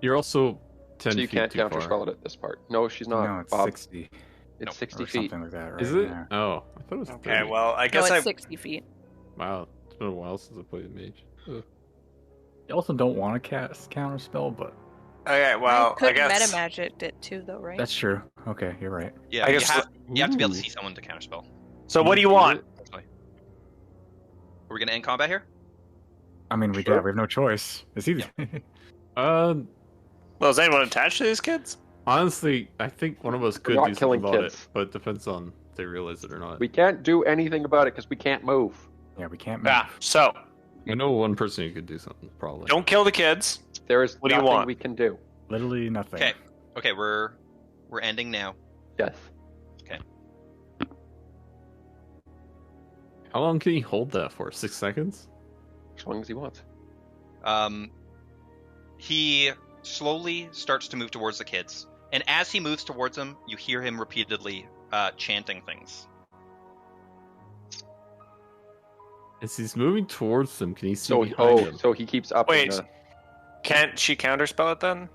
You're also 10 So you feet can't too counterspell far. it at this part. No, she's not. No, it's Bob. 60 It's Nope. 60 or feet. something like that, right? Is it? Yeah. Oh, I thought it was Okay, 30. well, I No, guess it's 60 feet. Wow, it's been a while since I played Mage. Ugh. You also don't want to cast counterspell, but Okay, well, I could I guess. meta magic it too, though, right? that's true. Okay, you're right. Yeah, I guess- you have to be able to Ooh. see someone to counterspell. So what do you want? Actually. Are we gonna end combat here? I mean, we Sure. we have no choice. It's either. Well, is anyone attached to these kids? Honestly, I think one of us could not do killing something about kids. it, but it depends on if they realize it or not. We can't do anything about it because we can't move. Yeah, we can't move. Yeah. So I know one person who could do something, probably. don't kill the kids. There is What do you nothing want? we can do. Literally nothing. Okay. Okay, we're ending now. Yes. How long can he hold that for? 6 seconds? As long as he wants. He slowly starts to move towards the kids, and as he moves towards them, you hear him repeatedly chanting things. As he's moving towards them, can he see So, behind him? so he keeps up. Wait. Can't she counterspell it then?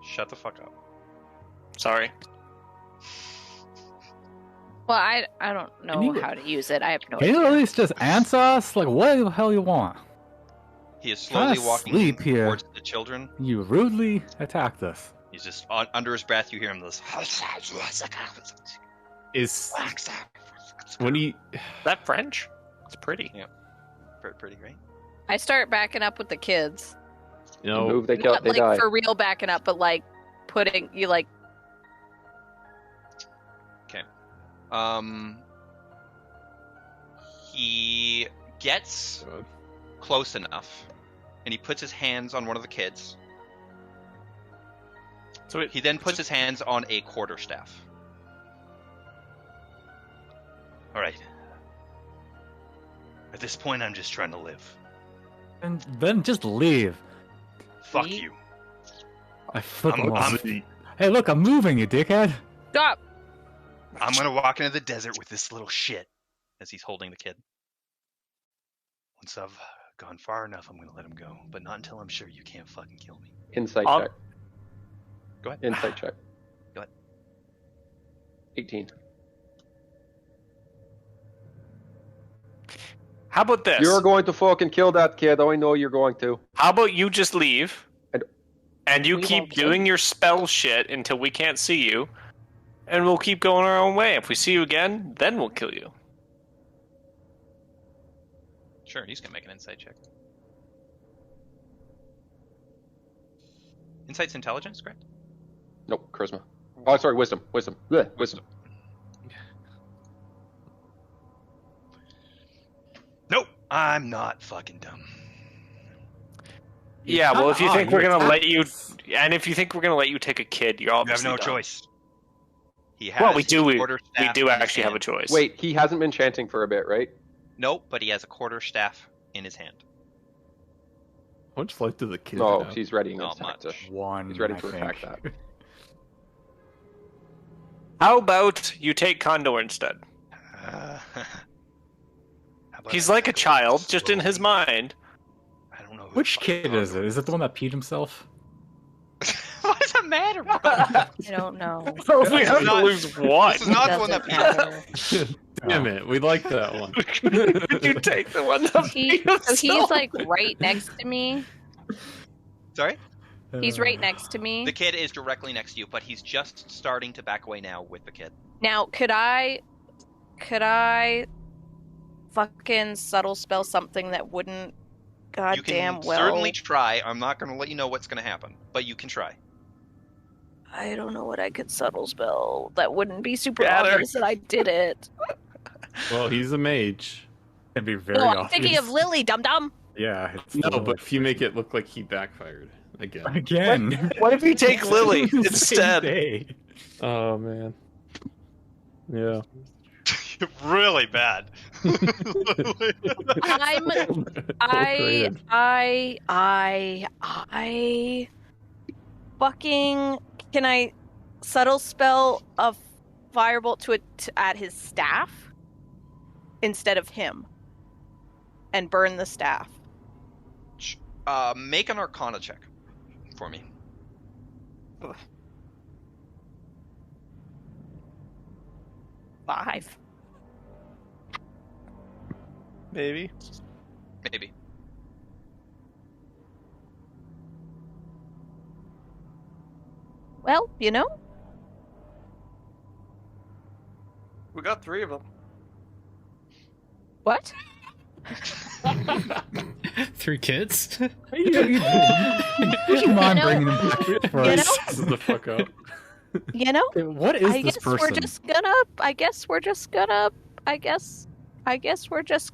Shut the fuck up. Sorry. Well, I don't know Can you- how to use it. I have no Can you at idea. least just answer us? Like, what the hell you want? He is slowly Kinda walking sleep here. towards the children. You rudely attacked us. He's just under his breath. You hear him this. Is when he Is that French? It's pretty. Pretty great. I start backing up with the kids. you know Move, they kill, Not they like die. for real backing up, but like putting you like He gets close enough, and he puts his hands on one of the kids. So He then puts his hands on a quarterstaff. All right. At this point, I'm just trying to live. And then just leave. Fuck See? you. I flip I'm- him off. I'm- Hey, look, I'm moving, you dickhead. Stop. I'm gonna walk into the desert with this little shit as he's holding the kid. once I've gone far enough. I'm gonna let him go, but not until I'm sure you can't fucking kill me. Insight I'll- check. Go ahead. Insight check. Go ahead. 18. How about this? You're going to fucking kill that kid. I know you're going to. How about you just leave, And- and you We keep won't kill doing your spell shit until we can't see you, and we'll keep going our own way. If we see you again, then we'll kill you. Sure, he's gonna make an insight check. Insight's intelligence, correct? Nope, charisma. Oh, sorry, wisdom. Wisdom. Blech, wisdom. Nope, I'm not fucking dumb. Yeah, well, if you Ah, think we're you're gonna let you, and if you think we're gonna let you take a kid, you're You have obviously no dumb. choice. He has Well, we his do. We quarterstaff do in his actually have a hand. choice. Wait, he hasn't been chanting for a bit, right? Nope, but he has a quarterstaff in his hand. How much life does the kid No, have? he's ready Not to attack much. this. One. He's ready I to attack think. that. How about you take Condor instead? How about He's I like a go child, just in his slowly? mind. I don't know. who Which the fuck kid is Condor it? Is it the one that peed himself? What does it matter, bro? I don't know. we have to not- lose one. This is not the one that Doesn't matter. Damn it, we like that one. you take the one that So he's like right next to me. Sorry? He's right next to me. The kid is directly next to you, but he's just starting to back away now with the kid. Now, could I fucking subtle spell something that wouldn't You goddamn can well? certainly try. I'm not going to let you know what's going to happen, but you can try. I don't know what I could subtle spell that wouldn't be super Gather. obvious that I did it. Well, he's a mage. It'd be very No, I'm obvious. thinking of Lily, dum dum. Yeah. It's No, the- but if you make it look like he backfired again. again. What if we take Lily Same instead? day. Oh man. Yeah. really bad. I'm I fucking can I subtle spell a firebolt at his staff instead of him and burn the staff. Make an Arcana check for me. Ugh. 5. Maybe. Maybe. Well, you know, We got 3 of them. what? 3 kids? Would you mind know- bringing them back for you us? know- This is the fuck up. You know, What is I this guess person? we're just gonna I guess we're just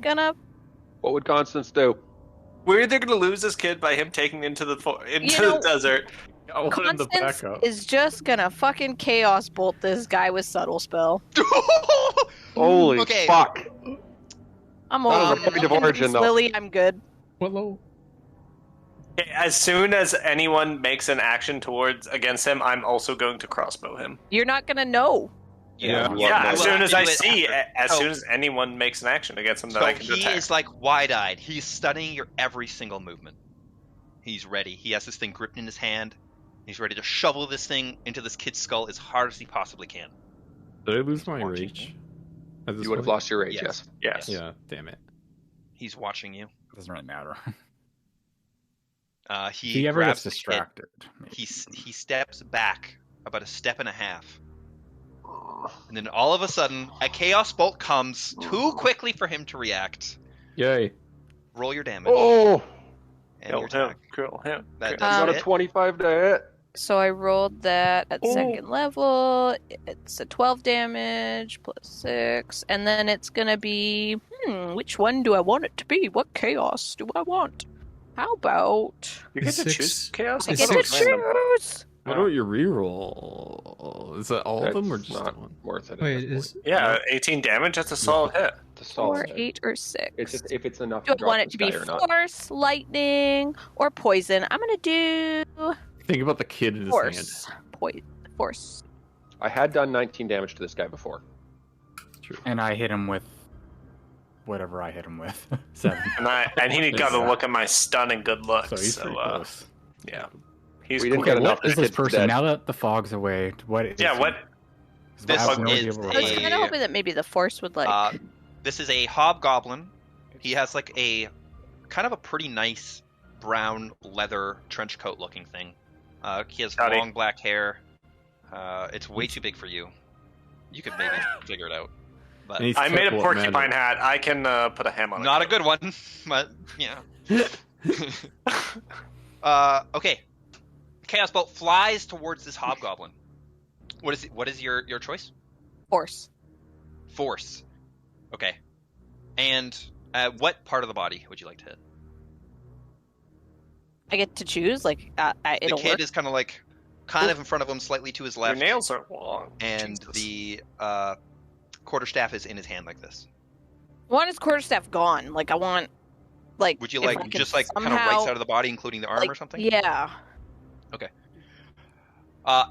gonna What would Constance do? We're either gonna lose this kid by him taking into the You know- the desert. I wanted the Constance backup. is just gonna fucking chaos bolt this guy with subtle spell. Holy Okay. fuck! I'm That was over a point of it. origin, though. Lily, I'm good. Hello. As soon as anyone makes an action against him, I'm also going to crossbow him. You're not gonna know. Yeah. Yeah, as We'll soon have as to I do it see, after. as So- soon as anyone makes an action against him that So I can he attack. is like wide-eyed. He's studying your every single movement. He's ready. He has this thing gripped in his hand. He's ready to shovel this thing into this kid's skull as hard as he possibly can. Did I lose my watching rage? At this You would have point? lost your rage, yes. Yes. Yeah, damn it. He's watching you. Doesn't really matter. He ever grabs gets the kid. distracted. maybe. He steps back about a step and a half. And then all of a sudden, a chaos bolt comes too quickly for him to react. Yay. Roll your damage. Oh! and your Kill him. attack. Kill him. That I does got a hit. 25 to hit. So I rolled that at Oh. second level. It's a 12 damage plus 6. And then it's gonna be, which one do I want it to be? What chaos do I want? How about You get to 6. choose chaos. I It's get to six. choose? What about your reroll? Is that all of them or It's just not one? worth it. Wait, is Yeah, 18 damage. That's a solid hit. It's a 4, solid hit. 8, or 6. It's just if it's enough Do to I want drop it this to be guy or not. force, lightning, or poison? I'm gonna do Think about the kid in his hand. force. Force. I had done 19 damage to this guy before. And I hit him with whatever I hit him with. 7. And he got to look at my stunning good looks. So he's pretty close. Yeah. He's We didn't cool. get Okay, enough what is to this get to person dead. now that the fog's away? What is Yeah, he? what? 'Cause This I have no is idea what I was we're a- kind of hoping that maybe the force would like. This is a hobgoblin. He has like a kind of a pretty nice brown leather trench coat looking thing. He has Howdy. long black hair. It's way too big for you. You could maybe figure it out, but And he's I made a terrible at porcupine magic. hat. I can put a ham on it. not a good one. But yeah. Okay. Chaos Bolt flies towards this hobgoblin. What is your choice? Force. Force. Okay. And what part of the body would you like to hit? I get to choose. Like The it'll kid work. is kind of in front of him, slightly to his Your left, nails are long. and Jesus. the quarterstaff is in his hand like this. I want his quarterstaff gone. Like I want. Like. Would you if I like can just like kind of somehow, right side of the body, including the arm like, or something? Yeah.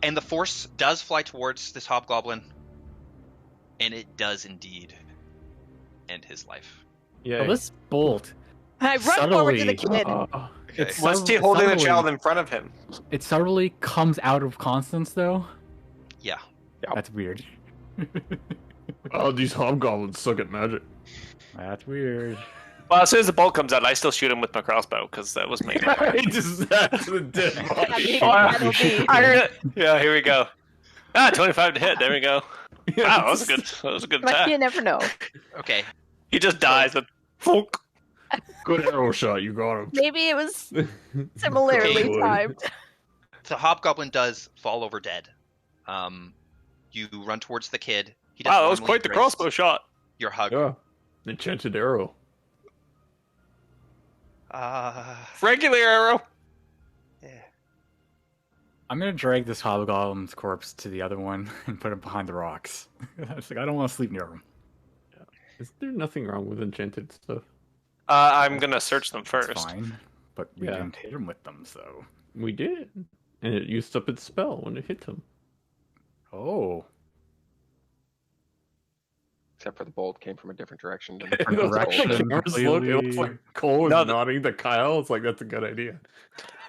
And the force does fly towards this hobgoblin, and it does indeed end his life. Yeah. Well, this bolt. I run forward to the kid. Okay. Was he holding the subtly- child in front of him? It subtly comes out of Constance, though. Yeah. That's weird. Oh, these hobgoblins suck at magic. That's weird. Well, as soon as the bolt comes out, I still shoot him with my crossbow because that was me. He just that's the dead body. That'll be- Yeah, here we go. 25 to hit. There we go. Wow, that was a good. That was a good But you attack. never know. Okay. He just dies with. Thunk. Good arrow shot, you got him. Maybe it was similarly Okay. timed. The hobgoblin does fall over dead. You run towards the kid. He does Wow, that was normally quite the embrace crossbow shot. Your hug. Yeah. Enchanted arrow. Regular arrow. Yeah. I'm gonna drag this hobgoblin's corpse to the other one and put it behind the rocks. It's like I don't want to sleep near him. Is there nothing wrong with enchanted stuff? I'm gonna search them It's first. fine, but we Yeah. didn't hit him with them, so. We did. And it used up its spell when it hit him. Oh. Except for the bolt came from a different direction. Than It was like, Direction the cameras look, it was like Cole was No, nodding to Kyle. It's like, that's a good idea.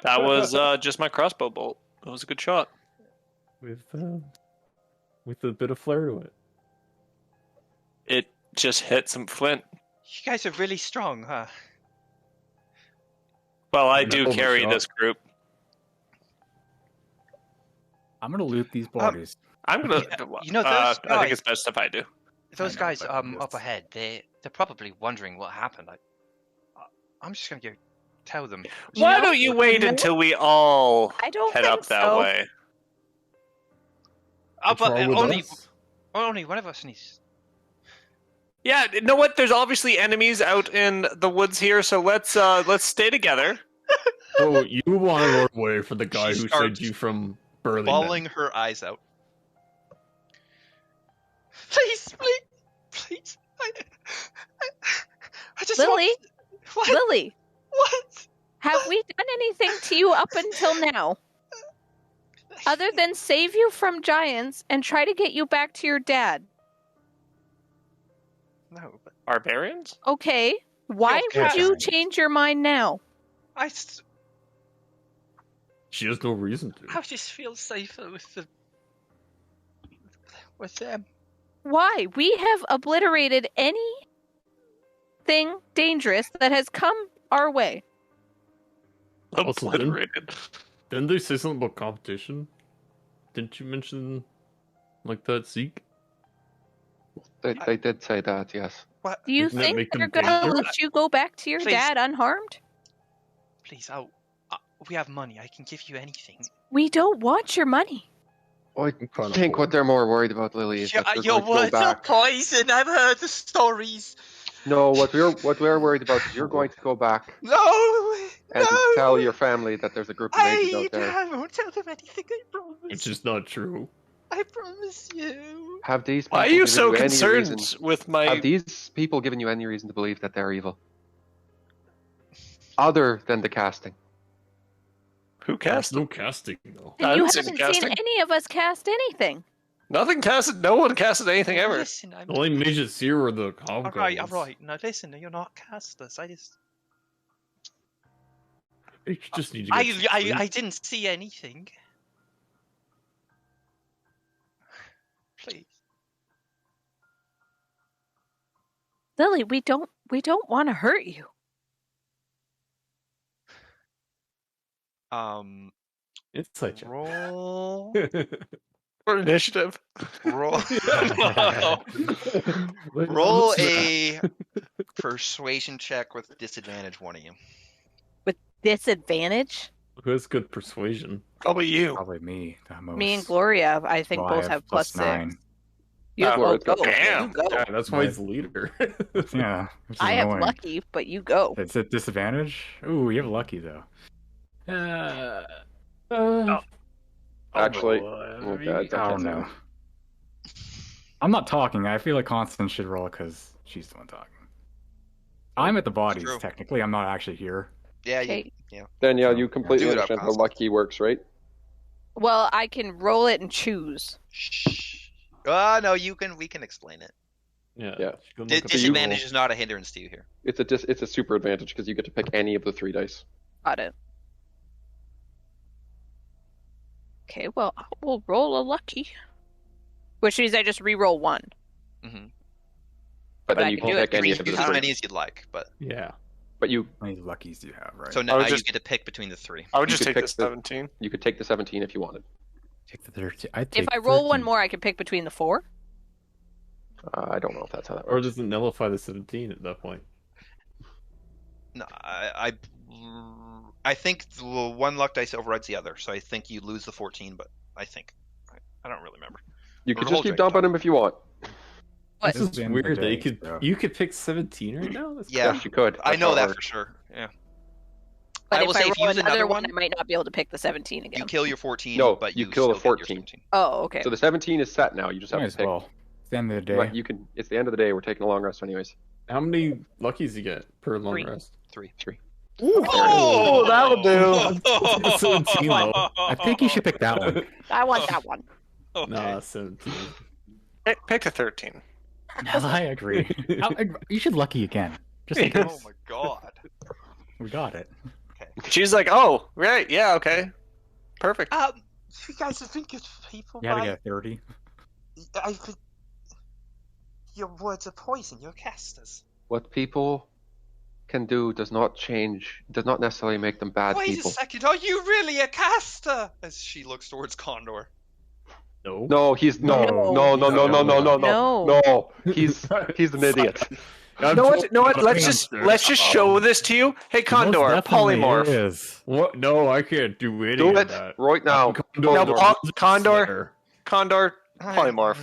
That was just my crossbow bolt. That was a good shot. With a bit of flair to it. It just hit some flint. You guys are really strong, huh? Well, I And do overshot. carry this group. I'm gonna loot these bodies. I'm gonna. You know, those I think guys- it's best if I do. Those I know, guys but up it's- ahead, they're probably wondering what happened. I'm just gonna go tell them. Why No, don't you wait no. until we all I don't head think up that so. way? What's wrong with only us? only one of us needs. Yeah, you know what? There's obviously enemies out in the woods here, so let's stay together. So you want to run away for the guy She who starts saved you from Burlington. Bawling her eyes out. Please, please. I just Lily? What? Lily, What? have we done anything to you up until now? Other than save you from giants and try to get you back to your dad. No, but Barbarians? Okay. Why Yeah, would you giants. change your mind now? I She has no reason to. just feel safer with them. Why? We have obliterated anything dangerous that has come our way. Also, didn't- Obliterated. Didn't they say something about competition? Didn't you mention like that, Zeke? They did say that, yes. What? Do you Doesn't that think make they're them going to dangerous? let you go back to your Please. dad unharmed? Please, we have money. I can give you anything. We don't want your money. I Kind of think bored. what they're more worried about, Lily, is that they're Your going to go words are back. poison. I've heard the stories. No, what we're worried about is you're going to go back No, and no. tell your family that there's a group of mages out there. I won't tell them anything. I promise. Which is not true. I promise. monsieur. Have these people Why are you given so any concerned reason- with my? Have these people given you any reason to believe that they're evil? Other than the casting. Who cast No them? casting though. I You haven't seen haven't the seen casting. any of us cast anything. Nothing casted. No one casted anything ever. Listen, I'm... The only mages here were the hobgoblins. All right. Now listen, you're not casters. You just need to get some sleep. I didn't see anything. Please. Lily, we don't want to hurt you. Inside check. Roll. For initiative. Roll. Roll a persuasion check with disadvantage, one of you. With disadvantage? Who has good persuasion? Probably you. Probably me. The most. Me and Gloria, I think Well, I both have plus 6. +9. You have Gloria's got damn. you go. Yeah, that's why he's the leader. Yeah. Which is I have annoying. lucky, but you go. It's a disadvantage? Ooh, you have lucky though. Actually, I God, don't know. I'm not talking. I feel like Constance should roll because she's the one talking. I'm at the bodies, true. technically. I'm not actually here. Yeah, Okay. Danielle, you completely Do it up, understand how Constance. lucky works, right? Well, I can roll it and choose. Shh. No, we can explain it. Yeah. Yeah. Go look up the Disadvantage roll. is not a hindrance to you here. It's a super advantage because you get to pick any of the 3 dice. Got it. Okay, well, we'll roll a lucky. Which means I just re-roll 1. Mm-hmm. But I then you can can do pick it any You of can the use as 3. many as you'd like, but Yeah. But you How many luckies do you have, right? so now would you just- get to pick between the 3. I would You just could take pick the the- 17. you could take the 17 if you wanted. Take the 13. I'd If take I roll 1 13. more, I can pick between the 4. I don't know if that's how that Or works. does it nullify the 17 at that point? No, I think the one luck dice overrides the other, so I think you lose the 14. But I think I don't really remember. You could Or just hold keep drink, dumping Tom. them if you want. What? This is It's the end of the weird. They day, could. so- You could pick 17 right now. That's Yeah, Yes, you could. I That's know how it that works. for sure. Yeah, But I if will I say if you roll use another another one, one, I might not be able to pick the 17 again. you kill your 14. No, but you you kill the still get your 14. 17. Oh, okay. So the 17 is set now. You just have Might to as pick. well. It's the end of the day. But you can. It's the end of the day. We're taking a long rest, anyways. How many luckies you get per long 3. rest? 3. 3. Oh, that'll do. Take the 17 though. I think you should pick that one. I want that one. Okay. Nah, 17. Pick a 13. I agree. You should lucky again. Just in Oh case. my god. We got it. She's like, oh, right, yeah, okay. Perfect. You guys think it's people. You had to get a 30. I think your words are poison. You're casters. What people can do does not necessarily make them bad Wait people. a second. Are you really a caster? As she looks towards Condor. No. No, he's no. He's an idiot. You know what? Let's just show this to you. Hey, Condor, Most definitely polymorph. is. What? No, I can't do any Do of it that. right now. No, Wizard Condor. Slayer. Condor, polymorph.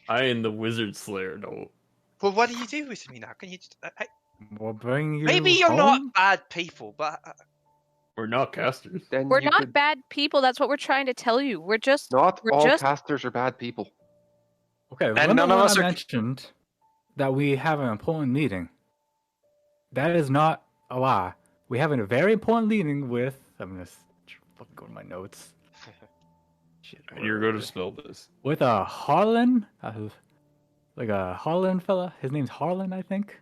I am the wizard slayer. No. Well, what do you do with me now? Can you? We'll bring you Maybe you're home? not bad people, but We're not casters. Then We're you not could- bad people. That's what we're trying to tell you. We're just. Not we're all just- casters are bad people. Okay, And remember none of when us I are- mentioned that we have an important meeting? That is not a lie. We have a very important meeting with. I'm gonna fucking go to my notes. Shit, You're going to spell this. with a Harlan, like a Harlan fella. His name's Harlan, I think.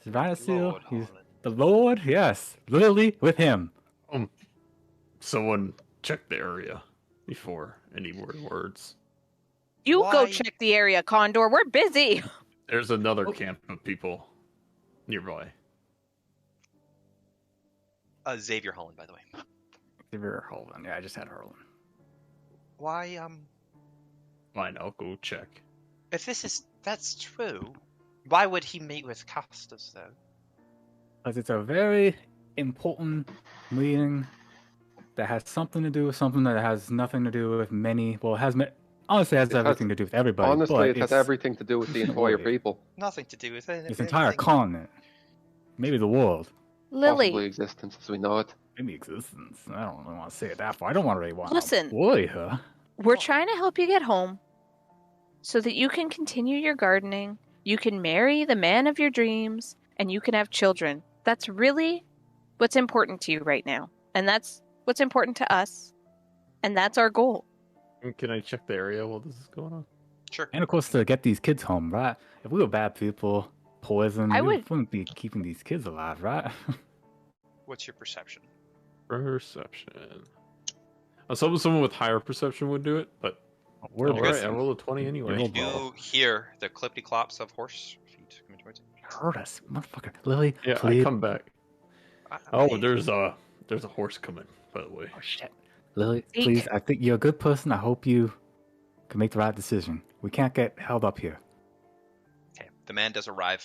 Savannah Seal. Lord He's Harlan. the Lord. Yes, literally with him. Someone check the area before any more words. You go Why- check the area, Condor. We're busy. There's another camp of people nearby. Xavier Holland, by the way. Xavier Harlan. Yeah, I just had Harlan. Why Fine, I'll go check. if that's true, why would he meet with casters though? Because it's a very important meeting that has something to do with something that has nothing to do with many. Well, honestly, it has everything to do with everybody. Honestly, but it has it's everything to do with the entire Wait. people. Nothing to do with it. This entire continent, maybe the world, Lily, Possibly existence as we know it. maybe existence. I don't really want to say it that far. I don't want to really want. Listen. Boy, huh? We're trying to help you get home so that you can continue your gardening, you can marry the man of your dreams, and you can have children. That's really what's important to you right now. And that's what's important to us. And that's our goal. Can I check the area while this is going on? Sure. And of course, to get these kids home, right? If we were bad people, poison, we wouldn't be keeping these kids alive, right? What's your perception? Perception. I was hoping someone with higher perception would do it, but We're alright, I rolled a 20 anyway. You hear the clippity clops of horse feet coming towards you. Hurt us, motherfucker. Lily, Yeah, please. I come back. Oh, there's a horse coming, by the way. Oh shit. Lily, Zeke. please, I think you're a good person. I hope you can make the right decision. We can't get held up here. Okay, the man does arrive.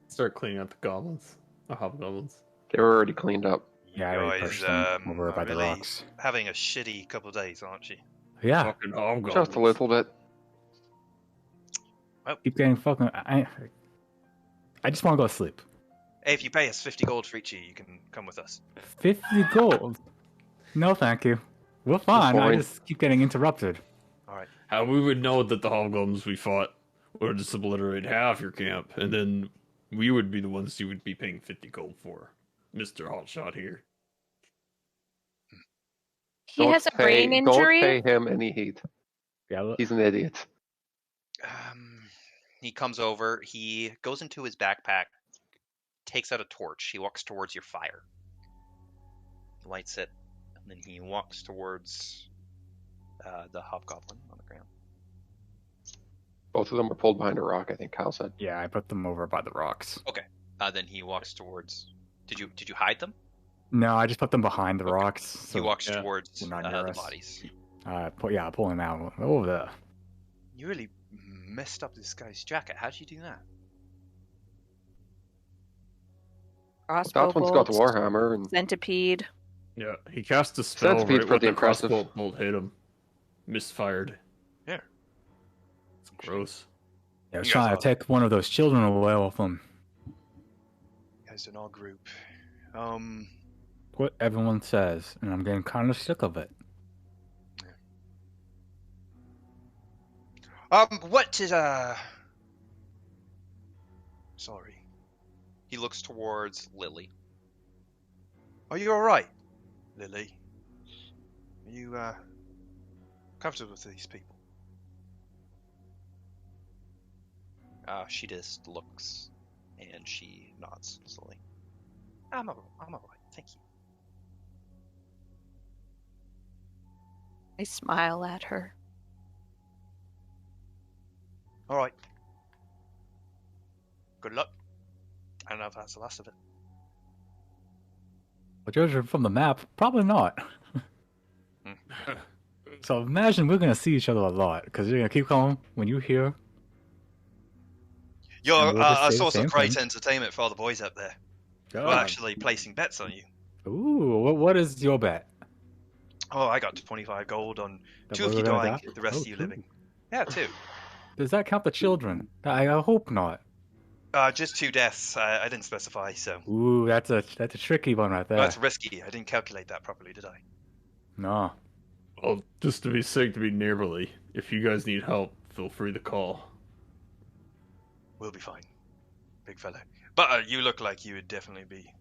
Start cleaning out the goblins. The hobgoblins. They were already cleaned up. Yeah, I already Guys, pushed them over are by the really rocks. having a shitty couple of days, aren't you? Yeah, Fucking hobgoblins. Just a little bit. keep getting fucking. I just want to go to sleep. Hey, if you pay us 50 gold for each of you, you can come with us. 50 gold. No, thank you. We're fine. I fine. just keep getting interrupted. How we would know that the hobgoblins we fought would just obliterate half your camp, and then we would be the ones you would be paying 50 gold for. Mr. Hotshot here. He has a brain injury. Don't pay him any heat. Yeah, look. He's an idiot. He comes over. He goes into his backpack, takes out a torch. He walks towards your fire. He lights it, and then he walks towards the hobgoblin on the ground. Both of them were pulled behind a rock, I think Kyle said. Yeah, I put them over by the rocks. Then he walks towards. Did you hide them? No, I just put them behind the rocks. So he walks yeah, towards they're not near the us. bodies. pull him out over there. You really messed up this guy's jacket. How did you do that? Crossbow That one's got the bolts, Warhammer, and Centipede. Yeah, he cast a spell Centipede's right when pretty the impressive. crossbow bolt hit him. Misfired. Yeah. It's gross. Yeah, I was You trying guys to take one of those children away off them. You guys in our group. What everyone says, and I'm getting kind of sick of it. What is Sorry. He looks towards Lily. Are you alright, Lily? Are you, comfortable with these people? She just looks, and she nods slowly. I'm alright, thank you. I smile at her. Alright. Good luck. I don't know if that's the last of it. Well, judging from the map, probably not. So imagine we're gonna see each other a lot, because you're gonna keep calling when you hear. You're And we'll just a say the source same of great thing. entertainment for all the boys up there. We're God. actually placing bets on you. Ooh, what is your bet? Oh, I got 25 gold on That two of we're you gonna dying, die? the rest Oh, of you two. living. Yeah, two. Does that count the children? I hope not. Just 2 deaths. I didn't specify, so. Ooh, that's a tricky one right there. That's risky. I didn't calculate that properly, did I? No. Well, just to be safe, to be neighborly, if you guys need help, feel free to call. We'll be fine, big fella. But you look like you would definitely be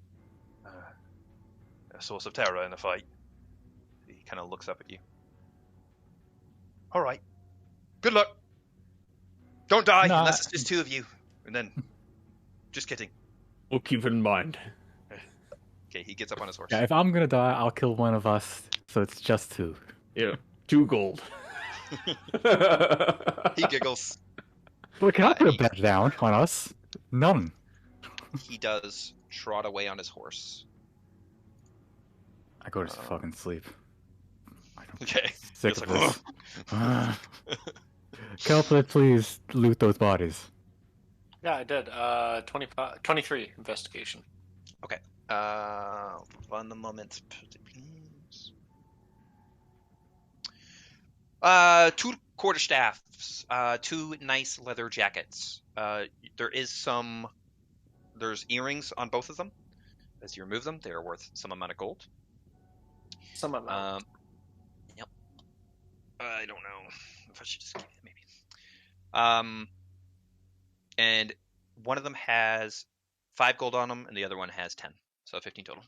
a source of terror in a fight. He kind of looks up at you. All right. Good luck. Don't die No, unless it's just 2 of you. And then, just kidding. We'll keep it in mind. Okay, he gets up on his horse. Yeah, if I'm gonna die, I'll kill one of us. So it's just 2. Yeah, 2 gold. He giggles. But can I put a bet down on us? None. He does trot away on his horse. I go to fucking sleep. Okay. Sick Just of like, this. Cupelli, please loot those bodies. Yeah, I did. 23 investigation. One moment, please. 2 quarterstaffs, 2 nice leather jackets. There's earrings on both of them. As you remove them, they are worth some amount of gold. Some amount. Yep. if I should just give it maybe. And one of them has 5 gold on them, and the other one has 10, so 15 total.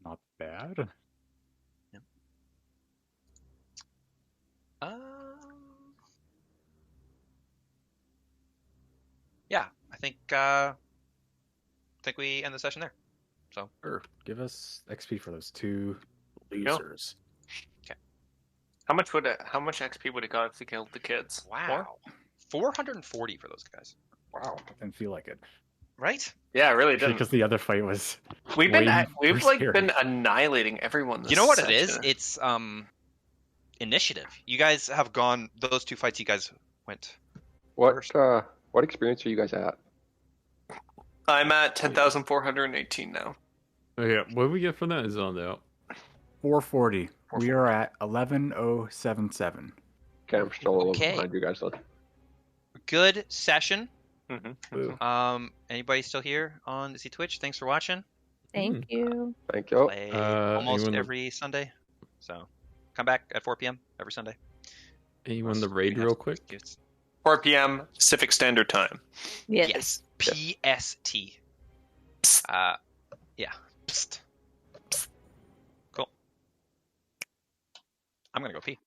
Not bad. Yeah, I think we end the session there. So Sure. Give us XP for those 2 losers. How much XP would it got if they killed the kids? wow, 440 for those guys. Wow. I didn't feel like it. Right? Yeah, it really didn't. Because the other fight was. We've way like scary. been annihilating everyone. This You know what it session. is? It's initiative. You guys have gone those 2 fights. You guys went. What experience are you guys at? I'm at 10,418 now. Oh, yeah, what do we get from that is on there. 440. We are at 11,077. Okay, I'm still a little Okay. behind you guys then. Good session. Mm-hmm. Anybody still here on the Twitch? Thanks for watching. Thank you. Thank you. Play almost anyone- every Sunday. So come back at 4 p.m. every Sunday. Anyone the raid real quick? 4 p.m. Pacific Standard Time. Yes. PST. Yeah. Psst. Cool. I'm gonna go pee.